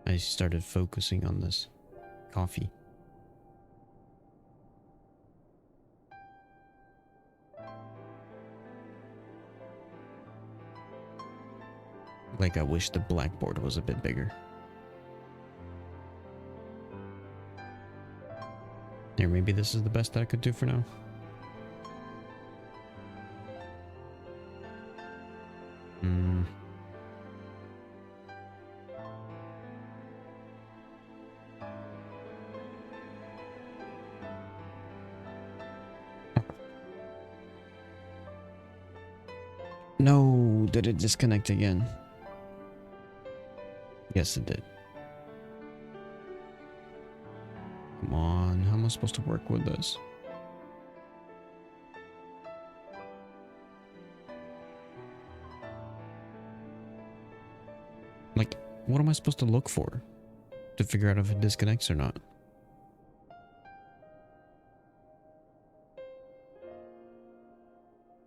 I started focusing on this coffee. Like I wish the blackboard was a bit bigger. Here, maybe this is the best that I could do for now. Hmm. No, did it disconnect again? Yes, it did. Come on, how am I supposed to work with this? Like, what am I supposed to look for to figure out if it disconnects or not?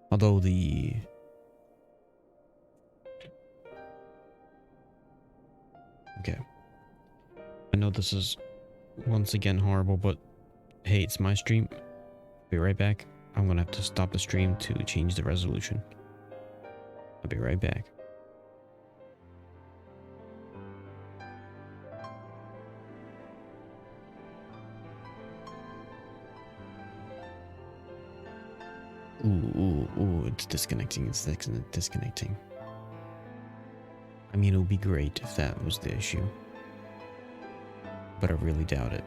Although Okay. I know this is once again horrible, but hey, it's my stream. Be right back. I'm gonna have to stop the stream to change the resolution. I'll be right back. Ooh, it's disconnecting. It's disconnecting. I mean, it would be great if that was the issue, but I really doubt it.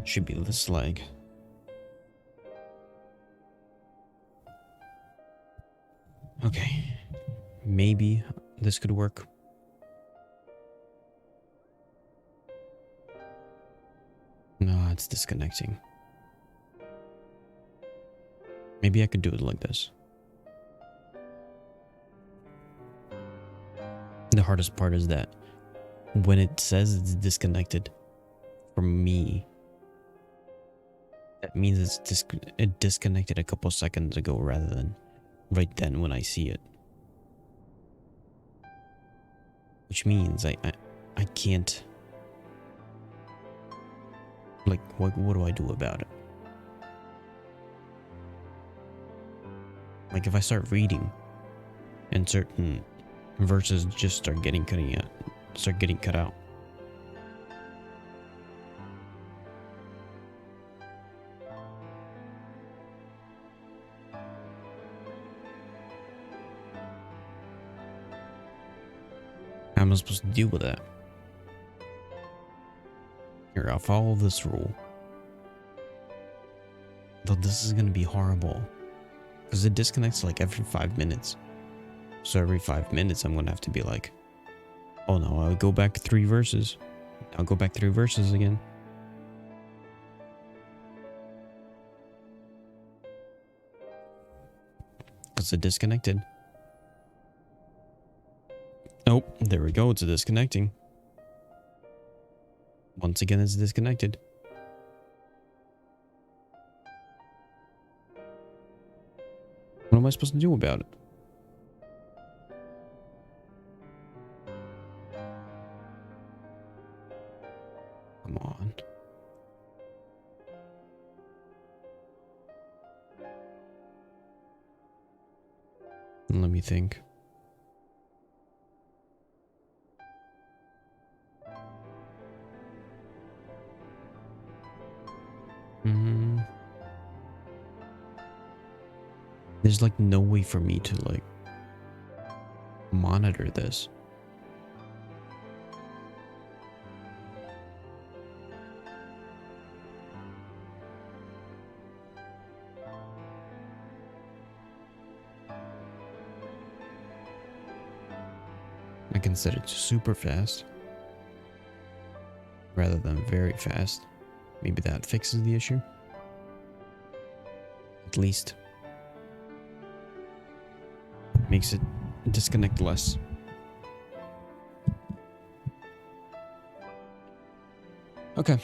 Should be this lag. Okay, maybe this could work. No, it's disconnecting. Maybe I could do it like this. The hardest part is that when it says it's disconnected from me, that means it disconnected a couple seconds ago rather than right then when I see it. Which means I can't, like, what do I do about it? Like, if I start reading and certain verses just start getting cut out. How am I supposed to deal with that? Here, I'll follow this rule. Though this is gonna be horrible. Because it disconnects like every 5 minutes. So every 5 minutes I'm gonna have to be like, oh no, I'll go back 3 verses. I'll go back 3 verses again. Because it disconnected. Oh, there we go, it's disconnecting. Once again, it's disconnected. What am I supposed to do about it? Come on. Let me think. There's like no way for me to like monitor this. I can set it to super fast rather than very fast. Maybe that fixes the issue. At least makes it disconnect less. Okay,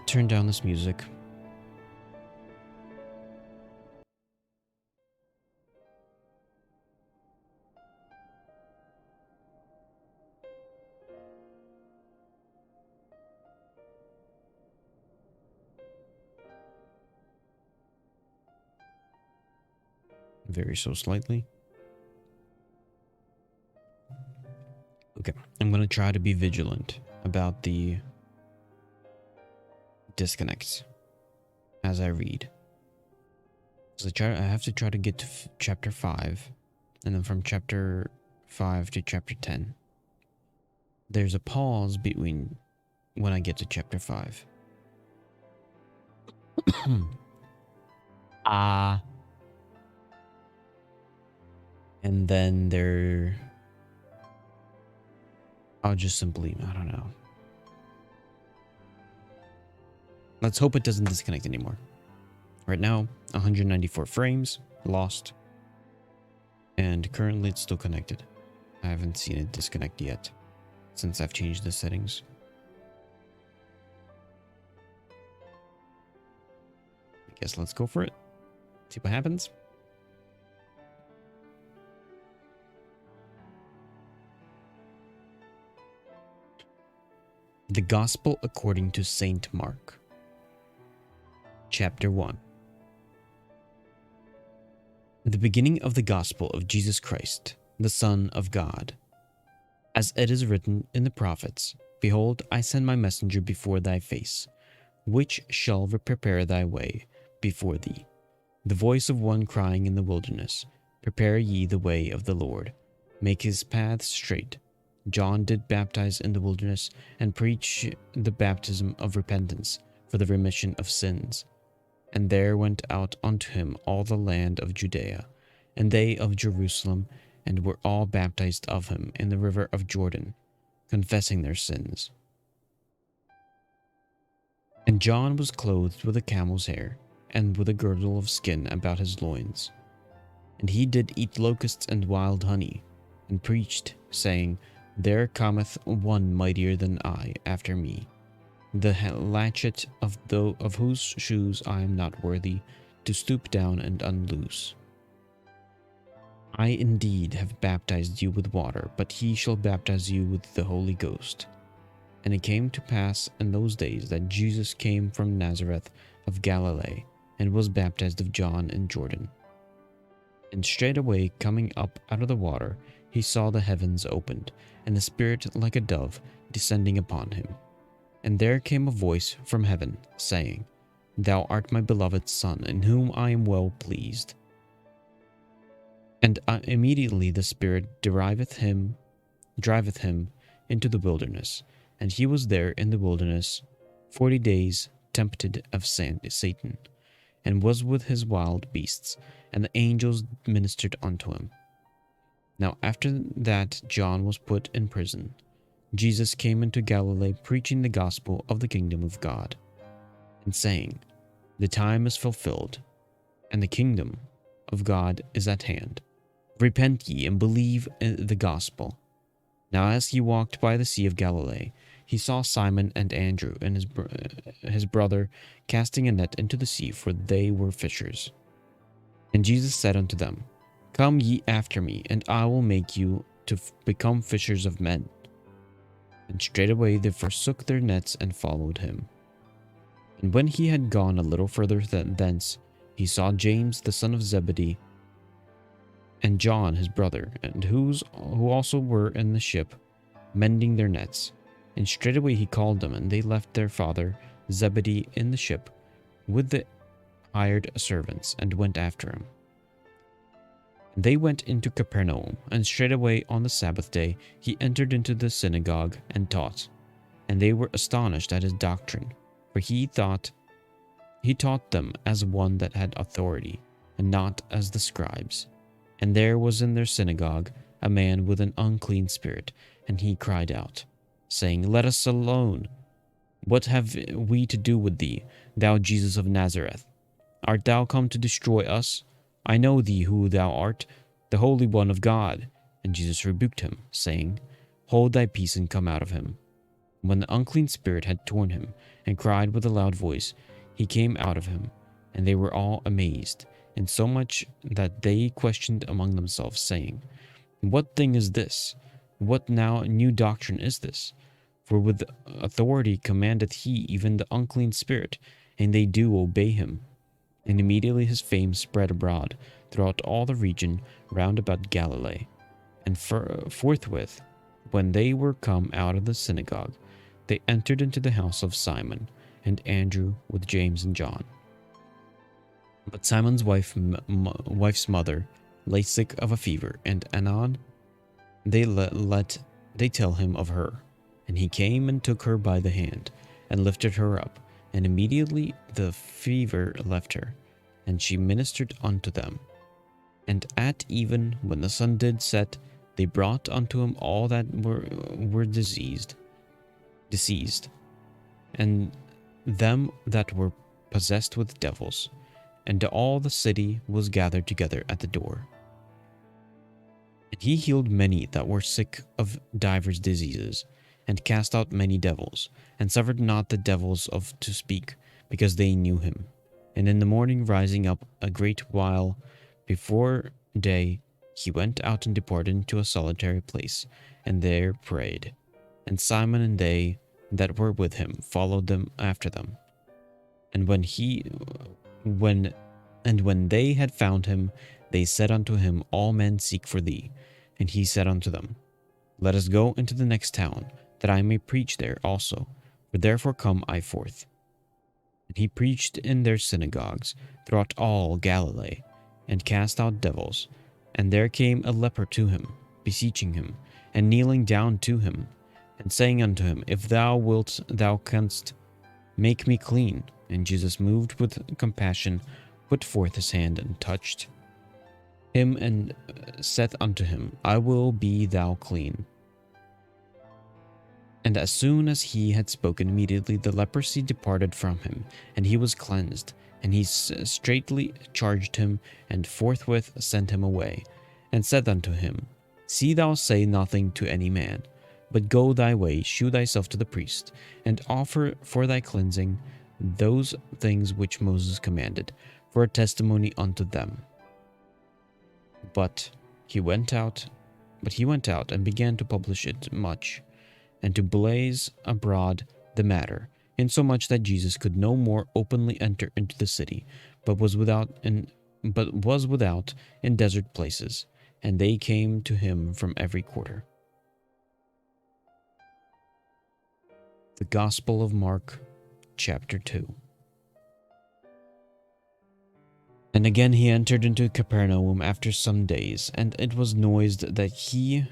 turn down this music. Very so slightly. Okay, I'm gonna try to be vigilant about the disconnects as I read. So I have to try to get to chapter 5, and then from chapter 5 to chapter 10. There's a pause between when I get to chapter 5. And then I'll just simply, I don't know. Let's hope it doesn't disconnect anymore. Right now, 194 frames, lost. And currently it's still connected. I haven't seen it disconnect yet, since I've changed the settings. I guess let's go for it. See what happens. The Gospel according to Saint Mark. Chapter 1. The beginning of the Gospel of Jesus Christ, the Son of God. As it is written in the prophets, Behold, I send my messenger before thy face, which shall prepare thy way before thee. The voice of one crying in the wilderness, Prepare ye the way of the Lord, make his paths straight. John did baptize in the wilderness, and preach the baptism of repentance for the remission of sins. And there went out unto him all the land of Judea, and they of Jerusalem, and were all baptized of him in the river of Jordan, confessing their sins. And John was clothed with a camel's hair, and with a girdle of skin about his loins. And he did eat locusts and wild honey, and preached, saying, There cometh one mightier than I after me, the latchet of whose shoes I am not worthy to stoop down and unloose. I indeed have baptized you with water, but he shall baptize you with the Holy Ghost. And it came to pass in those days that Jesus came from Nazareth of Galilee, and was baptized of John in Jordan. And straightway coming up out of the water, he saw the heavens opened, and the Spirit like a dove descending upon him. And there came a voice from heaven, saying, Thou art my beloved Son, in whom I am well pleased. And immediately the Spirit driveth him into the wilderness, and he was there in the wilderness 40 days, tempted of Satan, and was with his wild beasts, and the angels ministered unto him. Now after that John was put in prison, Jesus came into Galilee, preaching the gospel of the kingdom of God, and saying, The time is fulfilled, and the kingdom of God is at hand. Repent ye, and believe in the gospel. Now as he walked by the sea of Galilee, he saw Simon and Andrew and his brother casting a net into the sea, for they were fishers. And Jesus said unto them, Come ye after me, and I will make you to become fishers of men. And straightway they forsook their nets and followed him. And when he had gone a little further thence, he saw James the son of Zebedee, and John his brother, and who also were in the ship, mending their nets. And straightway he called them, and they left their father Zebedee in the ship with the hired servants, and went after him. And they went into Capernaum, and straightway on the Sabbath day he entered into the synagogue and taught. And they were astonished at his doctrine, for he taught them as one that had authority, and not as the scribes. And there was in their synagogue a man with an unclean spirit, and he cried out, saying, Let us alone. What have we to do with thee, thou Jesus of Nazareth? Art thou come to destroy us? I know thee who thou art, the Holy One of God. And Jesus rebuked him, saying, Hold thy peace, and come out of him. When the unclean spirit had torn him, and cried with a loud voice, he came out of him, and they were all amazed, insomuch that they questioned among themselves, saying, What thing is this? What now new doctrine is this? For with authority commandeth he even the unclean spirit, and they do obey him. And immediately his fame spread abroad throughout all the region round about Galilee. And forthwith, when they were come out of the synagogue, they entered into the house of Simon and Andrew with James and John. But Simon's wife's mother lay sick of a fever, and anon they tell him of her. And he came and took her by the hand, and lifted her up, and immediately the fever left her, and she ministered unto them. And at even when the sun did set, they brought unto him all that were diseased, and them that were possessed with devils, and all the city was gathered together at the door. And he healed many that were sick of divers diseases, and cast out many devils, and suffered not the devils to speak, because they knew him. And in the morning rising up a great while before day, he went out and departed into a solitary place, and there prayed. And Simon and they that were with him followed them after them. And when they had found him, they said unto him, All men seek for thee. And he said unto them, Let us go into the next town, that I may preach there also, for therefore come I forth. And he preached in their synagogues throughout all Galilee, and cast out devils. And there came a leper to him, beseeching him, and kneeling down to him, and saying unto him, If thou wilt, thou canst make me clean. And Jesus, moved with compassion, put forth his hand, and touched him, and saith unto him, I will be thou clean. And as soon as he had spoken, immediately the leprosy departed from him, and he was cleansed. And he straightly charged him, and forthwith sent him away, and said unto him, See thou say nothing to any man, but go thy way, shew thyself to the priest, and offer for thy cleansing those things which Moses commanded, for a testimony unto them. But he went out and began to publish it much, and to blaze abroad the matter, insomuch that Jesus could no more openly enter into the city, but was without in desert places, and they came to him from every quarter. The Gospel of Mark, chapter 2. And again he entered into Capernaum after some days, and it was noised that he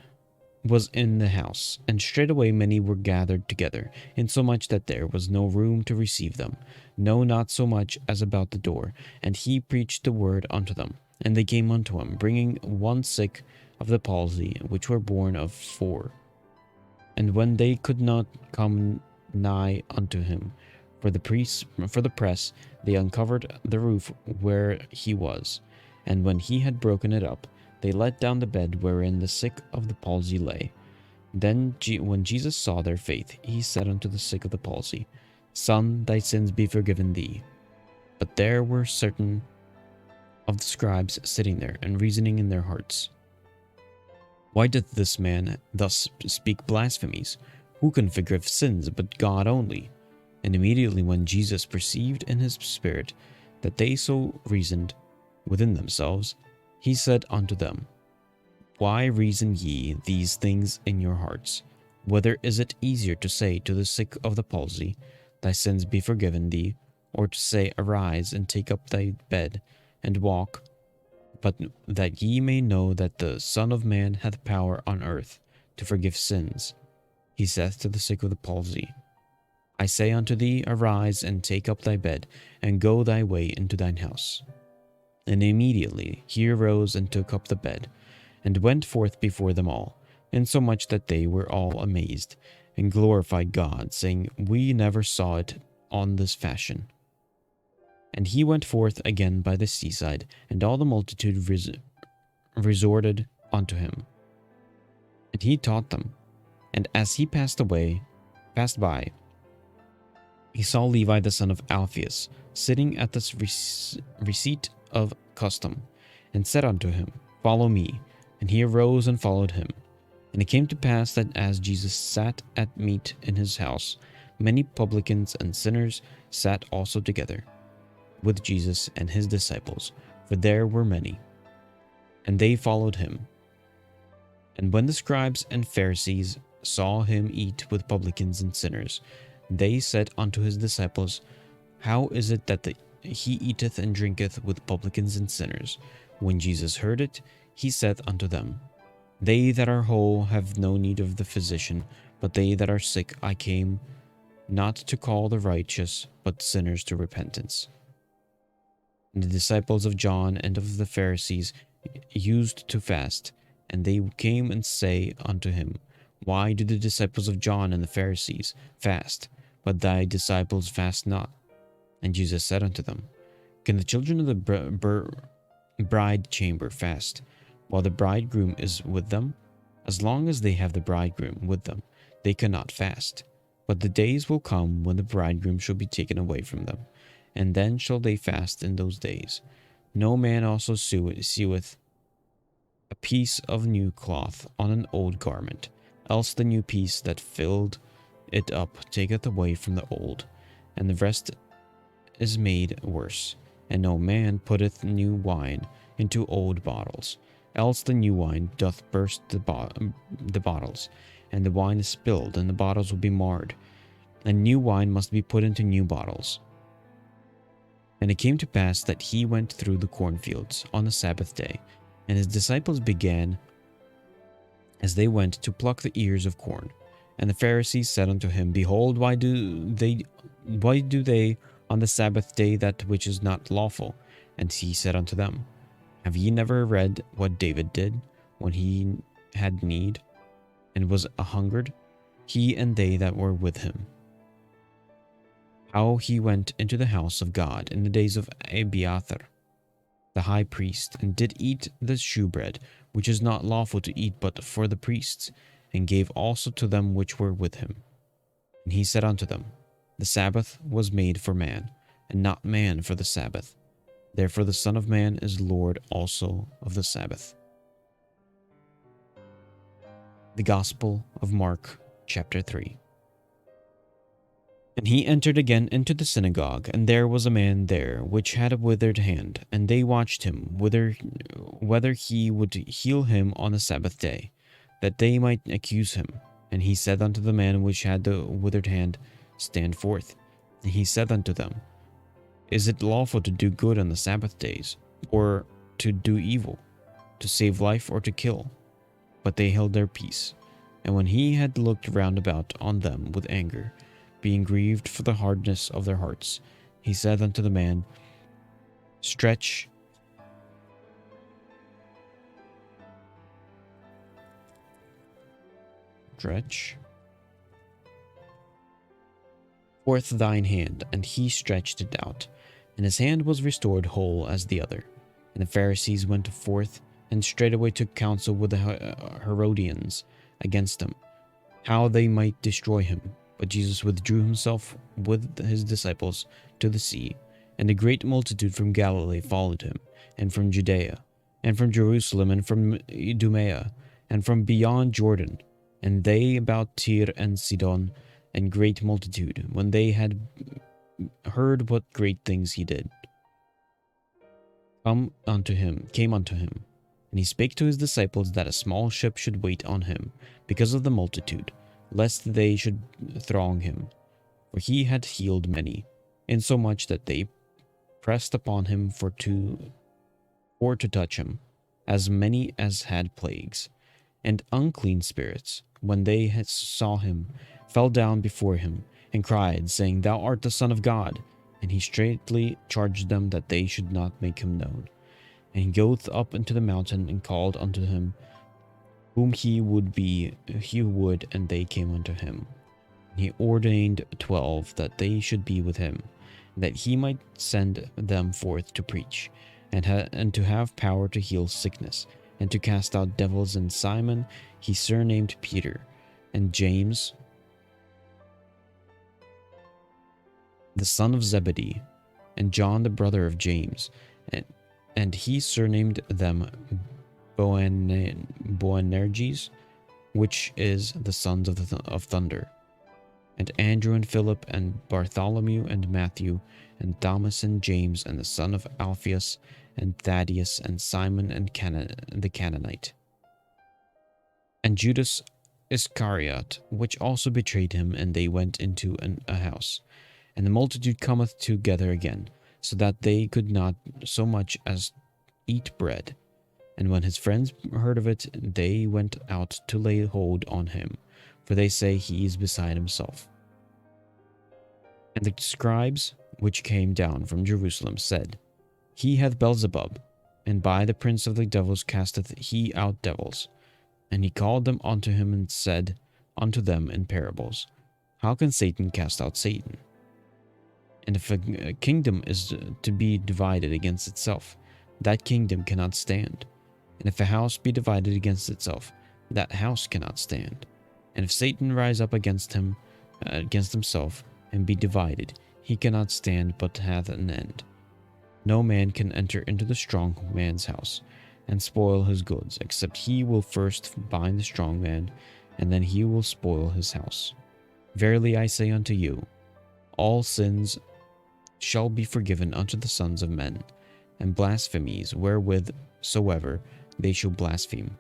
was in the house, and straightway many were gathered together, insomuch that there was no room to receive them, no, not so much as about the door. And he preached the word unto them. And they came unto him, bringing one sick of the palsy, which were born of 4. And when they could not come nigh unto him for the press, they uncovered the roof where he was. And when he had broken it up, they let down the bed wherein the sick of the palsy lay. Then when Jesus saw their faith, he said unto the sick of the palsy, Son, thy sins be forgiven thee. But there were certain of the scribes sitting there, and reasoning in their hearts, Why doth this man thus speak blasphemies? Who can forgive sins but God only? And immediately when Jesus perceived in his spirit that they so reasoned within themselves, he said unto them, Why reason ye these things in your hearts? Whether is it easier to say to the sick of the palsy, Thy sins be forgiven thee, or to say, Arise and take up thy bed and walk? But that ye may know that the Son of Man hath power on earth to forgive sins. He saith to the sick of the palsy, I say unto thee, Arise and take up thy bed, and go thy way into thine house. And immediately he arose and took up the bed, and went forth before them all, insomuch that they were all amazed, and glorified God, saying, We never saw it on this fashion. And he went forth again by the seaside, and all the multitude resorted unto him. And he taught them. And as he passed by, he saw Levi the son of Alphaeus sitting at the receipt of custom, and said unto him, Follow me. And he arose and followed him. And it came to pass that as Jesus sat at meat in his house, many publicans and sinners sat also together with Jesus and his disciples, for there were many. and they followed him. And when the scribes and Pharisees saw him eat with publicans and sinners, they said unto his disciples, How is it that he eateth and drinketh with publicans and sinners? When Jesus heard it, he said unto them, They that are whole have no need of the physician, but they that are sick I came not to call the righteous, but sinners to repentance. And the disciples of John and of the Pharisees used to fast, and they came and say unto him, Why do the disciples of John and the Pharisees fast, but thy disciples fast not? And Jesus said unto them, Can the children of the bride chamber fast, while the bridegroom is with them? As long as they have the bridegroom with them, they cannot fast. But the days will come when the bridegroom shall be taken away from them, and then shall they fast in those days. No man also seweth a piece of new cloth on an old garment, else the new piece that filled it up taketh away from the old, and the rest is made worse. And no man putteth new wine into old bottles, else the new wine doth burst the bottles, and the wine is spilled, and the bottles will be marred. And new wine must be put into new bottles. And it came to pass that he went through the cornfields on the Sabbath day, and his disciples began as they went to pluck the ears of corn. And the Pharisees said unto him, Behold, why do they on the Sabbath day that which is not lawful? And he said unto them, Have ye never read what David did when he had need, and was a-hungered, he and they that were with him? How he went into the house of God in the days of Abiathar, the high priest, and did eat the shewbread, which is not lawful to eat but for the priests, and gave also to them which were with him. And he said unto them, The Sabbath was made for man, and not man for the Sabbath. Therefore the Son of Man is Lord also of the Sabbath. The Gospel of Mark, chapter 3. And he entered again into the synagogue, and there was a man there which had a withered hand, and they watched him whether he would heal him on the Sabbath day, that they might accuse him. And he said unto the man which had the withered hand, Stand forth. And he said unto them, Is it lawful to do good on the Sabbath days, or to do evil, to save life, or to kill? But they held their peace. And when he had looked round about on them with anger, being grieved for the hardness of their hearts, he said unto the man, Stretch forth thine hand. And he stretched it out, and his hand was restored whole as the other. And the Pharisees went forth, and straightway took counsel with the Herodians against him, how they might destroy him. But Jesus withdrew himself with his disciples to the sea, and a great multitude from Galilee followed him, and from Judea, and from Jerusalem, and from Idumea, and from beyond Jordan, and they about Tyre and Sidon, and great multitude, when they had heard what great things he did, came unto him, and he spake to his disciples that a small ship should wait on him, because of the multitude, lest they should throng him. For he had healed many, insomuch that they pressed upon him for to touch him, as many as had plagues. And unclean spirits, when they saw him, fell down before him, and cried, saying, Thou art the Son of God. And he straitly charged them that they should not make him known. And he goeth up into the mountain, and called unto him whom he would, and they came unto him. And he ordained 12 that they should be with him, that he might send them forth to preach, and to have power to heal sickness, and to cast out devils. And Simon he surnamed Peter, and James the son of Zebedee, and John the brother of James, and he surnamed them Boanerges, which is the sons of thunder. and Andrew and Philip and Bartholomew and Matthew and Thomas and James and the son of Alphaeus and Thaddeus and Simon and the Canaanite, and Judas Iscariot, which also betrayed him. And they went into a house. And the multitude cometh together again, so that they could not so much as eat bread. And when his friends heard of it, they went out to lay hold on him, for they say he is beside himself. And the scribes which came down from Jerusalem said, He hath Beelzebub, and by the prince of the devils casteth he out devils. And he called them unto him and said unto them in parables, How can Satan cast out Satan? And if a kingdom is to be divided against itself, that kingdom cannot stand. And if a house be divided against itself, that house cannot stand. And if Satan rise up against himself, and be divided, he cannot stand, but hath an end. No man can enter into the strong man's house, and spoil his goods, except he will first bind the strong man, and then he will spoil his house. Verily I say unto you, all sins shall be forgiven unto the sons of men, and blasphemies wherewith soever they shall blaspheme.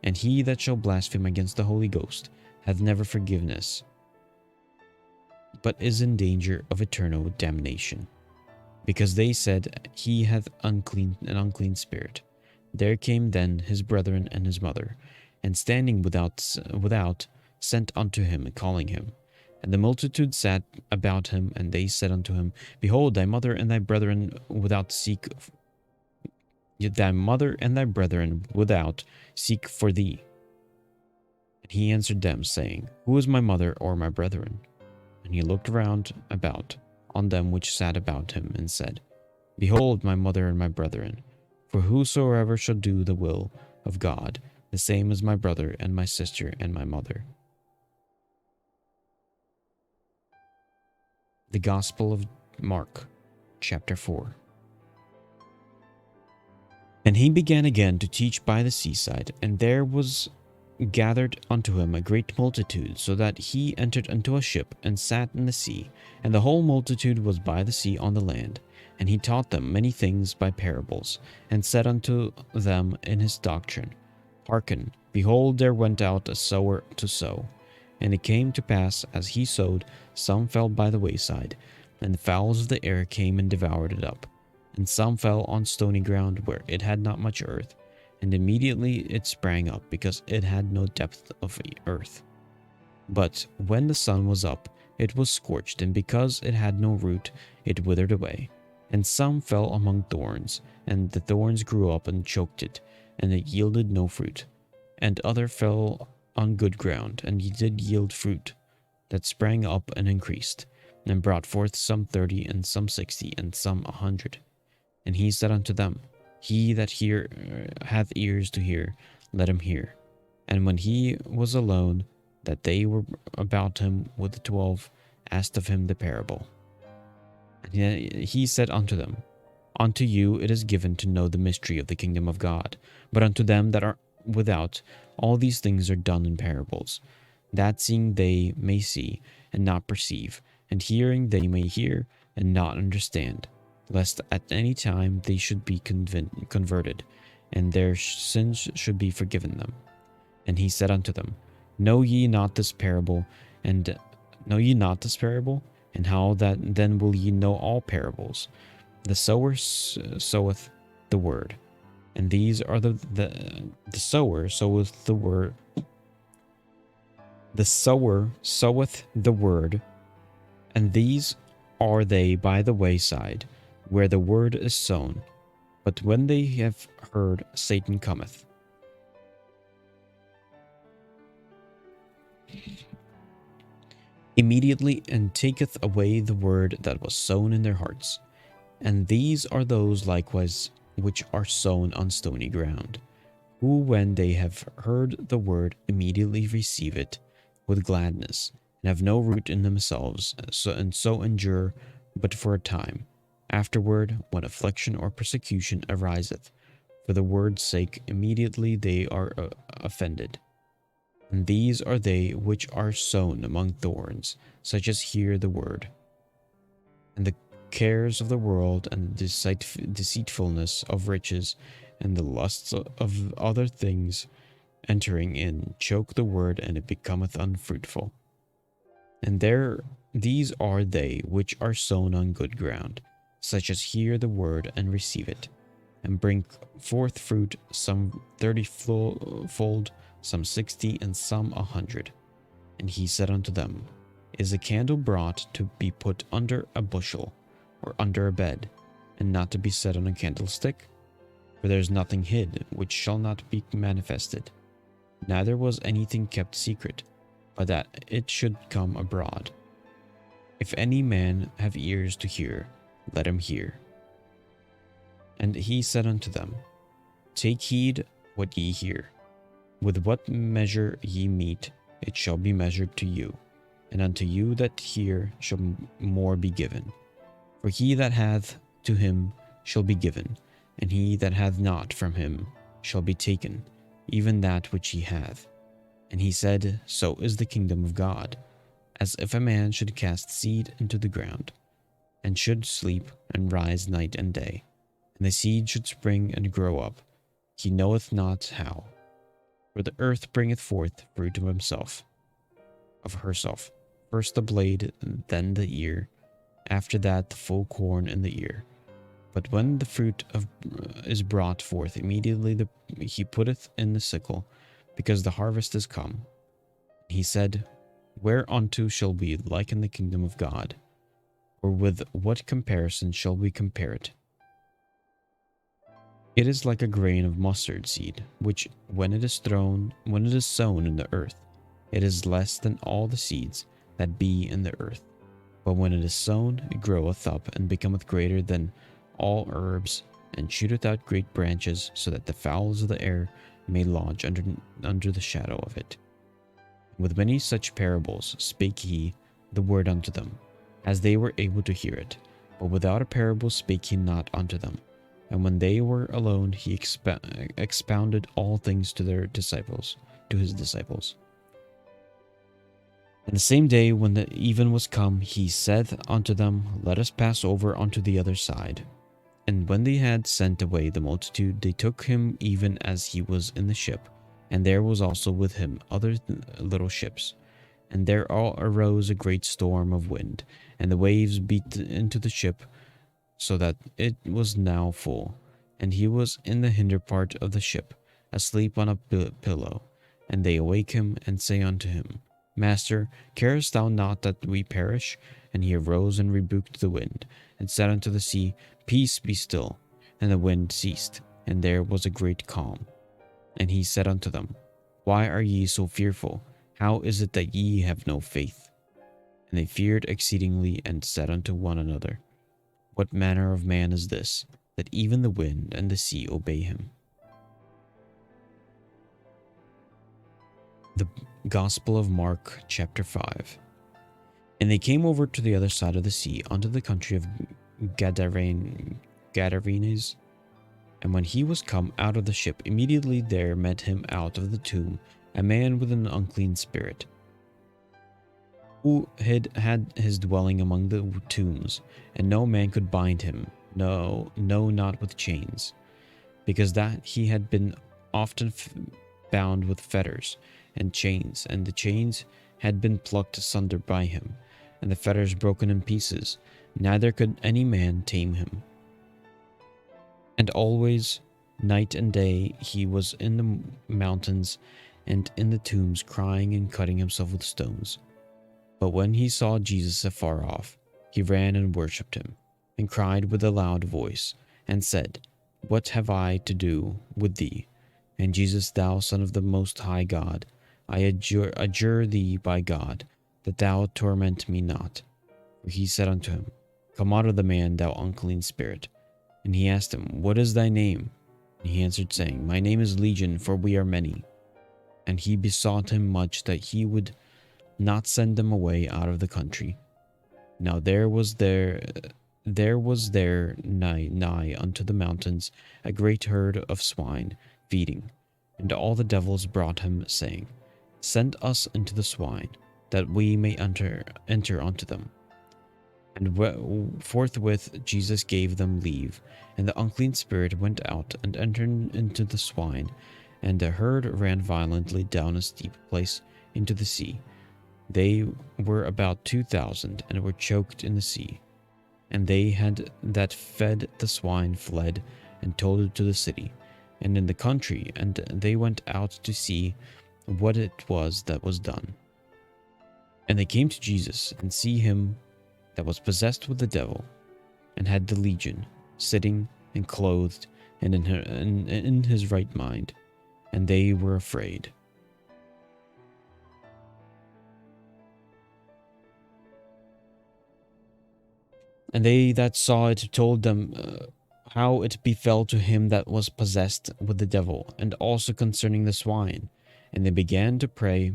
And he that shall blaspheme against the Holy Ghost hath never forgiveness, but is in danger of eternal damnation. Because they said, He hath an unclean spirit. There came then his brethren and his mother, and standing without sent unto him, calling him. And the multitude sat about him, and they said unto him, Behold, thy mother and thy brethren without seek for thee. And he answered them, saying, Who is my mother or my brethren? And he looked round about on them which sat about him, and said, Behold, my mother and my brethren. For whosoever shall do the will of God, the same is my brother and my sister and my mother. The Gospel of Mark, chapter 4. And he began again to teach by the seaside, and there was gathered unto him a great multitude, so that he entered into a ship and sat in the sea, and the whole multitude was by the sea on the land. And he taught them many things by parables, and said unto them in his doctrine, Hearken, behold, there went out a sower to sow. And it came to pass, as he sowed, some fell by the wayside, and the fowls of the air came and devoured it up. And some fell on stony ground, where it had not much earth, and immediately it sprang up, because it had no depth of earth. But when the sun was up, it was scorched, and because it had no root, it withered away. And some fell among thorns, and the thorns grew up and choked it, and it yielded no fruit. And other fell on good ground, and he did yield fruit, that sprang up and increased, and brought forth some 30, and some 60, and some 100. And he said unto them, He that hath ears to hear, let him hear. And when he was alone, that they were about him with the 12, asked of him the parable. And he said unto them, Unto you it is given to know the mystery of the kingdom of God, but unto them that are without, all these things are done in parables, that seeing they may see and not perceive, and hearing they may hear and not understand, lest at any time they should be converted, and their sins should be forgiven them. And he said unto them, Know ye not this parable? And how that then will ye know all parables? The sower soweth the word, and these are the sower soweth the word. The sower soweth the word, and these are they by the wayside, where the word is sown. But when they have heard, Satan cometh immediately, and taketh away the word that was sown in their hearts. And these are those likewise which are sown on stony ground, who when they have heard the word immediately receive it with gladness, and have no root in themselves, and so endure but for a time. Afterward, when affliction or persecution ariseth, for the word's sake, immediately they are offended. And these are they which are sown among thorns, such as hear the word, and the cares of the world, and the deceitfulness of riches, and the lusts of other things entering in, choke the word, and it becometh unfruitful. And these are they which are sown on good ground, such as hear the word and receive it, and bring forth fruit, some 30-fold, some 60, and some 100. And he said unto them, Is a candle brought to be put under a bushel, or under a bed, and not to be set on a candlestick? For there is nothing hid which shall not be manifested, neither was anything kept secret, but that it should come abroad. If any man have ears to hear, let him hear. And he said unto them, Take heed what ye hear. With what measure ye mete, it shall be measured to you, and unto you that hear shall more be given. For he that hath, to him shall be given, and he that hath not, from him shall be taken, even that which he hath. And he said, So is the kingdom of God, as if a man should cast seed into the ground, and should sleep and rise night and day, and the seed should spring and grow up, he knoweth not how. For the earth bringeth forth fruit of herself, first the blade, then the ear, after that the full corn in the ear. But when the fruit is brought forth, immediately he putteth in the sickle, because the harvest is come. He said, Whereunto shall we liken the kingdom of God? Or with what comparison shall we compare it? It is like a grain of mustard seed, which when it is sown in the earth, it is less than all the seeds that be in the earth. But when it is sown, it groweth up, and becometh greater than all herbs, and shooteth out great branches, so that the fowls of the air may lodge under the shadow of it. With many such parables spake he the word unto them, as they were able to hear it. But without a parable spake he not unto them. And when they were alone, he expounded all things to his disciples. And the same day, when the even was come, he said unto them, Let us pass over unto the other side. And when they had sent away the multitude, they took him even as he was in the ship, and there was also with him other little ships. And there all arose a great storm of wind, and the waves beat into the ship, so that it was now full. And he was in the hinder part of the ship, asleep on a pillow. And they awake him, and say unto him, Master, carest thou not that we perish? And he arose and rebuked the wind, and said unto the sea, Peace, be still. And the wind ceased, and there was a great calm. And he said unto them, Why are ye so fearful? How is it that ye have no faith? And they feared exceedingly, and said unto one another, What manner of man is this, that even the wind and the sea obey him? The Gospel of Mark, chapter 5. And they came over to the other side of the sea, unto the country of Gadarenes. And when he was come out of the ship, immediately there met him out of the tomb a man with an unclean spirit, who had his dwelling among the tombs, and no man could bind him, no, not with chains, because that he had been often bound with fetters and chains, and the chains had been plucked asunder by him, and the fetters broken in pieces, neither could any man tame him. And always, night and day, he was in the mountains and in the tombs, crying and cutting himself with stones. But when he saw Jesus afar off, he ran and worshipped him, and cried with a loud voice, and said, What have I to do with thee? And Jesus, thou Son of the Most High God, I adjure thee by God, that thou torment me not. For he said unto him, Come out of the man, thou unclean spirit. And he asked him, What is thy name? And he answered, saying, My name is Legion, for we are many. And he besought him much that he would not send them away out of the country. Now there was there nigh unto the mountains a great herd of swine feeding. And all the devils brought him, saying, Send us into the swine, that we may enter unto them. And forthwith Jesus gave them leave, and the unclean spirit went out and entered into the swine, and the herd ran violently down a steep place into the sea. They were about 2,000, and were choked in the sea. And they had that fed the swine fled, and told it to the city, and in the country, and they went out to see what it was that was done. And they came to Jesus, and see him that was possessed with the devil, and had the legion, sitting and clothed, and in his right mind, and they were afraid. And they that saw it told them how it befell to him that was possessed with the devil, and also concerning the swine. And they began to pray.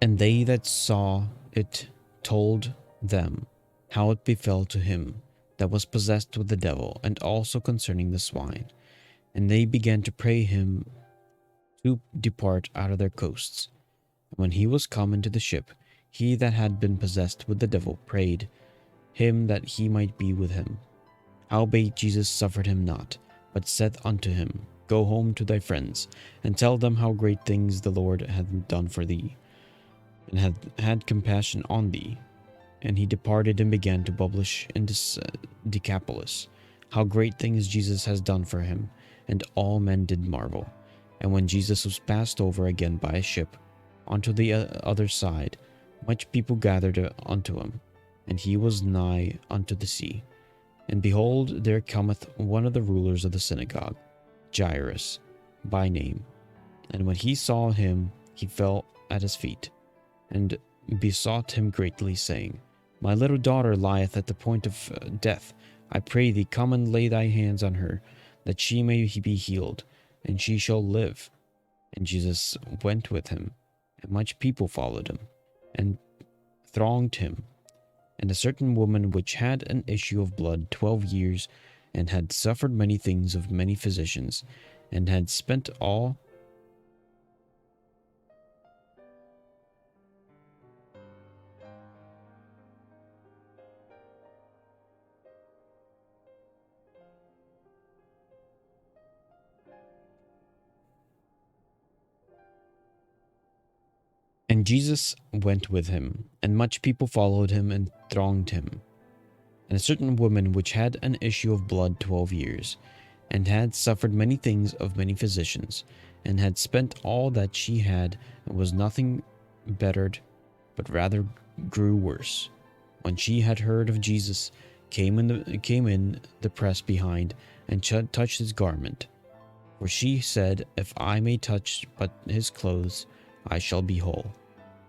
And they that saw it told them how it befell to him that was possessed with the devil, and also concerning the swine. And they began to pray him to depart out of their coasts. And when he was come into the ship, he that had been possessed with the devil prayed him that he might be with him. Howbeit Jesus suffered him not, but said unto him, Go home to thy friends, and tell them how great things the Lord hath done for thee, and hath had compassion on thee. And he departed and began to publish in Decapolis how great things Jesus has done for him, and all men did marvel. And when Jesus was passed over again by a ship unto the other side, much people gathered unto him, and he was nigh unto the sea. And behold, there cometh one of the rulers of the synagogue, Jairus by name. And when he saw him, he fell at his feet, and besought him greatly, saying, My little daughter lieth at the point of death. I pray thee, come and lay thy hands on her, that she may be healed, and she shall live. And Jesus went with him, and much people followed him, and thronged him. And a certain woman which had an issue of blood 12 years, and had suffered many things of many physicians, and had spent all And Jesus went with him, and much people followed him and thronged him. And a certain woman which had an issue of blood 12 years, and had suffered many things of many physicians, and had spent all that she had, and was nothing bettered, but rather grew worse. When she had heard of Jesus, came in the press behind, and touched his garment. For she said, If I may touch but his clothes, I shall be whole.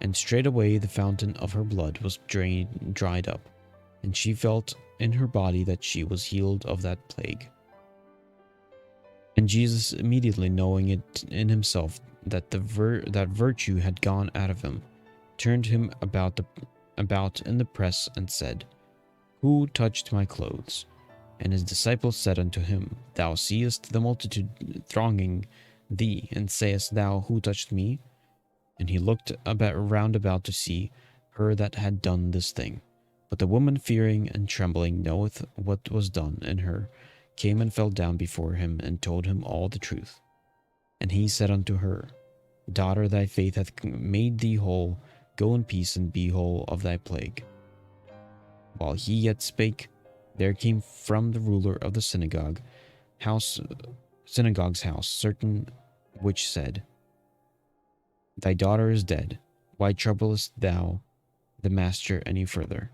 And straightway the fountain of her blood was dried up, and she felt in her body that she was healed of that plague. And Jesus, immediately knowing it in himself that that virtue had gone out of him, turned him about in the press, and said, Who touched my clothes? And his disciples said unto him, Thou seest the multitude thronging thee, and sayest thou, Who touched me? And he looked round about to see her that had done this thing. But the woman, fearing and trembling, knoweth what was done in her, came and fell down before him, and told him all the truth. And he said unto her, Daughter, thy faith hath made thee whole. Go in peace, and be whole of thy plague. While he yet spake, there came from the ruler of the synagogue's house certain which said, Thy daughter is dead. Why troublest thou the master any further?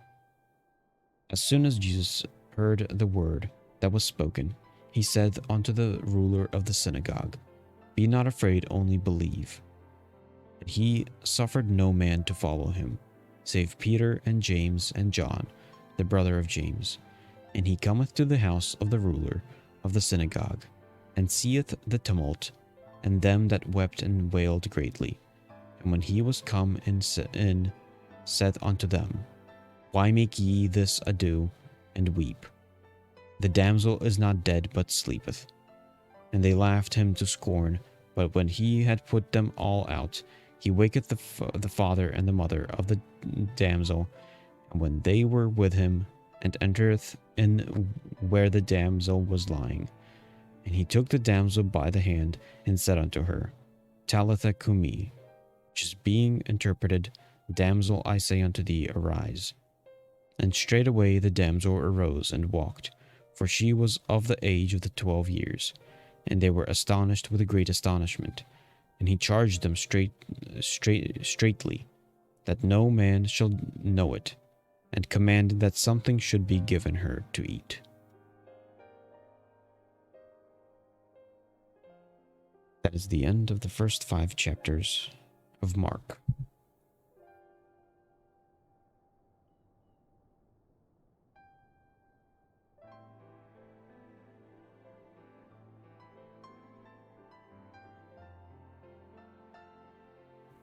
As soon as Jesus heard the word that was spoken, he said unto the ruler of the synagogue, Be not afraid, only believe. But he suffered no man to follow him, save Peter and James and John, the brother of James. And he cometh to the house of the ruler of the synagogue, and seeth the tumult, and them that wept and wailed greatly. And when he was come in, said unto them, Why make ye this ado and weep? The damsel is not dead, but sleepeth. And they laughed him to scorn. But when he had put them all out, he waketh the father and the mother of the damsel. And when they were with him, and entereth in where the damsel was lying, and he took the damsel by the hand, and said unto her, Talitha cumi, which is being interpreted, Damsel, I say unto thee, arise. And straightway the damsel arose and walked, for she was of the age of the 12 years. And they were astonished with a great astonishment. And he charged them straitly, that no man shall know it, and commanded that something should be given her to eat. That is the end of the first 5 chapters of Mark.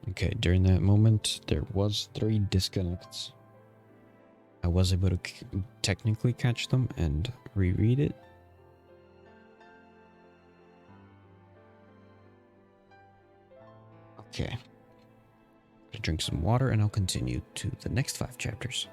Okay, during that moment, there was 3 disconnects. I was able to technically catch them and reread it. Okay. I'll drink some water and I'll continue to the next 5 chapters.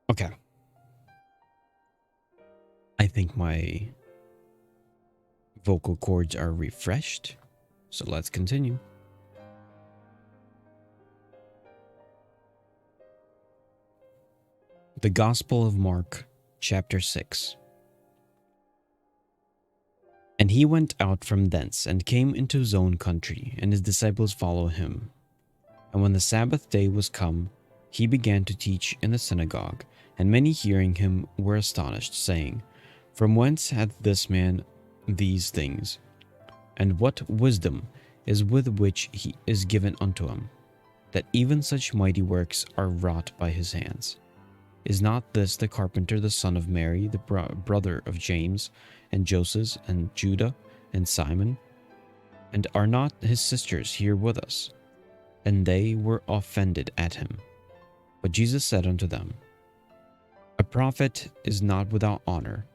Okay. I think my vocal cords are refreshed, so let's continue. The Gospel of Mark, chapter 6. And he went out from thence, and came into his own country, and his disciples followed him. And when the Sabbath day was come, he began to teach in the synagogue, and many hearing him were astonished, saying, From whence hath this man these things? And what wisdom is with which he is given unto him, that even such mighty works are wrought by his hands? Is not this the carpenter, the son of Mary, the brother of James, and Joseph, and Judah, and Simon? And are not his sisters here with us? And they were offended at him. But Jesus said unto them, A prophet is not without honor,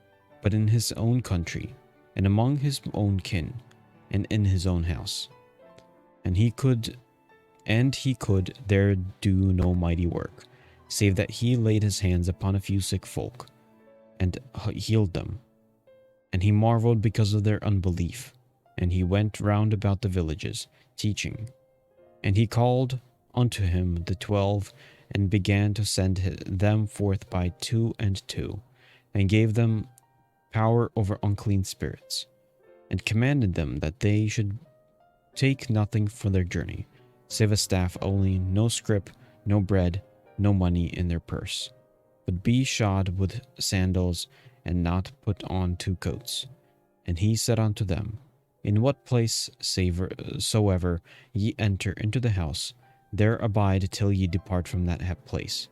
but in his own country, and among his own kin, and in his own house. And he could there do no mighty work, save that he laid his hands upon a few sick folk, and healed them. And he marveled because of their unbelief. And he went round about the villages, teaching. And he called unto him the 12, and began to send them forth by 2 and 2, and gave them power over unclean spirits, and commanded them that they should take nothing for their journey, save a staff only, no scrip, no bread, no money in their purse, but be shod with sandals, and not put on 2 coats. And he said unto them, In what place soever ye enter into the house, there abide till ye depart from that place.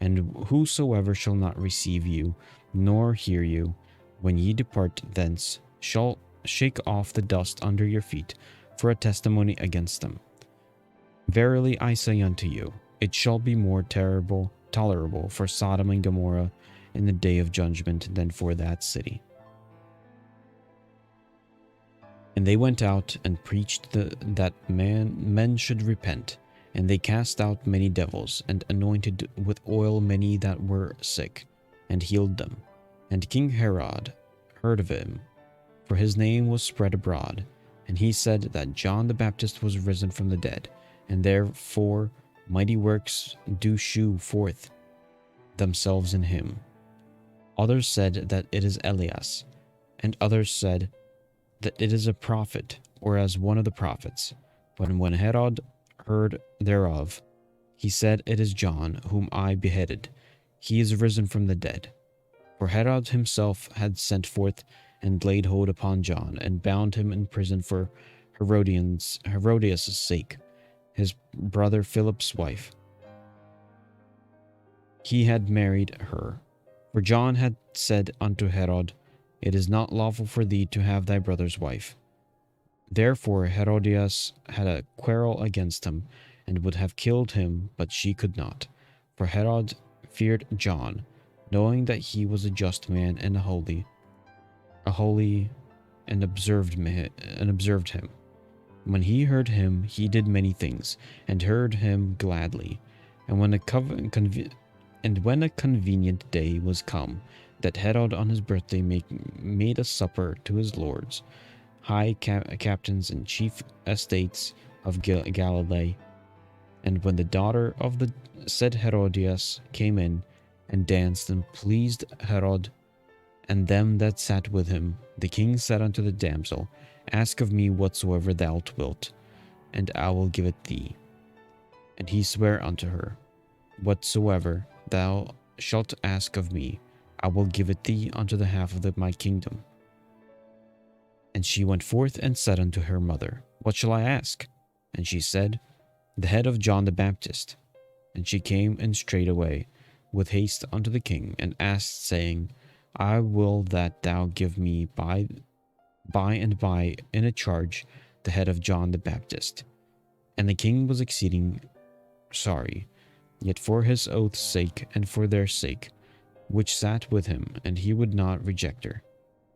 And whosoever shall not receive you, nor hear you, when ye depart thence, shall shake off the dust under your feet for a testimony against them. Verily I say unto you, it shall be more tolerable for Sodom and Gomorrah in the day of judgment than for that city. And they went out and preached that men should repent. And they cast out many devils, and anointed with oil many that were sick, and healed them. And King Herod heard of him, for his name was spread abroad. And he said that John the Baptist was risen from the dead, and therefore mighty works do shew forth themselves in him. Others said that it is Elias, and others said that it is a prophet, or as one of the prophets. But when Herod heard thereof, he said, It is John, whom I beheaded. He is risen from the dead. For Herod himself had sent forth and laid hold upon John, and bound him in prison for Herodias' sake, his brother Philip's wife. He had married her. For John had said unto Herod, It is not lawful for thee to have thy brother's wife. Therefore Herodias had a quarrel against him, and would have killed him, but she could not. For Herod feared John, knowing that he was a just man and and observed him. When he heard him, he did many things, and heard him gladly. And when a convenient day was come, that Herod on his birthday made a supper to his lords, high captains and chief estates of Galilee. And when the daughter of the said Herodias came in, and danced and pleased Herod and them that sat with him, the king said unto the damsel, Ask of me whatsoever thou wilt, and I will give it thee. And he sware unto her, Whatsoever thou shalt ask of me, I will give it thee unto the half of my kingdom. And she went forth and said unto her mother, What shall I ask? And she said, The head of John the Baptist. And she came and straightway with haste unto the king, and asked, saying, I will that thou give me by and by in a charge the head of John the Baptist. And the king was exceeding sorry, yet for his oath's sake and for their sake, which sat with him, and he would not reject her.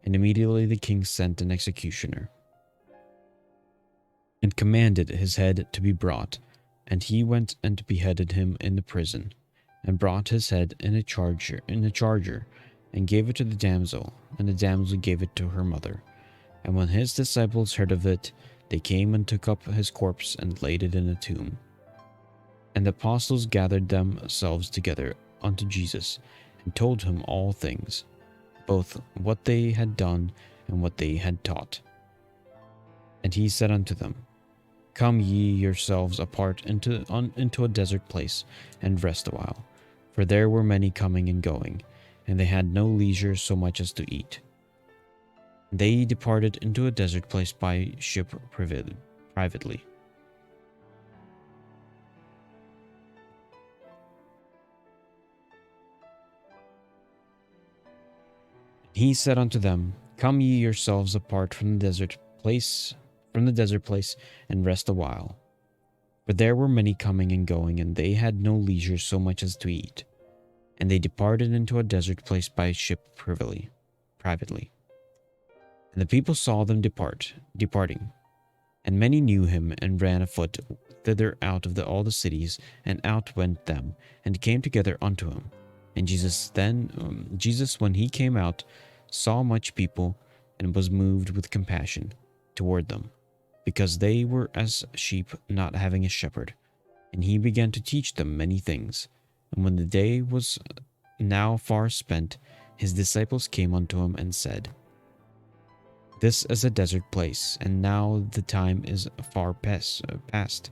And immediately the king sent an executioner, and commanded his head to be brought, and he went and beheaded him in the prison, and brought his head in a charger, and gave it to the damsel, and the damsel gave it to her mother. And when his disciples heard of it, they came and took up his corpse and laid it in a tomb. And the apostles gathered themselves together unto Jesus, and told him all things, both what they had done and what they had taught. And he said unto them, Come ye yourselves apart into a desert place, and rest a while. For there were many coming and going, and they had no leisure so much as to eat. They departed into a desert place by ship privately. He said unto them, Come ye yourselves apart from the desert place, and rest a while. For there were many coming and going, and they had no leisure so much as to eat. And they departed into a desert place by ship privately. And the people saw them departing. And many knew him, and ran afoot thither out of all the cities, and out went them, and came together unto him. And Jesus, when he came out, saw much people, and was moved with compassion toward them, because they were as sheep not having a shepherd. And he began to teach them many things. And when the day was now far spent, his disciples came unto him and said, This is a desert place, and now the time is far past.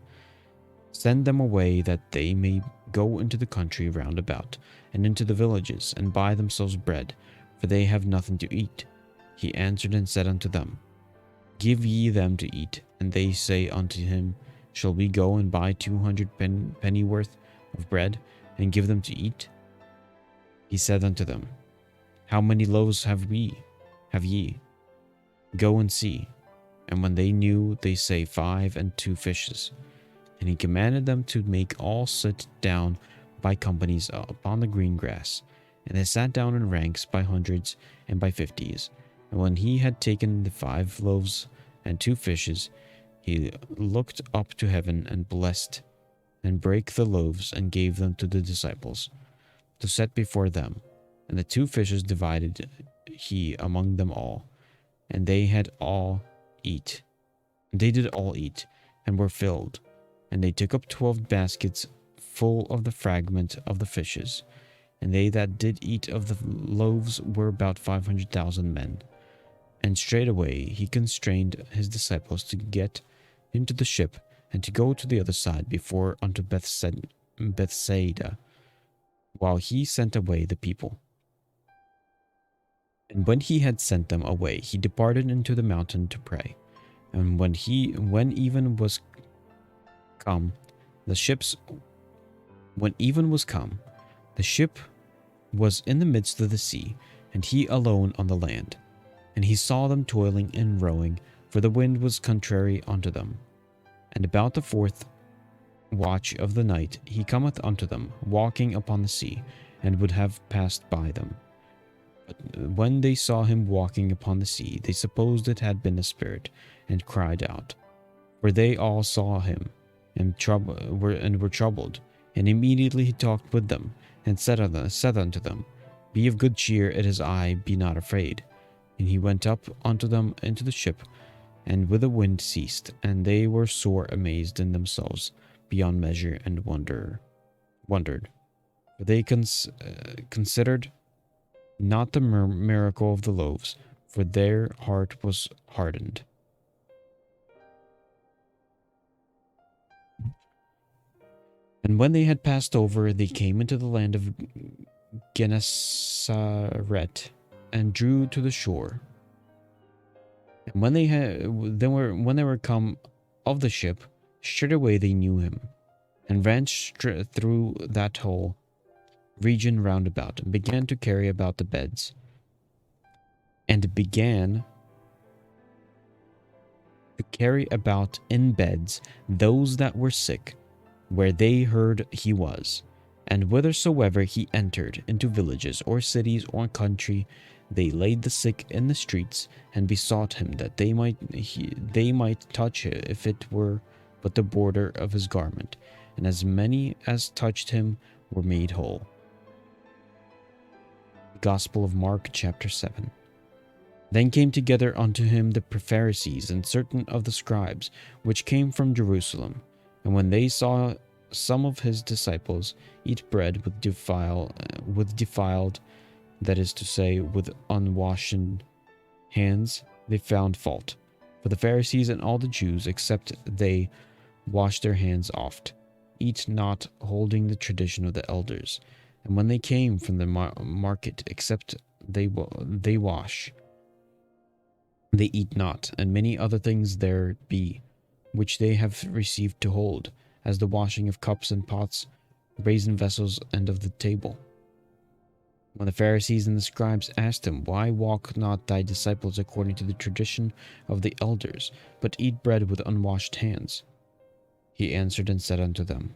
Send them away that they may go into the country round about, and into the villages, and buy themselves bread, for they have nothing to eat. He answered and said unto them, Give ye them to eat. And they say unto him, Shall we go and buy 200 pennyworth of bread, and give them to eat? He said unto them, How many loaves have ye? Go and see. And when they knew, they say 5 and 2 fishes. And he commanded them to make all sit down by companies upon the green grass. And they sat down in ranks by hundreds and by 50s. And when he had taken the 5 loaves and 2 fishes, he looked up to heaven and blessed, and brake the loaves, and gave them to the disciples to set before them. And the 2 fishes divided he among them all. And they did all eat, and were filled. And they took up 12 baskets full of the fragment of the fishes. And they that did eat of the loaves were about 500,000 men. And straightway he constrained his disciples to get into the ship and to go to the other side before unto Bethsaida, while he sent away the people. And when he had sent them away, he departed into the mountain to pray. And when even was come, the ship was in the midst of the sea, and he alone on the land. And he saw them toiling and rowing, for the wind was contrary unto them. And about the 4th watch of the night he cometh unto them, walking upon the sea, and would have passed by them. But when they saw him walking upon the sea, they supposed it had been a spirit, and cried out. For they all saw him, and were troubled. And immediately he talked with them, and said unto them, Be of good cheer, it is I, be not afraid. And he went up unto them into the ship, and with the wind ceased, and they were sore amazed in themselves beyond measure, and wondered. For they considered not the miracle of the loaves, for their heart was hardened. And when they had passed over, they came into the land of Gennesaret, and drew to the shore. And when they were come of the ship, straightway they knew him, and ran through that whole region round about, and began to carry about the beds, and began to carry about in beds those that were sick, where they heard he was. And whithersoever he entered into villages or cities or country, they laid the sick in the streets, and besought him that they might touch it, if it were but the border of his garment. And as many as touched him were made whole. The Gospel of Mark, chapter 7. Then came together unto him the Pharisees and certain of the scribes, which came from Jerusalem. And when they saw some of his disciples eat bread with defiled, that is to say, with unwashen hands, they found fault. For the Pharisees and all the Jews, except they wash their hands oft, eat not, holding the tradition of the elders. And when they came from the market, except they wash, they eat not. And many other things there be, which they have received to hold, as the washing of cups and pots, brazen vessels, and of the table. When the Pharisees and the scribes asked him, Why walk not thy disciples according to the tradition of the elders, but eat bread with unwashed hands? He answered and said unto them,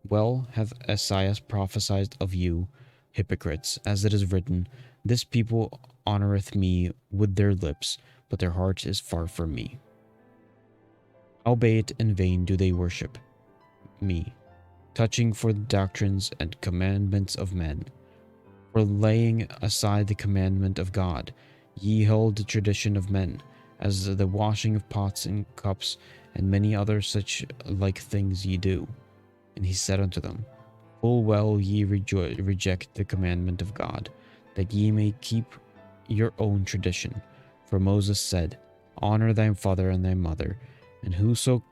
Well hath Esaias prophesied of you, hypocrites, as it is written, This people honoureth me with their lips, but their heart is far from me. Howbeit in vain do they worship me, touching for the doctrines and commandments of men. For laying aside the commandment of God, ye hold the tradition of men, as the washing of pots and cups, and many other such like things ye do. And he said unto them, Full well ye reject the commandment of God, that ye may keep your own tradition. For Moses said, Honor thy father and thy mother, and whoso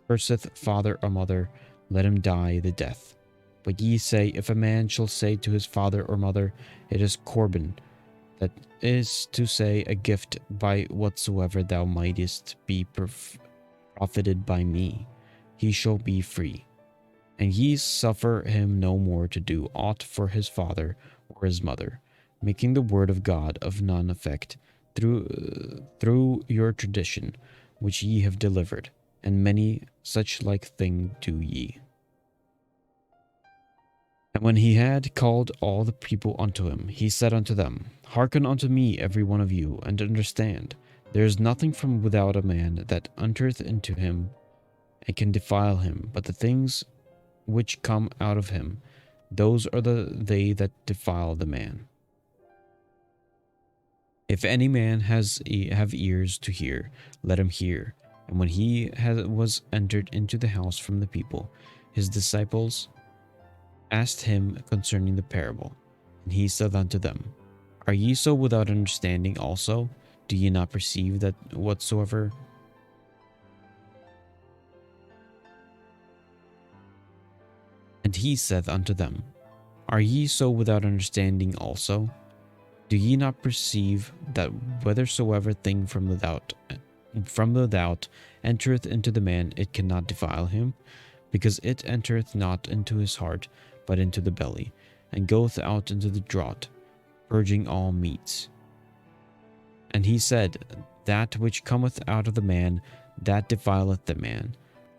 curseth father or mother, let him die the death. But ye say, If a man shall say to his father or mother, It is Corban, that is to say, a gift by whatsoever thou mightest be profited by me, he shall be free. And ye suffer him no more to do aught for his father or his mother, making the word of God of none effect through your tradition, which ye have delivered, and many such like thing do ye. And when he had called all the people unto him, he said unto them, Hearken unto me, every one of you, and understand. There is nothing from without a man that entereth into him, and can defile him, but the things which come out of him, those are they that defile the man. If any man have ears to hear, let him hear. And when he was entered into the house from the people, his disciples asked him concerning the parable. And he said unto them, Are ye so without understanding also? Do ye not perceive that whatsoever? And he saith unto them, Are ye so without understanding also? Do ye not perceive that whithersoever thing from without entereth into the man, it cannot defile him? Because it entereth not into his heart, but into the belly, and goeth out into the draught, purging all meats. And he said, That which cometh out of the man, that defileth the man.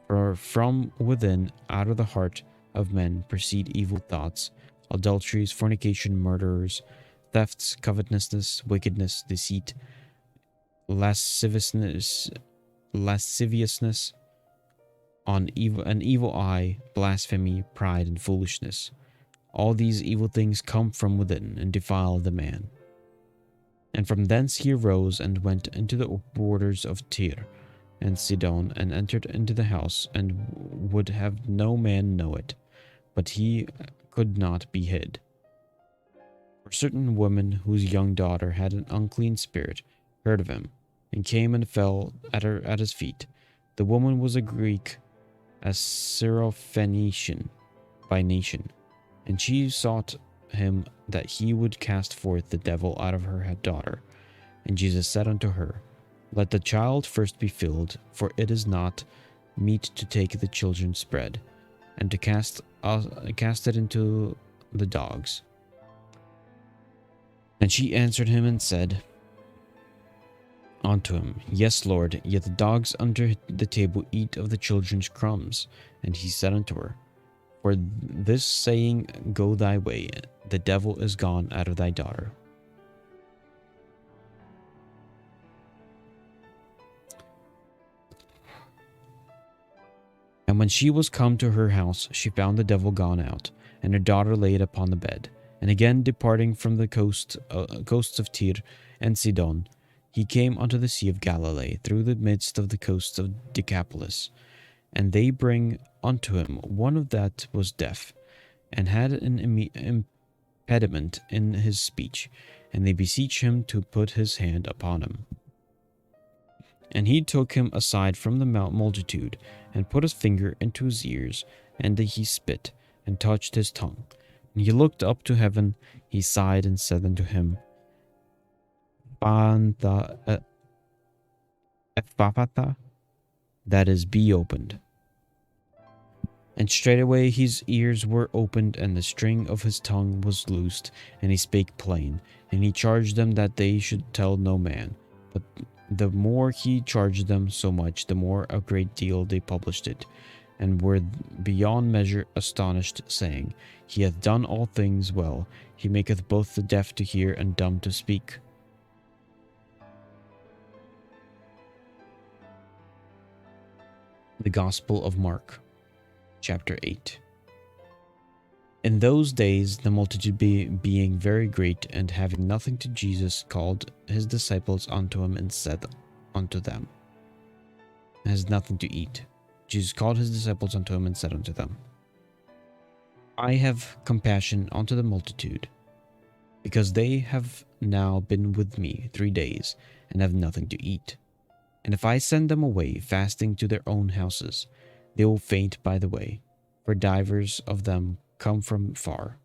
For from within, out of the heart of men, proceed evil thoughts, adulteries, fornication, murderers, thefts, covetousness, wickedness, deceit, lasciviousness, an evil eye, blasphemy, pride, and foolishness. All these evil things come from within and defile the man. And from thence he arose and went into the borders of Tyre and Sidon, and entered into the house, and would have no man know it, but he could not be hid. For a certain woman whose young daughter had an unclean spirit heard of him, and came and fell at his feet. The woman was a Greek, a Syrophoenician by nation, and she sought him that he would cast forth the devil out of her daughter. And Jesus said unto her, Let the child first be filled, for it is not meet to take the children's bread, and to cast it into the dogs. And she answered him and said unto him, Yes, Lord, yet the dogs under the table eat of the children's crumbs. And he said unto her, For this saying, Go thy way, the devil is gone out of thy daughter. And when she was come to her house, she found the devil gone out, and her daughter laid upon the bed. And again departing from the coasts of Tyre and Sidon, he came unto the Sea of Galilee, through the midst of the coasts of Decapolis. And they bring unto him one that was deaf, and had an impediment in his speech, and they beseech him to put his hand upon him. And he took him aside from the multitude, and put his finger into his ears, and he spit, and touched his tongue. And he looked up to heaven, he sighed, and said unto him, Ephphatha, that is, be opened. And straightway his ears were opened, and the string of his tongue was loosed, and he spake plain. And he charged them that they should tell no man. But the more he charged them so much, the more a great deal they published it, and were beyond measure astonished, saying, He hath done all things well. He maketh both the deaf to hear and dumb to speak. The Gospel of Mark, chapter 8. In those days the multitude being very great, and having nothing to Jesus, called his disciples unto him, and said unto them, Has nothing to eat. Jesus called his disciples unto him, and said unto them, I have compassion unto the multitude, because they have now been with me 3 days, and have nothing to eat. And if I send them away fasting to their own houses, they will faint by the way, for divers of them come from far.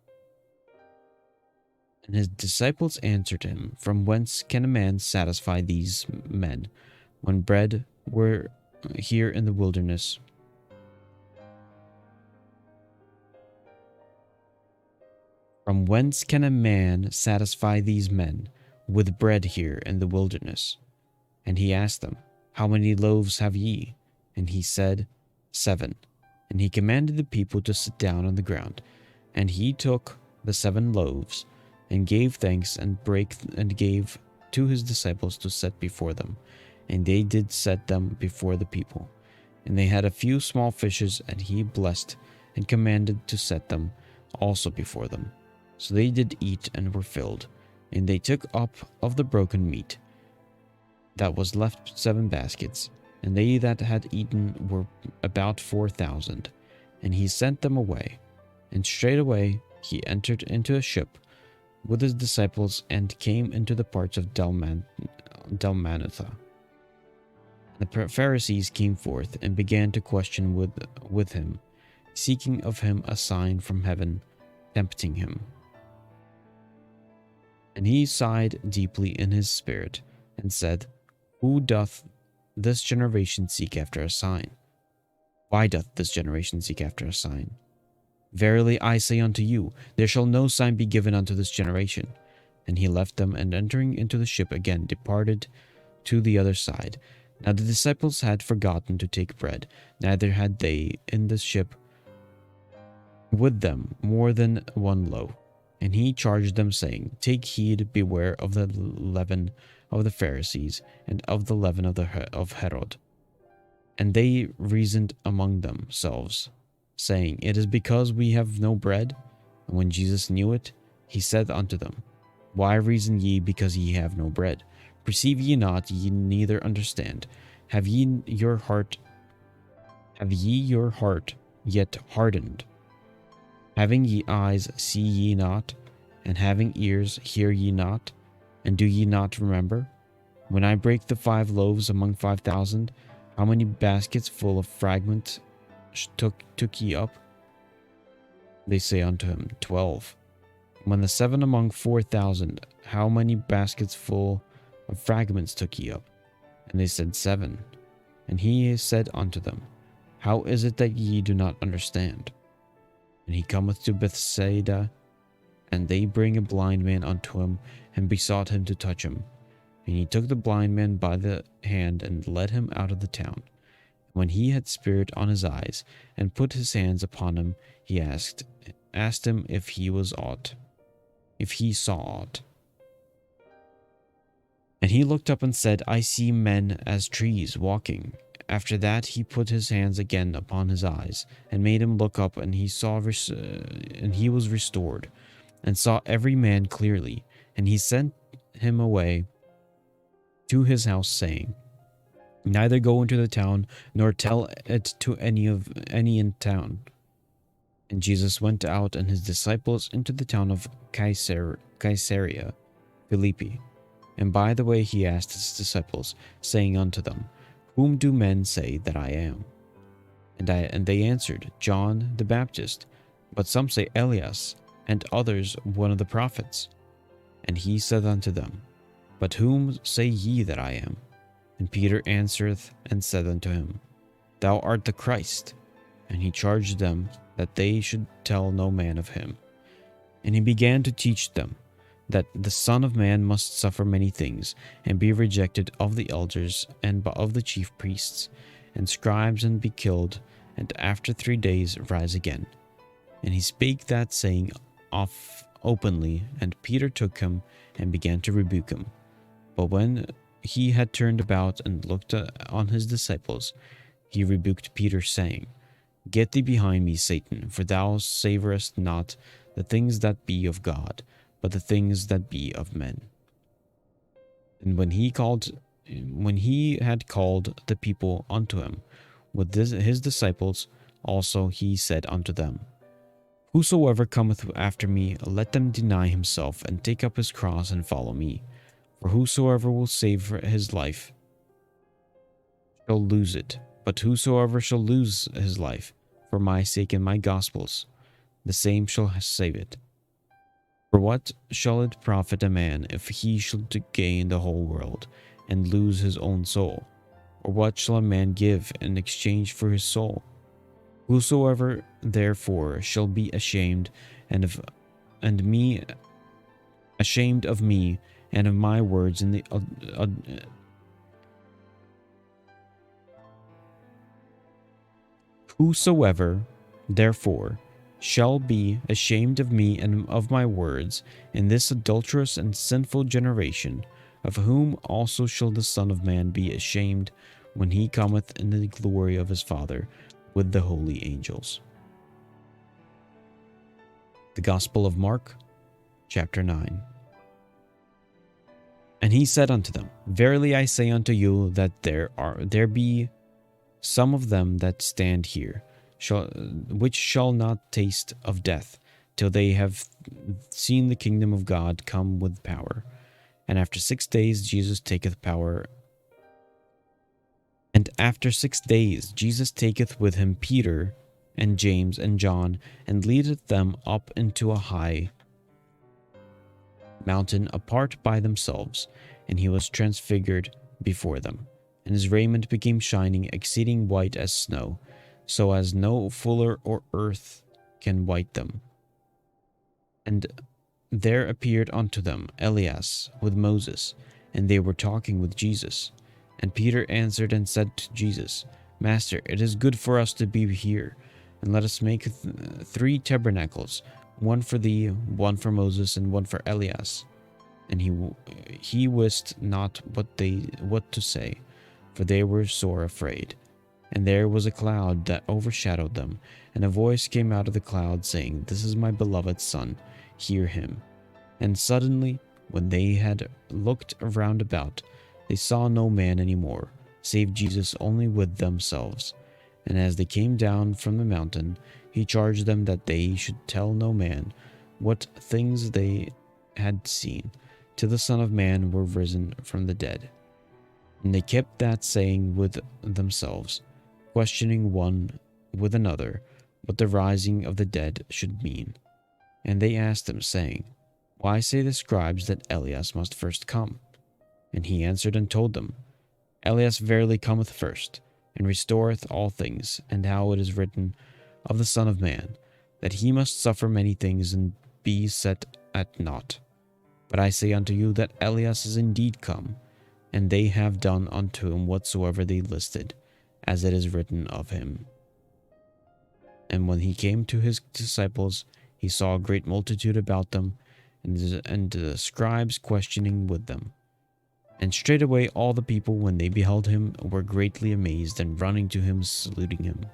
And his disciples answered him, From whence can a man satisfy these men, when bread were here in the wilderness? From whence can a man satisfy these men with bread here in the wilderness? And he asked them, How many loaves have ye? And he said, 7. And he commanded the people to sit down on the ground. And he took the 7 loaves, and gave thanks, and gave to his disciples to set before them. And they did set them before the people. And they had a few small fishes, and he blessed, and commanded to set them also before them. So they did eat, and were filled. And they took up of the broken meat that was left 7 baskets. And they that had eaten were about 4,000. And he sent them away. And straightway he entered into a ship with his disciples, and came into the parts of Dalmanutha. The Pharisees came forth and began to question with him, seeking of him a sign from heaven, tempting him. And he sighed deeply in his spirit, and said, Who doth this generation seek after a sign? Why doth this generation seek after a sign? Verily I say unto you, there shall no sign be given unto this generation. And he left them, and entering into the ship again departed to the other side. Now the disciples had forgotten to take bread, neither had they in the ship with them more than one loaf. And he charged them, saying, Take heed, beware of the leaven of the Pharisees, and of the leaven of Herod. And they reasoned among themselves, saying, It is because we have no bread. And when Jesus knew it, he said unto them, Why reason ye because ye have no bread? Perceive ye not, ye neither understand. Have ye your heart yet hardened? Having ye eyes, see ye not? And having ears, hear ye not? And do ye not remember? When I brake the 5 loaves among 5,000, how many baskets full of fragments took ye up? They say unto him, 12. When the 7 among 4,000, how many baskets full of fragments took ye up? And they said, 7. And he said unto them, How is it that ye do not understand? And he cometh to Bethsaida, and they bring a blind man unto him, and besought him to touch him. And he took the blind man by the hand, and led him out of the town. When he had spirit on his eyes, and put his hands upon him, he asked him if he saw aught. And he looked up and said, I see men as trees walking. After that he put his hands again upon his eyes, and made him look up, and he was restored, and saw every man clearly. And he sent him away to his house, saying, Neither go into the town, nor tell it to any in town. And Jesus went out and his disciples into the town of Caesarea Philippi. And by the way he asked his disciples, saying unto them, Whom do men say that I am? And they answered, John the Baptist, but some say Elias, and others one of the prophets. And he said unto them, But whom say ye that I am? And Peter answereth and said unto him, Thou art the Christ. And he charged them that they should tell no man of him. And he began to teach them that the Son of Man must suffer many things, and be rejected of the elders and of the chief priests and scribes, and be killed, and after 3 days rise again. And he spake that saying openly, and Peter took him and began to rebuke him. But when he had turned about and looked on his disciples, he rebuked Peter, saying, Get thee behind me, Satan, for thou savorest not the things that be of God, but the things that be of men. And when he had called the people unto him with his disciples also, he said unto them, Whosoever cometh after me, let them deny himself, and take up his cross, and follow me. For whosoever will save his life shall lose it, but whosoever shall lose his life for my sake and my gospel's, the same shall save it. For what shall it profit a man if he shall gain the whole world, and lose his own soul? Or what shall a man give in exchange for his soul? Whosoever therefore shall be ashamed of me and of my words in the whosoever therefore shall be ashamed of me and of my words in this adulterous and sinful generation, of whom also shall the Son of Man be ashamed when he cometh in the glory of his Father with the holy angels. The Gospel of Mark, chapter 9. And he said unto them, Verily I say unto you that there be some of them that stand here, which shall not taste of death till they have seen the kingdom of God come with power. And after 6 days Jesus taketh power. And after 6 days Jesus taketh with him Peter and James and John, and leadeth them up into a high mountain apart by themselves, and he was transfigured before them. And his raiment became shining, exceeding white as snow, so as no fuller or earth can white them. And there appeared unto them Elias with Moses, and they were talking with Jesus. And Peter answered and said to Jesus, Master, it is good for us to be here, and let us make 3 tabernacles, one for thee, one for Moses, and one for Elias. And he wist not what to say, for they were sore afraid. And there was a cloud that overshadowed them, and a voice came out of the cloud, saying, This is my beloved Son, hear him. And suddenly, when they had looked round about, they saw no man any more, save Jesus only with themselves. And as they came down from the mountain, he charged them that they should tell no man what things they had seen, till the Son of Man were risen from the dead. And they kept that saying with themselves, questioning one with another what the rising of the dead should mean. And they asked him, saying, Why say the scribes that Elias must first come? And he answered and told them, Elias verily cometh first, and restoreth all things, and how it is written of the Son of Man, that he must suffer many things and be set at naught. But I say unto you that Elias is indeed come, and they have done unto him whatsoever they listed, as it is written of him. And when he came to his disciples, he saw a great multitude about them, and the scribes questioning with them. And straightway all the people, when they beheld him, were greatly amazed, and running to him, saluting him.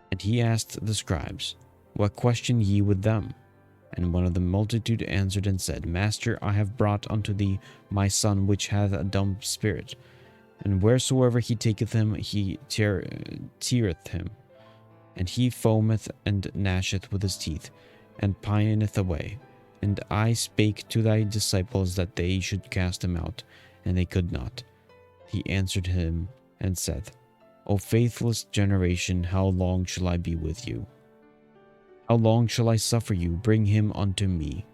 And he asked the scribes, What question ye with them? And one of the multitude answered and said, Master, I have brought unto thee my son, which hath a dumb spirit. And wheresoever he taketh him, he teareth him. And he foameth and gnasheth with his teeth, and pineth away. And I spake to thy disciples that they should cast him out, and they could not. He answered him and said, O faithless generation, how long shall I be with you? How long shall I suffer you? Bring him unto me.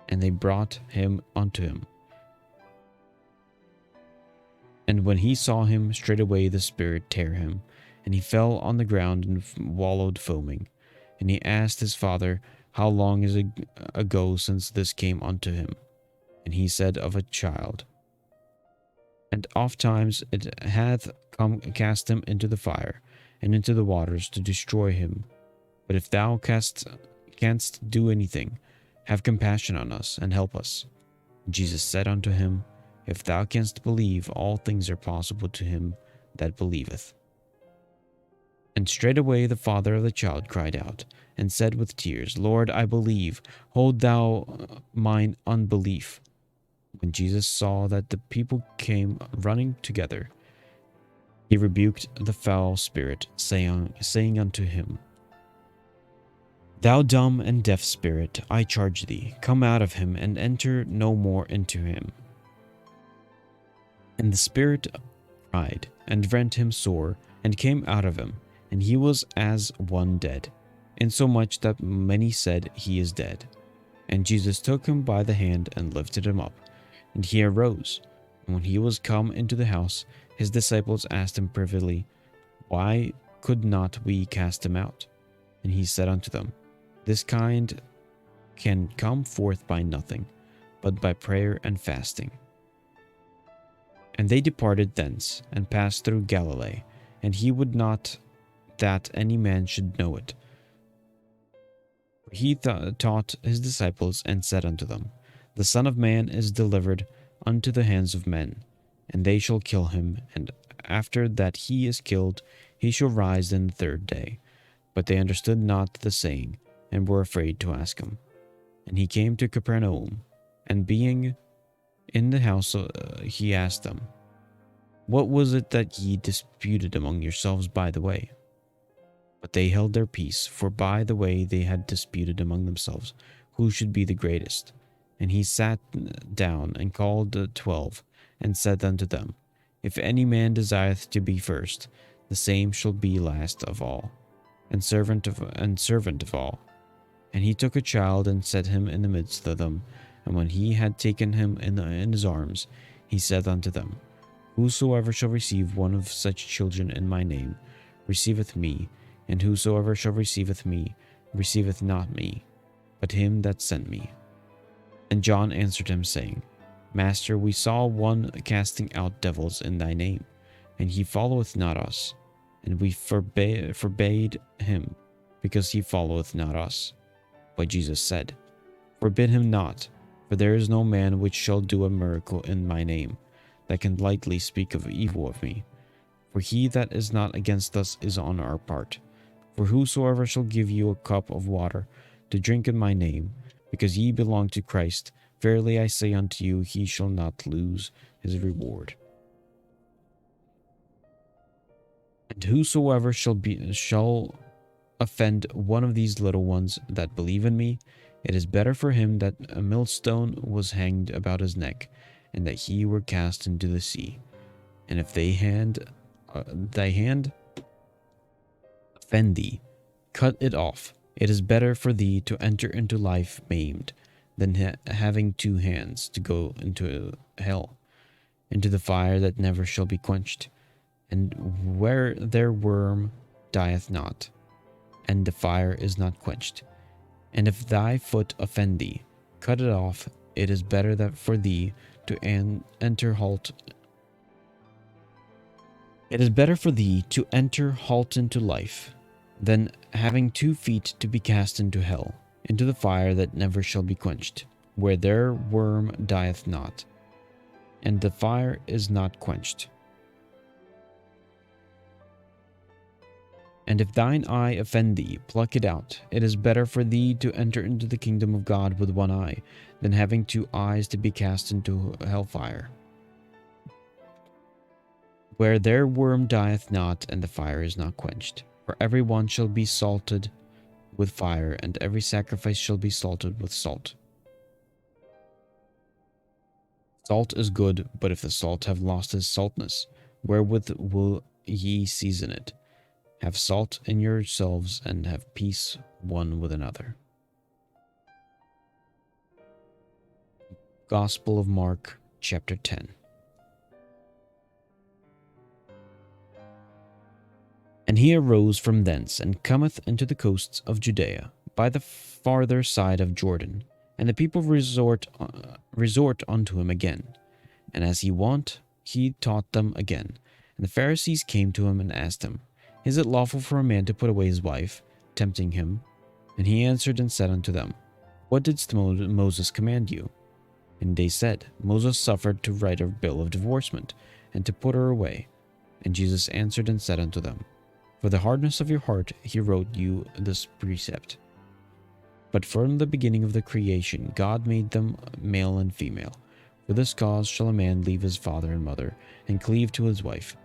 And they brought him unto him. And when he saw him, straightway the spirit tear him, and he fell on the ground and wallowed foaming. And he asked his father, How long is it ago since this came unto him? And he said, Of a child. And ofttimes it hath cast him into the fire, and into the waters to destroy him. But if thou canst do anything, have compassion on us, and help us. Jesus said unto him, If thou canst believe, all things are possible to him that believeth. And straightway the father of the child cried out, and said with tears, Lord, I believe, hold thou mine unbelief. When Jesus saw that the people came running together, he rebuked the foul spirit, saying unto him, Thou dumb and deaf spirit, I charge thee, come out of him, and enter no more into him. And the spirit cried, and rent him sore, and came out of him, and he was as one dead, insomuch that many said, He is dead. And Jesus took him by the hand, and lifted him up, and he arose. And when he was come into the house, his disciples asked him privily, Why could not we cast him out? And he said unto them, This kind can come forth by nothing, but by prayer and fasting. And they departed thence, and passed through Galilee, and he would not that any man should know it. He taught his disciples, and said unto them, The Son of Man is delivered unto the hands of men, and they shall kill him, and after that he is killed, he shall rise in the 3rd day. But they understood not the saying, and were afraid to ask him. And he came to Capernaum, and being in the house, he asked them, What was it that ye disputed among yourselves by the way? But they held their peace, for by the way they had disputed among themselves, who should be the greatest. And he sat down and called the 12, and said unto them, If any man desireth to be first, the same shall be last of all, and servant of all. And he took a child and set him in the midst of them. And when he had taken him in his arms, he said unto them, Whosoever shall receive one of such children in my name, receiveth me, and whosoever shall receiveth me, receiveth not me, but him that sent me. And John answered him, saying, Master, we saw one casting out devils in thy name, and he followeth not us. And we forbade him, because he followeth not us. But Jesus said, Forbid him not, for there is no man which shall do a miracle in my name, that can lightly speak of evil of me. For he that is not against us is on our part. For whosoever shall give you a cup of water to drink in my name, because ye belong to Christ, verily I say unto you, he shall not lose his reward. And whosoever shall offend one of these little ones that believe in me, it is better for him that a millstone was hanged about his neck, and that he were cast into the sea. And if thy hand offend thee, cut it off. It is better for thee to enter into life maimed, than having two hands to go into hell, into the fire that never shall be quenched, and where their worm dieth not, and the fire is not quenched. And if thy foot offend thee, cut it off. It is better that for thee to enter halt. It is better for thee to enter halt into life, than having 2 feet to be cast into hell, into the fire that never shall be quenched, where their worm dieth not, and the fire is not quenched. And if thine eye offend thee, pluck it out. It is better for thee to enter into the kingdom of God with one eye, than having 2 eyes to be cast into hellfire, where their worm dieth not, and the fire is not quenched. For every one shall be salted with fire, and every sacrifice shall be salted with salt. Salt is good, but if the salt have lost his saltness, wherewith will ye season it? Have salt in yourselves, and have peace one with another. Gospel of Mark, chapter 10. And he arose from thence, and cometh into the coasts of Judea, by the farther side of Jordan. And the people resort unto him again. And as he wont, he taught them again. And the Pharisees came to him and asked him, Is it lawful for a man to put away his wife? Tempting him. And he answered and said unto them, What didst Moses command you? And they said, Moses suffered to write a bill of divorcement, and to put her away. And Jesus answered and said unto them, For the hardness of your heart he wrote you this precept. But from the beginning of the creation God made them male and female. For this cause shall a man leave his father and mother, and cleave to his wife,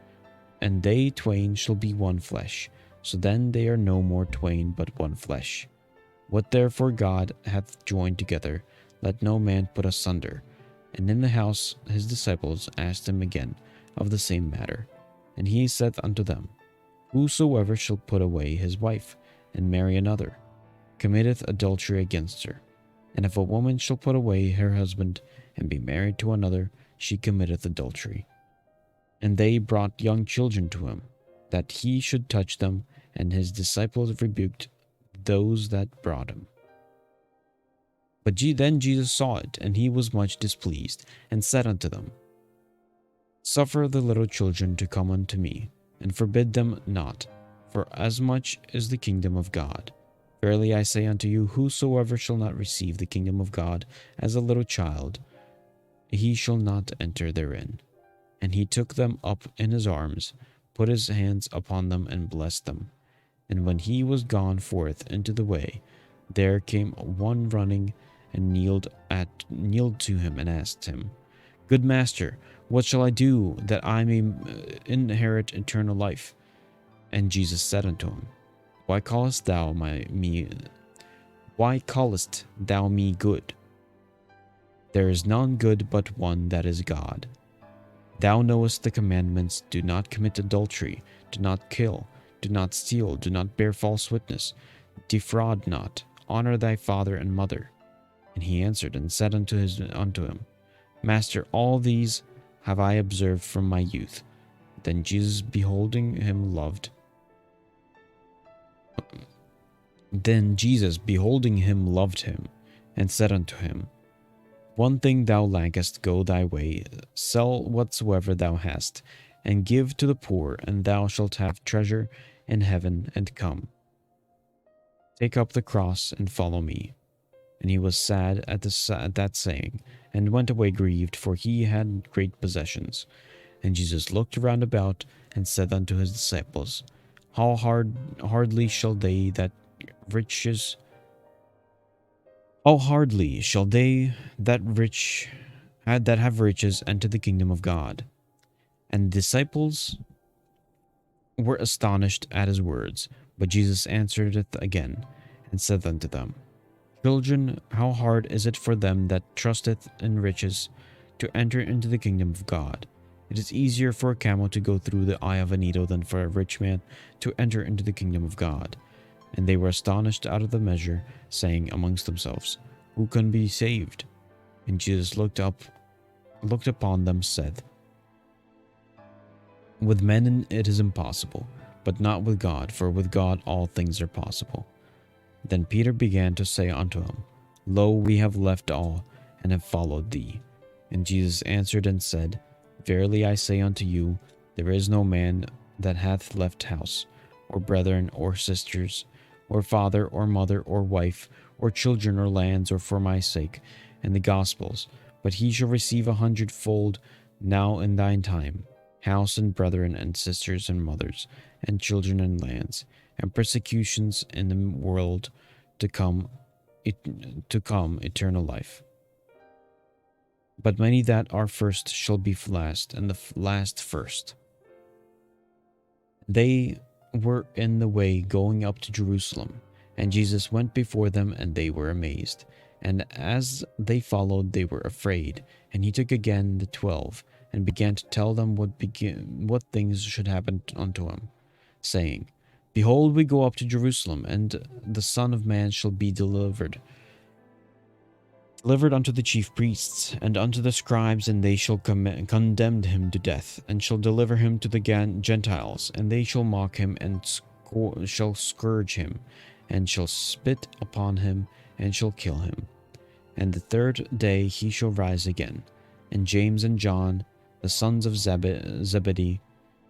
and they twain shall be one flesh. So then they are no more twain, but one flesh. What therefore God hath joined together, let no man put asunder. And in the house his disciples asked him again of the same matter. And he saith unto them, Whosoever shall put away his wife, and marry another, committeth adultery against her. And if a woman shall put away her husband, and be married to another, she committeth adultery. And they brought young children to him, that he should touch them, and his disciples rebuked those that brought him. But then Jesus saw it, and he was much displeased, and said unto them, Suffer the little children to come unto me, and forbid them not, for as much is the kingdom of God. Verily I say unto you, whosoever shall not receive the kingdom of God as a little child, he shall not enter therein. And he took them up in his arms, put his hands upon them, and blessed them. And when he was gone forth into the way, there came one running, and kneeled to him, and asked him, Good master, what shall I do that I may inherit eternal life? And Jesus said unto him, Why callest thou me good? There is none good but one, that is God. Thou knowest the commandments: do not commit adultery, do not kill, do not steal, do not bear false witness, defraud not, honor thy father and mother. And he answered and said unto him, Master, all these have I observed from my youth. Then Jesus, beholding him, loved him, and said unto him, One thing thou lackest, go thy way, sell whatsoever thou hast, and give to the poor, and thou shalt have treasure in heaven, and come. Take up the cross and follow me. And he was sad at that saying, and went away grieved, for he had great possessions. And Jesus looked round about, and said unto his disciples, How hardly shall they that have riches enter the kingdom of God? And the disciples were astonished at his words. But Jesus answered again, and said unto them, Children, how hard is it for them that trusteth in riches to enter into the kingdom of God? It is easier for a camel to go through the eye of a needle than for a rich man to enter into the kingdom of God. And they were astonished out of the measure, saying amongst themselves, Who can be saved? And Jesus looked upon them, said, With men it is impossible, but not with God, for with God all things are possible. Then Peter began to say unto him, Lo, we have left all, and have followed thee. And Jesus answered and said, Verily I say unto you, there is no man that hath left house, or brethren, or sisters, or father, or mother, or wife, or children, or lands, or for my sake, and the gospel's, but he shall receive 100-fold now in thine time, house, and brethren, and sisters, and mothers, and children, and lands, and persecutions in the world to come eternal life. But many that are first shall be last, and the last first. They were in the way going up to Jerusalem, and Jesus went before them, and they were amazed. And as they followed, they were afraid. And he took again the 12, and began to tell them what things should happen unto him, saying, Behold, we go up to Jerusalem, and the Son of Man shall be delivered unto the chief priests, and unto the scribes, and they shall condemn him to death, and shall deliver him to the Gentiles, and they shall mock him, and shall scourge him, and shall spit upon him, and shall kill him. And the third day he shall rise again. And James and John, the sons of Zebedee,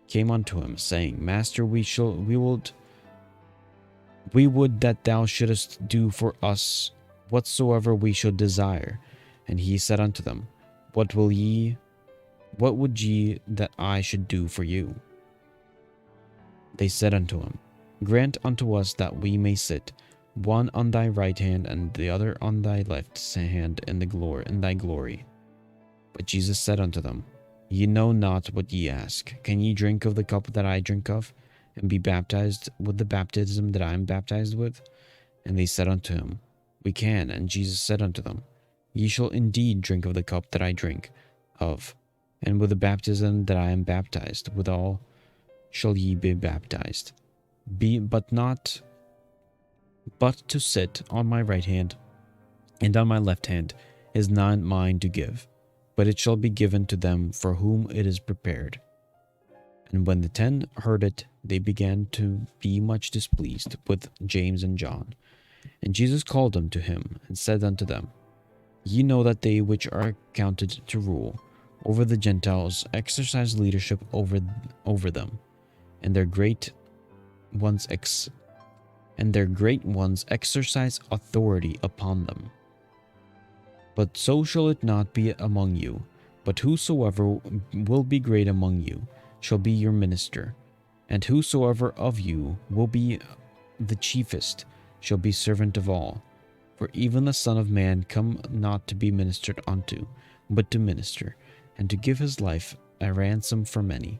came unto him, saying, Master, we would that thou shouldest do for us whatsoever we should desire. And he said unto them, What would ye that I should do for you? They said unto him, Grant unto us that we may sit, one on thy right hand, and the other on thy left hand, in thy glory. But Jesus said unto them, Ye know not what ye ask. Can ye drink of the cup that I drink of, and be baptized with the baptism that I am baptized with? And they said unto him, We can. And Jesus said unto them, Ye shall indeed drink of the cup that I drink of, and with the baptism that I am baptized withal shall ye be baptized. But to sit on my right hand and on my left hand is not mine to give, but it shall be given to them for whom it is prepared. And when the 10 heard it, they began to be much displeased with James and John. And Jesus called them to him, and said unto them, Ye know that they which are accounted to rule over the Gentiles exercise leadership over them, and their great ones exercise authority upon them. But so shall it not be among you, but whosoever will be great among you shall be your minister, and whosoever of you will be the chiefest shall be servant of all. For even the Son of Man come not to be ministered unto, but to minister, and to give his life a ransom for many.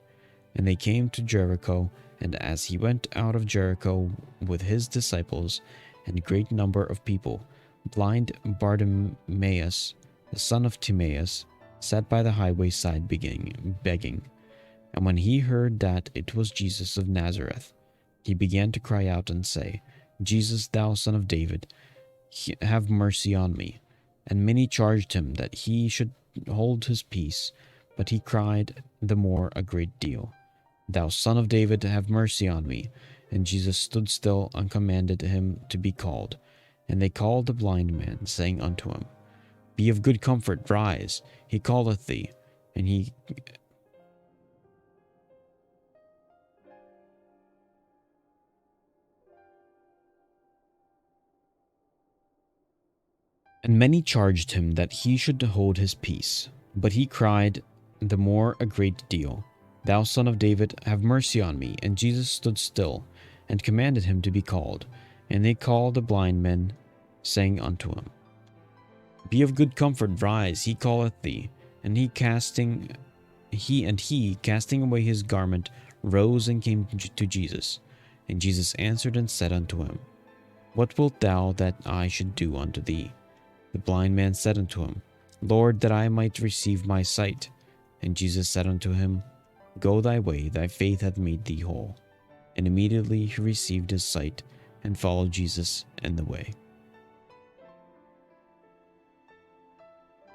And they came to Jericho, and as he went out of Jericho with his disciples and a great number of people, blind Bartimaeus the son of Timaeus, sat by the highway side begging. And when he heard that it was Jesus of Nazareth, he began to cry out and say, Jesus, thou son of David, have mercy on me. And many charged him that he should hold his peace, but he cried the more a great deal, Thou son of David, have mercy on me. And Jesus stood still and commanded him to be called. And they called the blind man, saying unto him, Be of good comfort, rise, he calleth thee. And many charged him that he should hold his peace. But he cried the more a great deal, Thou son of David, have mercy on me. And Jesus stood still, and commanded him to be called. And they called the blind man, saying unto him, Be of good comfort, rise, he calleth thee. And he casting away his garment, rose and came to Jesus. And Jesus answered and said unto him, What wilt thou that I should do unto thee? The blind man said unto him, Lord, that I might receive my sight. And Jesus said unto him, Go thy way, thy faith hath made thee whole. And immediately he received his sight, and followed Jesus in the way.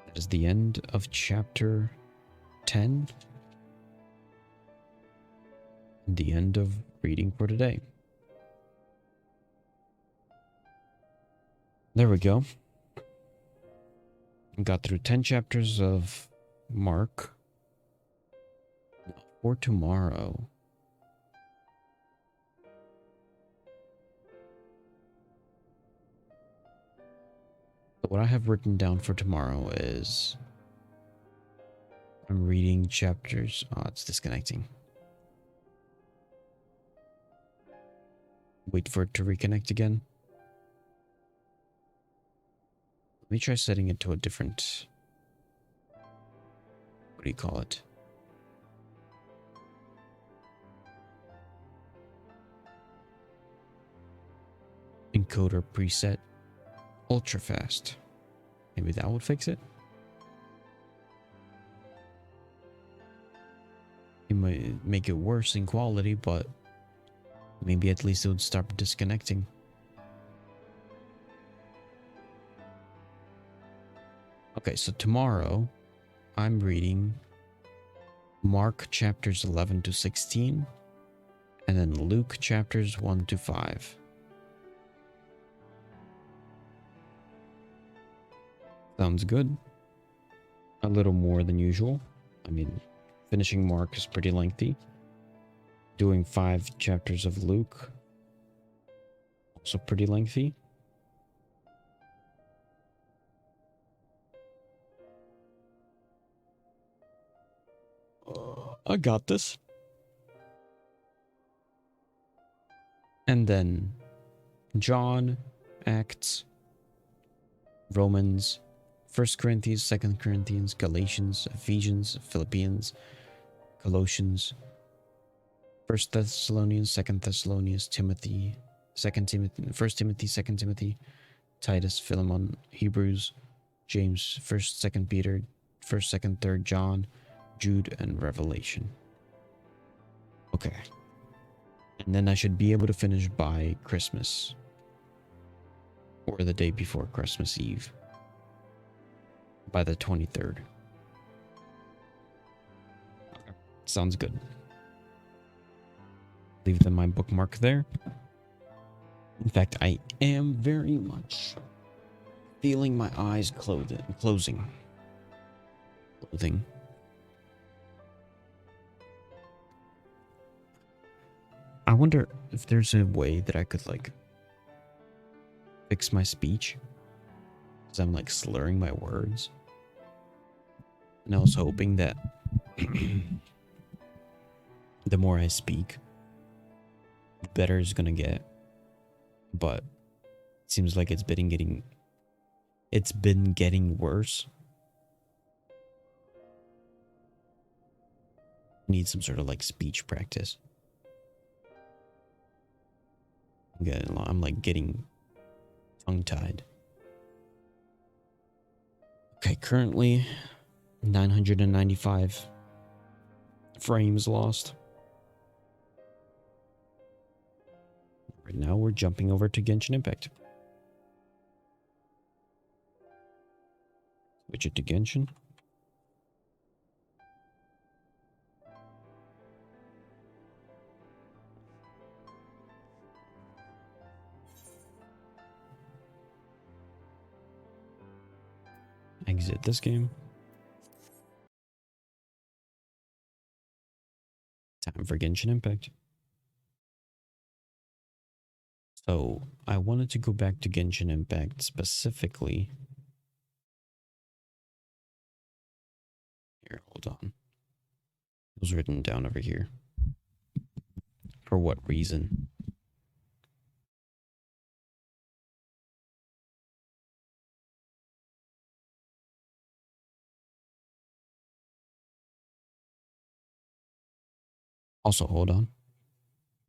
That is the end of chapter 10. The end of reading for today. There we go. Got through 10 chapters of Mark. For tomorrow, what I have written down for tomorrow is I'm reading chapters. Oh, it's disconnecting. Wait for it to reconnect again. Let me try setting it to a different, what do you call it? Encoder preset, ultra fast. Maybe that would fix it. It might make it worse in quality, but maybe at least it would stop disconnecting. Okay, so tomorrow I'm reading Mark chapters 11 to 16 and then Luke chapters 1 to 5. Sounds good. A little more than usual. I mean, finishing Mark is pretty lengthy. Doing 5 chapters of Luke, also pretty lengthy. I got this. And then John, Acts, Romans, 1 Corinthians, 2 Corinthians, Galatians, Ephesians, Philippians, Colossians, 1 Thessalonians, 2 Thessalonians, Timothy, 2 Timothy, 1 Timothy, 2 Timothy, Titus, Philemon, Hebrews, James, 1st, 2nd Peter, 1st, 2nd, 3rd John, Jude, and Revelation. Okay. And then I should be able to finish by Christmas. Or the day before Christmas Eve. By the 23rd. Okay. Sounds good. Leave them my bookmark there. In fact, I am very much feeling my eyes closing. Clothing. I wonder if there's a way that I could like fix my speech. Because I'm like slurring my words. And I was hoping that the more I speak, the better it's gonna get. But it seems like it's been getting worse. Need some sort of like speech practice. I'm like getting tongue-tied. Okay, currently 995 frames lost. Right now we're jumping over to Genshin Impact. Switch it to Genshin. Exit this game. Time for Genshin Impact. So I wanted to go back to Genshin Impact specifically. Here, hold on. It was written down over here. For what reason? Also, hold on.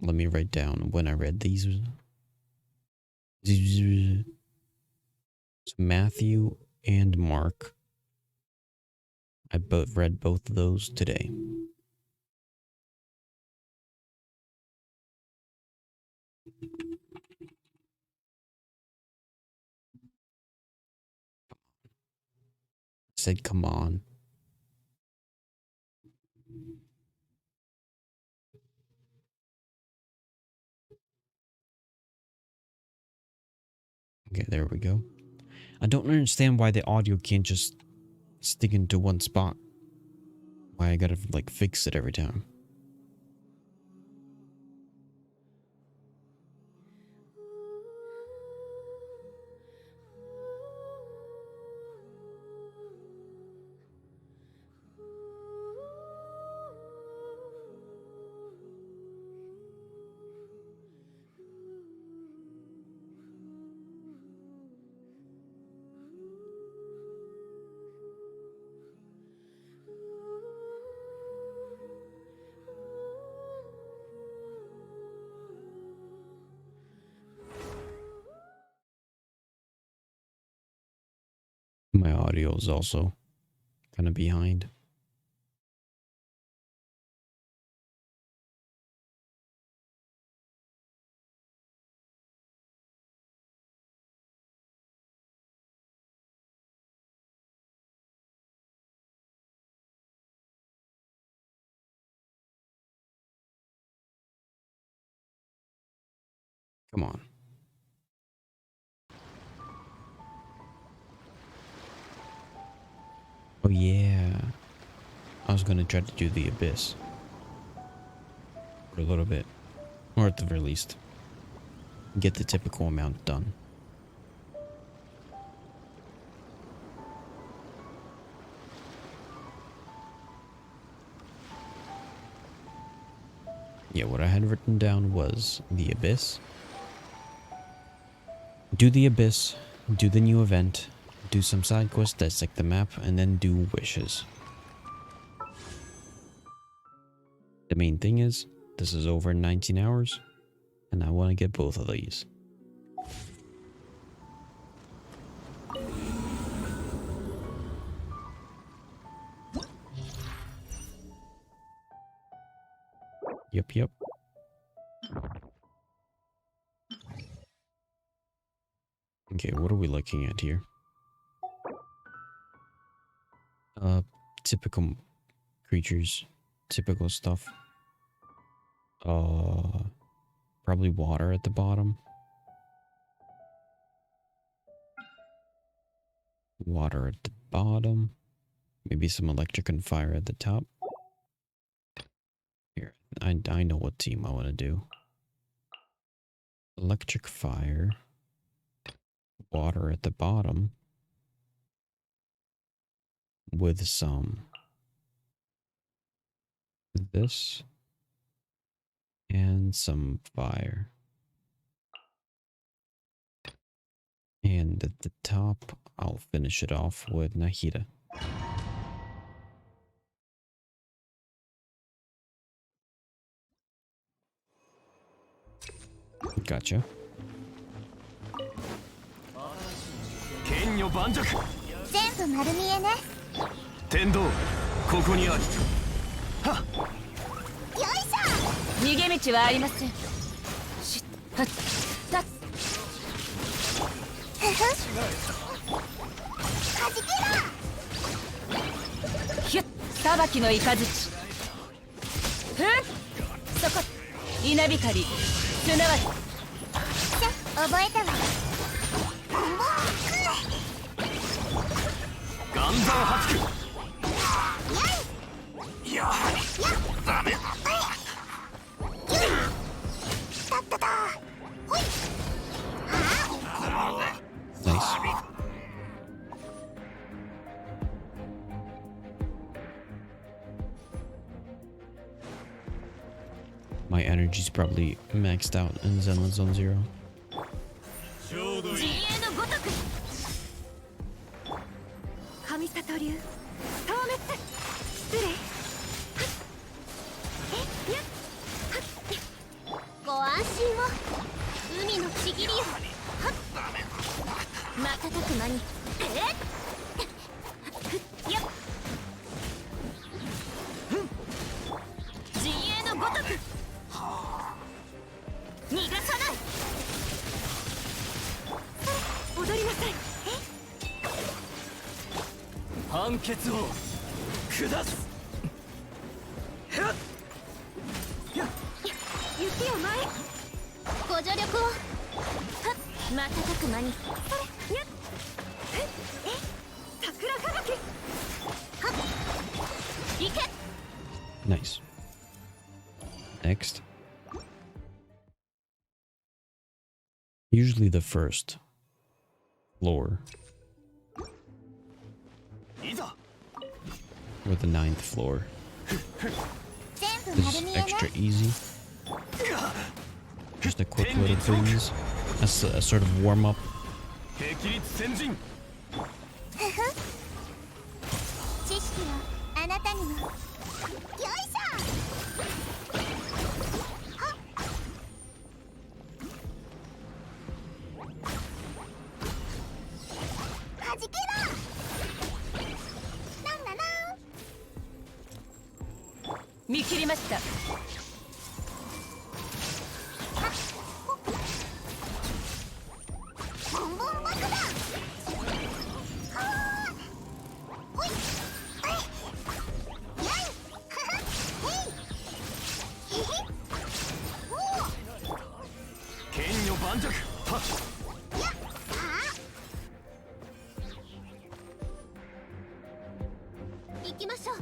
Let me write down when I read these. Matthew and Mark. I both read both of those today. Said, come on. Okay, there we go. I don't understand why the audio can't just stick into one spot. Why I gotta like fix it every time. My audio is also kind of behind. Come on. Oh yeah. I was gonna try to do the Abyss. For a little bit. Or at the very least. Get the typical amount done. Yeah, what I had written down was the Abyss. Do the Abyss, do the new event, do some side quests, dissect the map, and then do wishes. The main thing is, this is over 19 hours, and I want to get both of these. Yep. Okay, what are we looking at here? Typical creatures, typical stuff. Probably water at the bottom. Water at the bottom. Maybe some electric and fire at the top. Here, I know what team I want to do. Electric fire. Water at the bottom. With some this. And some fire. And at the top, I'll finish it off with Nahida. Gotcha. 全部丸見えね。天道ここにあり。はっ。よいしょ。逃げ道はありません。しっはっだっはじけひゅっ裁きの雷ふっそこ稲光すなわちろ。覚えたわ。岩山発句。やはりダメだ。たっただ。ほい。Nice. My energy's probably maxed out in Zenland Zone 0. 陣営のごとく神里流消滅失礼ご安心を。海のちぎりよ。瞬く間に。やっ陣営のごとく逃がさない踊りなさい判決を下す。雪を前ご助力を。瞬く間に。やっ桜吹雪行け。 Nice. Next. Usually the first floor いざ。 or the 9th floor 全部 is 丸見えね。 extra easy. Just a quick little breeze. That's a sort of warm up. 霹靂先陣。知識をあなたにも。よいしょ。はじけろ。なんだなん。見切りましたボンボン爆弾。はあ。ほい。やい。へい。へへ。おお。剣女盤石。はっ。やっ。はあ。行きましょう。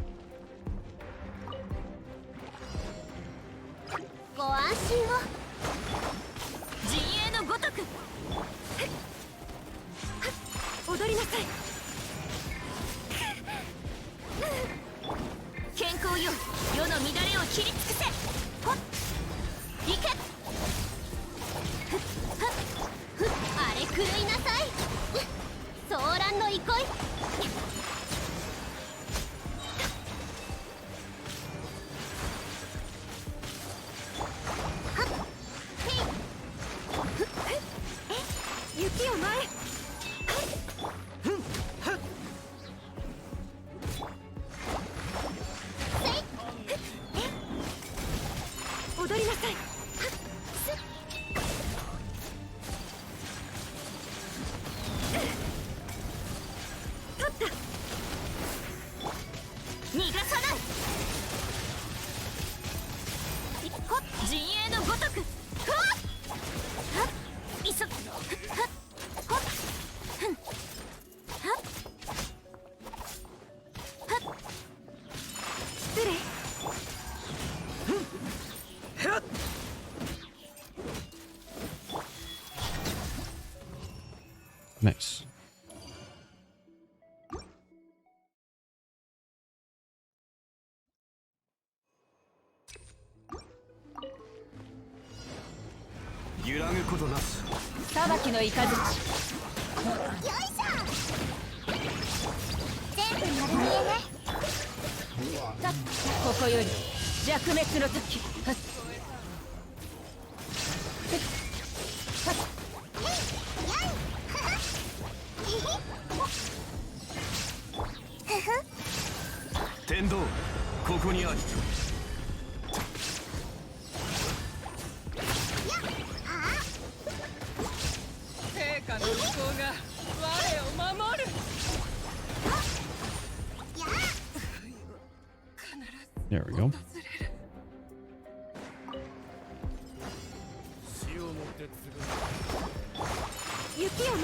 ご安心を。陣営のごとく踊りなさい健康よ世の乱れを切り尽くせほっ行けあれ狂いなさい。騒乱の憩い。雪を前踊りなさい取った逃がさないほっ陣営のごとくふわっはっ急ぐはっほっふんはっはっ失礼Nice.揺らぐことなし。裁きの雷よいしょ。全部丸見えね。ここより弱滅の時はっやい。へへ。雪を前。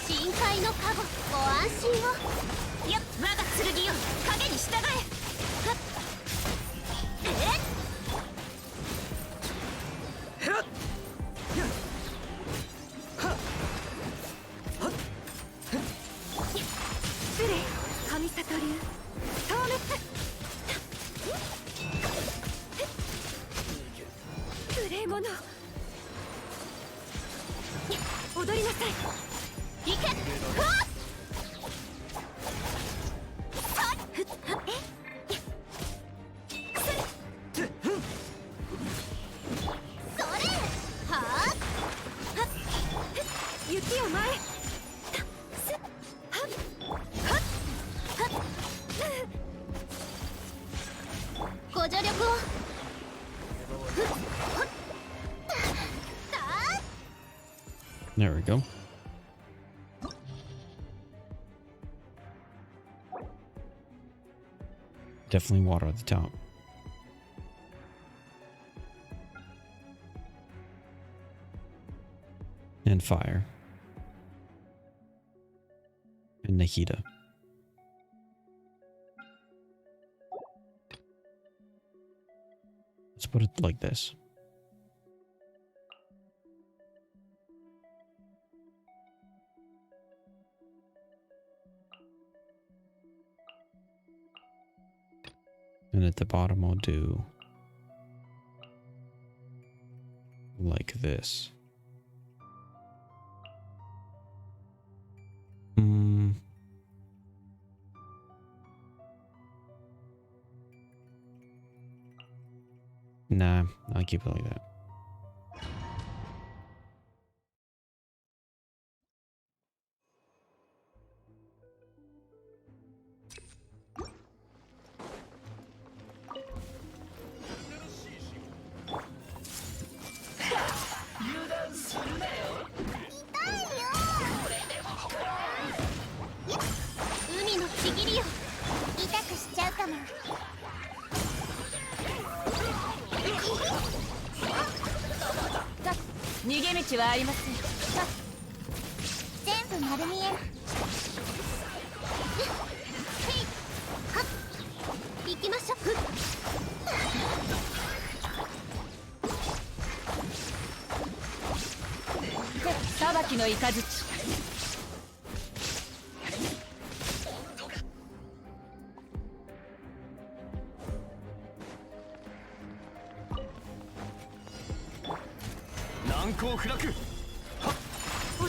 深海の加護、ご安心を。やっ、我が剣よ、影に従え。はっ。失礼、神里流消滅。無礼者。踊りなさい。行け。ふわっ。さっふっはっ。くする。それ。はあ。はっ。雪を前。すっ。はっ。はっ。はっ。ご助力を。ふっ。ほっ。There we go. Definitely water at the top. And fire. And Nahida. Let's put it like this. And at the bottom, I'll do like this. Nah, I'll keep it like that.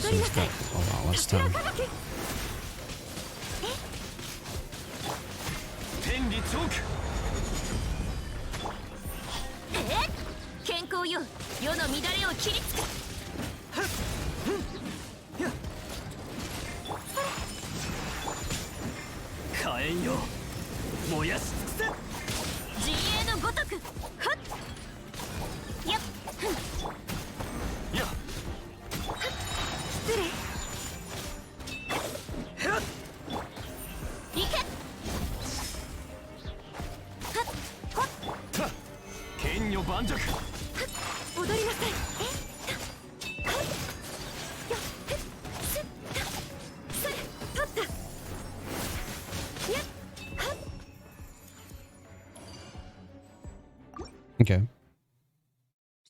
Seems got a lot less time. Okay.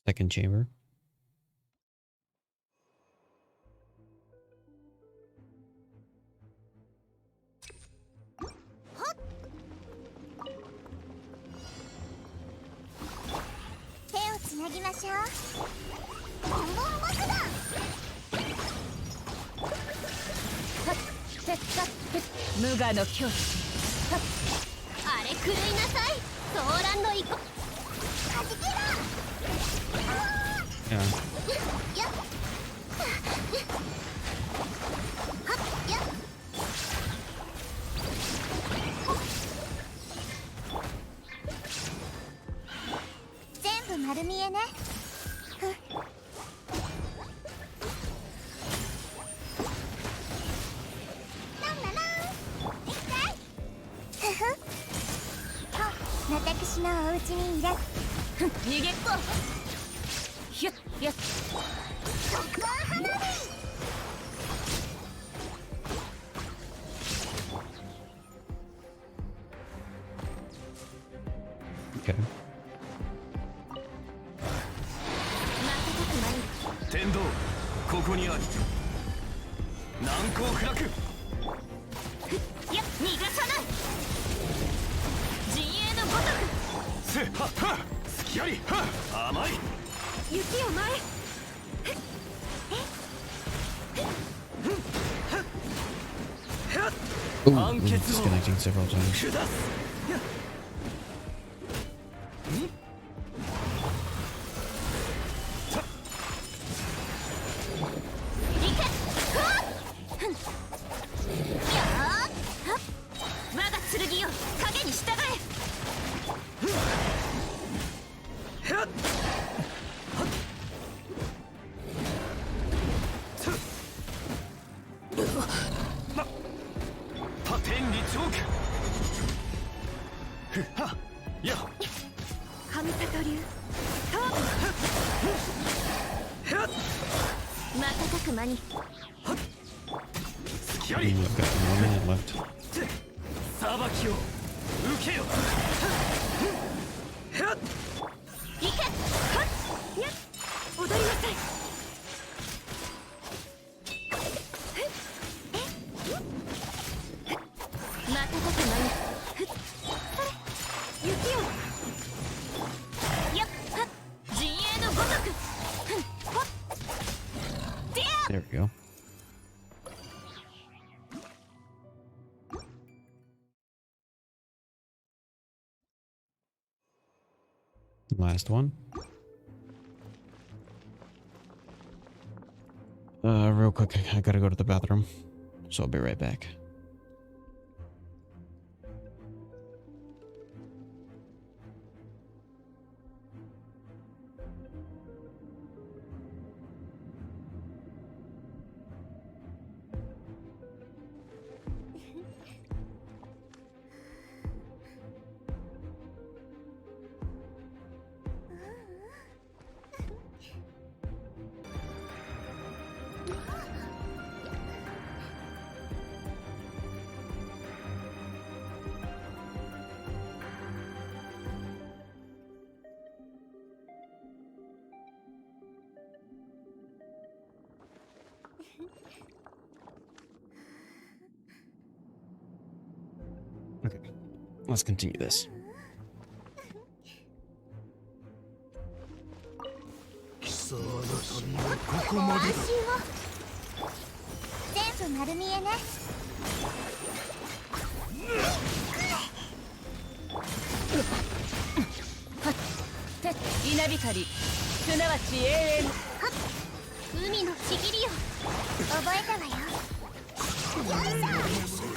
Second chamber. 私のお家にいれ。逃げっこ。ひゅっひゅっ。Okay. 天道ここにあり。難攻不落。いや逃がさない。陣営のごとく。せはっは隙ありは甘い。雪を前。Ooh, disconnecting several times. 下す。我が剣よ影に従え。他天理チョーク。ふっはや神里流瞬く間に。隙あ Ooh, り。 I've got 1 minute left. 裁きを受けよ。行け。はっやっ踊りなさい。瞬く間に。ふっそれ雪を。やっはっ陣営のごとく。ふんほっ。There we go. Last one. Real quick, I gotta go to the bathroom, so I'll be right back. Okay, let's continue this. ご安心を。全部丸見えね。稲光すなわち永遠。はっ海のちぎりよ覚えたわよ。よいしょ。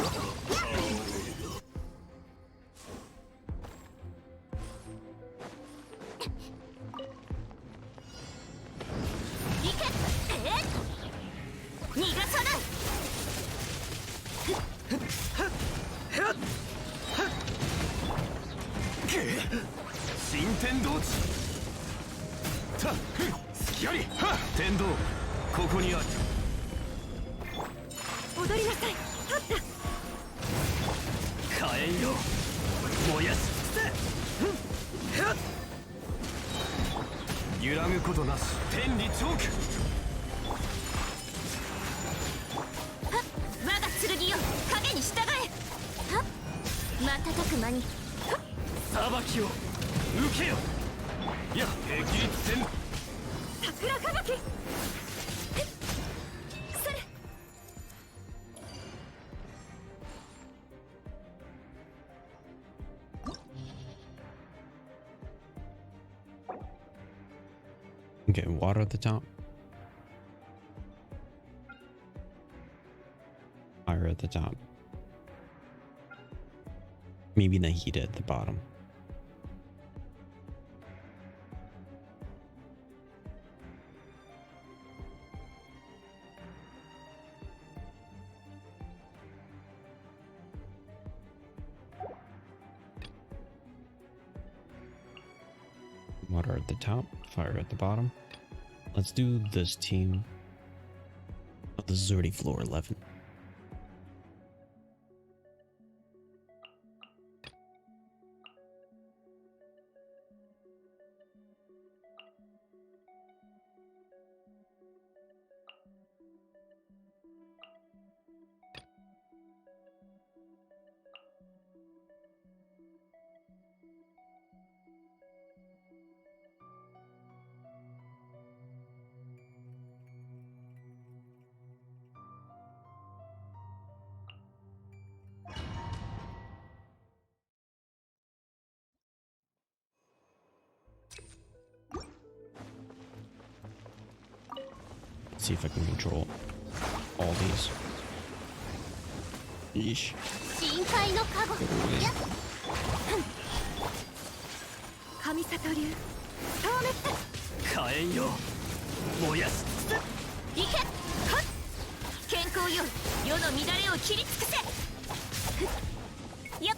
逃がさない。新天道地。た隙ありは天道ここにあり。踊りなさい。立った。火炎よ燃やし揺らぐことなし。天理チョーク。我が剣よ影に従え。はっ瞬く間に。裁きを受けよ。いや霹靂戦。桜吹雪。それ。Okay, water at the top. Fire at the top. Maybe the heat at the bottom. water at the top, fire at the bottom. Let's do this team. Oh, this is already floor 11. See if I can control all these. Yeesh. 深海の加護やっ神里流消滅火炎よ燃やしいけはっ健康よ世の乱れを切り尽くせふっやっ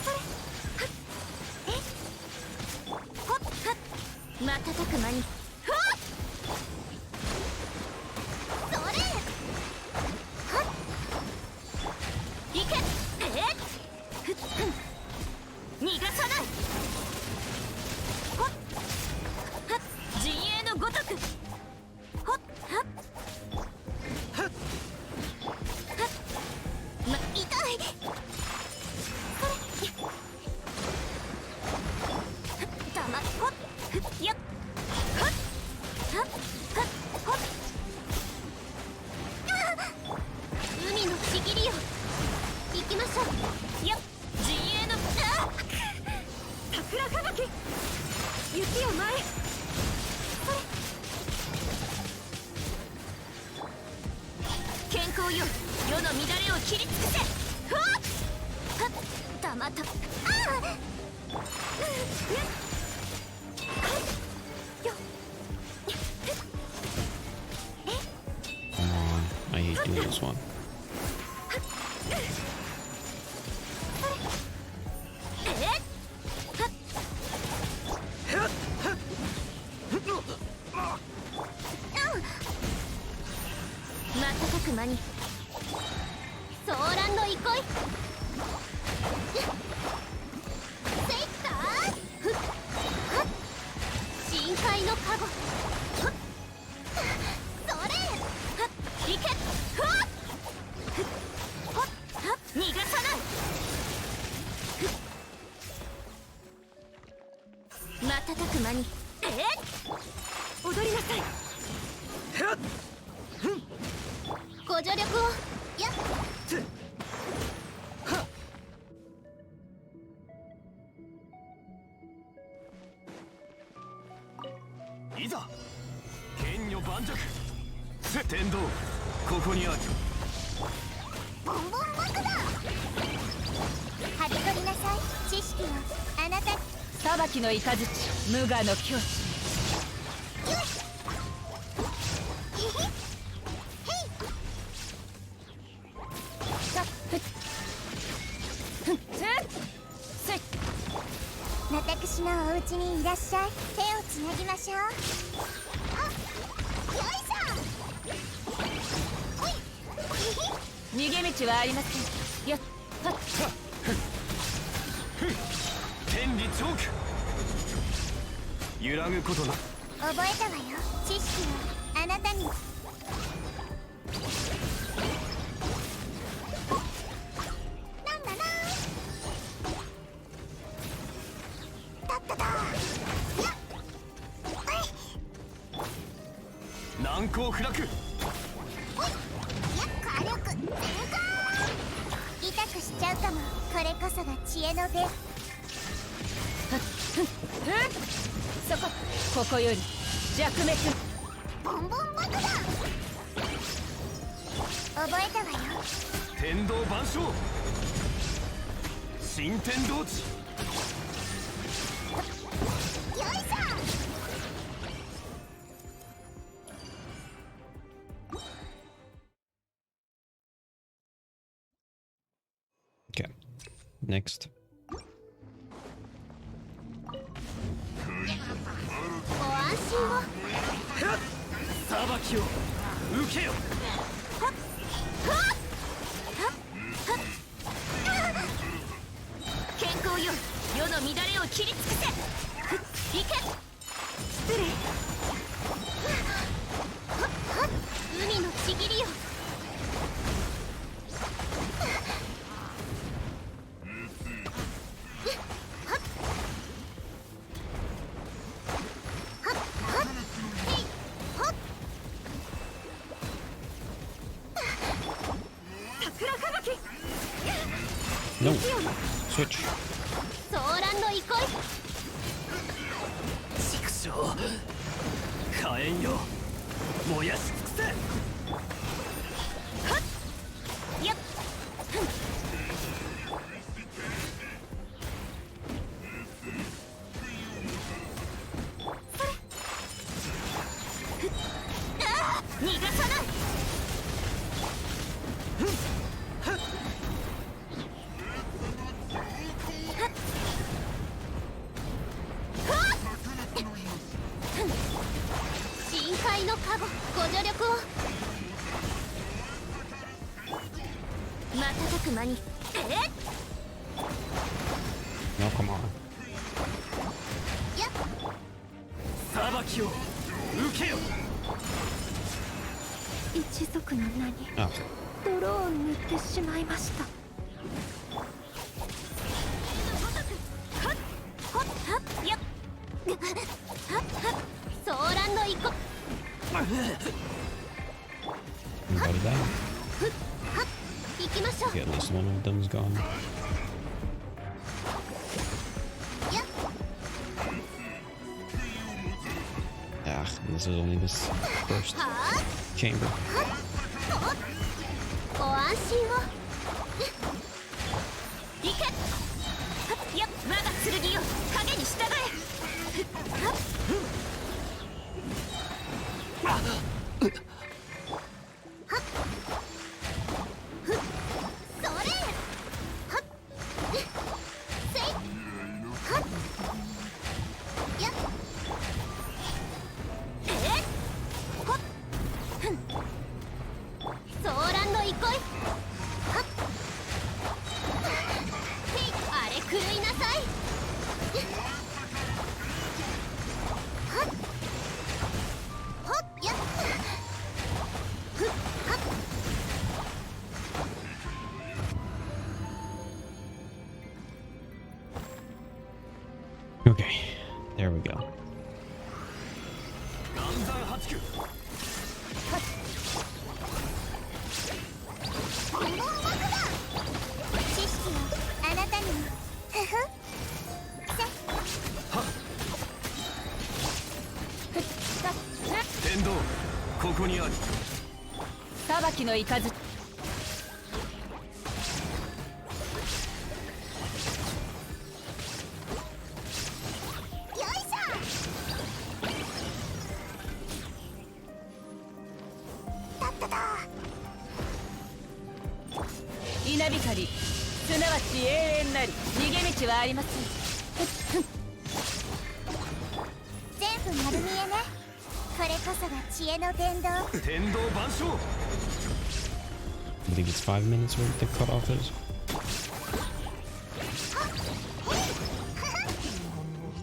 それはっえほっはっ瞬く間にふわっそれはっいけふっふん逃がさないほっはっ陣営のごとくほっはっはっはっ痛いそれたまほっやっはっはっはっほっ海のちぎりよ行きましょうやっ陣営の桜吹雪雪を前それ健康よ世の乱れを切り尽くせふわっはったまたああやっよ Come on. I hate doing this one. 瞬く間に騒乱の憩いセイターふっはっ深海の加護ふっそれはっいけふわっふっほっはっ逃がさないふっ瞬く間に踊りなさいご助力をやっいざ剣女盤石天道ここにあるボンボン爆弾はびこりなさい知識よあなた裁きの雷無我の境地私のお家にいらっしゃい手をつなぎましょうあよいしょほい逃げ道はありませんよっはっ天理チョーク揺らぐことな覚えたわよ知識よあなたになんだなたっただやっ難攻不落ほいや火力全開痛くしちゃうかもこれこそが知恵のベそここより弱滅ボンボン爆弾覚えたわよ天道万象新天道地よいしょ Okay. Next. ご安心を。裁きを受けよ。健康よ、世の乱れを切り尽くせ。いけ。失礼。海のちぎりよ。No. Switch. ソーランの憩い。畜生火炎よ燃やし尽くせ。やっ。逃がさない。深海の加護、ご助力を。瞬く間に。No, come on. やっ。裁きを受けよ。一族の名に Ah. 泥を塗ってしまいました。ほっはっやっ。はっはっソーランの憩い。 Anybody die? 行きましょう。 Okay, at least one of them's gone. やっ。 Ah, this is only this first はあ。 chamber. ご安心を。行け。やっ、我が剣よ、影に従え。それ。はっ。せい。はっ。やっ。ほっ。ふん。ソーランの憩い。はっ。へい、あれ狂いなさい。はっ。ほっ。やっ。ふっ。はっ。 Okay, there we go. 岩山八九。知識をあなたにも。ふふ。天道ここにあり。裁きの雷。よいしょ。たっただ。稲光すなわち永遠なり逃げ道はありません。全部丸見えね。これこそが知恵の伝道。天道万象。 I think it's 5 minutes where the cutoff is.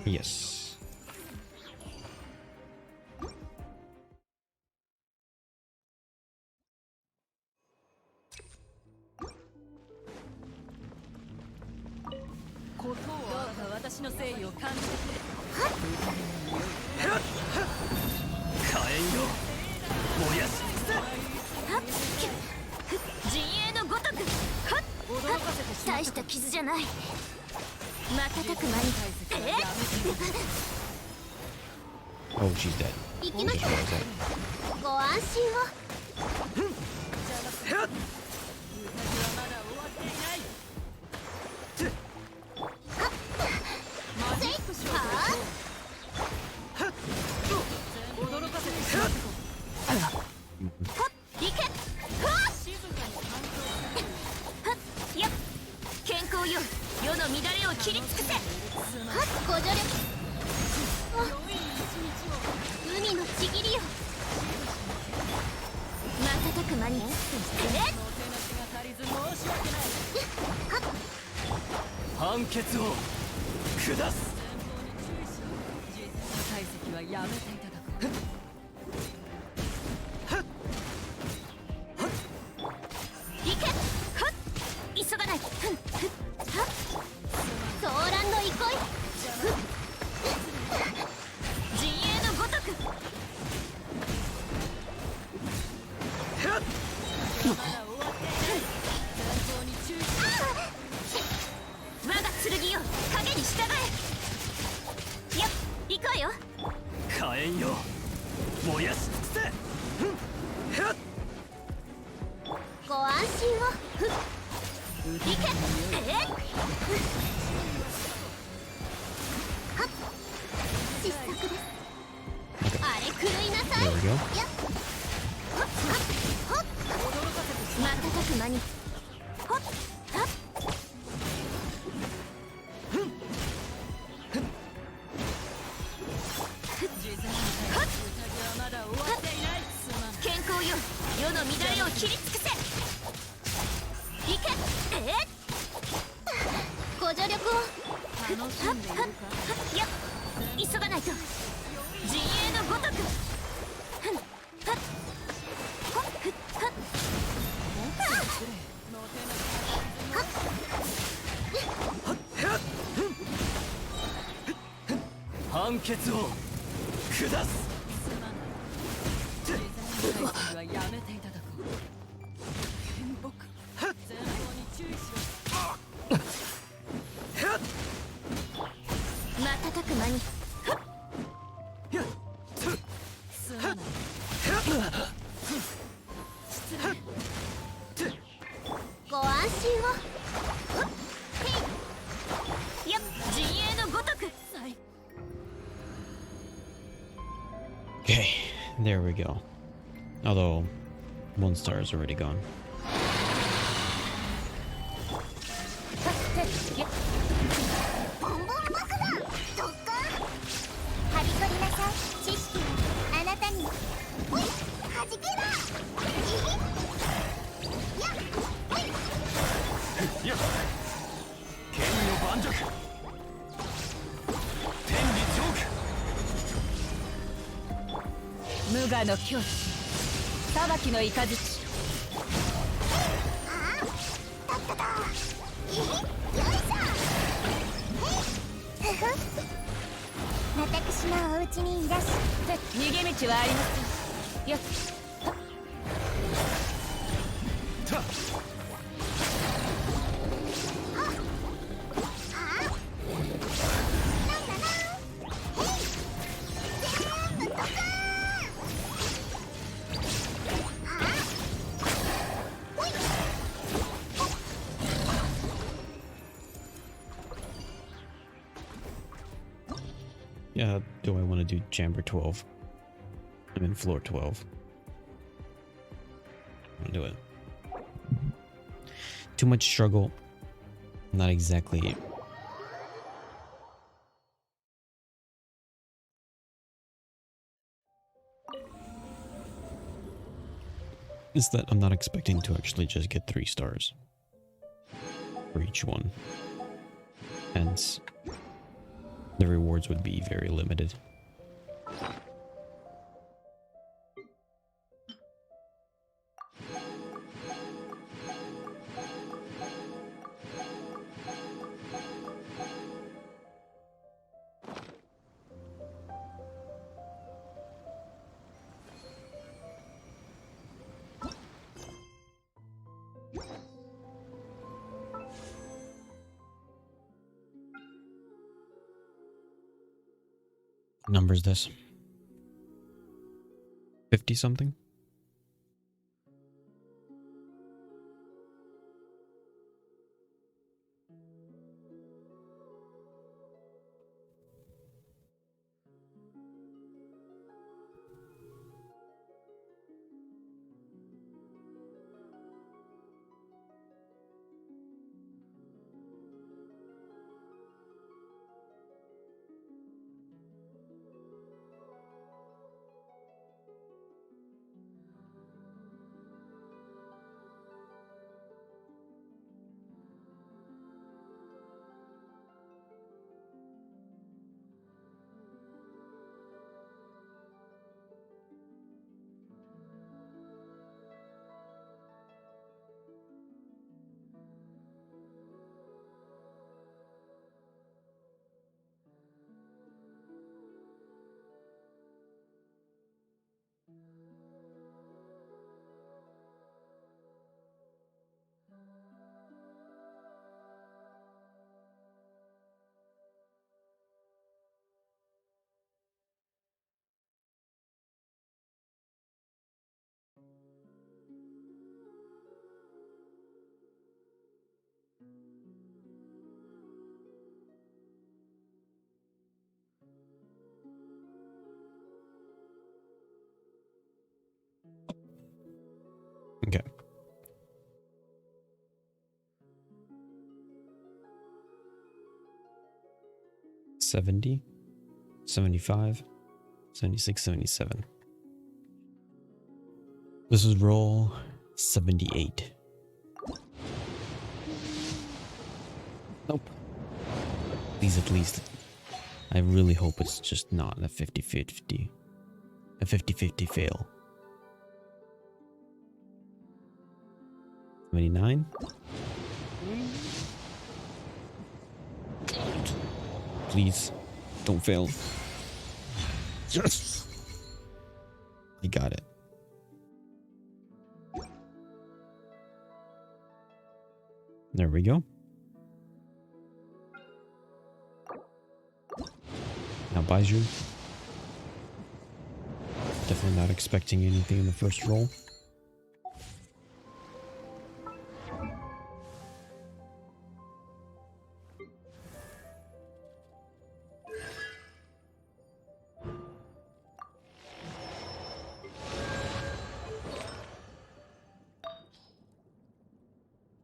Yes.どうか私の誠意を感じてくれ。火炎よ燃やし尽くせ。はっ。陣営のごとく。はっ。驚かせてしまっ大した傷じゃない。瞬く間に。Oh, she's dead. 行きまし Just ょ realized that. う。ご安心を。た。はまだ終わっていない。マジックショー。驚かせてしまったぞ。いけ。はっ。静かに感動する。はっ。やっ。健康よ、切り尽くせ。はっご助力。海のちぎりよ。瞬く間に判決を下す。解析はやめていただこ行け。はっ急がない。ふんふっはっソーランの憩い。ふっ陣営のごとく。我が剣よ影に従え。よっ行くわよ。火炎よ燃やし尽くせ。ご安心を。ふっ行け。はっ失速です。あれ狂いなさい。 There we go. やっほっほっほっ瞬く間にほっはっ健康よ世の乱れを切り尽くせ。行け。ご助力を。楽しんでいるか。いや急がないと。陣営のごとく。ふんはっほっふっはっ判決を下す。解析はやめていただこう。天木前方に注意しろ。瞬く間にすまない。ご安心を。ほっへいやっ陣営のごとく。 Okay, there we go. Although, 1 star is already gone. ボンボン爆弾ドッカン。はびこりなさい。知識をあなたに。ほいはじけだ。やっほい。やっ剣の盤石。天理チョーク。無我の境地裁きの雷。たっただ。よいしょ。へいふふ。私のお家にいらっしゃ。逃げ道はありません。よったYeah, do I want to do chamber 12? I'm in floor 12. I'll do it. Too much struggle. Not exactly. Is that I'm not expecting to actually just get 3 stars for each one. Hence, the rewards would be very limited. What number is this? 50 something? 70, 75, 76, 77. This is roll 78. Nope. Please, at least. I really hope it's just not a 50-50. A 50-50 fail. 79. Please, don't fail. Yes! I got it. There we go. Now, Baiju. Definitely not expecting anything in the first roll.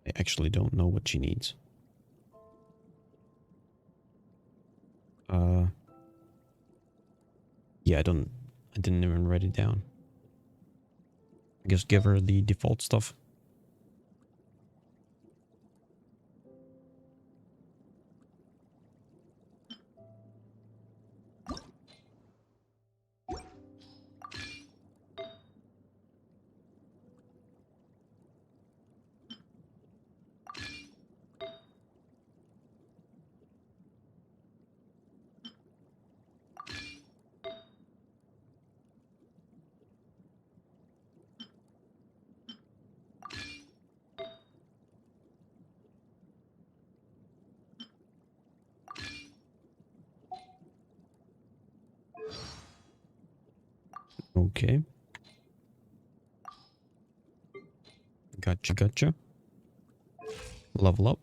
I actually don't know what she needs. Yeah, I didn't even write it down. I guess give her the default stuff. Okay. Gotcha, gotcha. Level up.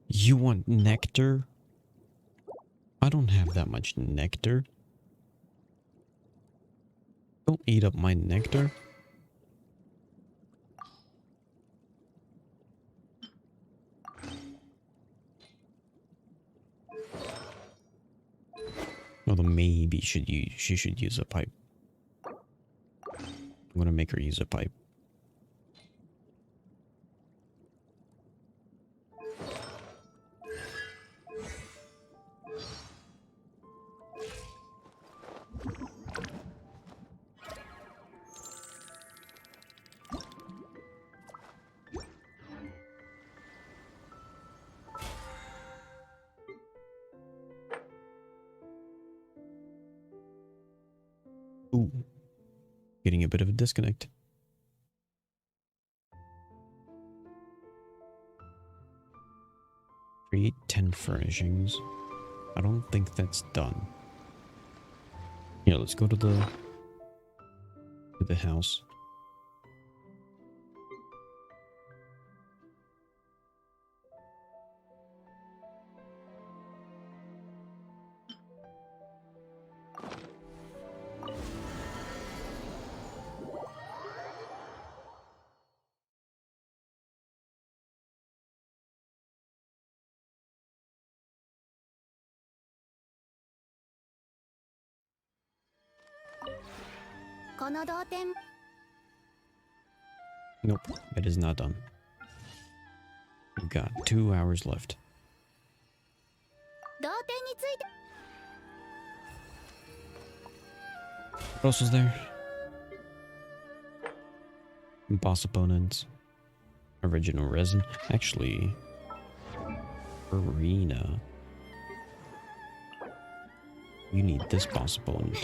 You want nectar? I don't have that much nectar. Don't eat up my nectar. Although maybe she should use a pipe. I'm gonna make her use a pipe. Ooh. Getting a bit of a disconnect. Create 10 furnishings. I don't think that's done. Yeah, let's go to the house. Nope, it is not done. We've got 2 hours left. What else was there? Boss opponents. Original resin. Actually, arena. You need this boss opponent.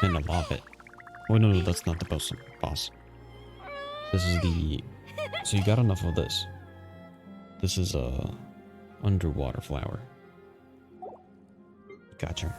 And a lot of it. Oh no, that's not the boss. This is the... So you got enough of this. This is a underwater flower. Gotcha.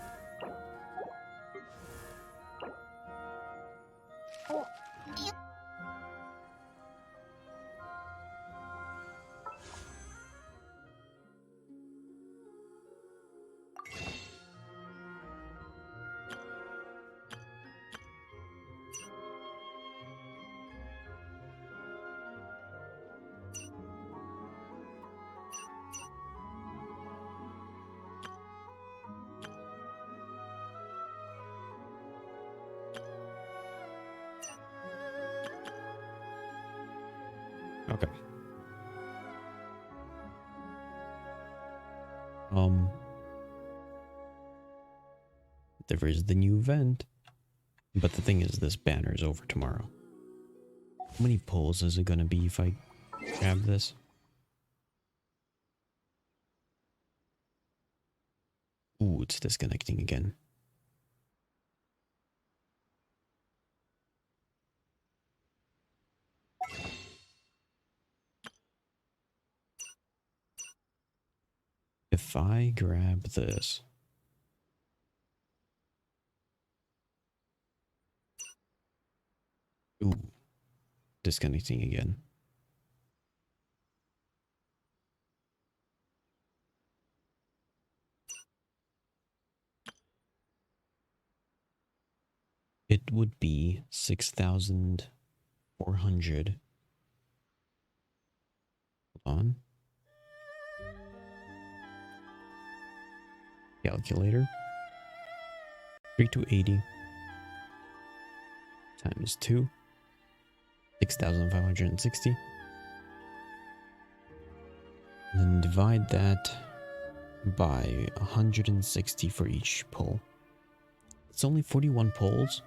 Okay. There is the new event. But the thing is, this banner is over tomorrow. How many pulls is it gonna be if I grab this? Ooh, it's disconnecting again. If I grab this... Ooh, disconnecting again. It would be 6,400. Hold on. Calculator. 3280 times 2. 6,560. And then divide that by 160 for each pull. It's only 41 pulls.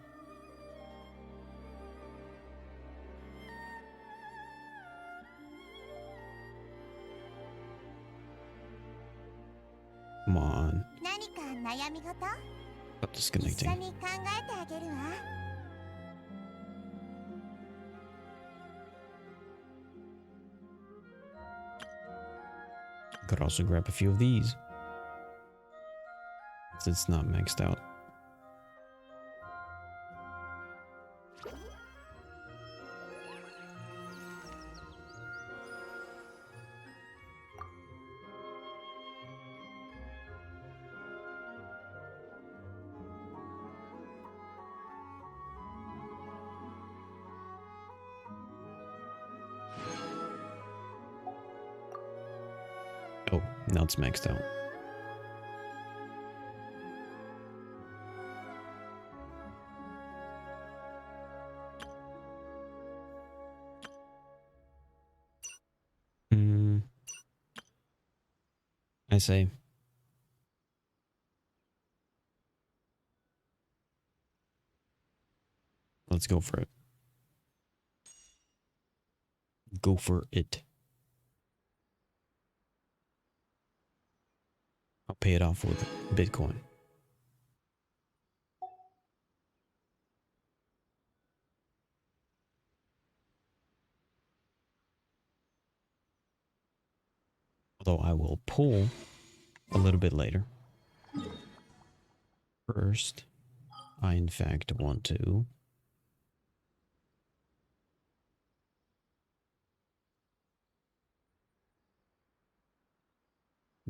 Come on. 何か悩み事 Stop 一緒 disconnecting. に考えてあげるわ Could also grab a few of these. Since it's not maxed out. Oh, now it's maxed out. I say. Let's go for it. Go for it. I'll pay it off with Bitcoin. Although I will pull a little bit later. First, I in fact want to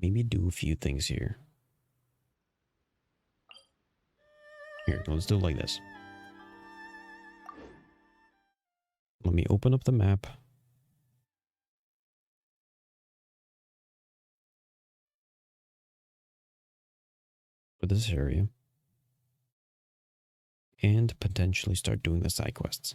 maybe do a few things here. Here, let's do it like this. Let me open up the map. For this area. And potentially start doing the side quests.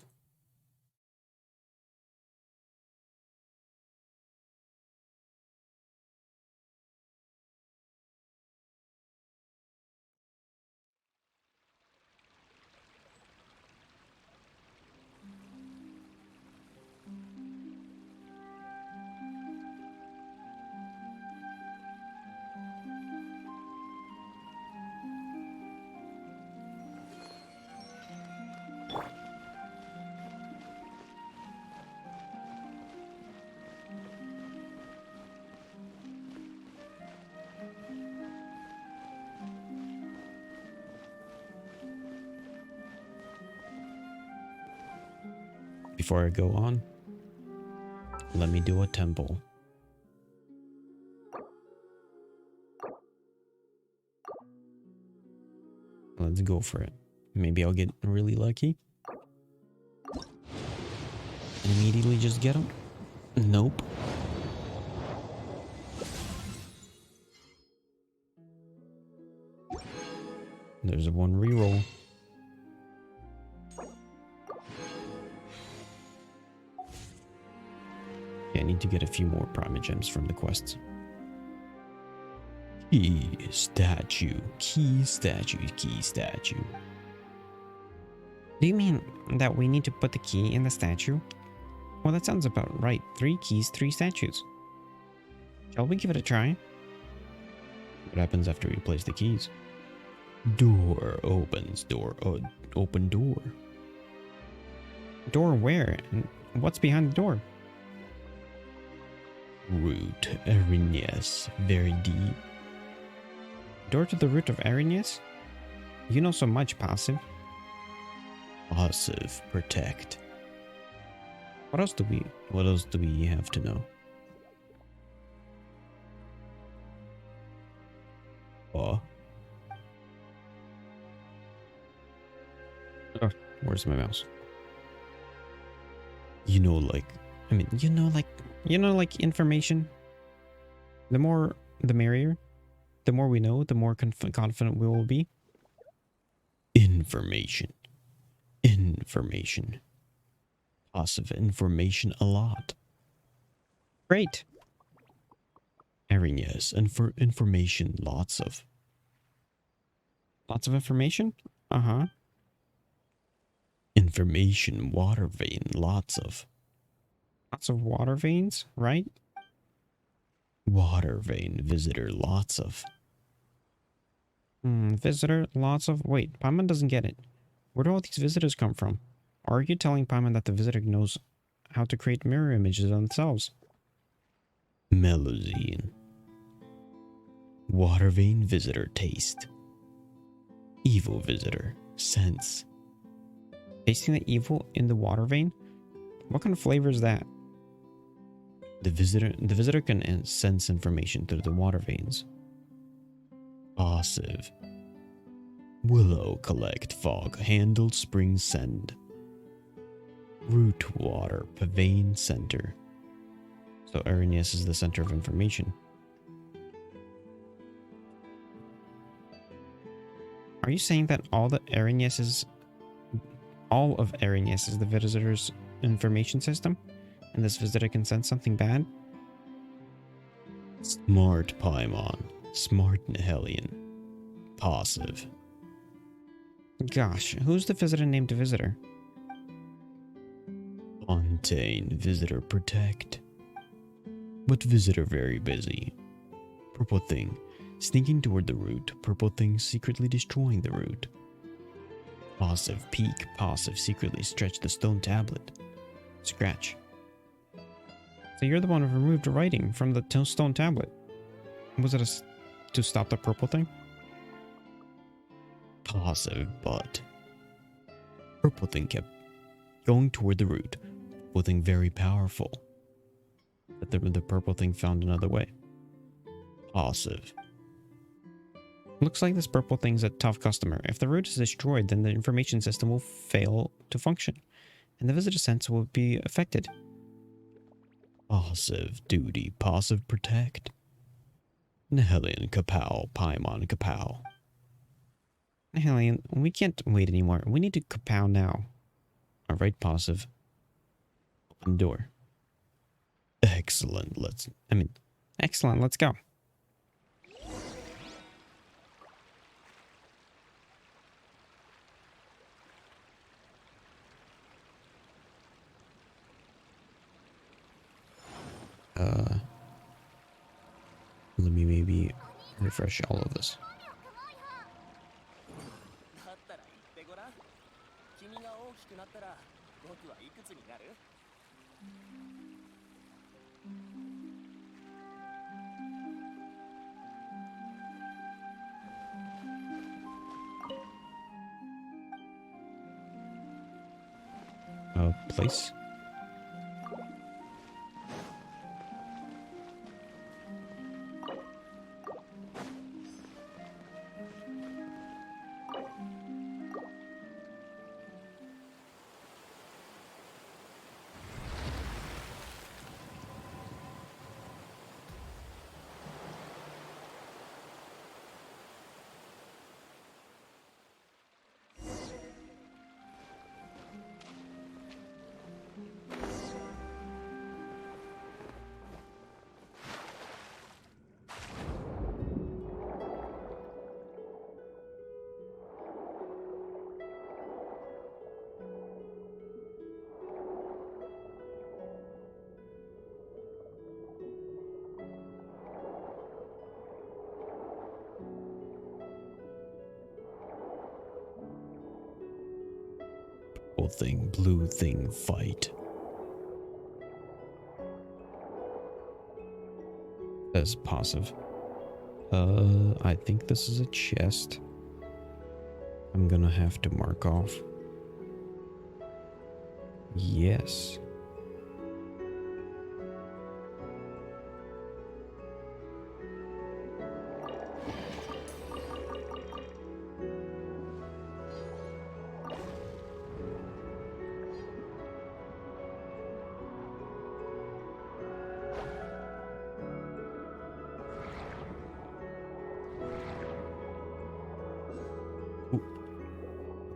Before I go on, let me do a temple. Let's go for it. Maybe I'll get really lucky. And immediately just get them? Nope. There's a one reroll. I need to get a few more Prima Gems from the quests. Key statue, key statue, key statue. Do you mean that we need to put the key in the statue? Well, that sounds about right. 3 keys, 3 statues. Shall we give it a try? What happens after we place the keys? Door opens. Open door. Door where? And what's behind the door? Root Arrhenius. Very deep. Door to the root of Arrhenius? You know so much, Passive. Passive. Protect. What else do we have to know? Oh, where's my mouse? Like information. The more, the merrier. The more we know, the more confident we will be. Information. Passive information a lot. Great. Arrhenius, and for information, lots of information? Uh-huh. Information, water vein, lots of water veins, right? Water vein, visitor, lots of. Visitor, lots of. Wait, Paimon doesn't get it. Where do all these visitors come from? Are you telling Paimon that the visitor knows how to create mirror images themselves? Melazine. Water vein visitor, taste. Evil visitor, sense. Tasting the evil in the water vein? What kind of flavor is that? The visitor can sense information through the water veins. Passive. Willow collect fog, handle spring send. Root water, Pavane center. So Arrhenius is the center of information. Are you saying that all of Arrhenius is the visitor's information system? And this visitor can sense something bad? Smart Paimon. Smart Nihilian. Passive. Gosh, who's the visitor named Visitor? Fontaine. Visitor protect. But visitor very busy. Purple thing. Sneaking toward the root. Purple thing secretly destroying the root. Passive peek. Passive secretly stretch the stone tablet. Scratch. So you're the one who removed the writing from the stone tablet. Was it to stop the purple thing? Passive, but purple thing kept going toward the root. Purple thing very powerful. But the purple thing found another way. Passive. Looks like this purple thing's a tough customer. If the root is destroyed, then the information system will fail to function, and the visitor sense will be affected. Passive duty, passive protect. Nihilian kapow, Paimon kapow. Nihilian, we can't wait anymore. We need to kapow now. Alright, passive. Open door. Excellent, let's go. Let me maybe refresh all of this. Place. thing, blue thing fight. That's passive. I think this is a chest. I'm gonna have to mark off. Yes.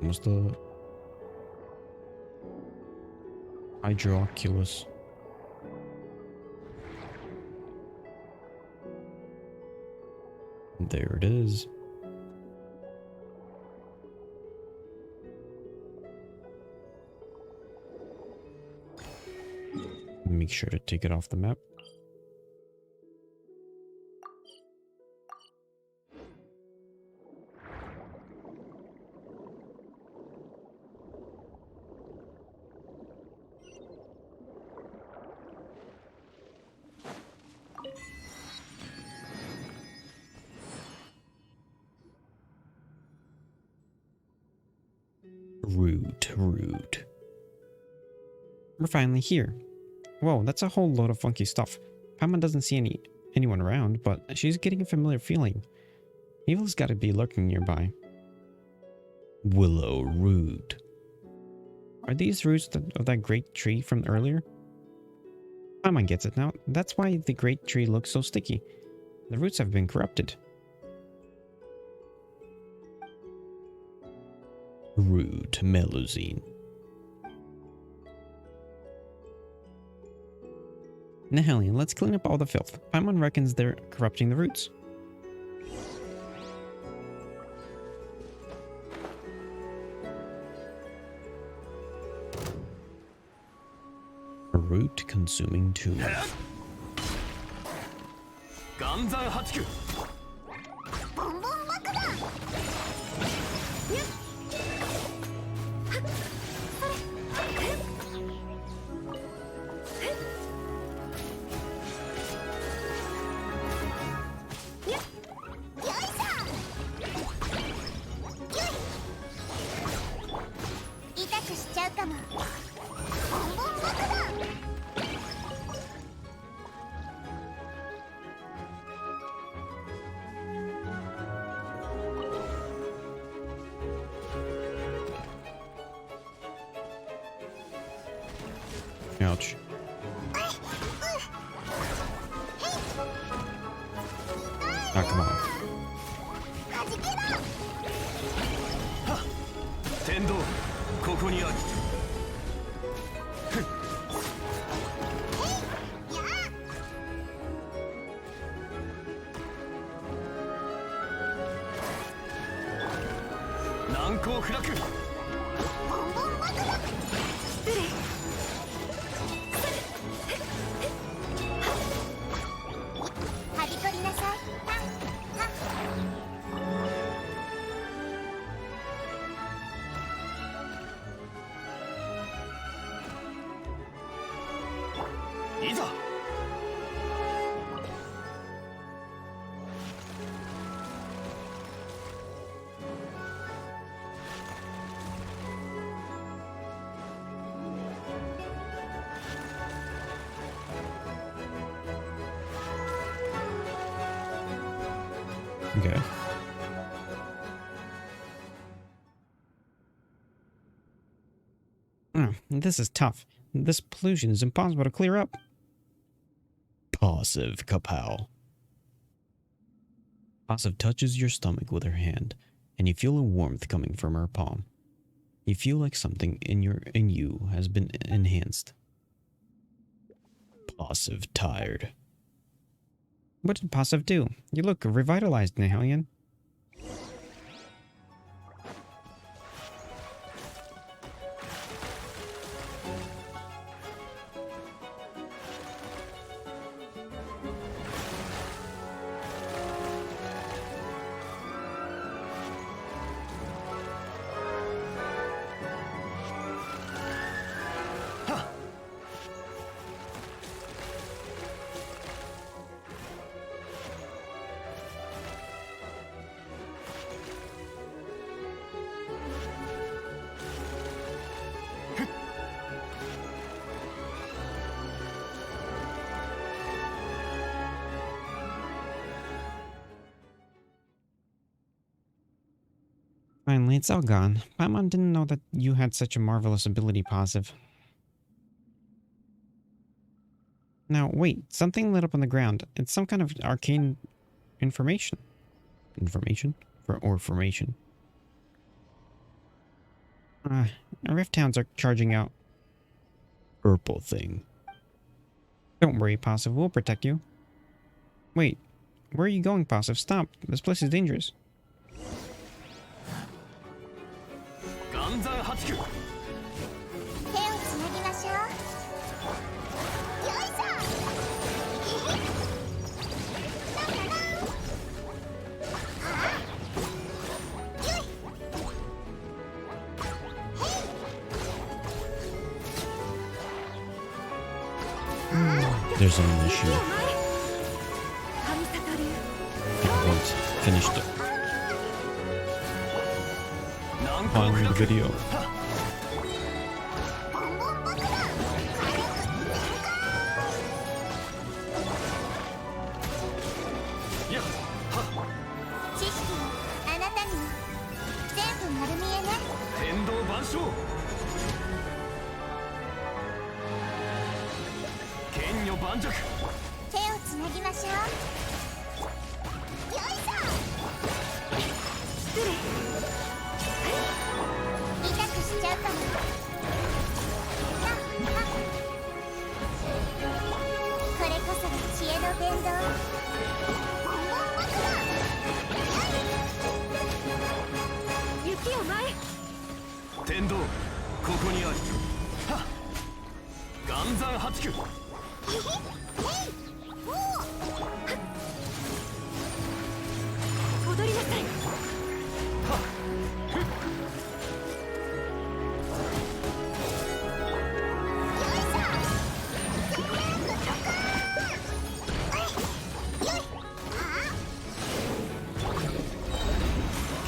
What's the Hydroculus? There it is. Make sure to take it off the map. Rude. We're finally here. Whoa, that's a whole load of funky stuff. Paimon doesn't see anyone around, but she's getting a familiar feeling. Evil's gotta be lurking nearby. Willow root. Are these roots of that great tree from earlier? Paimon gets it now. That's why the great tree looks so sticky. The roots have been corrupted. Root Melusine. Nihilion, let's clean up all the filth. Paimon reckons they're corrupting the roots. A root consuming tomb. Ganzan Hachiku. ボンボン爆弾にゃっはっそれにゃっよいしょ痛くしちゃうかもボンボン爆弾 Ouch. Ah, come on. はじけろ 天道ここにある。やあ 難攻不落。ボンボン爆弾失礼はびこりなさい。はいざ。 Okay. This is tough. This pollution is impossible to clear up. Passive Kapow. Passive touches your stomach with her hand, and you feel a warmth coming from her palm. You feel like something in you has been enhanced. Passive tired. What did Passive do? You look revitalized, Nihilion. Finally, it's all gone. Paimon didn't know that you had such a marvelous ability, Positive. Now, wait. Something lit up on the ground. It's some kind of arcane information. Information? Or formation. Rift Towns are charging out. Purple thing. Don't worry, Positive. We'll protect you. Wait. Where are you going, Positive? Stop. This place is dangerous. 岩山八九手をつなぎましょう。よいしょ。There's an issue. I haven't finished playing the video. やっは知識あなたにも全部丸見えね。天道万象剣女盤石手をつなぎましょう。よいしょ。失礼。痛くしちゃうかも。これこそが知恵の伝道。雪を前。天道ここにありはっ岩山八九踊りなさい。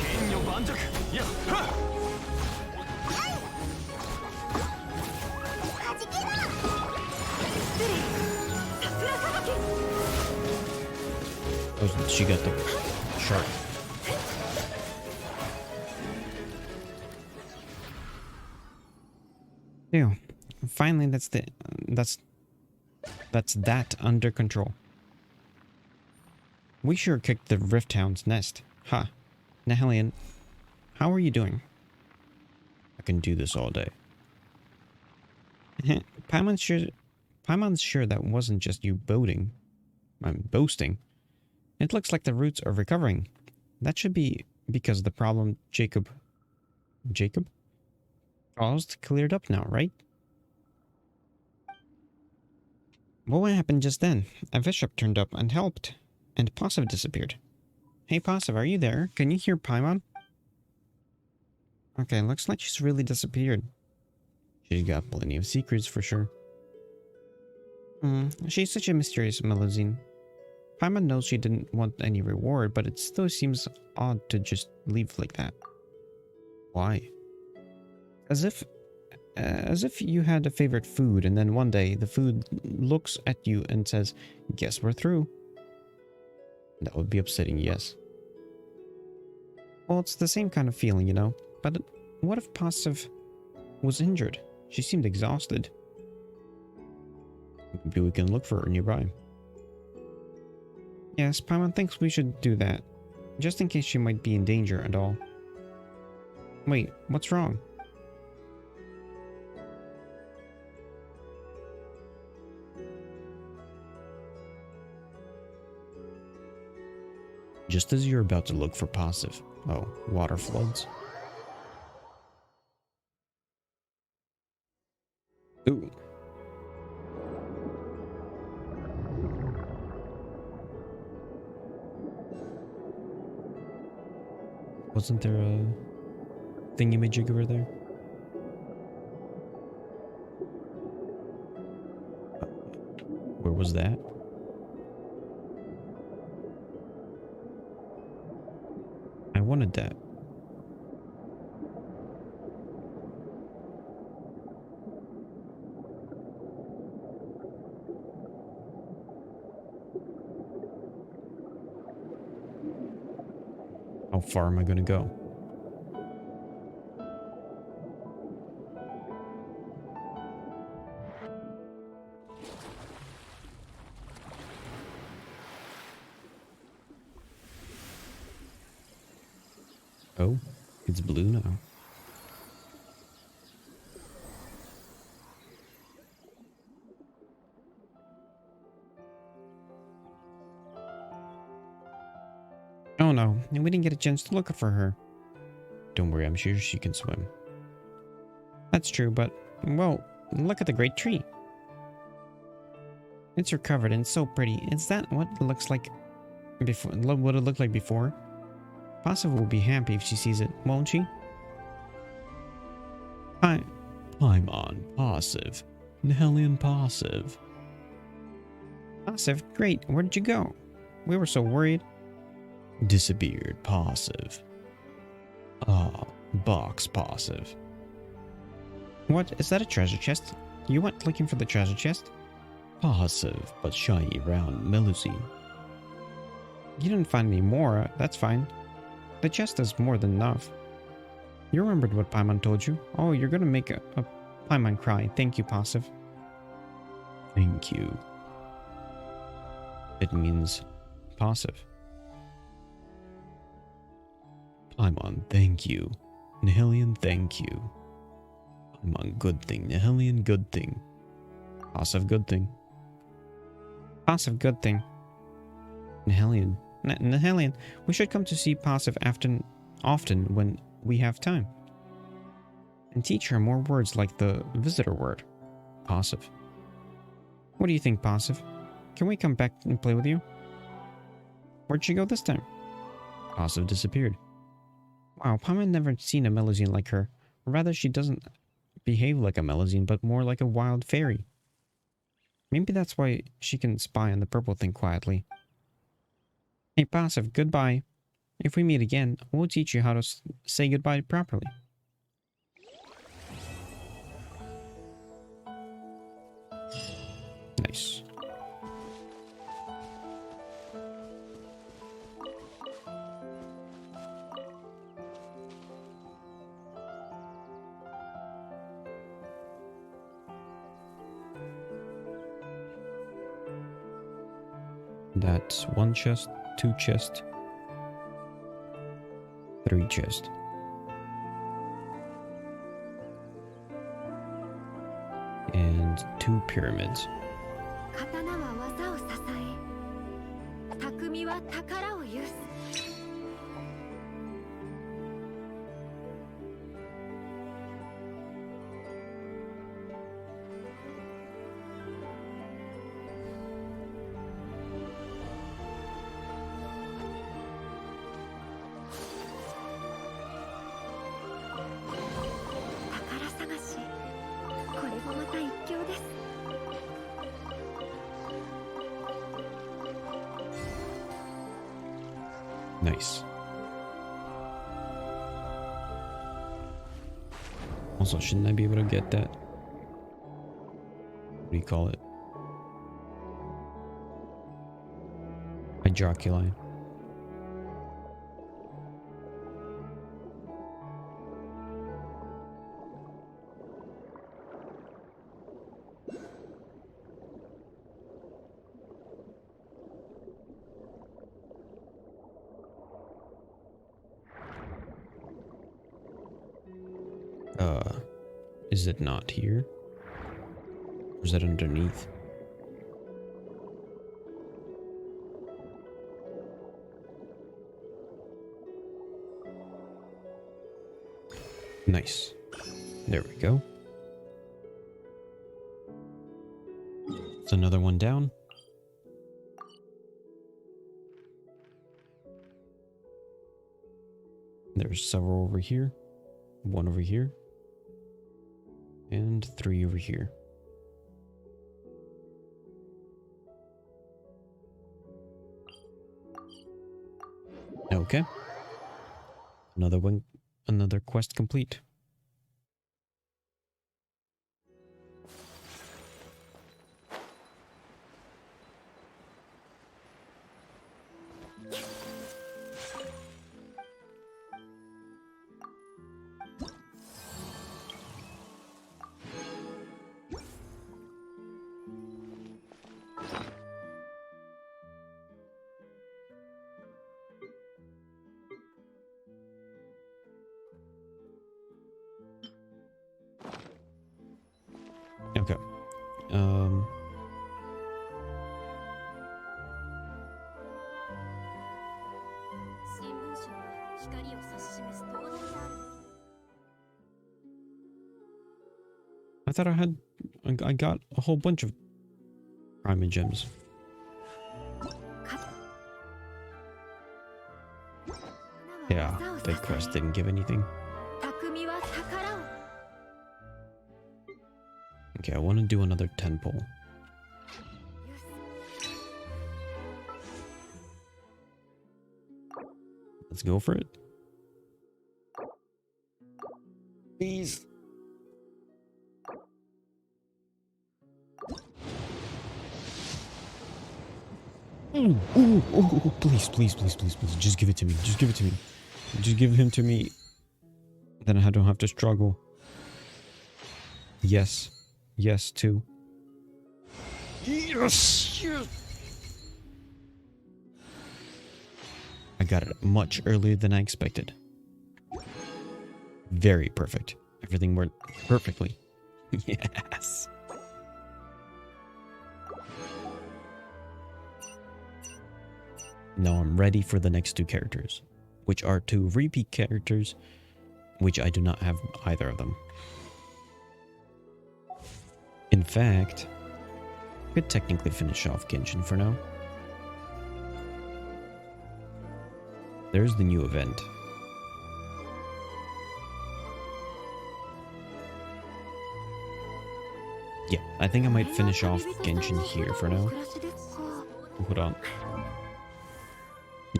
剣女盤石やっはっ Oh, she got the shark. Ew. Finally, that's that under control. We sure kicked the Rift Hound's nest. Ha. Huh. Nahelian, how are you doing? I can do this all day. Paimon's sure that wasn't just you boasting. It looks like the roots are recovering. That should be because the problem Jacob caused cleared up now, right? What happened just then? A bishop turned up and helped, and Positive disappeared. Hey Positive, are you there? Can you hear Paimon? Okay, looks like she's really disappeared. She's got plenty of secrets for sure. She's such a mysterious Melusine. Paimon knows she didn't want any reward, but it still seems odd to just leave like that. Why? As if you had a favorite food and then one day the food looks at you and says, "Guess we're through." That would be upsetting, yes. Well, it's the same kind of feeling, you know. But what if Positive was injured? She seemed exhausted. Maybe we can look for her nearby. Yes, Paimon thinks we should do that. Just in case she might be in danger and all. Wait, what's wrong? Just as you're about to look for Positive. Oh, water floods. Ooh. Wasn't there a thingy-majig over there? Where was that? I wanted that. How far am I gonna go? Oh, it's blue now. Oh no, we didn't get a chance to look for her. Don't worry, I'm sure she can swim. That's true, but, well, look at the great tree. It's recovered and so pretty. Is that what it looks like before? What it looked like before? Passive will be happy if she sees it, won't she? Paimon, Passive. Nihilian Passive. Passive? Great, where did you go? We were so worried. Disappeared, Passive. Ah, box Passive. What? Is that a treasure chest? You went looking for the treasure chest? Passive, but shiny round Melusine. You didn't find any more, that's fine. The chest is more than enough. You remembered what Paimon told you? Oh, you're gonna make a Paimon cry. Thank you, Passive. Thank you. It means Passive. Paimon, thank you. Nihilian, thank you. Paimon, good thing. Nihilian, good thing. Passive, good thing. Passive, good thing. Nihilian. Nihilian, we should come to see Passive often when we have time. And teach her more words like the visitor word. Passive. What do you think, Passive? Can we come back and play with you? Where'd she go this time? Passive disappeared. Wow, Paimon never seen a Melusine like her. Rather, she doesn't behave like a Melusine, but more like a wild fairy. Maybe that's why she can spy on the purple thing quietly. Hey, Passive, goodbye. If we meet again, we'll teach you how to say goodbye properly. Nice. That's 1 chest, 2 chest, 3 chest. And 2 pyramids. 刀は技を支え、匠は宝を有す。宝探し、これもまた一興です。Nice. Also, shouldn't I be able to get that? What do you call it? Hydroculi. Is it not here? Or is it underneath? Nice. There we go. It's another one down. There's several over here. 1 over here. And 3 over here. Okay. Another quest complete. I thought I got a whole bunch of Prima gems. Yeah, the quest didn't give anything. Okay, I want to do another 10 pull. Let's go for it. Please. Ooh, please, please, please, please, please. Just give it to me. Just give it to me. Just give him to me. Then I don't have to struggle. Yes. Yes, too. Yes! Yes! I got it much earlier than I expected. Very perfect. Everything worked perfectly. Yes. Now I'm ready for the next two characters, which are two repeat characters, which I do not have either of them. In fact, I could technically finish off Genshin for now. There's the new event. Yeah, I think I might finish off Genshin here for now. Hold on.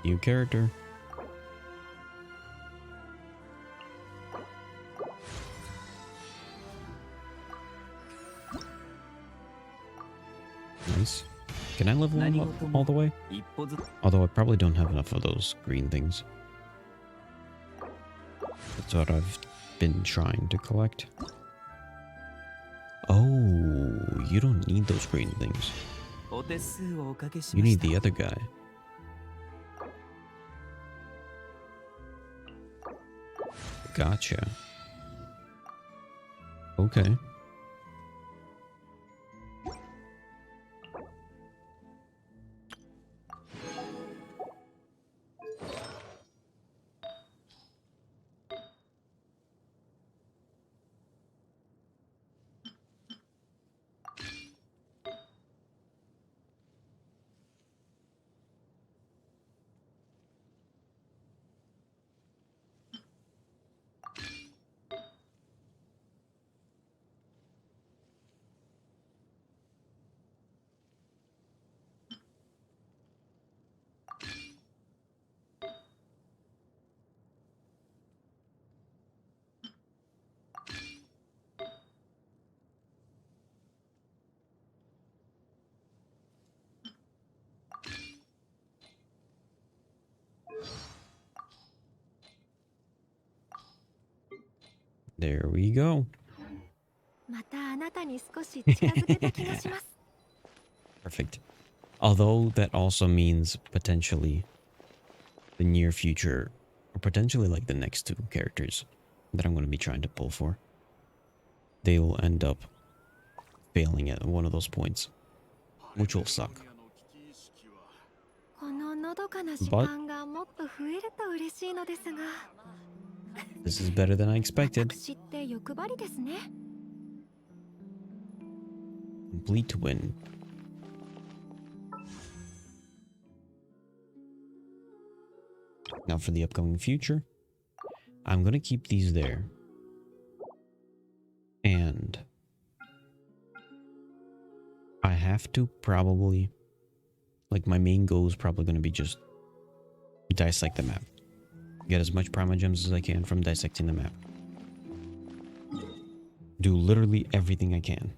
New character. Nice. Can I level him up all the way? Although I probably don't have enough of those green things. That's what I've been trying to collect. Oh, you don't need those green things. You need the other guy. Gotcha. Okay. There we go. Perfect. Although that also means potentially the near future, or potentially like the next two characters that I'm going to be trying to pull for, they will end up failing at one of those points, which will suck. But this is better than I expected. Complete win. Now for the upcoming future, I'm gonna keep these there. And I have to probably, like, my main goal is probably gonna be just dissect the map. Get as much Prima Gems as I can from dissecting the map. Do literally everything I can.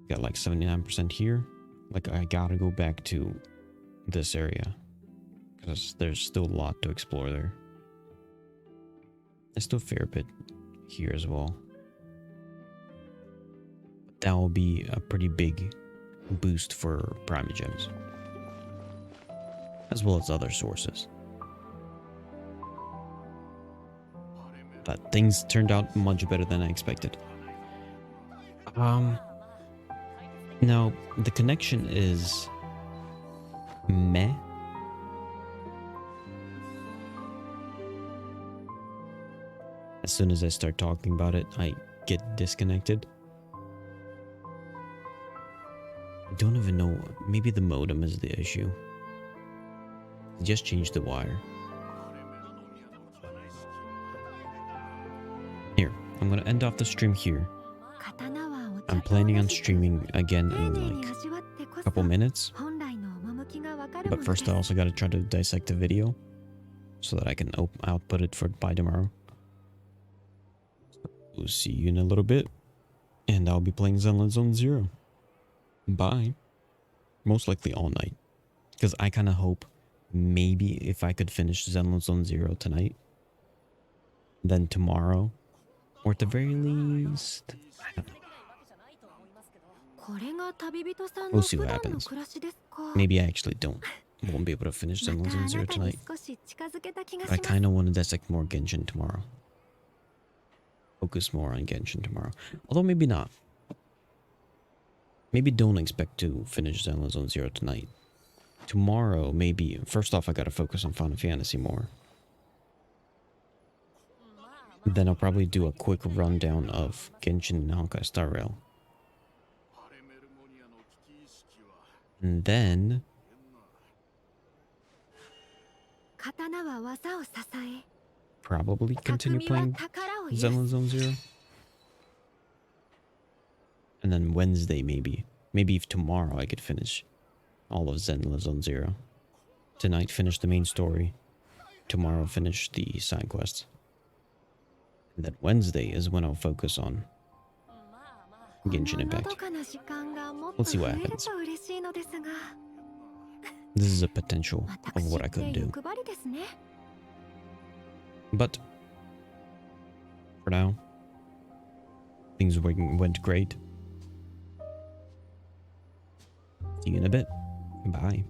Got like 79% here. Like, I gotta go back to this area, because there's still a lot to explore there. There's still a fair bit here as well. But that will be a pretty big boost for Prima Gems, as well as other sources. But things turned out much better than I expected. Now, the connection is meh. As soon as I start talking about it, I get disconnected. I don't even know. Maybe the modem is the issue. I just changed the wire. Here, I'm gonna end off the stream here. I'm planning on streaming again in like a couple minutes. But first I also gotta try to dissect the video so that I can output it by tomorrow. We'll see you in a little bit. And I'll be playing Zenless Zone Zero. Bye. Most likely all night. Because I kind of hope maybe if I could finish Zenless Zone Zero tonight, then tomorrow, or at the very least, we'll see what happens. Maybe I actually won't be able to finish Zenless Zone Zero tonight. I kind of want to dissect more Genshin tomorrow. Focus more on Genshin tomorrow. Although maybe not. Maybe don't expect to finish Zenless Zone Zero tonight. Tomorrow, maybe. First off, I gotta focus on Final Fantasy more. Then I'll probably do a quick rundown of Genshin and Honkai Star Rail. And then probably continue playing Zenless Zone Zero. And then Wednesday, maybe. Maybe if tomorrow I could finish all of Zenless Zone Zero. Tonight, finish the main story. Tomorrow, finish the side quests. And then Wednesday is when I'll focus on Genshin Impact. We'll see what happens. This is a potential of what I could do. But for now, things went great. See you in a bit. Bye.